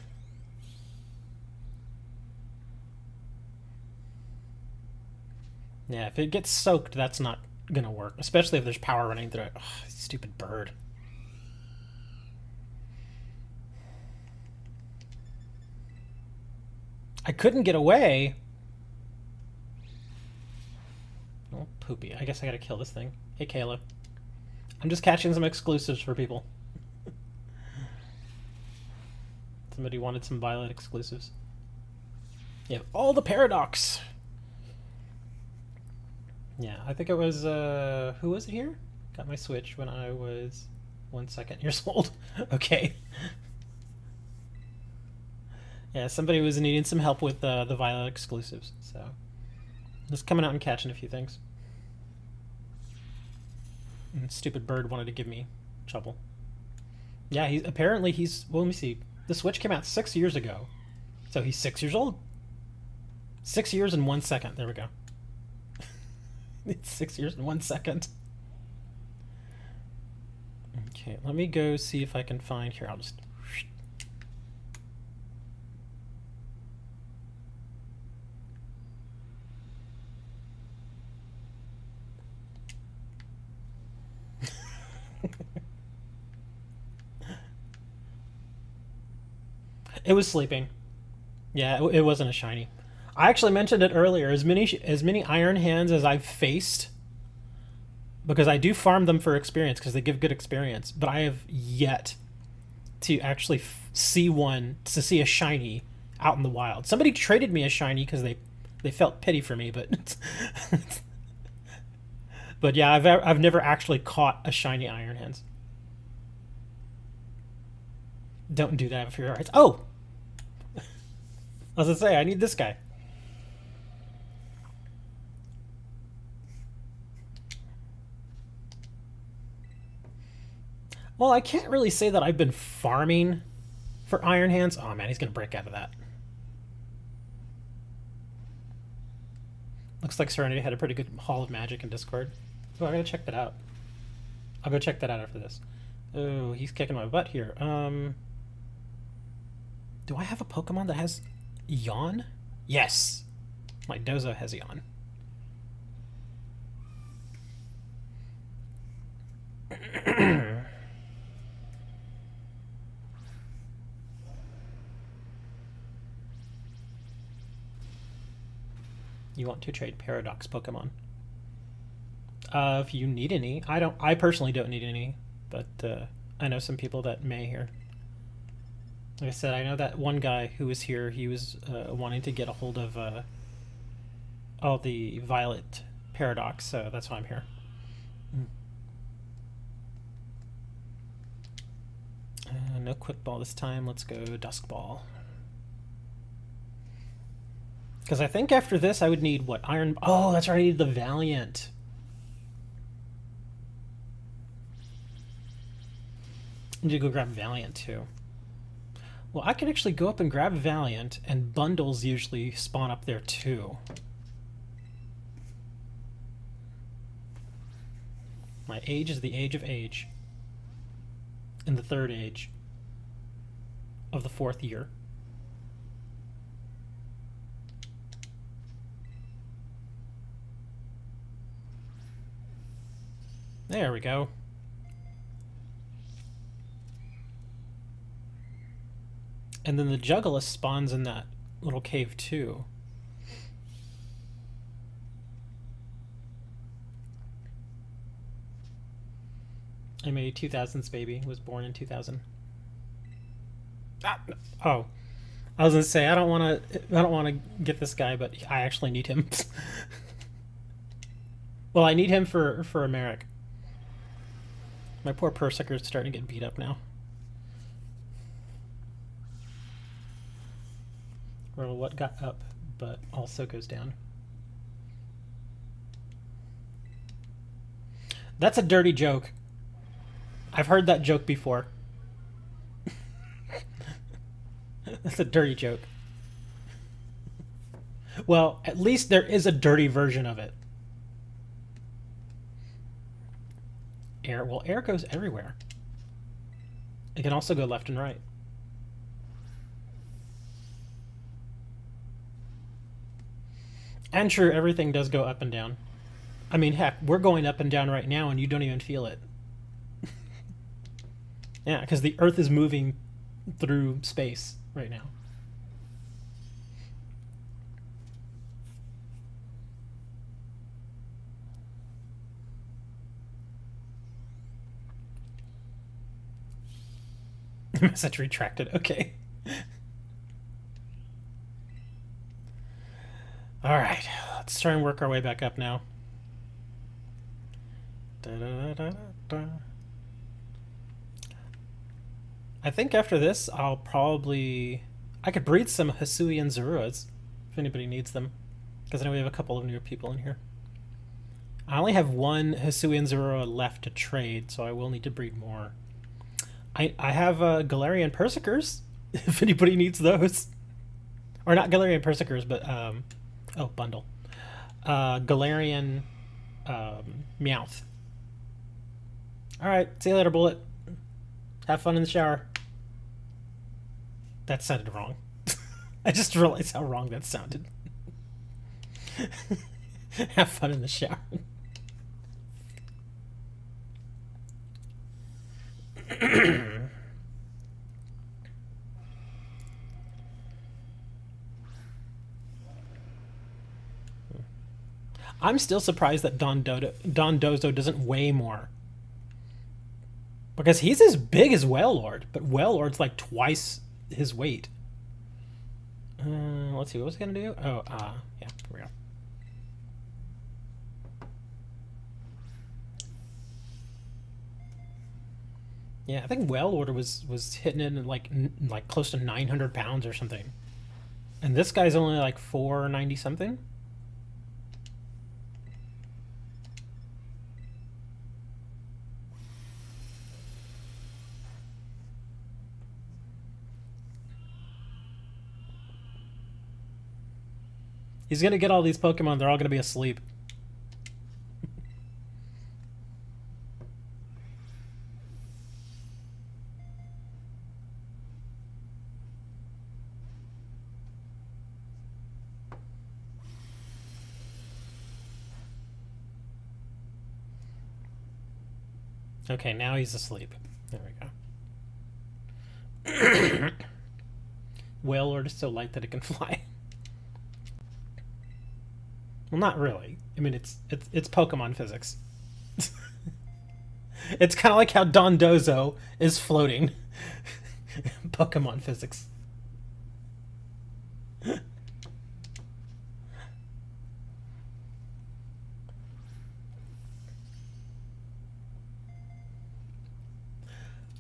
Yeah, if it gets soaked, that's not gonna work. Especially if there's power running through it. Ugh, stupid bird. I couldn't get away. Oh, poopy. I guess I gotta kill this thing. Hey, Kayla. I'm just catching some exclusives for people. Somebody wanted some Violet exclusives. You have all the Paradox. Yeah, I think it was, who was it here? Got my Switch when I was 1 second years old. Okay. Yeah, somebody was needing some help with the Violet exclusives, so just coming out and catching a few things. And stupid bird wanted to give me trouble. Yeah, he's well, let me see. The Switch came out 6 years ago, so he's 6 years old. 6 years and 1 second. There we go. It's 6 years and 1 second. Okay, let me go see if I can find here. I'll just. It was sleeping. Yeah, it wasn't a shiny. I actually mentioned it earlier. As many Iron Hands as I've faced, because I do farm them for experience because they give good experience, but I have yet to actually see a shiny out in the wild. Somebody traded me a shiny because they felt pity for me, but but yeah, I've never actually caught a shiny Iron Hands. Don't do that if you're alright. Oh, I was gonna say I need this guy. Well, I can't really say that I've been farming for Iron Hands. Oh man, he's gonna break out of that. Looks like Serenity had a pretty good Hall of Magic in Discord. Oh, I gotta check that out. I'll go check that out after this. Oh, he's kicking my butt here. Do I have a Pokemon that has Yawn? Yes! My Dozo has Yawn. You want to trade Paradox Pokemon? If you need any. I personally don't need any, but I know some people that may here. Like I said, I know that one guy who was here, he was wanting to get a hold of all the Violet Paradox, so that's why I'm here. No Quick Ball this time. Let's go Dusk Ball. Because I think after this I would need, what, Iron... Oh, that's right, I need the Valiant. I need to go grab Valiant, too. Well, I can actually go up and grab Valiant, and bundles usually spawn up there, too. My age is the age of age. In the third age of the fourth year. There we go. And then the Juggalus spawns in that little cave too. I'm a 2000s baby. Was born in 2000. Oh, I was gonna say I don't want to get this guy, but I actually need him. Well, I need him for Americ. My poor Persicker is starting to get beat up now. Or what got up, but also goes down. That's a dirty joke. I've heard that joke before. That's a dirty joke. Well, at least there is a dirty version of it. Air. Well, air goes everywhere. It can also go left and right. And true, everything does go up and down. I mean, heck, we're going up and down right now and you don't even feel it. Yeah, because the Earth is moving through space right now. Message retracted. Okay. All right, let's try and work our way back up now. I think after this, I could breed some Hisuian Zoruas if anybody needs them, because I know we have a couple of new people in here. I only have one Hisuian Zorua left to trade, so I will need to breed more. I have Galarian Persikers, if anybody needs those. Or not Galarian Persikers, but, bundle. Galarian Meowth. Alright, see you later, Bullet. Have fun in the shower. That sounded wrong. I just realized how wrong that sounded. Have fun in the shower. I'm still surprised that Don Dozo doesn't weigh more. Because he's as big as Wailord, but Wailord's like twice his weight. Let's see, what was he gonna do? Oh, yeah, here we go. Yeah, I think Wailord was hitting it in like close to 900 pounds or something. And this guy's only like 490 something. He's gonna get all these Pokemon, they're all gonna be asleep. Okay, now he's asleep. There we go. Wailord is so light that it can fly. Well, not really. I mean, it's Pokemon physics. It's kind of like how Dondozo is floating. Pokemon physics.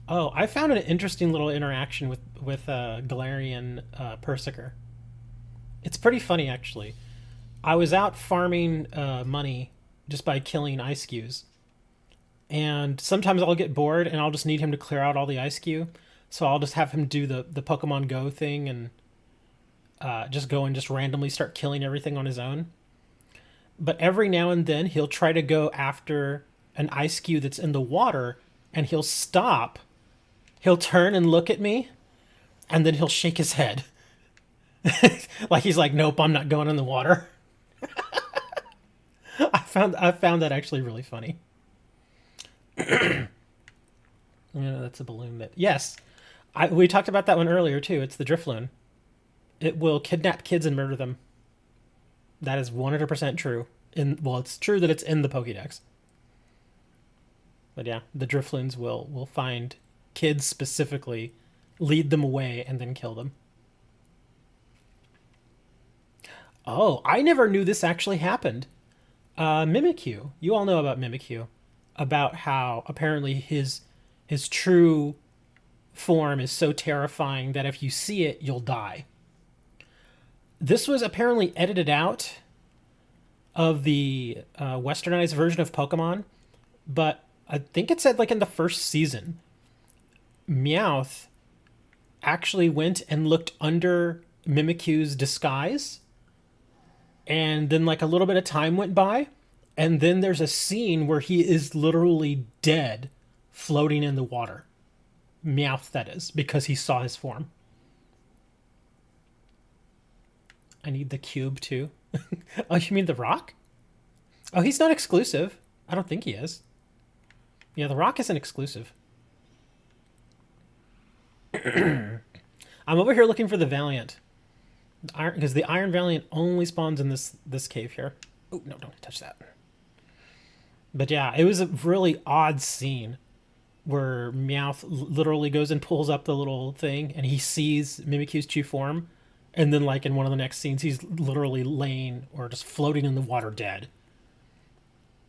Oh, I found an interesting little interaction with Galarian Persiker. It's pretty funny, actually. I was out farming money just by killing Ice-Qs. And sometimes I'll get bored and I'll just need him to clear out all the Ice-Q. So I'll just have him do the Pokemon Go thing and just go and just randomly start killing everything on his own. But every now and then he'll try to go after an Ice-Q that's in the water and he'll stop. He'll turn and look at me and then he'll shake his head. Like he's like, nope, I'm not going in the water. I found that actually really funny. Yeah, that's a balloon that... Yes, we talked about that one earlier, too. It's the Drifloon. It will kidnap kids and murder them. That is 100% true. Well, it's true that it's in the Pokedex. But yeah, the Drifloons will find kids specifically, lead them away, and then kill them. Oh, I never knew this actually happened. Mimikyu. You all know about Mimikyu. About how apparently his true form is so terrifying that if you see it, you'll die. This was apparently edited out of the westernized version of Pokemon but I think it said like in the first season, Meowth actually went and looked under Mimikyu's disguise, and then like a little bit of time went by, and then there's a scene where he is literally dead, floating in the water. Meowth, that is, because he saw his form. I need the cube too. Oh, you mean the rock? Oh, he's not exclusive. I don't think he is. Yeah, the rock isn't exclusive. I'm over here looking for the Valiant. Because the Iron Valiant only spawns in this cave here. Oh, no, don't touch that. But yeah, it was a really odd scene where Meowth literally goes and pulls up the little thing, and he sees Mimikyu's true form, and then like in one of the next scenes, he's literally laying or just floating in the water dead.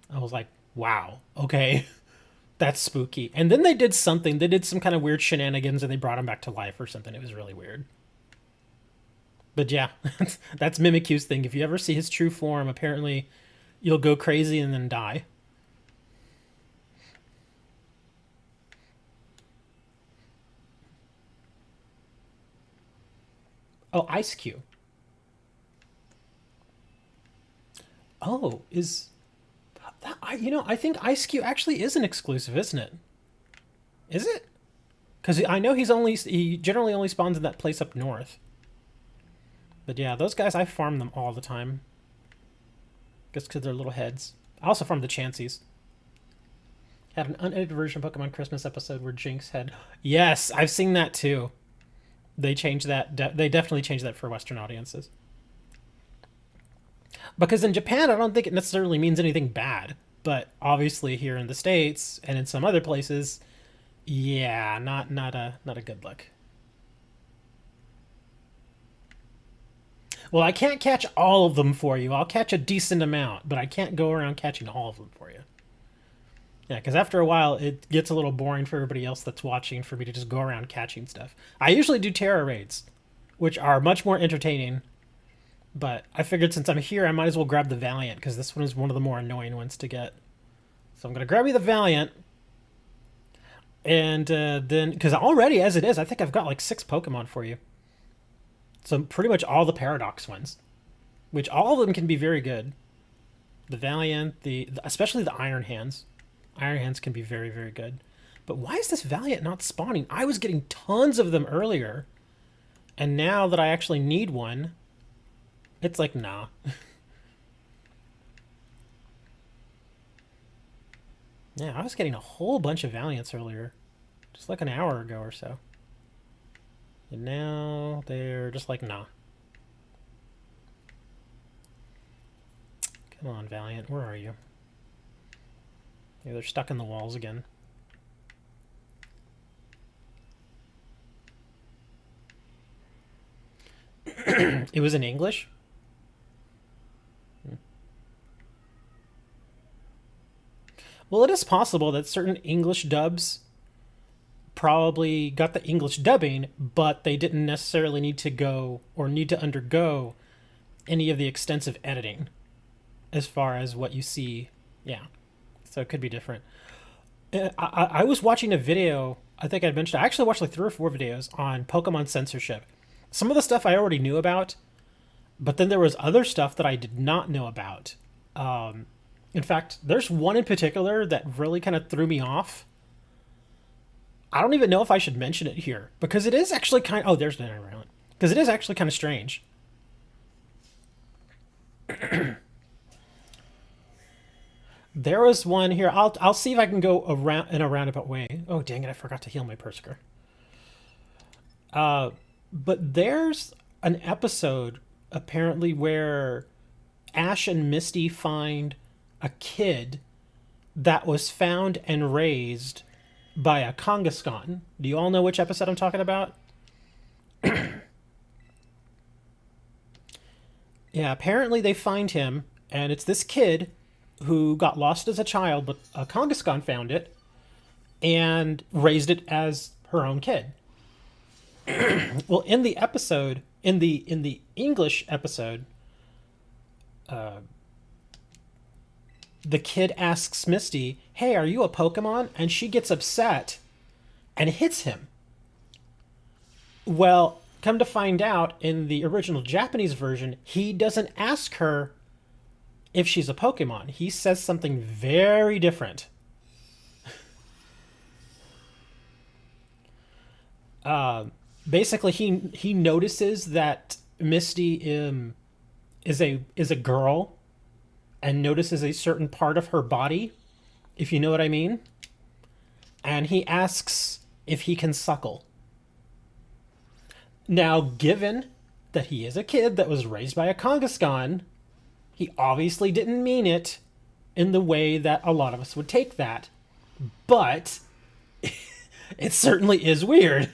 I was like, wow, okay, that's spooky. And then they did something. They did some kind of weird shenanigans, and they brought him back to life or something. It was really weird. But yeah, that's Mimikyu's thing. If you ever see his true form, apparently you'll go crazy and then die. Oh, Ice Cube. Oh, is that, I think Ice Cube actually is an exclusive, isn't it? Is it? Because I know he generally only spawns in that place up north. But yeah, those guys, I farm them all the time. Just because they're little heads. I also farmed the Chanseys. Had an unedited version of Pokemon Christmas episode where Jinx had... Yes, I've seen that too. They changed that. They definitely changed that for Western audiences. Because in Japan, I don't think it necessarily means anything bad. But obviously here in the States and in some other places, yeah, not a good look. Well, I can't catch all of them for you. I'll catch a decent amount, but I can't go around catching all of them for you. Yeah, because after a while, it gets a little boring for everybody else that's watching for me to just go around catching stuff. I usually do Tera raids, which are much more entertaining. But I figured since I'm here, I might as well grab the Valiant, because this one is one of the more annoying ones to get. So I'm going to grab you the Valiant. And then, because already as it is, I think I've got like 6 Pokemon for you. So pretty much all the Paradox ones, which all of them can be very good. The Valiant, especially the Iron Hands. Iron Hands can be very, very good. But why is this Valiant not spawning? I was getting tons of them earlier. And now that I actually need one, it's like, nah. Yeah, I was getting a whole bunch of Valiants earlier. Just like an hour ago or so. And now they're just like, nah. Come on, Valiant, where are you? Yeah, they're stuck in the walls again. It was in English? Well, it is possible that certain English dubs probably got the English dubbing, but they didn't necessarily need to go or need to undergo any of the extensive editing as far as what you see. Yeah. So it could be different. I was watching a video, I think I mentioned, I actually watched like 3 or 4 videos on Pokemon censorship. Some of the stuff I already knew about, but then there was other stuff that I did not know about. In fact, there's one in particular that really kind of threw me off. I don't even know if I should mention it here, because it is actually kind of... Oh, there's an Iron Island. Because it is actually kind of strange. There was one here. I'll see if I can go around in a roundabout way. Oh, dang it, I forgot to heal my Persiker. But there's an episode, apparently, where Ash and Misty find a kid that was found and raised by a Kangaskhan. Do you all know which episode I'm talking about? Yeah, apparently they find him, and it's this kid who got lost as a child, but a Kangaskhan found it and raised it as her own kid. Well, in the episode, in the English episode, the kid asks Misty, "Hey, are you a Pokemon?" And she gets upset and hits him. Well, come to find out, in the original Japanese version, he doesn't ask her if she's a Pokemon. He says something very different. Basically, he notices that Misty is a girl, and notices a certain part of her body, if you know what I mean. And he asks if he can suckle. Now, given that he is a kid that was raised by a Kangaskhan, he obviously didn't mean it in the way that a lot of us would take that. But it certainly is weird.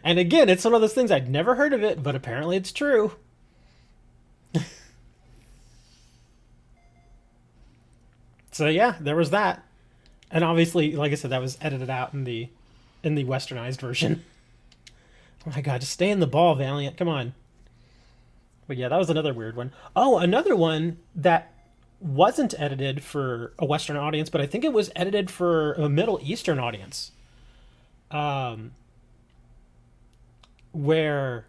And again, it's one of those things, I'd never heard of it, but apparently it's true. So yeah, there was that. And obviously, like I said, that was edited out in the westernized version. Oh my god, just stay in the ball, Valiant. Come on. But yeah, that was another weird one. Oh, another one that wasn't edited for a Western audience, but I think it was edited for a Middle Eastern audience. Where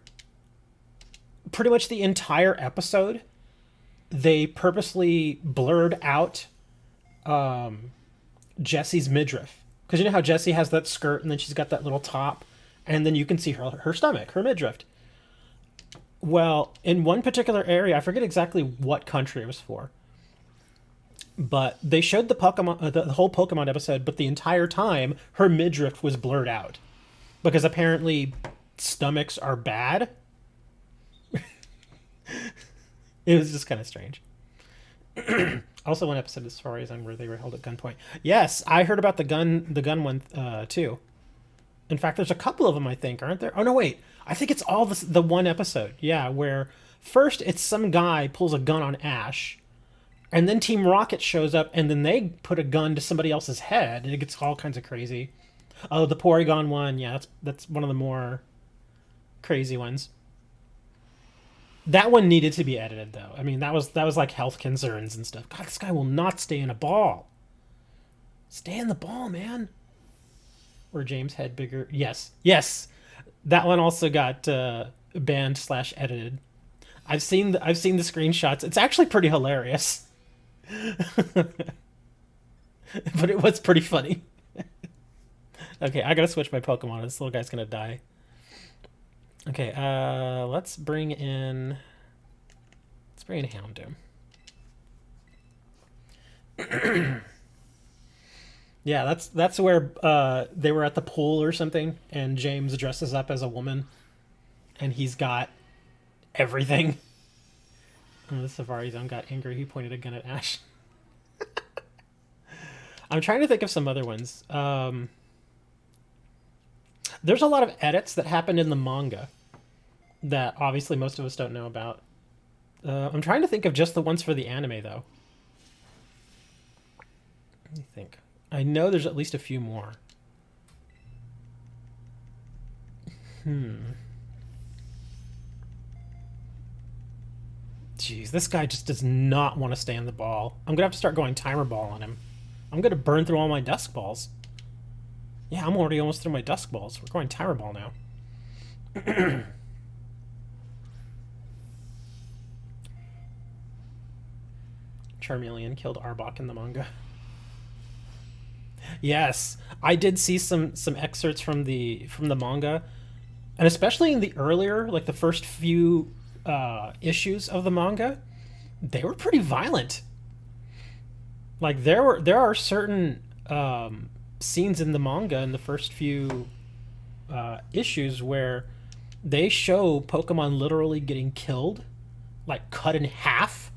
pretty much the entire episode, they purposely blurred out Jessie's midriff. Because you know how Jessie has that skirt and then she's got that little top, and then you can see her stomach, her midriff. Well, in one particular area, I forget exactly what country it was for, but they showed the Pokemon, the whole Pokemon episode, but the entire time her midriff was blurred out because apparently stomachs are bad. It was just kind of strange. Also, one episode of Safaris where they were held at gunpoint. Yes, I heard about the gun one too. In fact, there's a couple of them, I think, aren't there? Oh no, wait. I think it's all the one episode. Yeah, where first it's some guy pulls a gun on Ash, and then Team Rocket shows up, and then they put a gun to somebody else's head, and it gets all kinds of crazy. Oh, the Porygon one, yeah, that's one of the more crazy ones. That one needed to be edited, though. I mean, that was like health concerns and stuff. God, this guy will not stay in a ball. Stay in the ball, man. Or James head bigger. Yes. That one also got banned / edited. I've seen the screenshots. It's actually pretty hilarious. But it was pretty funny. Okay, I gotta switch my Pokemon. This little guy's gonna die. Okay, let's bring in Houndoom. Yeah, that's where they were at the pool or something, and James dresses up as a woman, and he's got everything. And the Safari Zone got angry. He pointed a gun at Ash. I'm trying to think of some other ones. There's a lot of edits that happened in the manga that obviously most of us don't know about. I'm trying to think of just the ones for the anime, though. Let me think. I know there's at least a few more. Jeez, this guy just does not want to stay in the ball. I'm gonna have to start going timer ball on him. I'm gonna burn through all my dusk balls. Yeah, I'm already almost through my dusk balls. We're going timer ball now. Charmeleon killed Arbok in the manga. Yes, I did see some excerpts from the manga, and especially in the earlier, like the first few issues of the manga, they were pretty violent. Like there are certain scenes in the manga in the first few issues where they show Pokemon literally getting killed, like cut in half.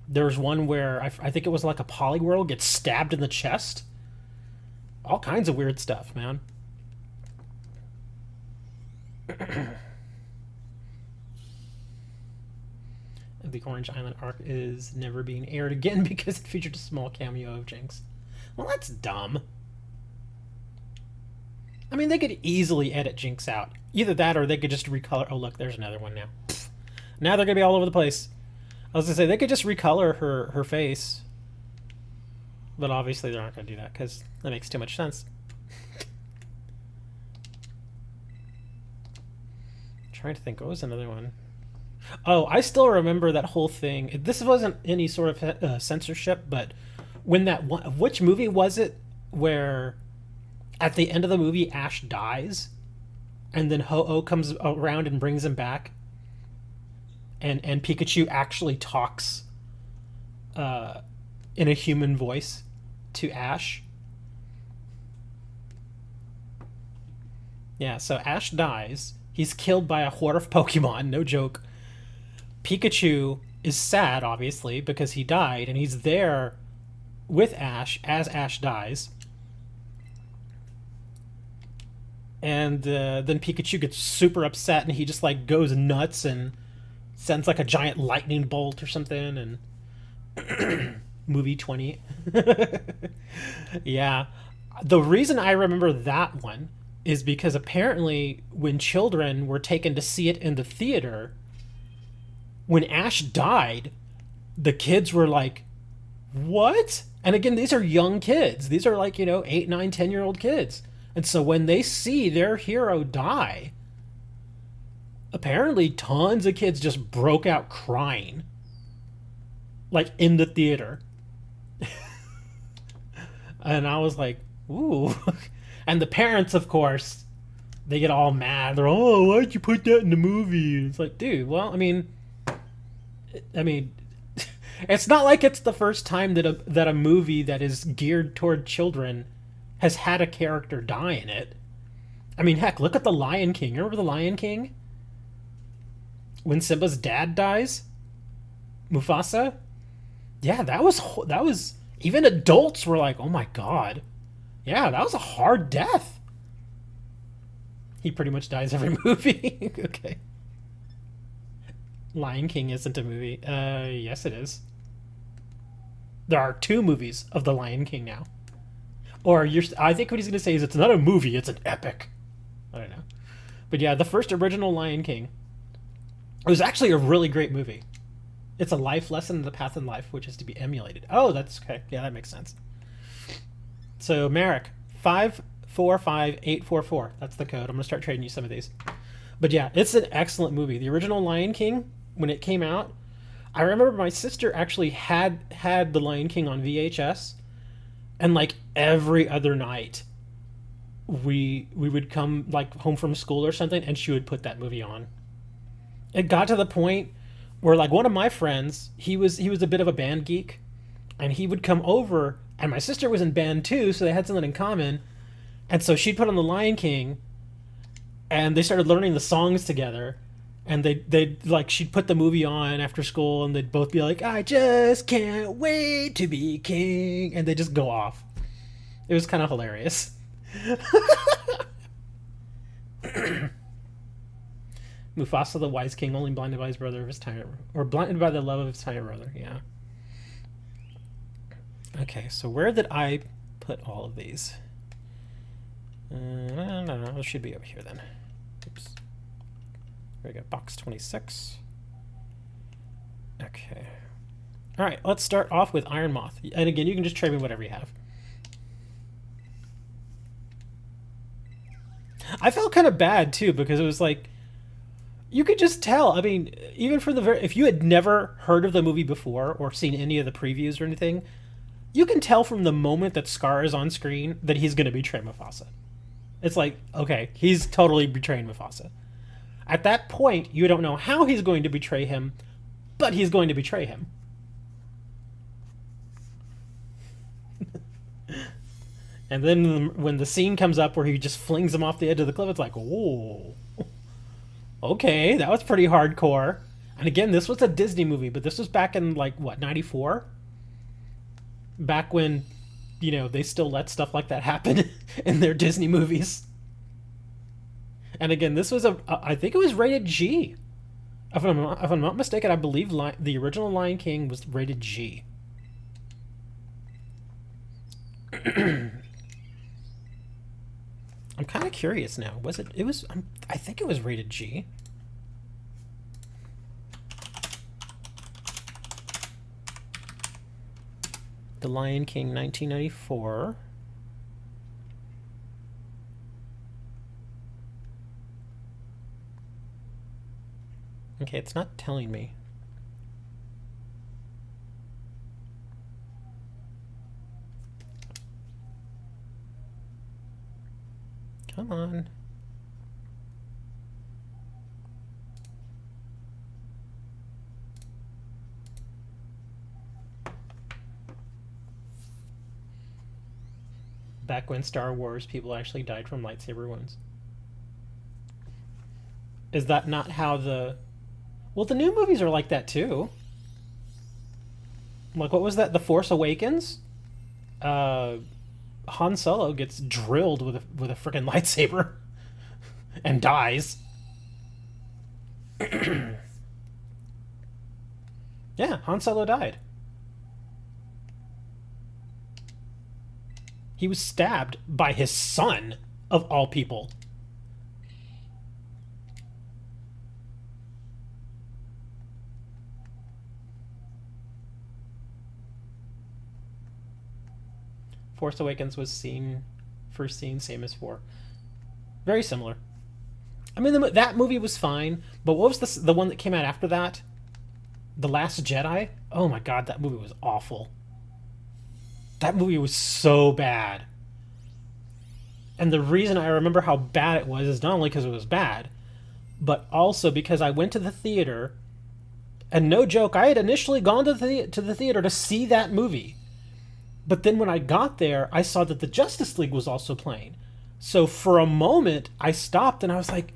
There's one where I think it was like a Poliwhirl gets stabbed in the chest. All kinds of weird stuff, man. The Orange Island arc is never being aired again because it featured a small cameo of Jinx. Well, that's dumb. I mean, they could easily edit Jinx out. Either that or they could just recolor. Oh, look, there's another one now. Now they're going to be all over the place. I was gonna say they could just recolor her face, but obviously they're not gonna do that because that makes too much sense. Trying to think, what was another one? Oh, I still remember that whole thing. This wasn't any sort of censorship, but when that one, which movie was it where at the end of the movie Ash dies, and then Ho-Oh comes around and brings him back, and Pikachu actually talks in a human voice to Ash. Yeah, so Ash dies. He's killed by a horde of Pokemon, no joke. Pikachu is sad, obviously, because he died, and he's there with Ash as Ash dies. And then Pikachu gets super upset, and he just like goes nuts and sends like a giant lightning bolt or something. And movie 20. Yeah, the reason I remember that one is because apparently when children were taken to see it in the theater, when Ash died, the kids were like, what? And again, these are young kids. These are like, 8, 9, 10-year-old kids. And so when they see their hero die, apparently tons of kids just broke out crying. Like in the theater. And I was like, ooh. And the parents, of course, they get all mad. They're, oh, why'd you put that in the movie? It's like, dude, well, I mean, it's not like it's the first time that a movie that is geared toward children has had a character die in it. I mean, heck, look at The Lion King. Remember The Lion King? When Simba's dad dies? Mufasa? Yeah, that was even adults were like, oh my god. Yeah, that was a hard death. He pretty much dies every movie. Okay. Lion King isn't a movie. Yes it is. There are 2 movies of The Lion King now. Or I think what he's going to say is it's not a movie, it's an epic. I don't know. But yeah, the first original Lion King, it was actually a really great movie. It's a life lesson, the path in life, which is to be emulated. Oh, that's okay. Yeah, that makes sense. So, Merrick, 545844. That's the code. I'm going to start trading you some of these. But yeah, it's an excellent movie. The original Lion King, when it came out, I remember my sister actually had The Lion King on VHS, and like every other night we would come like home from school or something, and she would put that movie on. It got to the point where like one of my friends, he was a bit of a band geek, and he would come over, and my sister was in band too, so they had something in common, and so she'd put on The Lion King, and they started learning the songs together, and they'd like, she'd put the movie on after school, and they'd both be like, I just can't wait to be king, and they just go off. It was kind of hilarious. Mufasa the wise king, only blinded by his brother of his tyrant, or blinded by the love of his tyrant brother. Yeah. Okay, so where did I put all of these? No, it should be over here then. Oops. Here we go, box 26. Okay. All right, let's start off with Iron Moth. And again, you can just trade me whatever you have. I felt kind of bad too, because it was like, you could just tell. I mean, even from if you had never heard of the movie before or seen any of the previews or anything, you can tell from the moment that Scar is on screen that he's going to betray Mufasa. It's like, okay, he's totally betraying Mufasa. At that point, you don't know how he's going to betray him, but he's going to betray him. And then when the scene comes up where he just flings him off the edge of the cliff, it's like, whoa. Okay, that was pretty hardcore. And again, this was a Disney movie, but this was back in, like, what, 94? Back when, they still let stuff like that happen in their Disney movies. And again, this was I think it was rated G. If I'm not mistaken, I believe the original Lion King was rated G. I'm kind of curious now. Was it? It was. I think it was rated G. The Lion King, 1994. Okay, it's not telling me. Come on. Back when Star Wars, people actually died from lightsaber wounds. Is that not how the... Well, the new movies are like that too. Like, what was that? The Force Awakens? Han Solo gets drilled with a freaking lightsaber and dies. Yeah, Han Solo died. He was stabbed by his son, of all people. Force Awakens was first seen same as 4. Very similar. I mean, that movie was fine, but what was the one that came out after that? The Last Jedi? Oh my god, that movie was awful. That movie was so bad. And the reason I remember how bad it was is not only because it was bad, but also because I went to the theater, and no joke, I had initially gone to the theater to see that movie. But then when I got there, I saw that the Justice League was also playing. So for a moment, I stopped and I was like,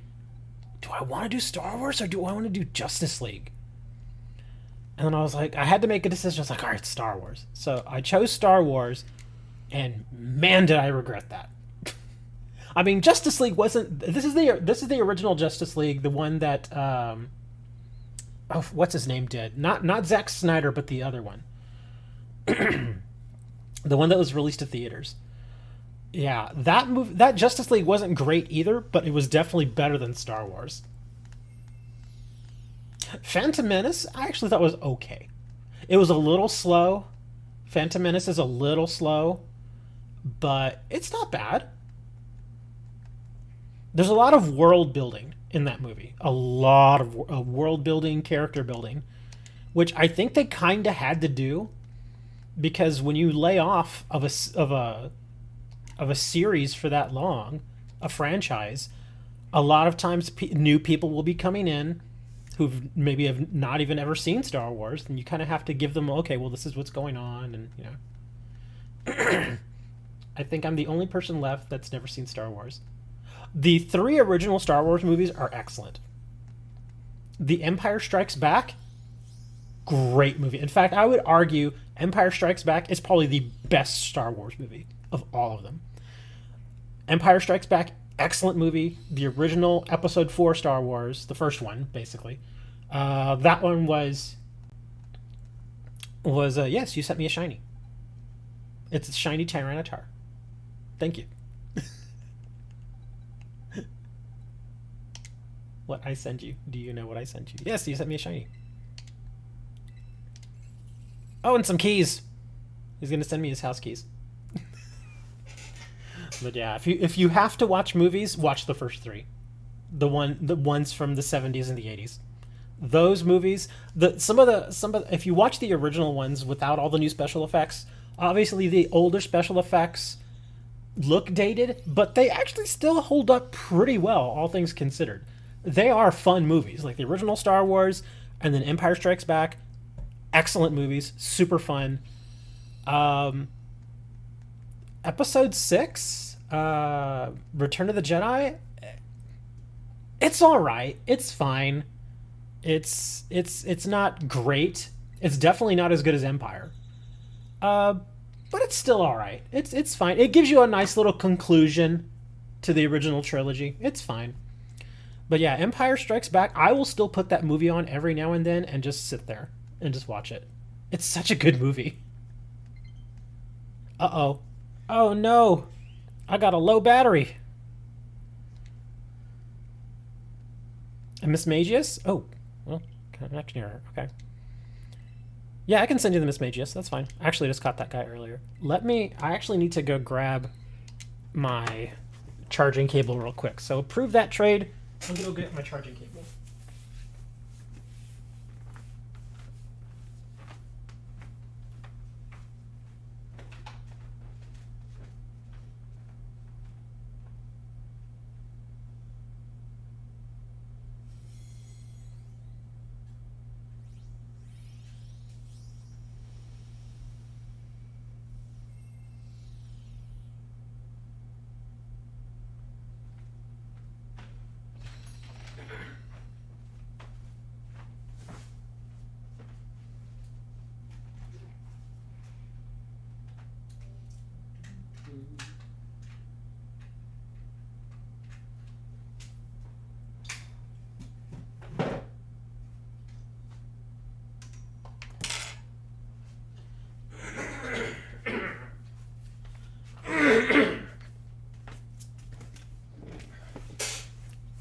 do I want to do Star Wars or do I want to do Justice League? And then I was like, I had to make a decision. I was like, all right, Star Wars. So I chose Star Wars, and man, did I regret that. I mean, Justice League wasn't... This is the original Justice League, the one that... what's his name did? Not Zack Snyder, but the other one. The one that was released to theaters. Yeah, that Justice League wasn't great either, but it was definitely better than Star Wars. Phantom Menace, I actually thought was okay. It was a little slow. Phantom Menace is a little slow, but it's not bad. There's a lot of world building in that movie. A lot of world building, character building, which I think they kind of had to do, because when you lay off of a series for that long, a franchise, a lot of times new people will be coming in who maybe have not even ever seen Star Wars, and you kind of have to give them, okay, well, this is what's going on, and you know. I think I'm the only person left that's never seen Star Wars. The 3 original Star Wars movies are excellent. The Empire Strikes Back, great movie. In fact, I would argue Empire Strikes Back is probably the best Star Wars movie of all of them. Empire Strikes Back, excellent movie. The original Episode 4 Star Wars, the first one, basically. That one was yes, you sent me a shiny. It's a shiny Tyranitar. Thank you. What I sent you? Do you know what I sent you? Yes, you sent me a shiny. Oh, and some keys. He's gonna send me his house keys. But yeah, if you have to watch movies, watch the first 3, the ones from the 70s and the 80s. Those movies, some of the if you watch the original ones without all the new special effects, obviously the older special effects look dated, but they actually still hold up pretty well, all things considered. They are fun movies, like the original Star Wars, and then Empire Strikes Back. Excellent movies, super fun. Episode 6, Return of the Jedi. It's all right. It's fine. It's not great. It's definitely not as good as Empire. But it's still all right. It's fine. It gives you a nice little conclusion to the original trilogy. It's fine. But yeah, Empire Strikes Back, I will still put that movie on every now and then and just sit there and just watch it. It's such a good movie. Uh-oh. Oh no. I got a low battery. And Miss Magius? Oh, well, connecting error. Okay. Yeah, I can send you the Mismagius. That's fine. I actually just caught that guy earlier. I actually need to go grab my charging cable real quick. So approve that trade. I'm gonna go get my charging cable.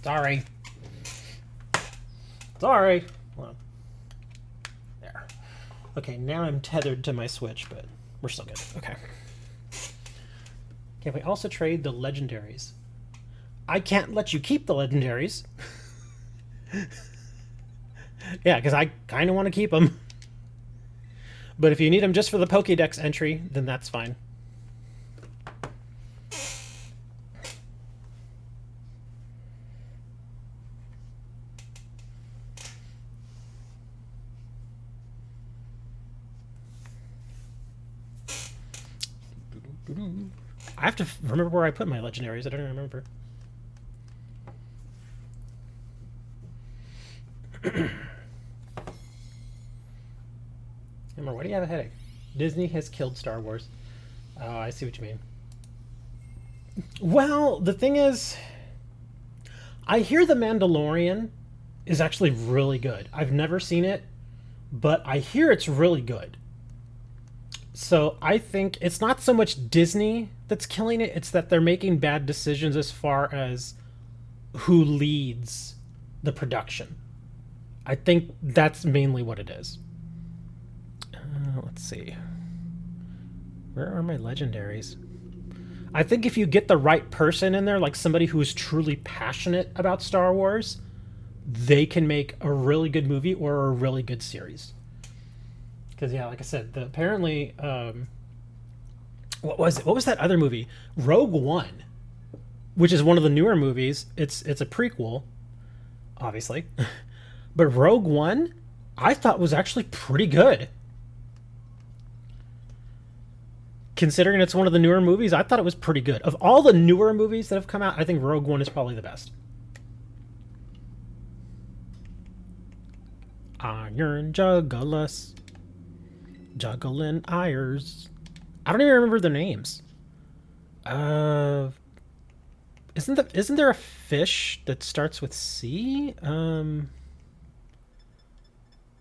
Sorry. Sorry. Well, there. Okay, now I'm tethered to my Switch, but we're still good. Okay. Can we also trade the legendaries? I can't let you keep the legendaries. Yeah, because I kind of want to keep them. But if you need them just for the Pokedex entry, then that's fine. I have to remember where I put my legendaries. I don't remember. Emma, why do you have a headache? Disney has killed Star Wars. Oh, I see what you mean. Well, the thing is, I hear The Mandalorian is actually really good. I've never seen it, but I hear it's really good. So I think it's not so much Disney that's killing it, it's that they're making bad decisions as far as who leads the production. I think that's mainly what it is. Let's see. Where are my legendaries? I think if you get the right person in there, like somebody who is truly passionate about Star Wars, they can make a really good movie or a really good series. Because yeah, like I said, apparently, what was it? What was that other movie? Rogue One, which is one of the newer movies. It's a prequel, obviously, but Rogue One, I thought was actually pretty good. Considering it's one of the newer movies, I thought it was pretty good. Of all the newer movies that have come out, I think Rogue One is probably the best. Iron Jugglers. Juggling Ayers. I don't even remember their names. Isn't there a fish that starts with C?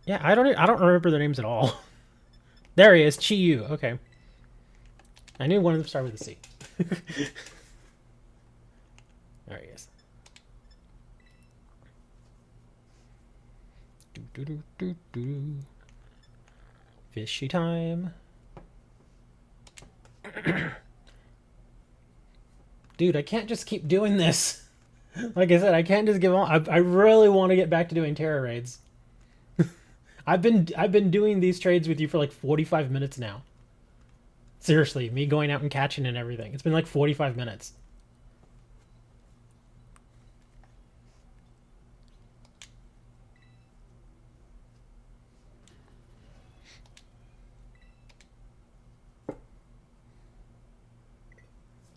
Yeah, I don't remember their names at all. There he is, Chi-Yu. Okay. I knew one of them started with a C. There he is. Fishy time. Dude, I can't just keep doing this. Like I said, I can't just give on. I really want to get back to doing Tera raids. I've been doing these trades with you for like 45 minutes now. Seriously, me going out and catching and everything. It's been like 45 minutes.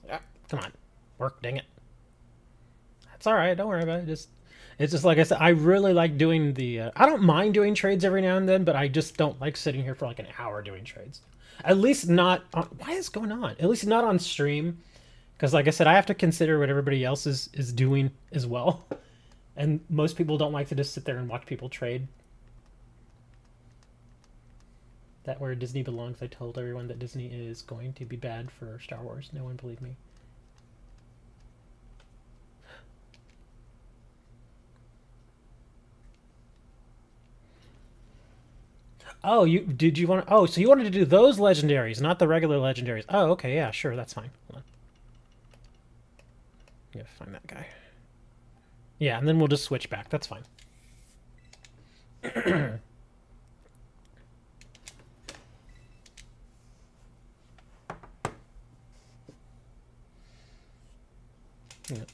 Yeah, come on. Work, dang it. That's alright, don't worry about it. It's just like I said, I really like doing the... I don't mind doing trades every now and then, but I just don't like sitting here for like an hour doing trades. At least not on, why is going on? At least not on stream. Because like I said, I have to consider what everybody else is doing as well. And most people don't like to just sit there and watch people trade. That where Disney belongs, I told everyone that Disney is going to be bad for Star Wars. No one believed me. Oh, you want? Oh, so you wanted to do those legendaries, not the regular legendaries? Oh, okay, yeah, sure, that's fine. Hold on, I gotta find that guy. Yeah, and then we'll just switch back. That's fine. Yeah.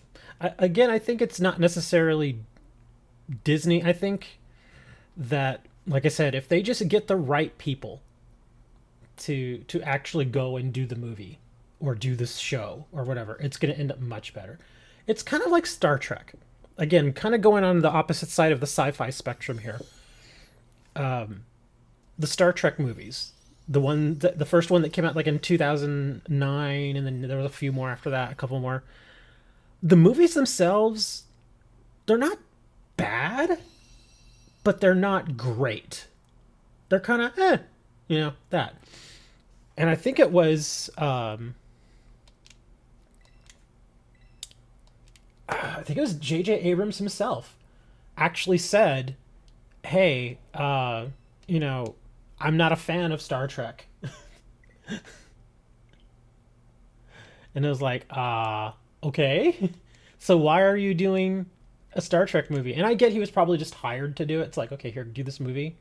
Again, I think it's not necessarily Disney. I think that, like I said, if they just get the right people to actually go and do the movie or do this show or whatever, it's going to end up much better. It's kind of like Star Trek. Again, kind of going on the opposite side of the sci-fi spectrum here. The Star Trek movies, the first one that came out like in 2009, and then there was a few more after that, a couple more. The movies themselves, they're not bad, but they're not great. They're kind of that. And I think it was I think it was J.J. Abrams himself actually said, "Hey, you know, I'm not a fan of Star Trek." And it was like, okay. So why are you doing a Star Trek movie? And I get he was probably just hired to do it. It's like, okay, here, do this movie.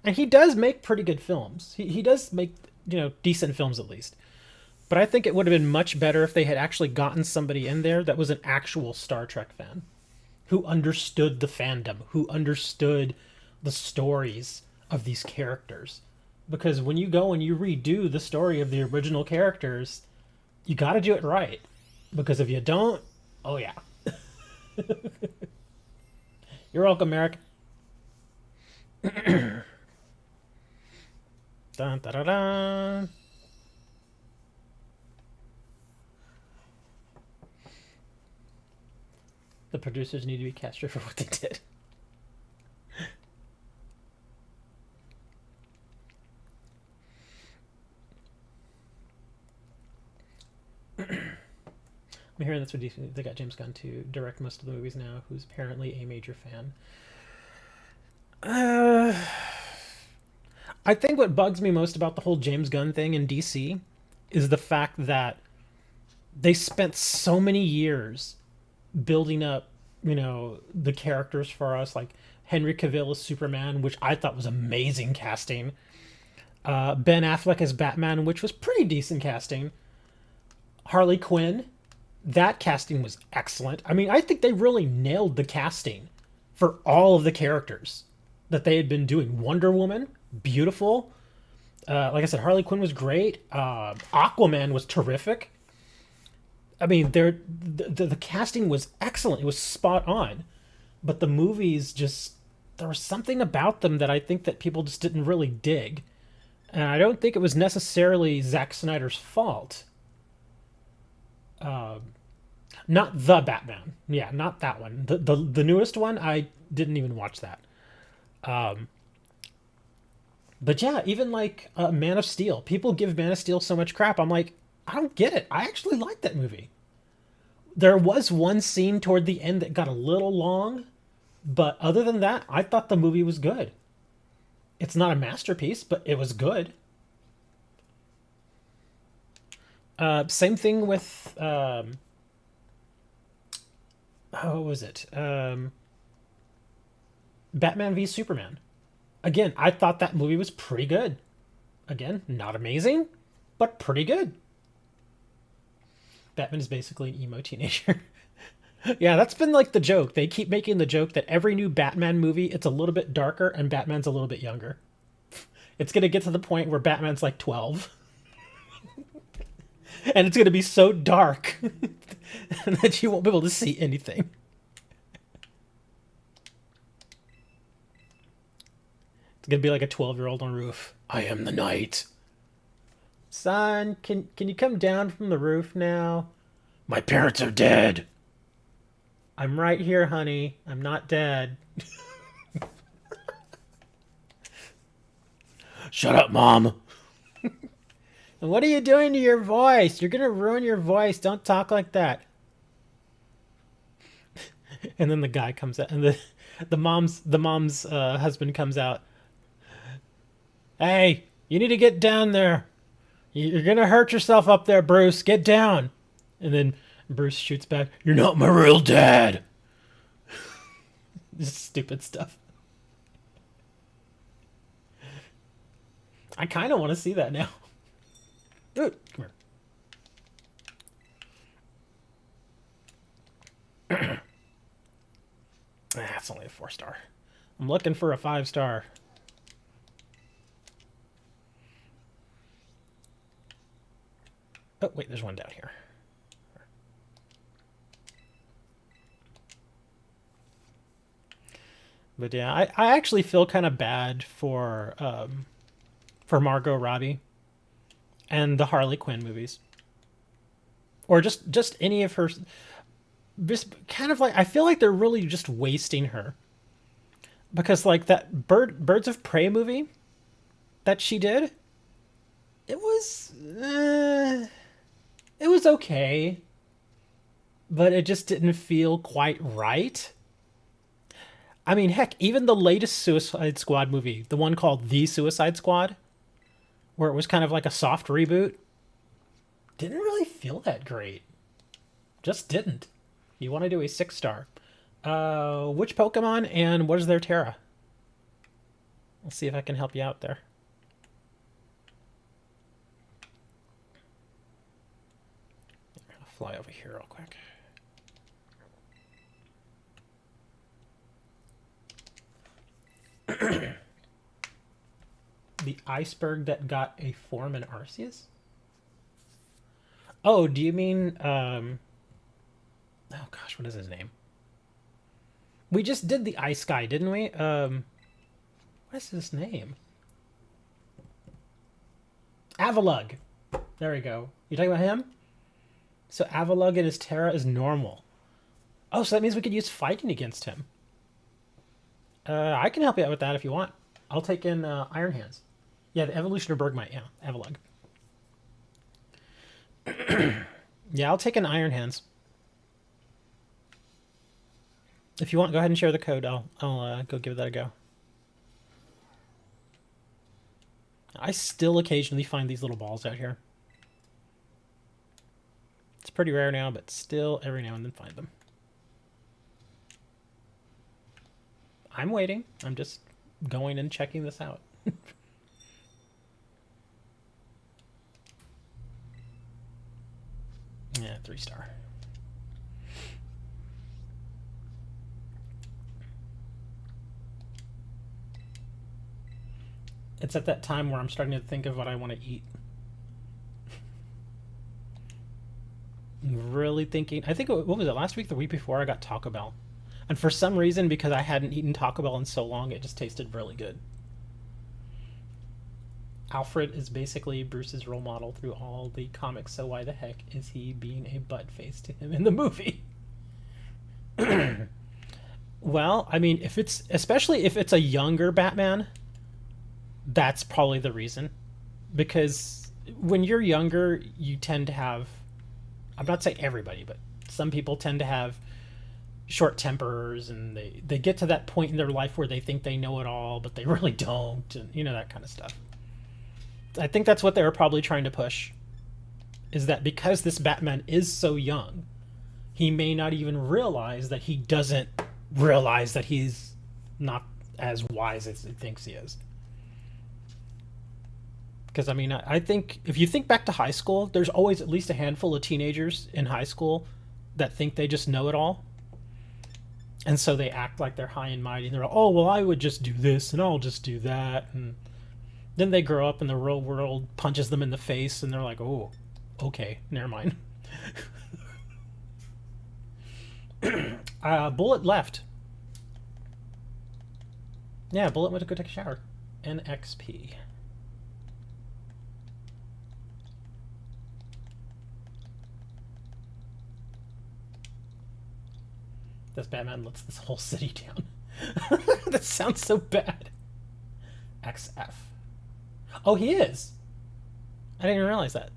And he does make pretty good films. He does make, decent films at least. But I think it would have been much better if they had actually gotten somebody in there that was an actual Star Trek fan, who understood the fandom, who understood the stories of these characters. Because when you go and you redo the story of the original characters, you got to do it right. Because if you don't, oh yeah. You're welcome, Merrick. Dun, da, da, da. The producers need to be castrated for what they did. I'm hearing that's what they got James Gunn to direct most of the movies now, who's apparently a major fan. I think what bugs me most about the whole James Gunn thing in DC is the fact that they spent so many years building up, the characters for us, like Henry Cavill as Superman, which I thought was amazing casting. Ben Affleck as Batman, which was pretty decent casting. Harley Quinn, that casting was excellent. I mean, I think they really nailed the casting for all of the characters that they had been doing. Wonder Woman, beautiful. Like I said, Harley Quinn was great. Aquaman was terrific. I mean, the casting was excellent. It was spot on. But the movies just, there was something about them that I think that people just didn't really dig. And I don't think it was necessarily Zack Snyder's fault. Not the Batman. Yeah, not that one. The newest one, I didn't even watch that. But yeah, even like Man of Steel. People give Man of Steel so much crap. I'm like, I don't get it. I actually like that movie. There was one scene toward the end that got a little long, but other than that, I thought the movie was good. It's not a masterpiece, but it was good. Same thing with how was it? Batman v Superman. Again, I thought that movie was pretty good. Again, not amazing, but pretty good. Batman is basically an emo teenager. Yeah, that's been like the joke. They keep making the joke that every new Batman movie, it's a little bit darker and Batman's a little bit younger. It's going to get to the point where Batman's like 12. And it's going to be so dark that you won't be able to see anything. It's going to be like a 12-year-old on a roof. I am the night. Son, can you come down from the roof now? My parents are dead. I'm right here, honey. I'm not dead. Shut up, Mom. And what are you doing to your voice? You're gonna ruin your voice. Don't talk like that. And then the guy comes out, and the mom's husband comes out. Hey, you need to get down there. You're gonna hurt yourself up there, Bruce. Get down. And then Bruce shoots back, "You're not my real dad." This stupid stuff. I kind of want to see that now. Dude, come here. That's only a 4-star. I'm looking for a 5-star. Oh, wait, there's one down here. But yeah, I actually feel kind of bad for Margot Robbie and the Harley Quinn movies, or just any of her. Just kind of like, I feel like they're really just wasting her, because like that Birds of Prey movie that she did, it was okay, but it just didn't feel quite right. I mean, heck, even the latest Suicide Squad movie, the one called The Suicide Squad, where it was kind of like a soft reboot, didn't really feel that great. Just didn't. You want to do a 6-star. Which Pokemon and what is their Tera? Let's see if I can help you out there. I'll fly over here real quick. The iceberg that got a form in Arceus? Oh, do you mean oh gosh, what is his name? We just did the ice guy, didn't we? What is his name? Avalugg. There we go. You talking about him? So Avalugg and his Tera is normal. Oh, so that means we could use fighting against him. I can help you out with that if you want. I'll take in Iron Hands. Yeah, the Evolution of Bergmite. Yeah, Avalugg. Yeah, I'll take in Iron Hands. If you want, go ahead and share the code. I'll go give that a go. I still occasionally find these little balls out here. It's pretty rare now, but still every now and then find them. I'm waiting. I'm just going and checking this out. Yeah, 3-star. It's at that time where I'm starting to think of what I want to eat. I'm really thinking. I think, what was it, last week, the week before, I got Taco Bell. And for some reason, because I hadn't eaten Taco Bell in so long, it just tasted really good. Alfred is basically Bruce's role model through all the comics, so why the heck is he being a butt face to him in the movie? Well, I mean, especially if it's a younger Batman, that's probably the reason. Because when you're younger, you tend to have, I'm not saying everybody, but some people tend to have short tempers, and they get to that point in their life where they think they know it all, but they really don't, and you know, that kind of stuff. I think that's what they were probably trying to push, is that because this Batman is so young, he may not even realize that he doesn't realize that he's not as wise as he thinks he is. Because, I mean, I think if you think back to high school, there's always at least a handful of teenagers in high school that think they just know it all. And so they act like they're high and mighty, and they're like, oh, well, I would just do this, and I'll just do that. And then they grow up and the real world punches them in the face, and they're like, oh, okay, never mind. Bullet left. Yeah, Bullet went to go take a shower. NXP. This Batman lets this whole city down. That sounds so bad. XF. Oh, he is. I didn't even realize that.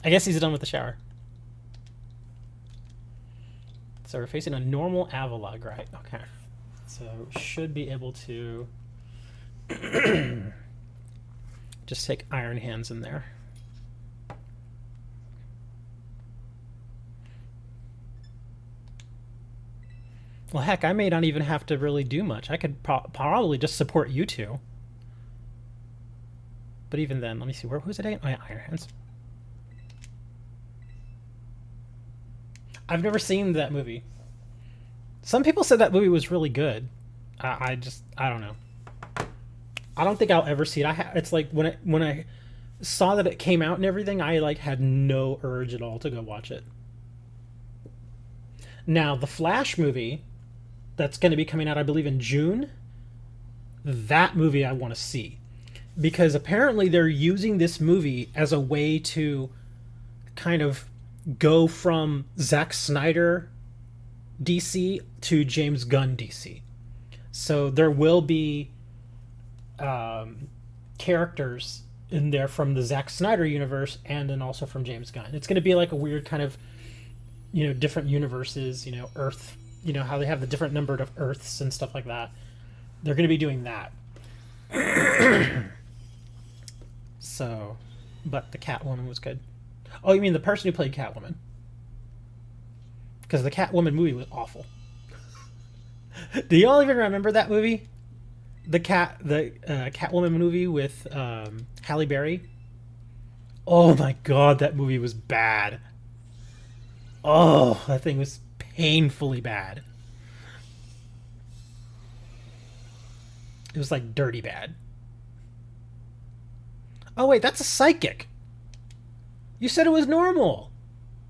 I guess he's done with the shower. So we're facing a normal Avalugg, right? Okay. So should be able to just take Iron Hands in there. Well, heck, I may not even have to really do much. I could probably just support you two. But even then, let me see. Who's it again? Oh, yeah, Iron Hands. I've never seen that movie. Some people said that movie was really good. I don't know. I don't think I'll ever see it. It's like when I saw that it came out and everything, I like had no urge at all to go watch it. Now, the Flash movie that's going to be coming out, I believe, in June, that movie I want to see. Because apparently they're using this movie as a way to kind of go from Zack Snyder DC to James Gunn DC. So there will be characters in there from the Zack Snyder universe and then also from James Gunn. It's going to be like a weird kind of, different universes, Earth, how they have the different number of Earths and stuff like that. They're going to be doing that. So, but the Catwoman was good. Oh, you mean the person who played Catwoman? Because the Catwoman movie was awful. Do y'all even remember that movie? The Catwoman movie with Halle Berry? Oh my god, that movie was bad. Oh, that thing was painfully bad. It was like dirty bad. Oh wait, that's a psychic. You said it was normal.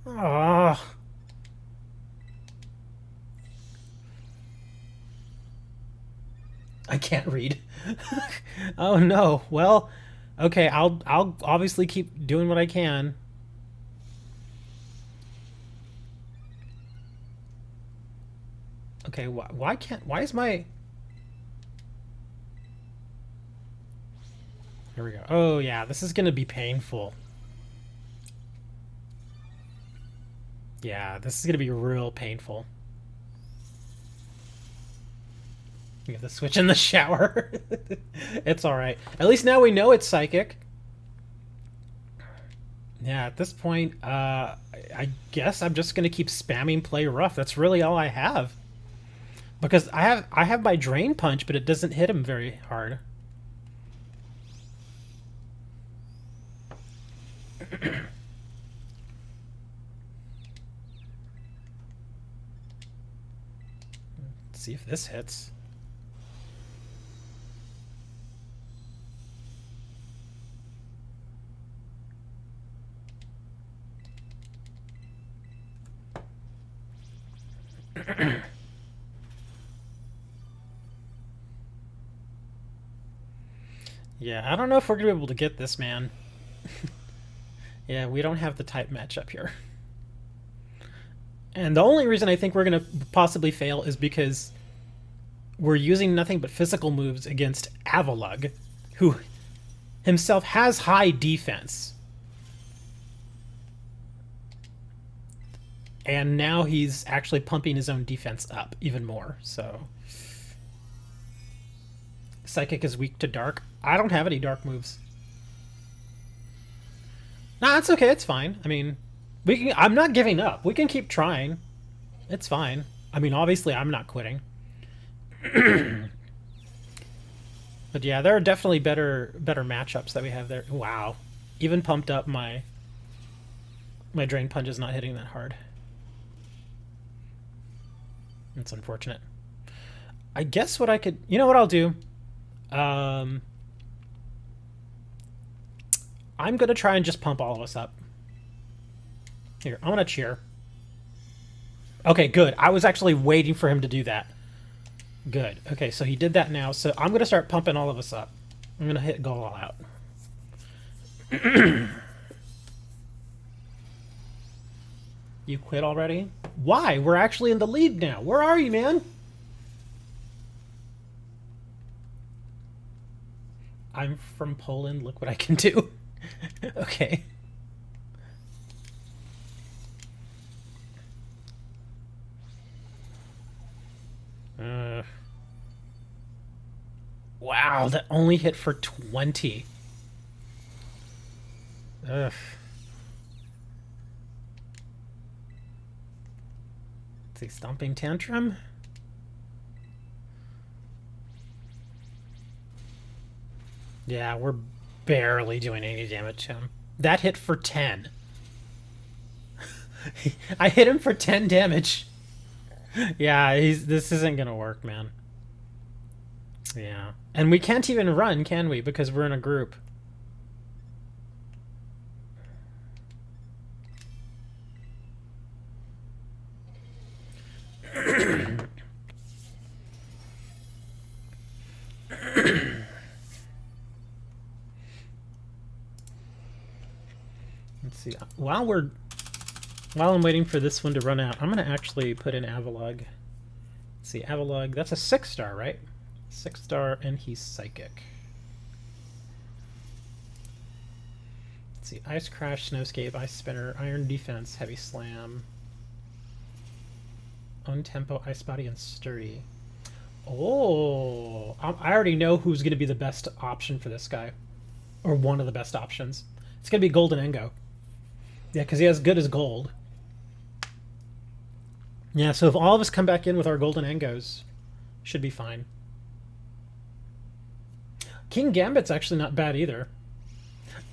Ah. I can't read. Oh no. Well, okay, I'll obviously keep doing what I can. Okay, why is my... Here we go. Oh yeah, this is gonna be painful. Yeah, this is gonna be real painful. You have to switch in the shower. It's alright. At least now we know it's psychic. Yeah, at this point, I guess I'm just gonna keep spamming play rough. That's really all I have. Because I have my drain punch, but it doesn't hit him very hard. Let's see if this hits. Yeah, I don't know if we're gonna be able to get this, man. Yeah, we don't have the type matchup here. And the only reason I think we're gonna possibly fail is because we're using nothing but physical moves against Avalugg, who himself has high defense. And now he's actually pumping his own defense up even more, so... Psychic is weak to dark. I don't have any dark moves. Nah, it's okay, it's fine. I mean, I'm not giving up. We can keep trying. It's fine. I mean, obviously I'm not quitting. But yeah, there are definitely better matchups that we have there. Wow. Even pumped up, my drain punch is not hitting that hard. It's unfortunate. I guess what I could... You know what I'll do? I'm going to try and just pump all of us up. Here, I'm going to cheer. Okay, good. I was actually waiting for him to do that. Good. Okay, so he did that now. So I'm going to start pumping all of us up. I'm going to hit go all out. You quit already? Why? We're actually in the lead now. Where are you, man? I'm from Poland. Look what I can do. Okay. Wow, that only hit for 20. Ugh. Let's see, Stomping Tantrum. Yeah, we're barely doing any damage to him. That hit for 10. I hit him for 10 damage. Yeah, this isn't gonna work, man. Yeah. And we can't even run, can we? Because we're in a group. Let's see. While I'm waiting for this one to run out, I'm gonna actually put in Avalog. Let's see, Avalog, that's a 6-star, right? 6-star, and he's psychic. Let's see, Ice Crash, Snowscape, Ice Spinner, Iron Defense, Heavy Slam, Own Tempo, Ice Body, and Sturdy. Oh, I already know who's going to be the best option for this guy. Or one of the best options. It's going to be Golden Engo. Yeah, because he has good as gold. Yeah, so if all of us come back in with our Golden Engos, should be fine. King Gambit's actually not bad either.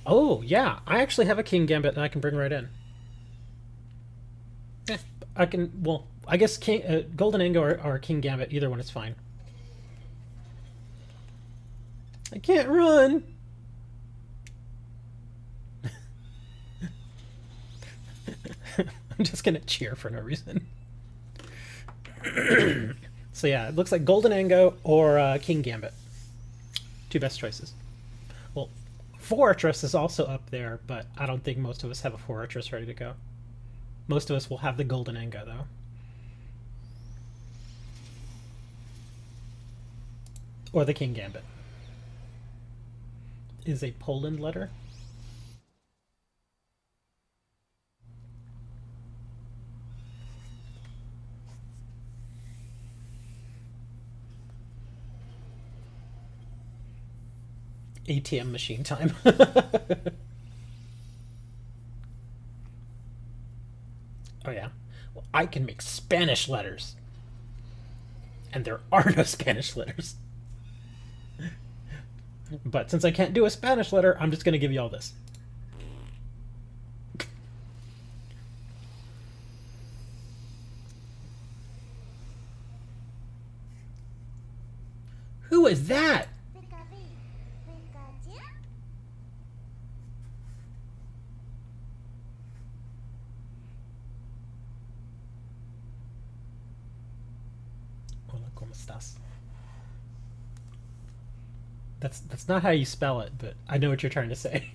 Oh, yeah, I actually have a King Gambit that I can bring right in. Yeah, I can, well, I guess Golden Engo or King Gambit, either one is fine. I can't run! I'm just gonna cheer for no reason. So yeah, it looks like Golden Engo or King Gambit. Two best choices. Well, Fortress is also up there, but I don't think most of us have a Fortress ready to go. Most of us will have the Golden Engo, though. Or the King Gambit. Is a Poland letter? ATM machine time. Oh yeah. Well, I can make Spanish letters. And there are no Spanish letters. But since I can't do a Spanish letter, I'm just going to give you all this. Who is that? Hola, ¿cómo estás? That's not how you spell it, but I know what you're trying to say.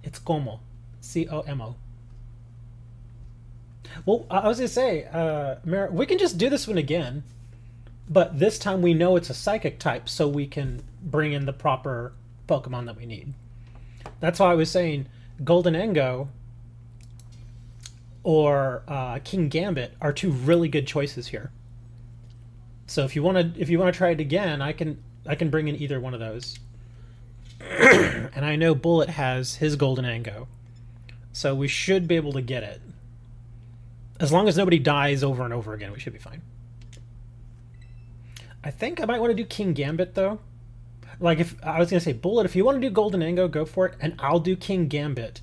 It's como. C-O-M-O. Well, I was going to say, Mara, we can just do this one again, but this time we know it's a psychic type, so we can bring in the proper Pokemon that we need. That's why I was saying Golden Engo or King Gambit are two really good choices here. So if you want to try it again, I can bring in either one of those. And I know Bullet has his Golden Engo, so we should be able to get it. As long as nobody dies over and over again, we should be fine. I think I might want to do King Gambit, though. Like, if I was going to say, Bullet, if you want to do Golden Engo, go for it, and I'll do King Gambit.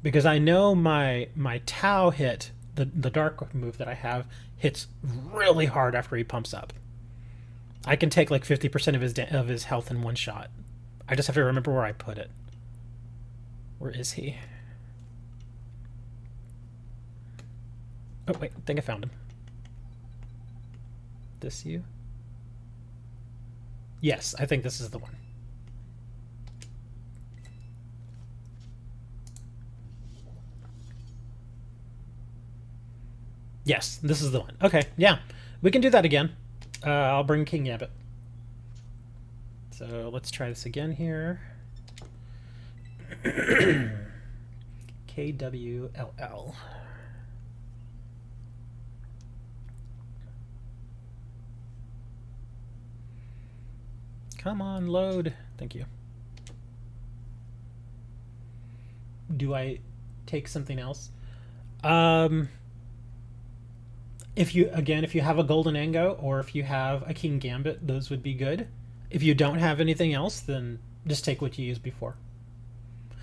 Because I know my Tau hit, the dark move that I have, hits really hard after he pumps up. I can take like 50% of his health in one shot. I just have to remember where I put it. Where is he? Oh, wait, I think I found him. This you? Yes, I think this is the one. Yes, this is the one. Okay, yeah. We can do that again. I'll bring King Gambit. So let's try this again here. KWLL. Come on, load. Thank you. Do I take something else? If you have a golden Ango or if you have a King Gambit, those would be good. If you don't have anything else, then just take what you used before.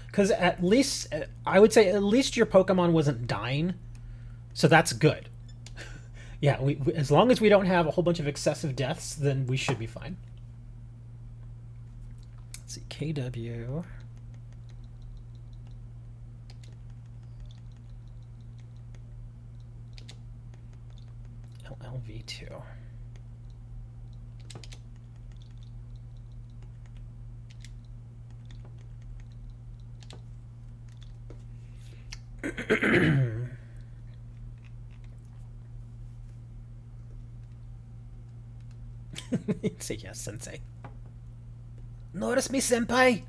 Because at least, I would say, at least your Pokemon wasn't dying, so that's good. Yeah, we as long as we don't have a whole bunch of excessive deaths, then we should be fine. Let's see, KW. LV2. Say yes, sensei. Notice me, senpai.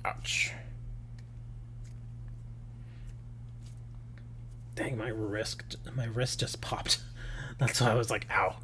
Ouch. Dang, my wrist just popped. That's why I was like, ow.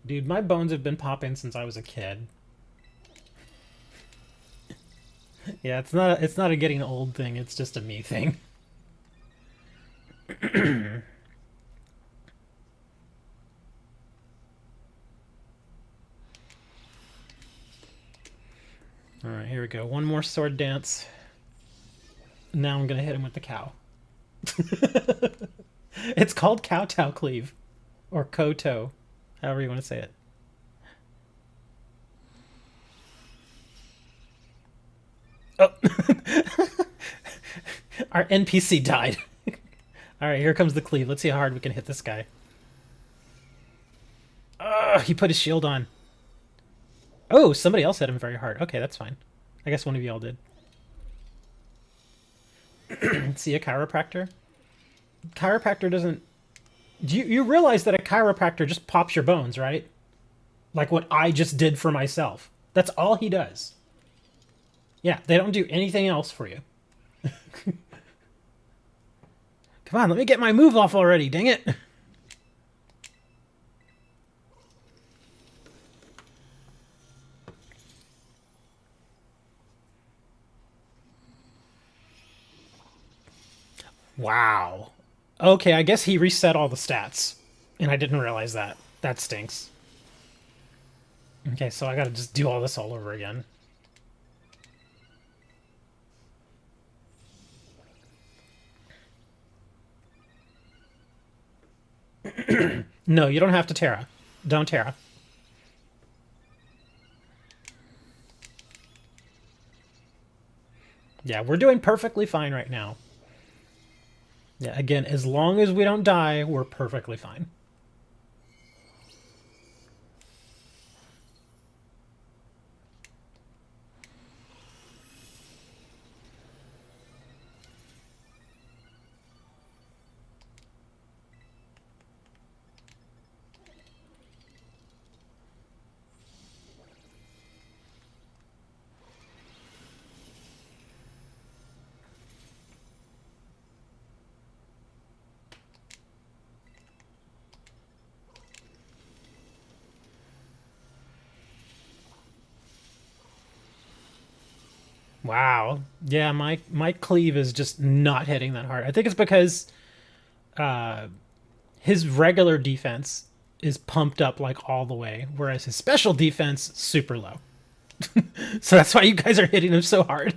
Dude, my bones have been popping since I was a kid. Yeah, it's not a getting old thing, it's just a me thing. Alright, here we go. One more sword dance. Now I'm gonna hit him with the cow. It's called Kowtow Cleave. Or Koto. However you want to say it. Oh! Our NPC died. Alright, here comes the cleave. Let's see how hard we can hit this guy. He put his shield on. Oh, somebody else hit him very hard. Okay, that's fine. I guess one of y'all did. See a chiropractor? Chiropractor doesn't... You realize that a chiropractor just pops your bones, right? Like what I just did for myself. That's all he does. Yeah, they don't do anything else for you. Come on, let me get my move off already, dang it. Wow. Okay, I guess he reset all the stats. And I didn't realize that. That stinks. Okay, so I gotta just do all this all over again. No, you don't have to Tera. Don't Tera. Yeah, we're doing perfectly fine right now. Yeah, again, as long as we don't die, we're perfectly fine. Wow. Yeah, my cleave is just not hitting that hard. I think it's because uh, his regular defense is pumped up like all the way, whereas his special defense super low. So that's why you guys are hitting him so hard.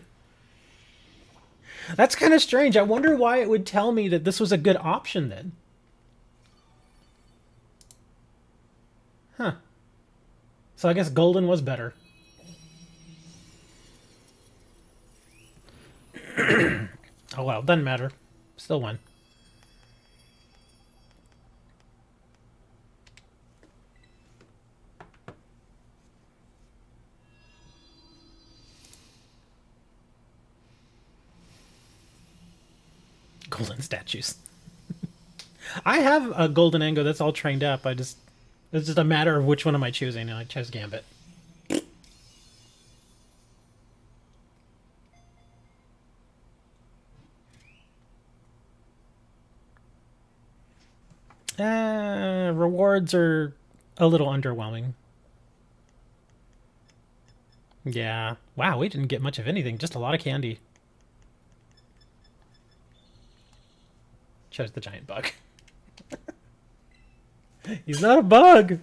That's kind of strange. I wonder why it would tell me that this was a good option then. Huh. So I guess golden was better. Oh well, doesn't matter. Still won. Golden statues. I have a golden Ango that's all trained up. It's just a matter of which one am I choosing. I chose Gambit. Rewards are a little underwhelming. Yeah. Wow, we didn't get much of anything. Just a lot of candy. Chose the giant bug. He's not a bug.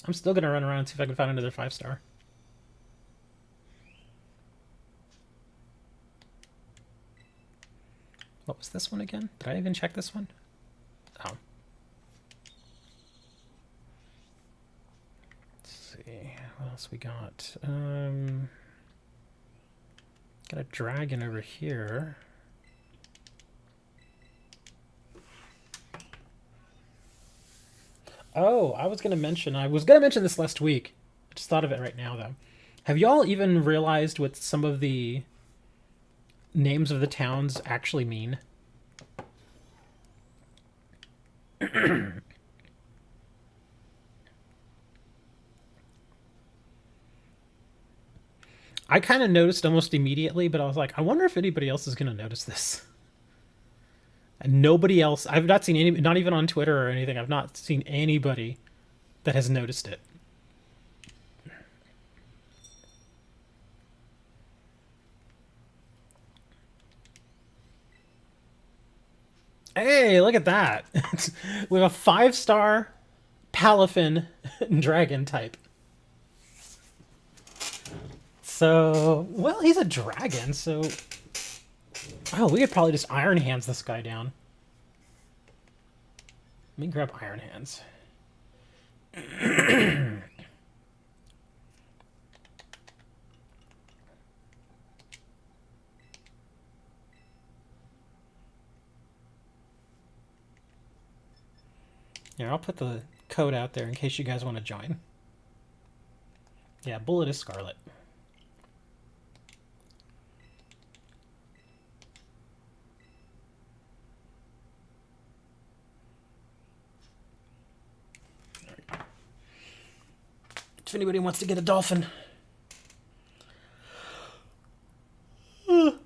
I'm still gonna run around and see if I can find another 5-star. What was this one again? Did I even check this one? Oh. Let's see. What else we got? Got a dragon over here. Oh, I was gonna mention this last week. I just thought of it right now though. Have y'all even realized what some of the names of the towns actually mean? I kind of noticed almost immediately, but I was like, I wonder if anybody else is going to notice this. And nobody else, I've not seen any, not even on Twitter or anything, I've not seen anybody that has noticed it. Hey, look at that. We have a 5-star Palafin dragon type. So, well, he's a dragon, so... Oh, we could probably just Iron Hands this guy down. Let me grab Iron Hands. Here, I'll put the code out there in case you guys want to join. Yeah, Bullet is Scarlet. If anybody wants to get a dolphin. And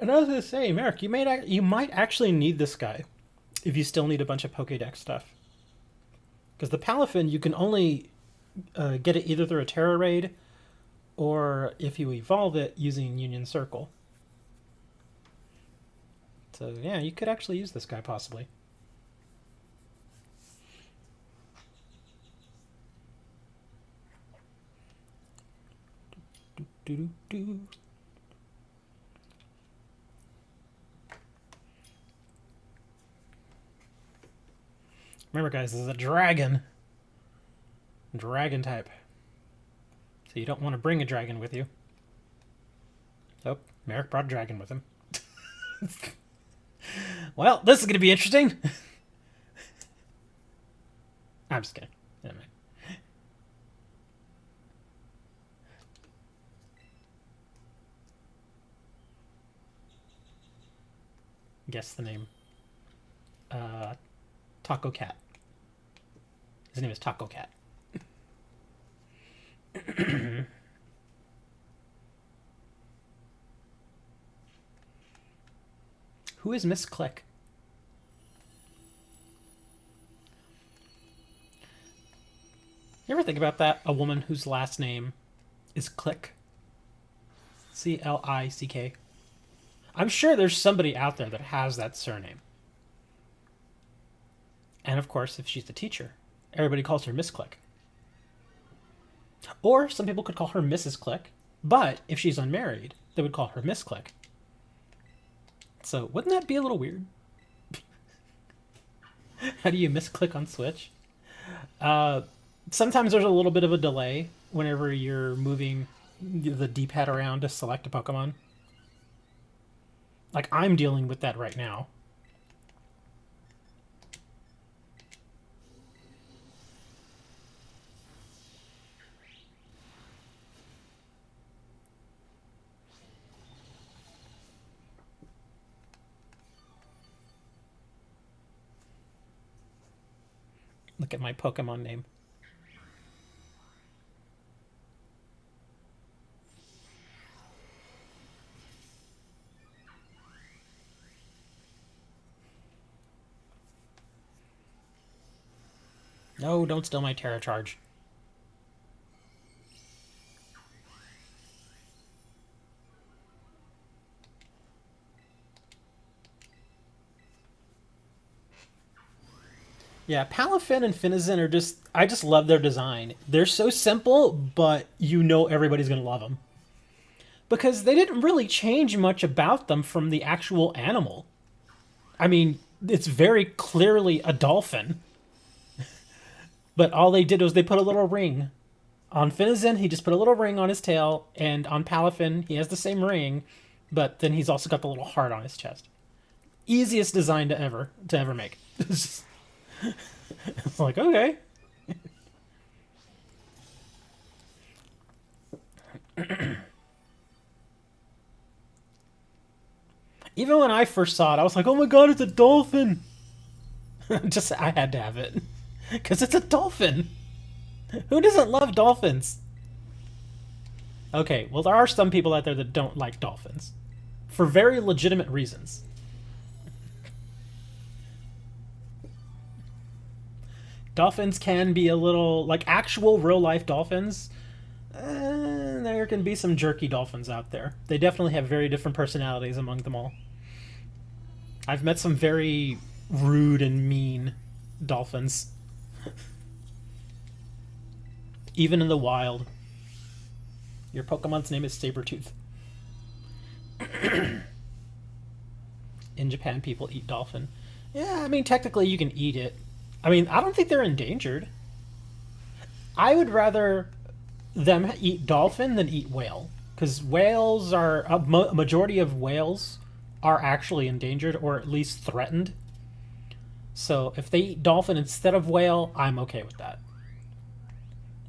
I was going to say, Merrick, you might actually need this guy if you still need a bunch of Pokedex stuff. Because the Palafin, you can only get it either through a Tera raid or if you evolve it using Union Circle. So yeah, you could actually use this guy possibly. Remember, guys, this is a dragon. Dragon type. So you don't want to bring a dragon with you. Oh, Merrick brought a dragon with him. Well, this is going to be interesting. I'm just kidding. Never mind. Guess the name. Taco Cat. His name is Taco Cat. Who is Miss Click? You ever think about that? A woman whose last name is Click. Click. I'm sure there's somebody out there that has that surname. And of course, if she's the teacher, everybody calls her Miss Click. Or some people could call her Mrs. Click, but if she's unmarried, they would call her Miss Click. So wouldn't that be a little weird? How do you misclick on Switch? Sometimes there's a little bit of a delay whenever you're moving the D-pad around to select a Pokemon. Like, I'm dealing with that right now. Look at my Pokemon name. No, don't steal my Tera charge. Yeah, Palafin and Finizen are just... I just love their design. They're so simple, but you know everybody's going to love them. Because they didn't really change much about them from the actual animal. I mean, it's very clearly a dolphin. But all they did was they put a little ring. On Finizen, he just put a little ring on his tail, and on Palafin, he has the same ring, but then he's also got the little heart on his chest. Easiest design to ever make. It's like, okay. Even when I first saw it, I was like, oh my god, it's a dolphin! I had to have it. Because it's a dolphin! Who doesn't love dolphins? Okay, well, there are some people out there that don't like dolphins. For very legitimate reasons. Dolphins can be a little... like, actual real-life dolphins... there can be some jerky dolphins out there. They definitely have very different personalities among them all. I've met some very rude and mean dolphins. Even in the wild. Your Pokemon's name is Sabretooth. In Japan, people eat dolphin. Yeah, I mean, technically you can eat it. I mean, I don't think they're endangered. I would rather them eat dolphin than eat whale. Because whales are... a majority of whales are actually endangered, or at least threatened. So if they eat dolphin instead of whale, I'm okay with that.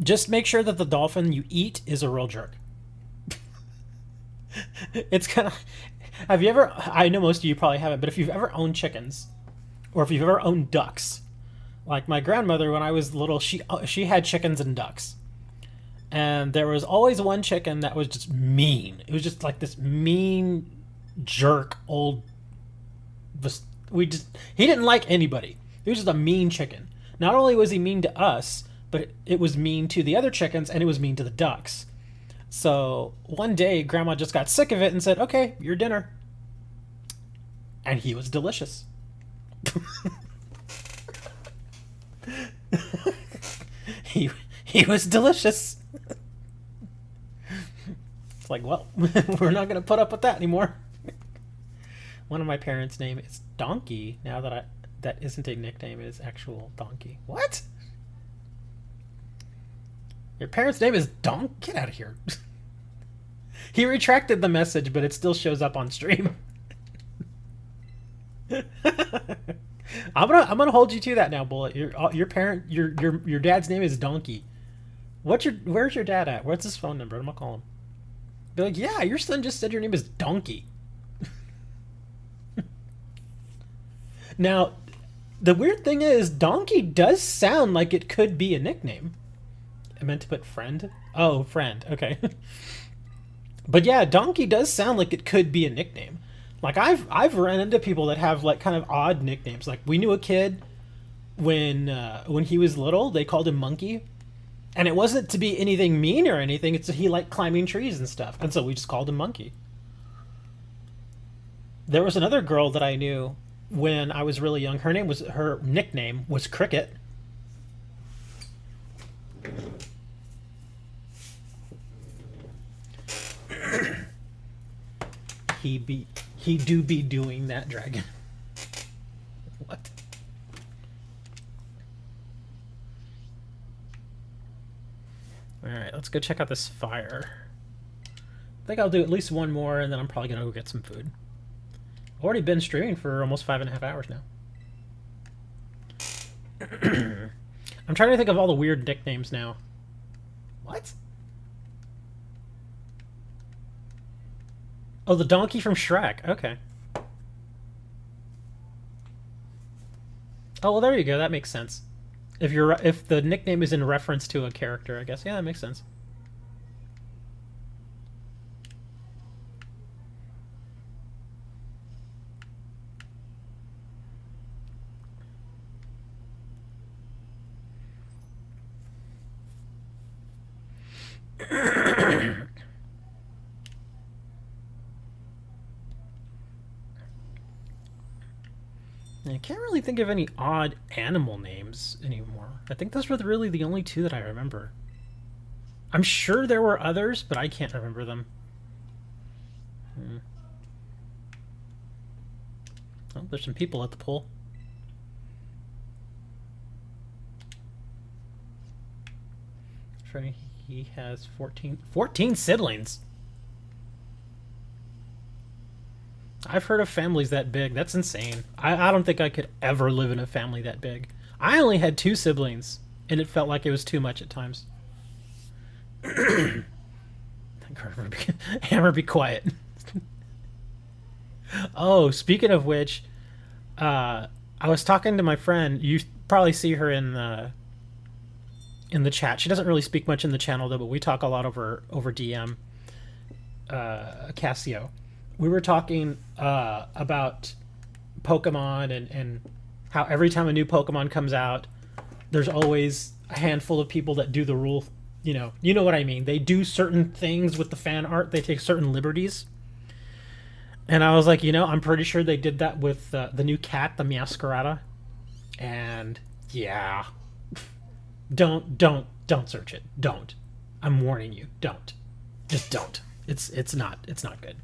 Just make sure that the dolphin you eat is a real jerk. It's kind of... have you ever... I know most of you probably haven't, but if you've ever owned chickens, or if you've ever owned ducks, like my grandmother, when I was little, she had chickens and ducks. And there was always one chicken that was just mean. It was just like this mean jerk old... he didn't like anybody. He was just a mean chicken. Not only was he mean to us, but it was mean to the other chickens, and it was mean to the ducks. So one day, Grandma just got sick of it and said, okay, your dinner. And he was delicious. he was delicious. It's like, well, we're not going to put up with that anymore. One of my parents' name is Donkey. Now that isn't a nickname, it is actual Donkey. What? Your parents' name is Donk? Get out of here. He retracted the message, but it still shows up on stream. I'm gonna hold you to that now, Bullet. Your dad's name is Donkey. Where's your dad at? What's his phone number? I'm gonna call him. Be like, yeah, your son just said your name is Donkey. Now, the weird thing is, Donkey does sound like it could be a nickname. I meant to put friend. Oh, friend. Okay. But yeah, Donkey does sound like it could be a nickname. Like I've run into people that have like kind of odd nicknames. Like we knew a kid when he was little, they called him Monkey, and it wasn't to be anything mean or anything. It's that he liked climbing trees and stuff, and so we just called him Monkey. There was another girl that I knew when I was really young. Her nickname was Cricket. He do be doing that, dragon. What? Alright, let's go check out this fire. I think I'll do at least one more, and then I'm probably gonna go get some food. I've already been streaming for almost 5.5 hours now. I'm trying to think of all the weird nicknames now. What? Oh, the donkey from Shrek. Okay. Oh, well, there you go. That makes sense. If the nickname is in reference to a character, I guess. Yeah, that makes sense. I can't really think of any odd animal names anymore. I think those were really the only two that I remember. I'm sure there were others, but I can't remember them. Oh, there's some people at the pool. He has 14 siblings. I've heard of families that big. That's insane. I don't think I could ever live in a family that big. I only had 2 siblings, and it felt like it was too much at times. Hammer, be quiet. Oh, speaking of which, I was talking to my friend. You probably see her in the chat. She doesn't really speak much in the channel though, but we talk a lot over DM. Cassio. We were talking about Pokemon and how every time a new Pokemon comes out, there's always a handful of people that do the rule. You know what I mean. They do certain things with the fan art. They take certain liberties. And I was like, I'm pretty sure they did that with the new cat, the Meowscarada. And yeah, don't search it. Don't. I'm warning you. Don't. Just don't. It's not good.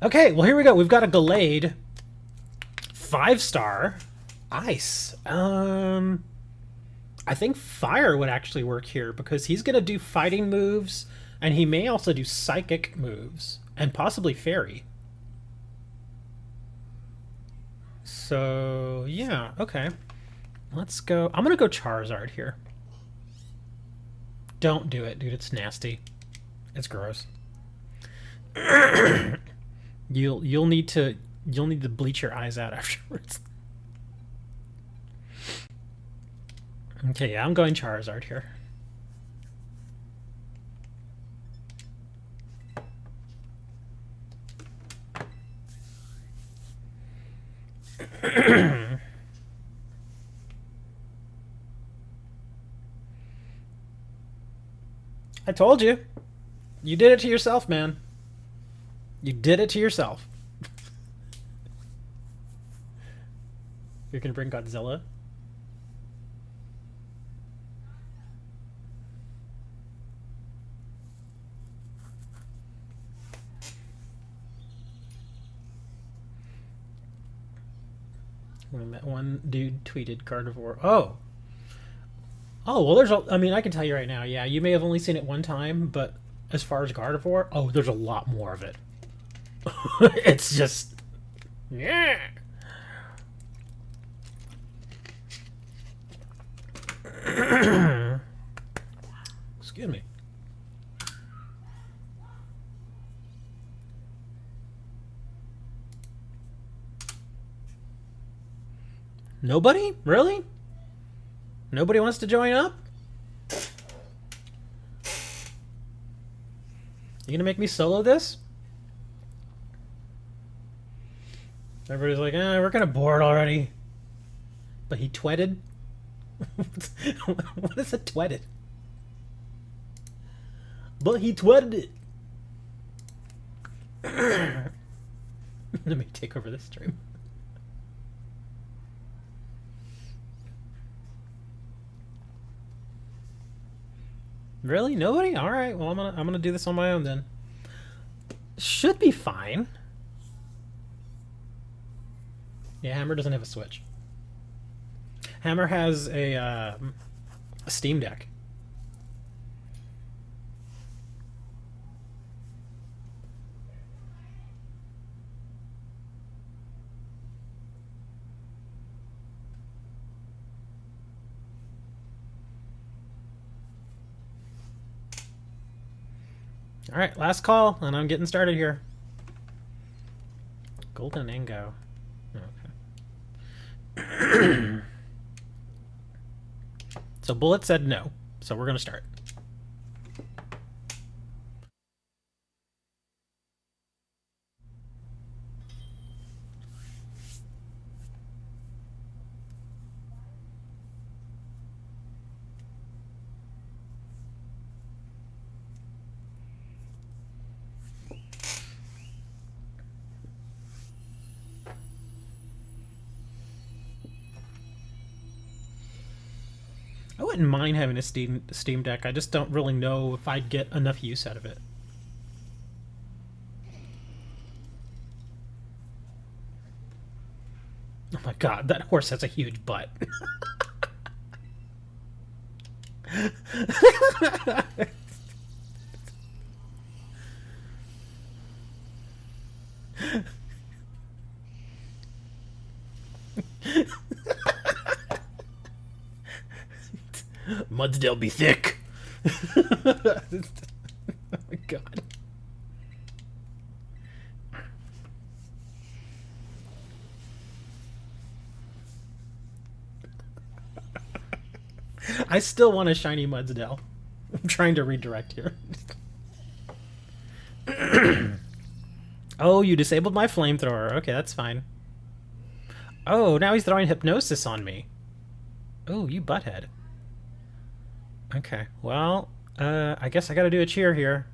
Okay, well, here we go. We've got a Gallade 5-star ice. I think fire would actually work here because he's going to do fighting moves, and he may also do psychic moves, and possibly fairy. So, yeah, okay. Let's go. I'm going to go Charizard here. Don't do it, dude. It's nasty. It's gross. You'll need to bleach your eyes out afterwards. Okay, yeah, I'm going Charizard here. I told you. You did it to yourself, man. You did it to yourself. You're gonna bring Godzilla? When that one dude tweeted Gardevoir. Oh, well, I mean, I can tell you right now, yeah, you may have only seen it one time, but as far as Gardevoir, oh, there's a lot more of it. It's just... Yeah. Excuse me. Nobody? Really? Nobody wants to join up? You gonna make me solo this? Everybody's like, we're kind of bored already. But he tweeted? What is a tweeted? But he tweeted it. Let me take over this stream. Really? Nobody? All right. Well, I'm gonna do this on my own then. Should be fine. Yeah, Hammer doesn't have a Switch. Hammer has a Steam Deck. All right, last call, and I'm getting started here. Golden Ingo. Okay. So Bullet said no, so we're gonna start. I wouldn't mind having a Steam Deck. I just don't really know if I'd get enough use out of it. Oh my god, that horse has a huge butt. Mudsdale be thick. Oh my god. I still want a shiny Mudsdale. I'm trying to redirect here. Oh, you disabled my flamethrower. Okay, that's fine. Oh, now he's throwing hypnosis on me. Oh, you butthead. Okay, well, I guess I gotta do a cheer here.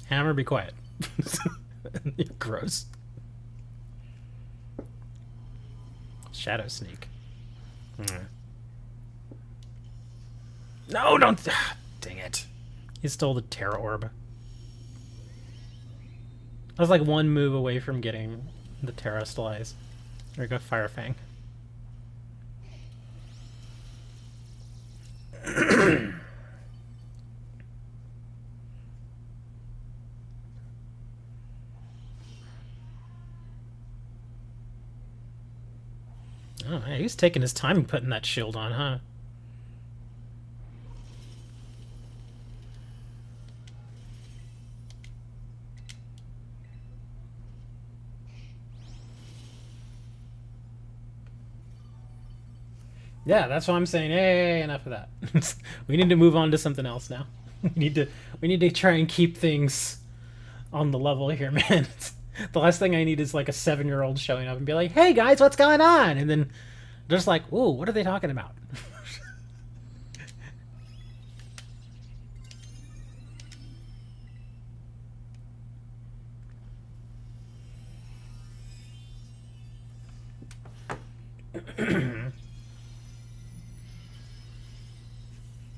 Hammer, be quiet. Gross. Shadow Sneak. No, don't. Dang it. He stole the Tera Orb. I was like one move away from getting the Tera Slice. There we go, Fire Fang. Oh, hey, he's taking his time putting that shield on, huh? Yeah, that's what I'm saying. Hey, enough of that. We need to move on to something else now. We need to try and keep things on the level here, man. The last thing I need is like a 7-year-old showing up and be like, "Hey guys, what's going on?" And then just like, "Ooh, what are they talking about?"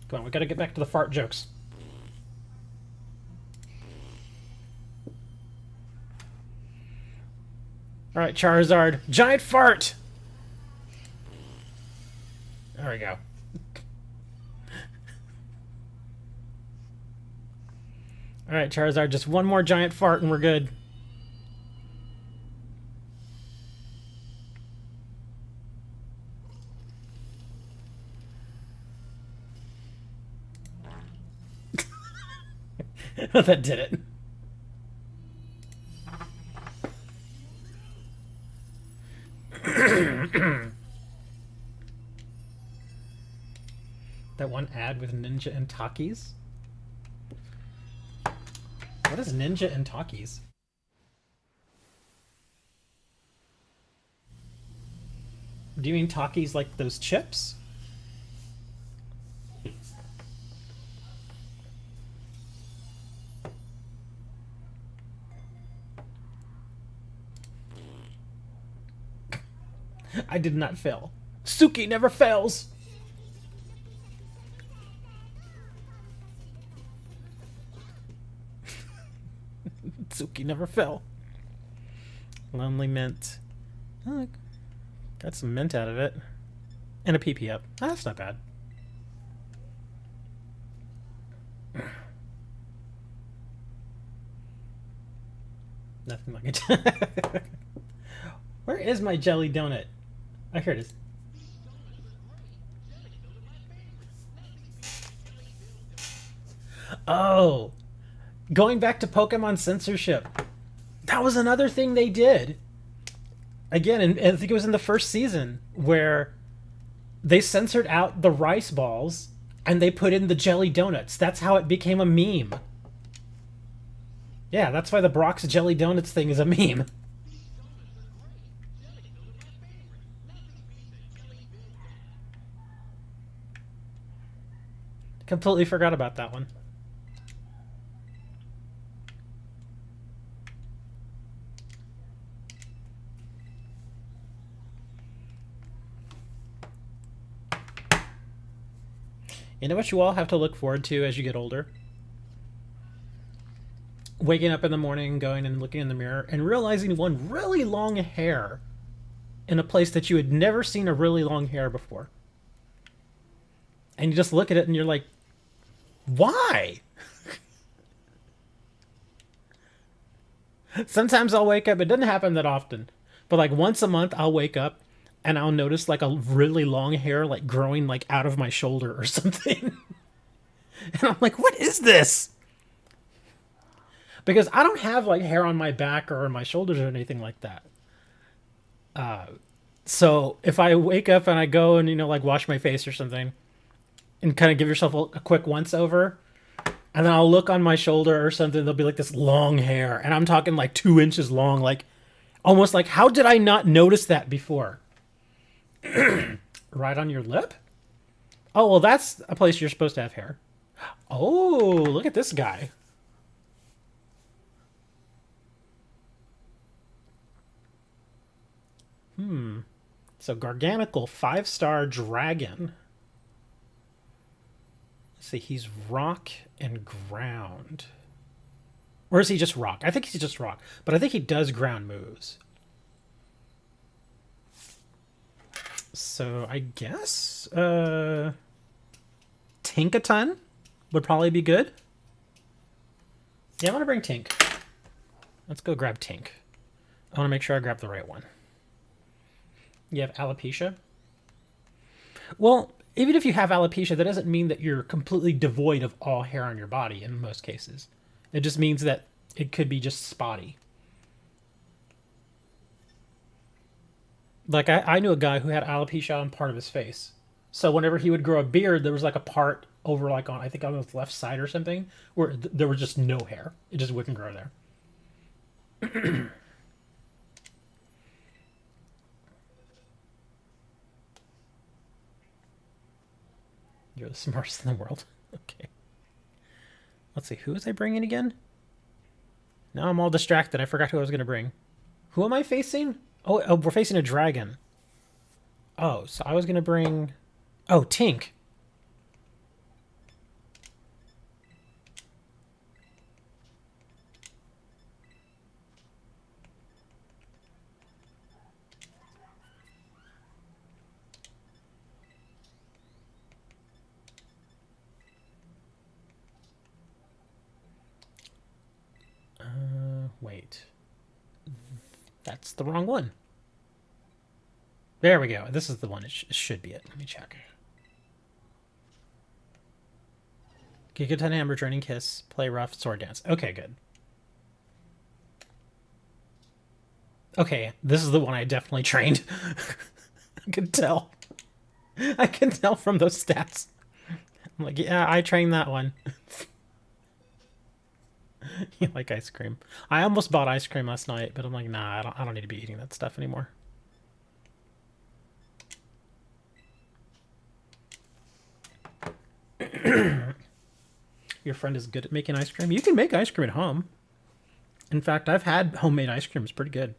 Come on, we gotta get back to the fart jokes. Alright, Charizard. Giant fart! There we go. Alright, Charizard, just one more giant fart and we're good. That did it. That one ad with Ninja and Takis? What is Ninja and Takis? Do you mean Takis like those chips? I did not fail. Suki never fails! Suki never fell. Lonely mint. Oh, got some mint out of it. And a PP up. Oh, that's not bad. Nothing like it. Where is my jelly donut? Oh, here it is. Oh! Going back to Pokemon censorship. That was another thing they did. Again, and I think it was in the first season, where they censored out the rice balls and they put in the jelly donuts. That's how it became a meme. Yeah, that's why the Brock's jelly donuts thing is a meme. Completely forgot about that one. You know what you all have to look forward to as you get older? Waking up in the morning, going and looking in the mirror, and realizing one really long hair in a place that you had never seen a really long hair before. And you just look at it and you're like, why? Sometimes I'll wake up, it doesn't happen that often, but like once a month I'll wake up and I'll notice like a really long hair like growing like out of my shoulder or something. And I'm like, what is this? Because I don't have like hair on my back or on my shoulders or anything like that. So if I wake up and I go and, you know, like wash my face or something and kind of give yourself a quick once over, and then I'll look on my shoulder or something, there'll be like this long hair. And I'm talking like 2 inches long, like almost like, how did I not notice that before? Right on your lip? Oh, well, that's a place you're supposed to have hair. Oh, look at this guy. So Garganical 5-star dragon. Let's see, he's rock and ground. Or is he just rock? I think he's just rock. But I think he does ground moves. So I guess Tinkaton would probably be good. Yeah, I want to bring Tink. Let's go grab Tink. I want to make sure I grab the right one. You have alopecia? Well, even if you have alopecia, that doesn't mean that you're completely devoid of all hair on your body in most cases. It just means that it could be just spotty. Like, I knew a guy who had alopecia on part of his face. So whenever he would grow a beard, there was like a part over like on, I think on the left side or something, where there was just no hair. It just wouldn't grow there. You're the smartest in the world. Okay. Let's see, who was I bringing again? Now I'm all distracted. I forgot who I was going to bring. Who am I facing? Oh, we're facing a dragon. Oh, so I was going to bring... Oh, Tink. Wait. That's the wrong one. There we go. This is the one. It should be it. Let me check. Gigaton Hammer, Draining Kiss, Play Rough, Sword Dance. Okay, good. Okay, this is the one I definitely trained. I can tell. I can tell from those stats. I'm like, yeah, I trained that one. You like ice cream? I almost bought ice cream last night, but I'm like, nah, I don't need to be eating that stuff anymore. Your friend is good at making ice cream. You can make ice cream at home. In fact, I've had homemade ice cream. It's pretty good.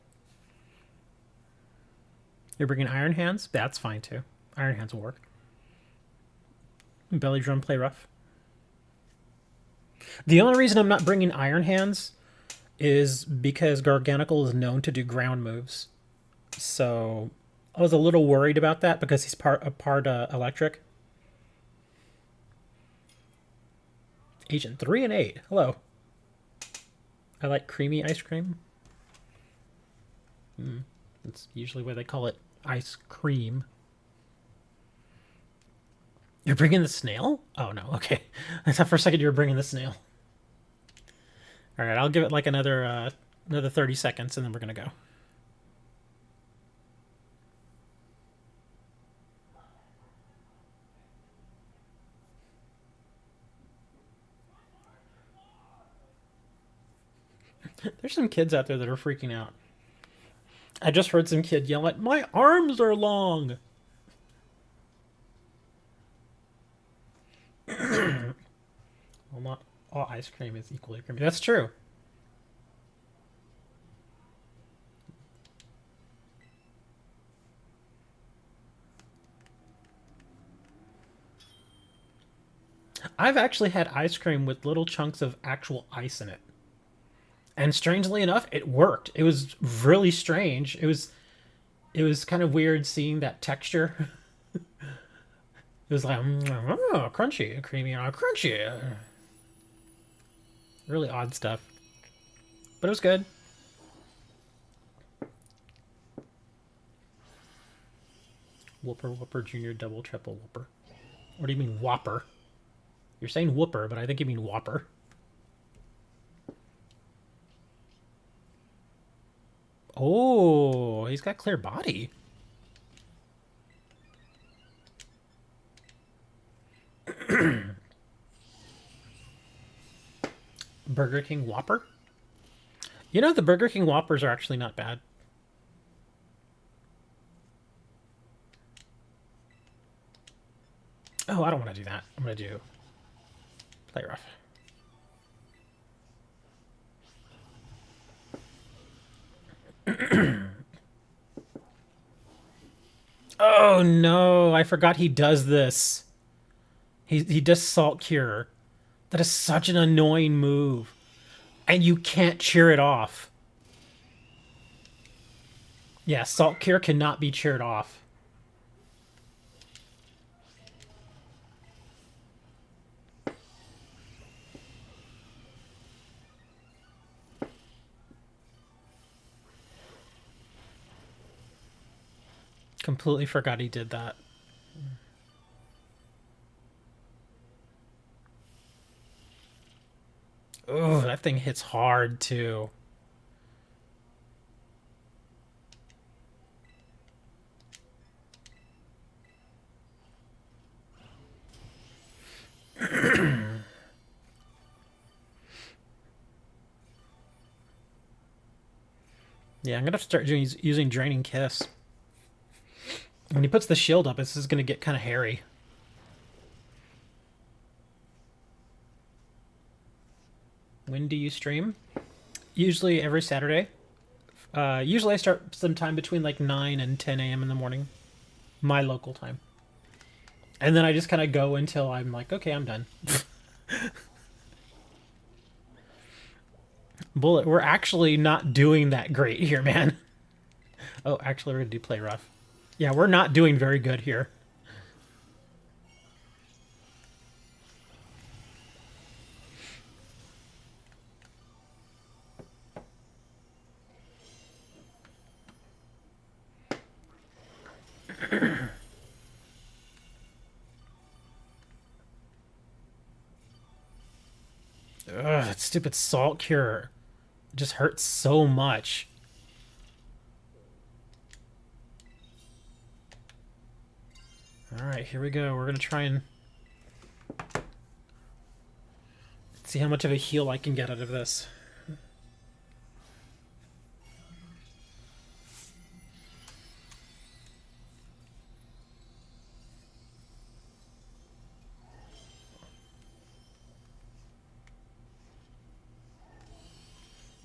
You're bringing Iron Hands? That's fine too. Iron Hands will work. Belly drum, play rough. The only reason I'm not bringing Iron Hands is because Garganical is known to do ground moves. So I was a little worried about that because he's part electric. Agent 3 and 8. Hello. I like creamy ice cream. That's usually why they call it ice cream. You're bringing the snail? Oh, no. Okay. I thought for a second you were bringing the snail. All right, I'll give it like another 30 seconds, and then we're going to go. There's some kids out there that are freaking out. I just heard some kid yell at, "My arms are long!" Well, not all ice cream is equally creamy. That's true. I've actually had ice cream with little chunks of actual ice in it. And strangely enough, it worked. It was really strange. It was kind of weird seeing that texture. It was like, oh, crunchy, creamy, crunchy. Really odd stuff. But it was good. Whooper, Whooper, Junior, Double, Triple, Whooper. What do you mean, Whopper? You're saying Whooper, but I think you mean Whopper. Oh, he's got clear body. Burger King Whopper? You know, the Burger King Whoppers are actually not bad. Oh, I don't want to do that. I'm going to do play rough. Oh no, I forgot he does this. He does Salt Cure. That is such an annoying move. And you can't cheer it off. Yeah, Salt Cure cannot be cheered off. Completely forgot he did that. Oh, that thing hits hard too. Yeah, I'm gonna start using Draining Kiss. When he puts the shield up, this is gonna get kind of hairy. When do you stream? Usually every Saturday. Usually I start sometime between like 9 and 10 a.m. in the morning. My local time. And then I just kind of go until I'm like, okay, I'm done. Bullet, we're actually not doing that great here, man. Oh, actually, we're going to do play rough. Yeah, we're not doing very good here. Ugh, that stupid Salt Cure. It just hurts so much. Alright, here we go. We're gonna try and see how much of a heal I can get out of this.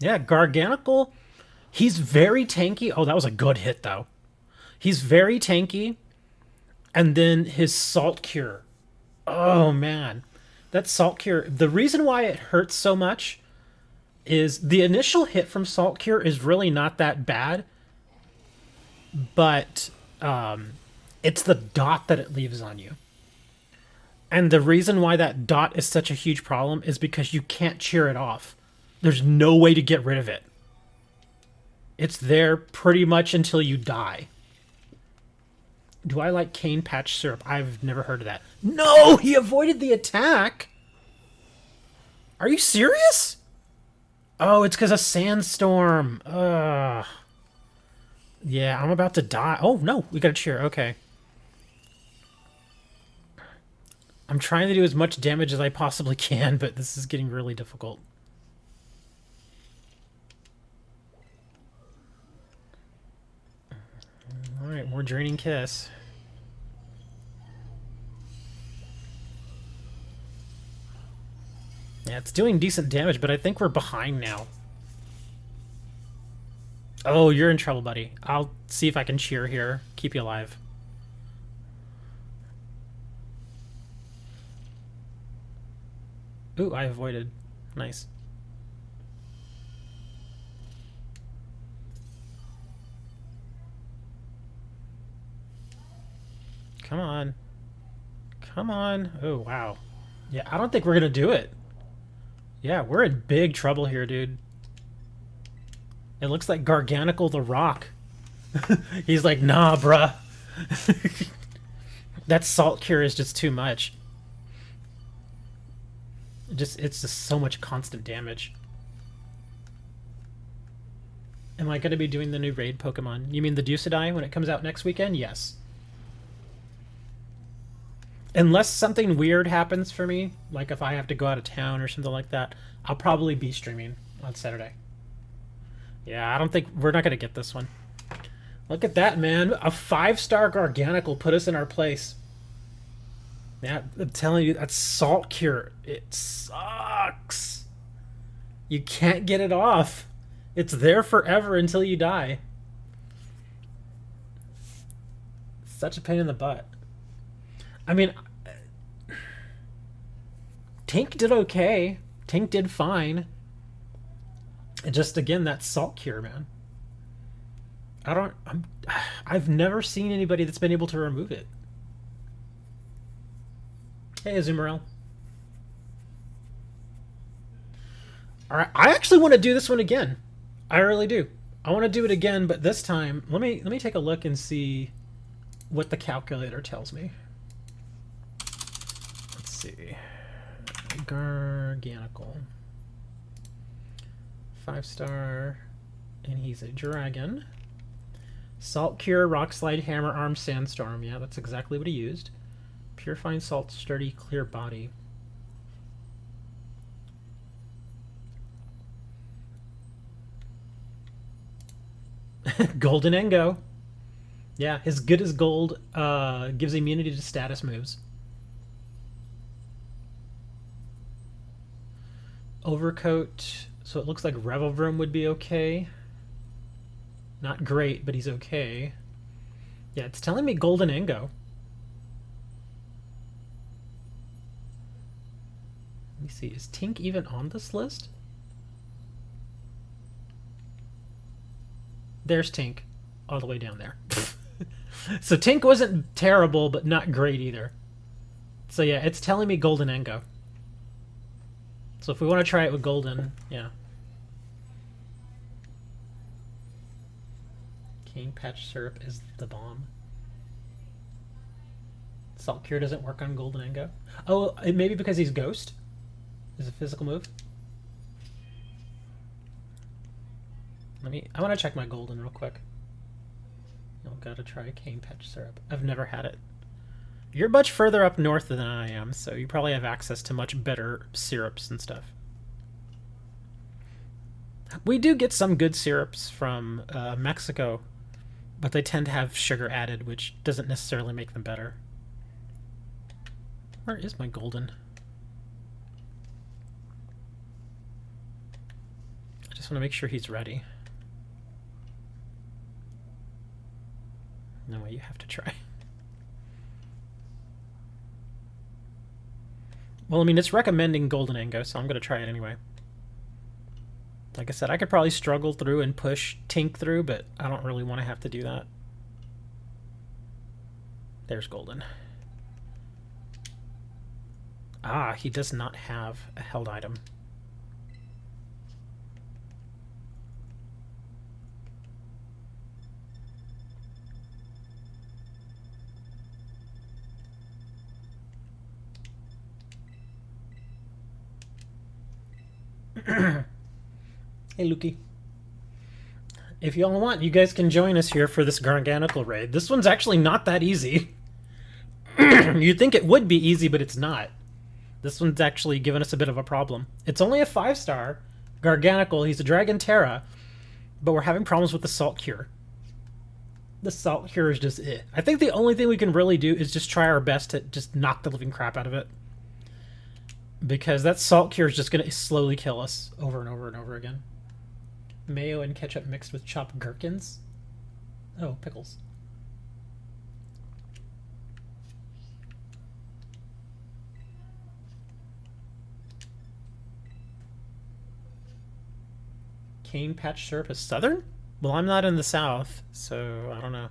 Yeah, Garganical, he's very tanky. Oh, that was a good hit, though. He's very tanky. And then his Salt Cure. Oh, man. That Salt Cure, the reason why it hurts so much is the initial hit from Salt Cure is really not that bad. But it's the dot that it leaves on you. And the reason why that dot is such a huge problem is because you can't cheer it off. There's no way to get rid of it. It's there pretty much until you die. Do I like cane patch syrup? I've never heard of that. No, he avoided the attack. Are you serious? Oh, it's because of sandstorm. Ugh. Yeah, I'm about to die. Oh, no, we got to cheer. Okay. I'm trying to do as much damage as I possibly can, but this is getting really difficult. Alright, more Draining Kiss. Yeah, it's doing decent damage, but I think we're behind now. Oh, you're in trouble, buddy. I'll see if I can cheer here. Keep you alive. Ooh, I avoided. Nice. Come on. Come on. Oh, wow. Yeah, I don't think we're going to do it. Yeah, we're in big trouble here, dude. It looks like Garganical the Rock. He's like, nah, bruh. That Salt Cure is just too much. It's just so much constant damage. Am I going to be doing the new raid Pokemon? You mean the Ducidai when it comes out next weekend? Yes. Unless something weird happens for me, like if I have to go out of town or something like that, I'll probably be streaming on Saturday. Yeah, I don't think... We're not going to get this one. Look at that, man. A 5-star Garganical put us in our place. Yeah, I'm telling you, that Salt Cure, it sucks. You can't get it off. It's there forever until you die. Such a pain in the butt. I mean, Tink did okay. Tink did fine. And just, again, that Salt Cure, man. I've never seen anybody that's been able to remove it. Hey, Azumarill. Alright, I actually want to do this one again. I really do. I want to do it again, but this time, let me take a look and see what the calculator tells me. Let's see. Garganical. 5-star. And he's a dragon. Salt Cure, Rock Slide, Hammer Arm, Sandstorm. Yeah, that's exactly what he used. Purifying Salt, Sturdy, Clear Body. Golden Engo. Yeah, his good as gold gives immunity to status moves. Overcoat. So it looks like Revelbroom would be okay. Not great, but he's okay. Yeah, it's telling me Golden Engo. Let me see. Is Tink even on this list? There's Tink. All the way down there. So Tink wasn't terrible, but not great either. So yeah, it's telling me Golden Engo. So if we want to try it with Golden, yeah. Cane Patch Syrup is the bomb. Salt Cure doesn't work on Golden Engo. Oh, maybe because he's Ghost? Is a physical move? I want to check my Golden real quick. I've got to try Cane Patch Syrup. I've never had it. You're much further up north than I am, so you probably have access to much better syrups and stuff. We do get some good syrups from Mexico, but they tend to have sugar added, which doesn't necessarily make them better. Where is my golden? I just want to make sure he's ready. No way, you have to try. Well, I mean, it's recommending Golden Ango, so I'm going to try it anyway. Like I said, I could probably struggle through and push Tink through, but I don't really want to have to do that. There's Golden. Ah, he does not have a held item. Hey, Lukey. If y'all want, you guys can join us here for this Garganical raid. This one's actually not that easy. You'd think it would be easy, but it's not. This one's actually given us a bit of a problem. It's only a 5-star. Garganical, he's a Dragon Tera, but we're having problems with the Salt Cure. The Salt Cure is just it. I think the only thing we can really do is just try our best to just knock the living crap out of it. Because that Salt Cure is just going to slowly kill us over and over and over again. Mayo and ketchup mixed with chopped gherkins? Oh, pickles. Cane patch syrup is southern? Well, I'm not in the south, so I don't know.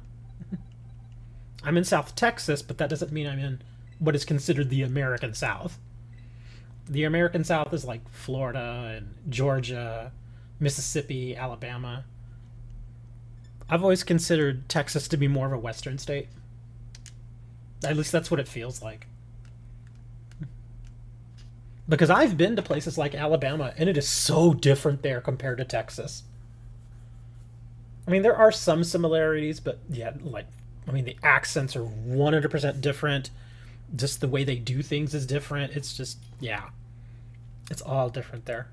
I'm in South Texas, but that doesn't mean I'm in what is considered the American South. The American South is like Florida and Georgia, Mississippi, Alabama. I've always considered Texas to be more of a western state. At least that's what it feels like. Because I've been to places like Alabama, and it is so different there compared to Texas. I mean, there are some similarities, but yeah, like, I mean, the accents are 100% different. Just the way they do things is different. It's just, yeah. It's all different there.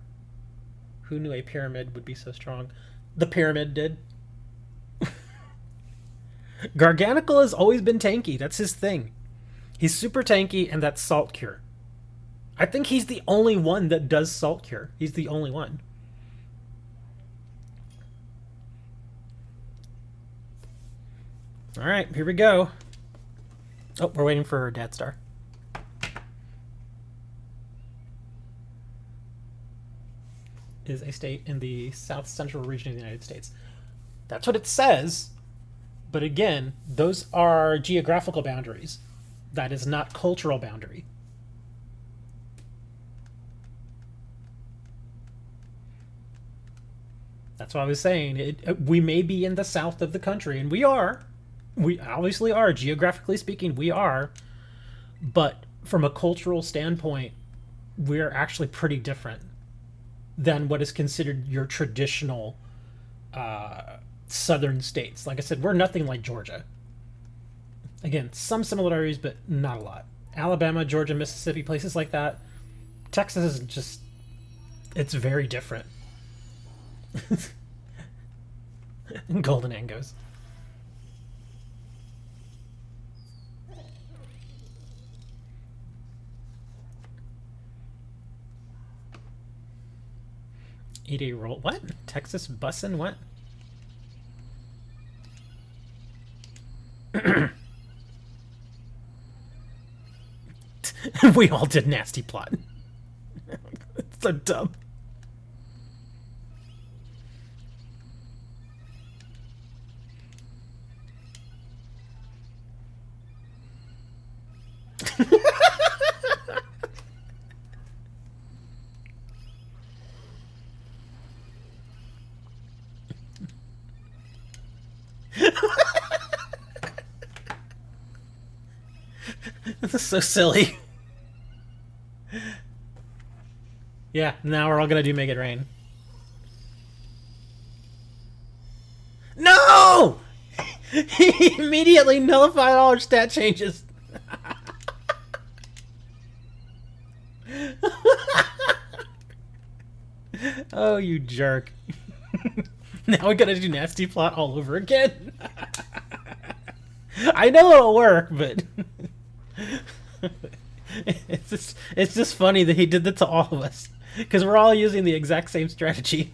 Who knew a pyramid would be so strong? The pyramid did. Garganical has always been tanky. That's his thing. He's super tanky, and that's Salt Cure. I think he's the only one that does Salt Cure. He's the only one. Alright, here we go. Oh, we're waiting for Dad Star. Is a state in the south central region of the United States. That's what it says. But again, those are geographical boundaries. That is not cultural boundary. That's what I was saying. We may be in the south of the country, and we are. We obviously are. Geographically speaking, we are. But from a cultural standpoint, we're actually pretty different than what is considered your traditional southern states. Like I said, we're nothing like Georgia. Again, some similarities, but not a lot. Alabama, Georgia, Mississippi, places like that. Texas is just, it's very different. Golden Angos. Eat a roll. What? Texas bussin'? What? We all did nasty plot. It's so dumb. This is so silly. Yeah, now we're all gonna do Make It Rain. No! He immediately nullified all our stat changes. Oh, you jerk. Now we gotta do nasty plot all over again. I know it'll work, but it's just funny that he did that to all of us because we're all using the exact same strategy.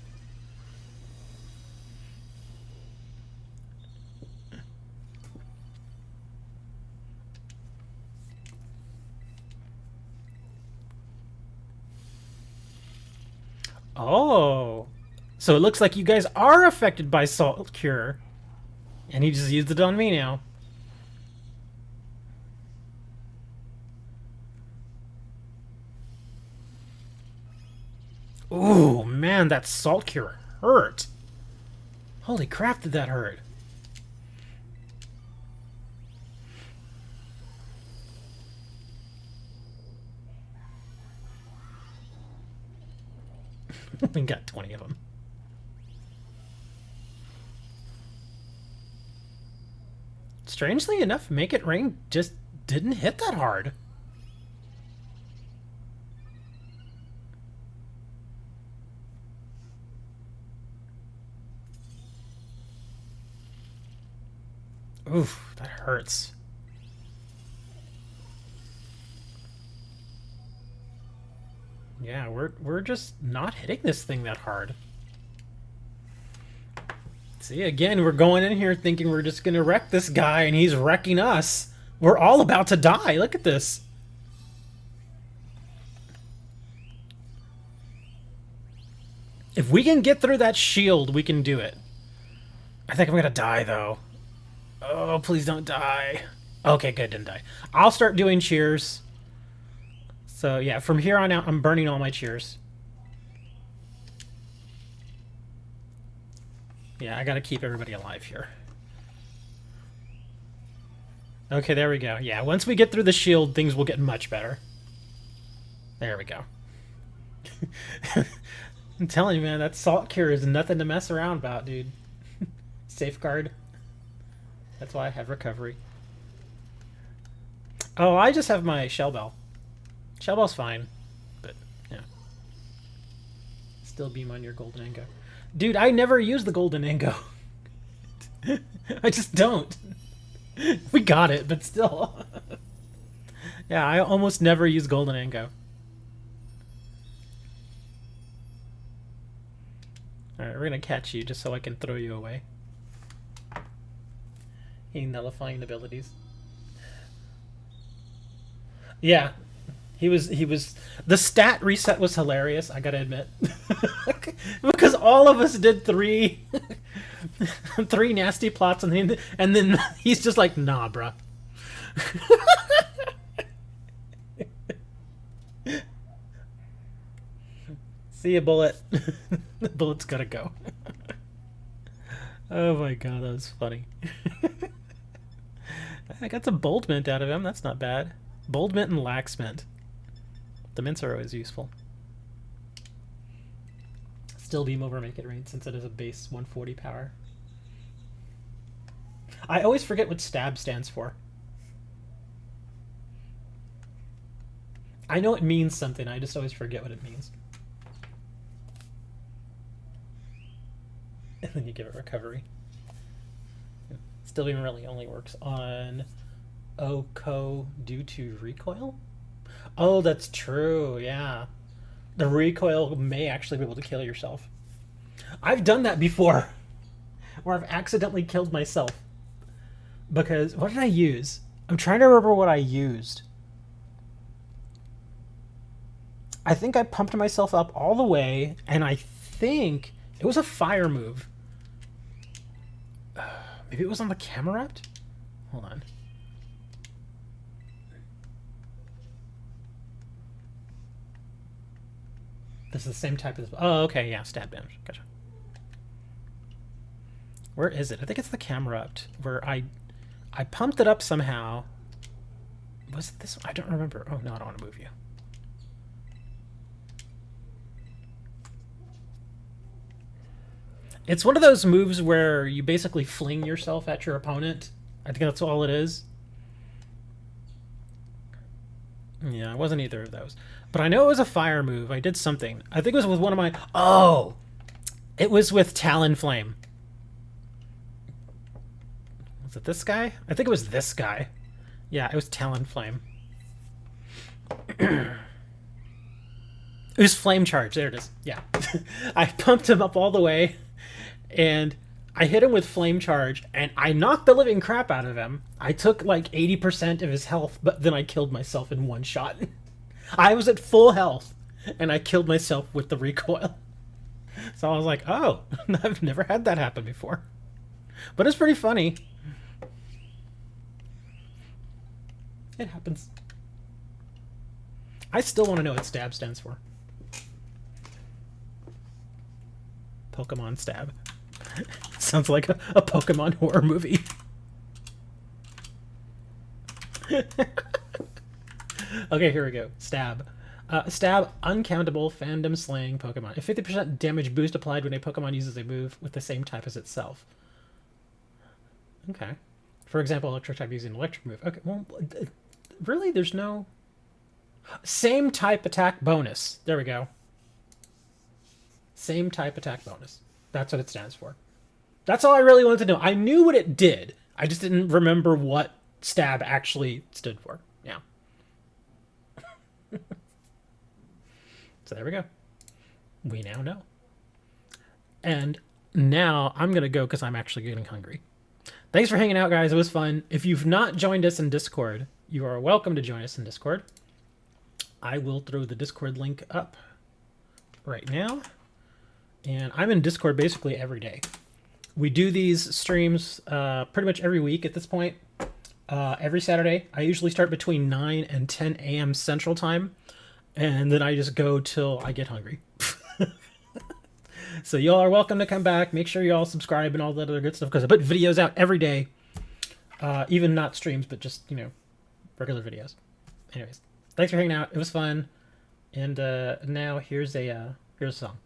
Oh, so it looks like you guys are affected by Salt Cure, and he just used it on me now. Ooh, man, that Salt Cure hurt. Holy crap, did that hurt. We got 20 of them. Strangely enough, Make It Rain just didn't hit that hard. Oof, that hurts. Yeah, we're just not hitting this thing that hard. See, again, we're going in here thinking we're just gonna wreck this guy, and he's wrecking us. We're all about to die. Look at this. If we can get through that shield, we can do it. I think I'm gonna die, though. Oh, please don't die. Okay, good, didn't die. I'll start doing cheers. So, yeah, from here on out, I'm burning all my cheers. Yeah, I gotta keep everybody alive here. Okay, there we go. Yeah, once we get through the shield, things will get much better. There we go. I'm telling you, man, that Salt Cure is nothing to mess around about, dude. Safeguard. That's why I have recovery. Oh, I just have my Shell Bell. Shell Bell's fine, but yeah. Still beam on your Golden Ango. Dude, I never use the Golden Ango. I just don't. We got it, but still. Yeah, I almost never use Golden Ango. Alright, we're gonna catch you just so I can throw you away. He nullifying abilities. Yeah. He was the stat reset was hilarious, I gotta admit. Because all of us did three nasty plots and then he's just like, nah, bruh. See ya, Bullet. The Bullet's gotta go. Oh my god, that was funny. I got some Bold Mint out of him, that's not bad. Bold Mint and Lax Mint. The mints are always useful. Still beam over Make It Rain since it is a base 140 power. I always forget what stab stands for. I know it means something, I just always forget what it means. And then you give it recovery. Still beam really only works on Oko due to recoil? Oh, that's true, yeah. The recoil may actually be able to kill yourself. I've done that before, where I've accidentally killed myself. Because, what did I use? I'm trying to remember what I used. I think I pumped myself up all the way, and I think it was a fire move. Maybe it was on the Camerupt? Hold on. This is the same type as... Oh, okay, yeah, stab damage. Gotcha. Where is it? I think it's the Camerupt, where I pumped it up somehow. Was it this one? I don't remember. Oh, no, I don't want to move you. It's one of those moves where you basically fling yourself at your opponent. I think that's all it is. Yeah, it wasn't either of those. But I know it was a fire move. I did something. I think it was with one of my... Oh! It was with Talonflame. Was it this guy? I think it was this guy. Yeah, it was Talonflame. It was Flame Charge. There it is. Yeah. I pumped him up all the way, and I hit him with Flame Charge, and I knocked the living crap out of him. I took like 80% of his health, but then I killed myself in one shot. I was at full health, and I killed myself with the recoil. So I was like, oh, I've never had that happen before. But it's pretty funny. It happens. I still want to know what stab stands for. Pokemon stab. Sounds like a Pokemon horror movie. Okay, here we go. Stab. Stab, uncountable, fandom slaying Pokemon. A 50% damage boost applied when a Pokemon uses a move with the same type as itself. Okay. For example, electric type using electric move. Okay, well, really? There's no... Same type attack bonus. There we go. Same type attack bonus. That's what it stands for. That's all I really wanted to know. I knew what it did. I just didn't remember what stab actually stood for. Yeah. So there we go. We now know. And now I'm going to go because I'm actually getting hungry. Thanks for hanging out, guys. It was fun. If you've not joined us in Discord, you are welcome to join us in Discord. I will throw the Discord link up right now. And I'm in Discord basically every day. We do these streams pretty much every week at this point. Every Saturday. I usually start between 9 and 10 a.m. Central Time. And then I just go till I get hungry. So y'all are welcome to come back. Make sure y'all subscribe and all that other good stuff, because I put videos out every day. Even not streams, but just, you know, regular videos. Anyways, thanks for hanging out. It was fun. And now here's a song.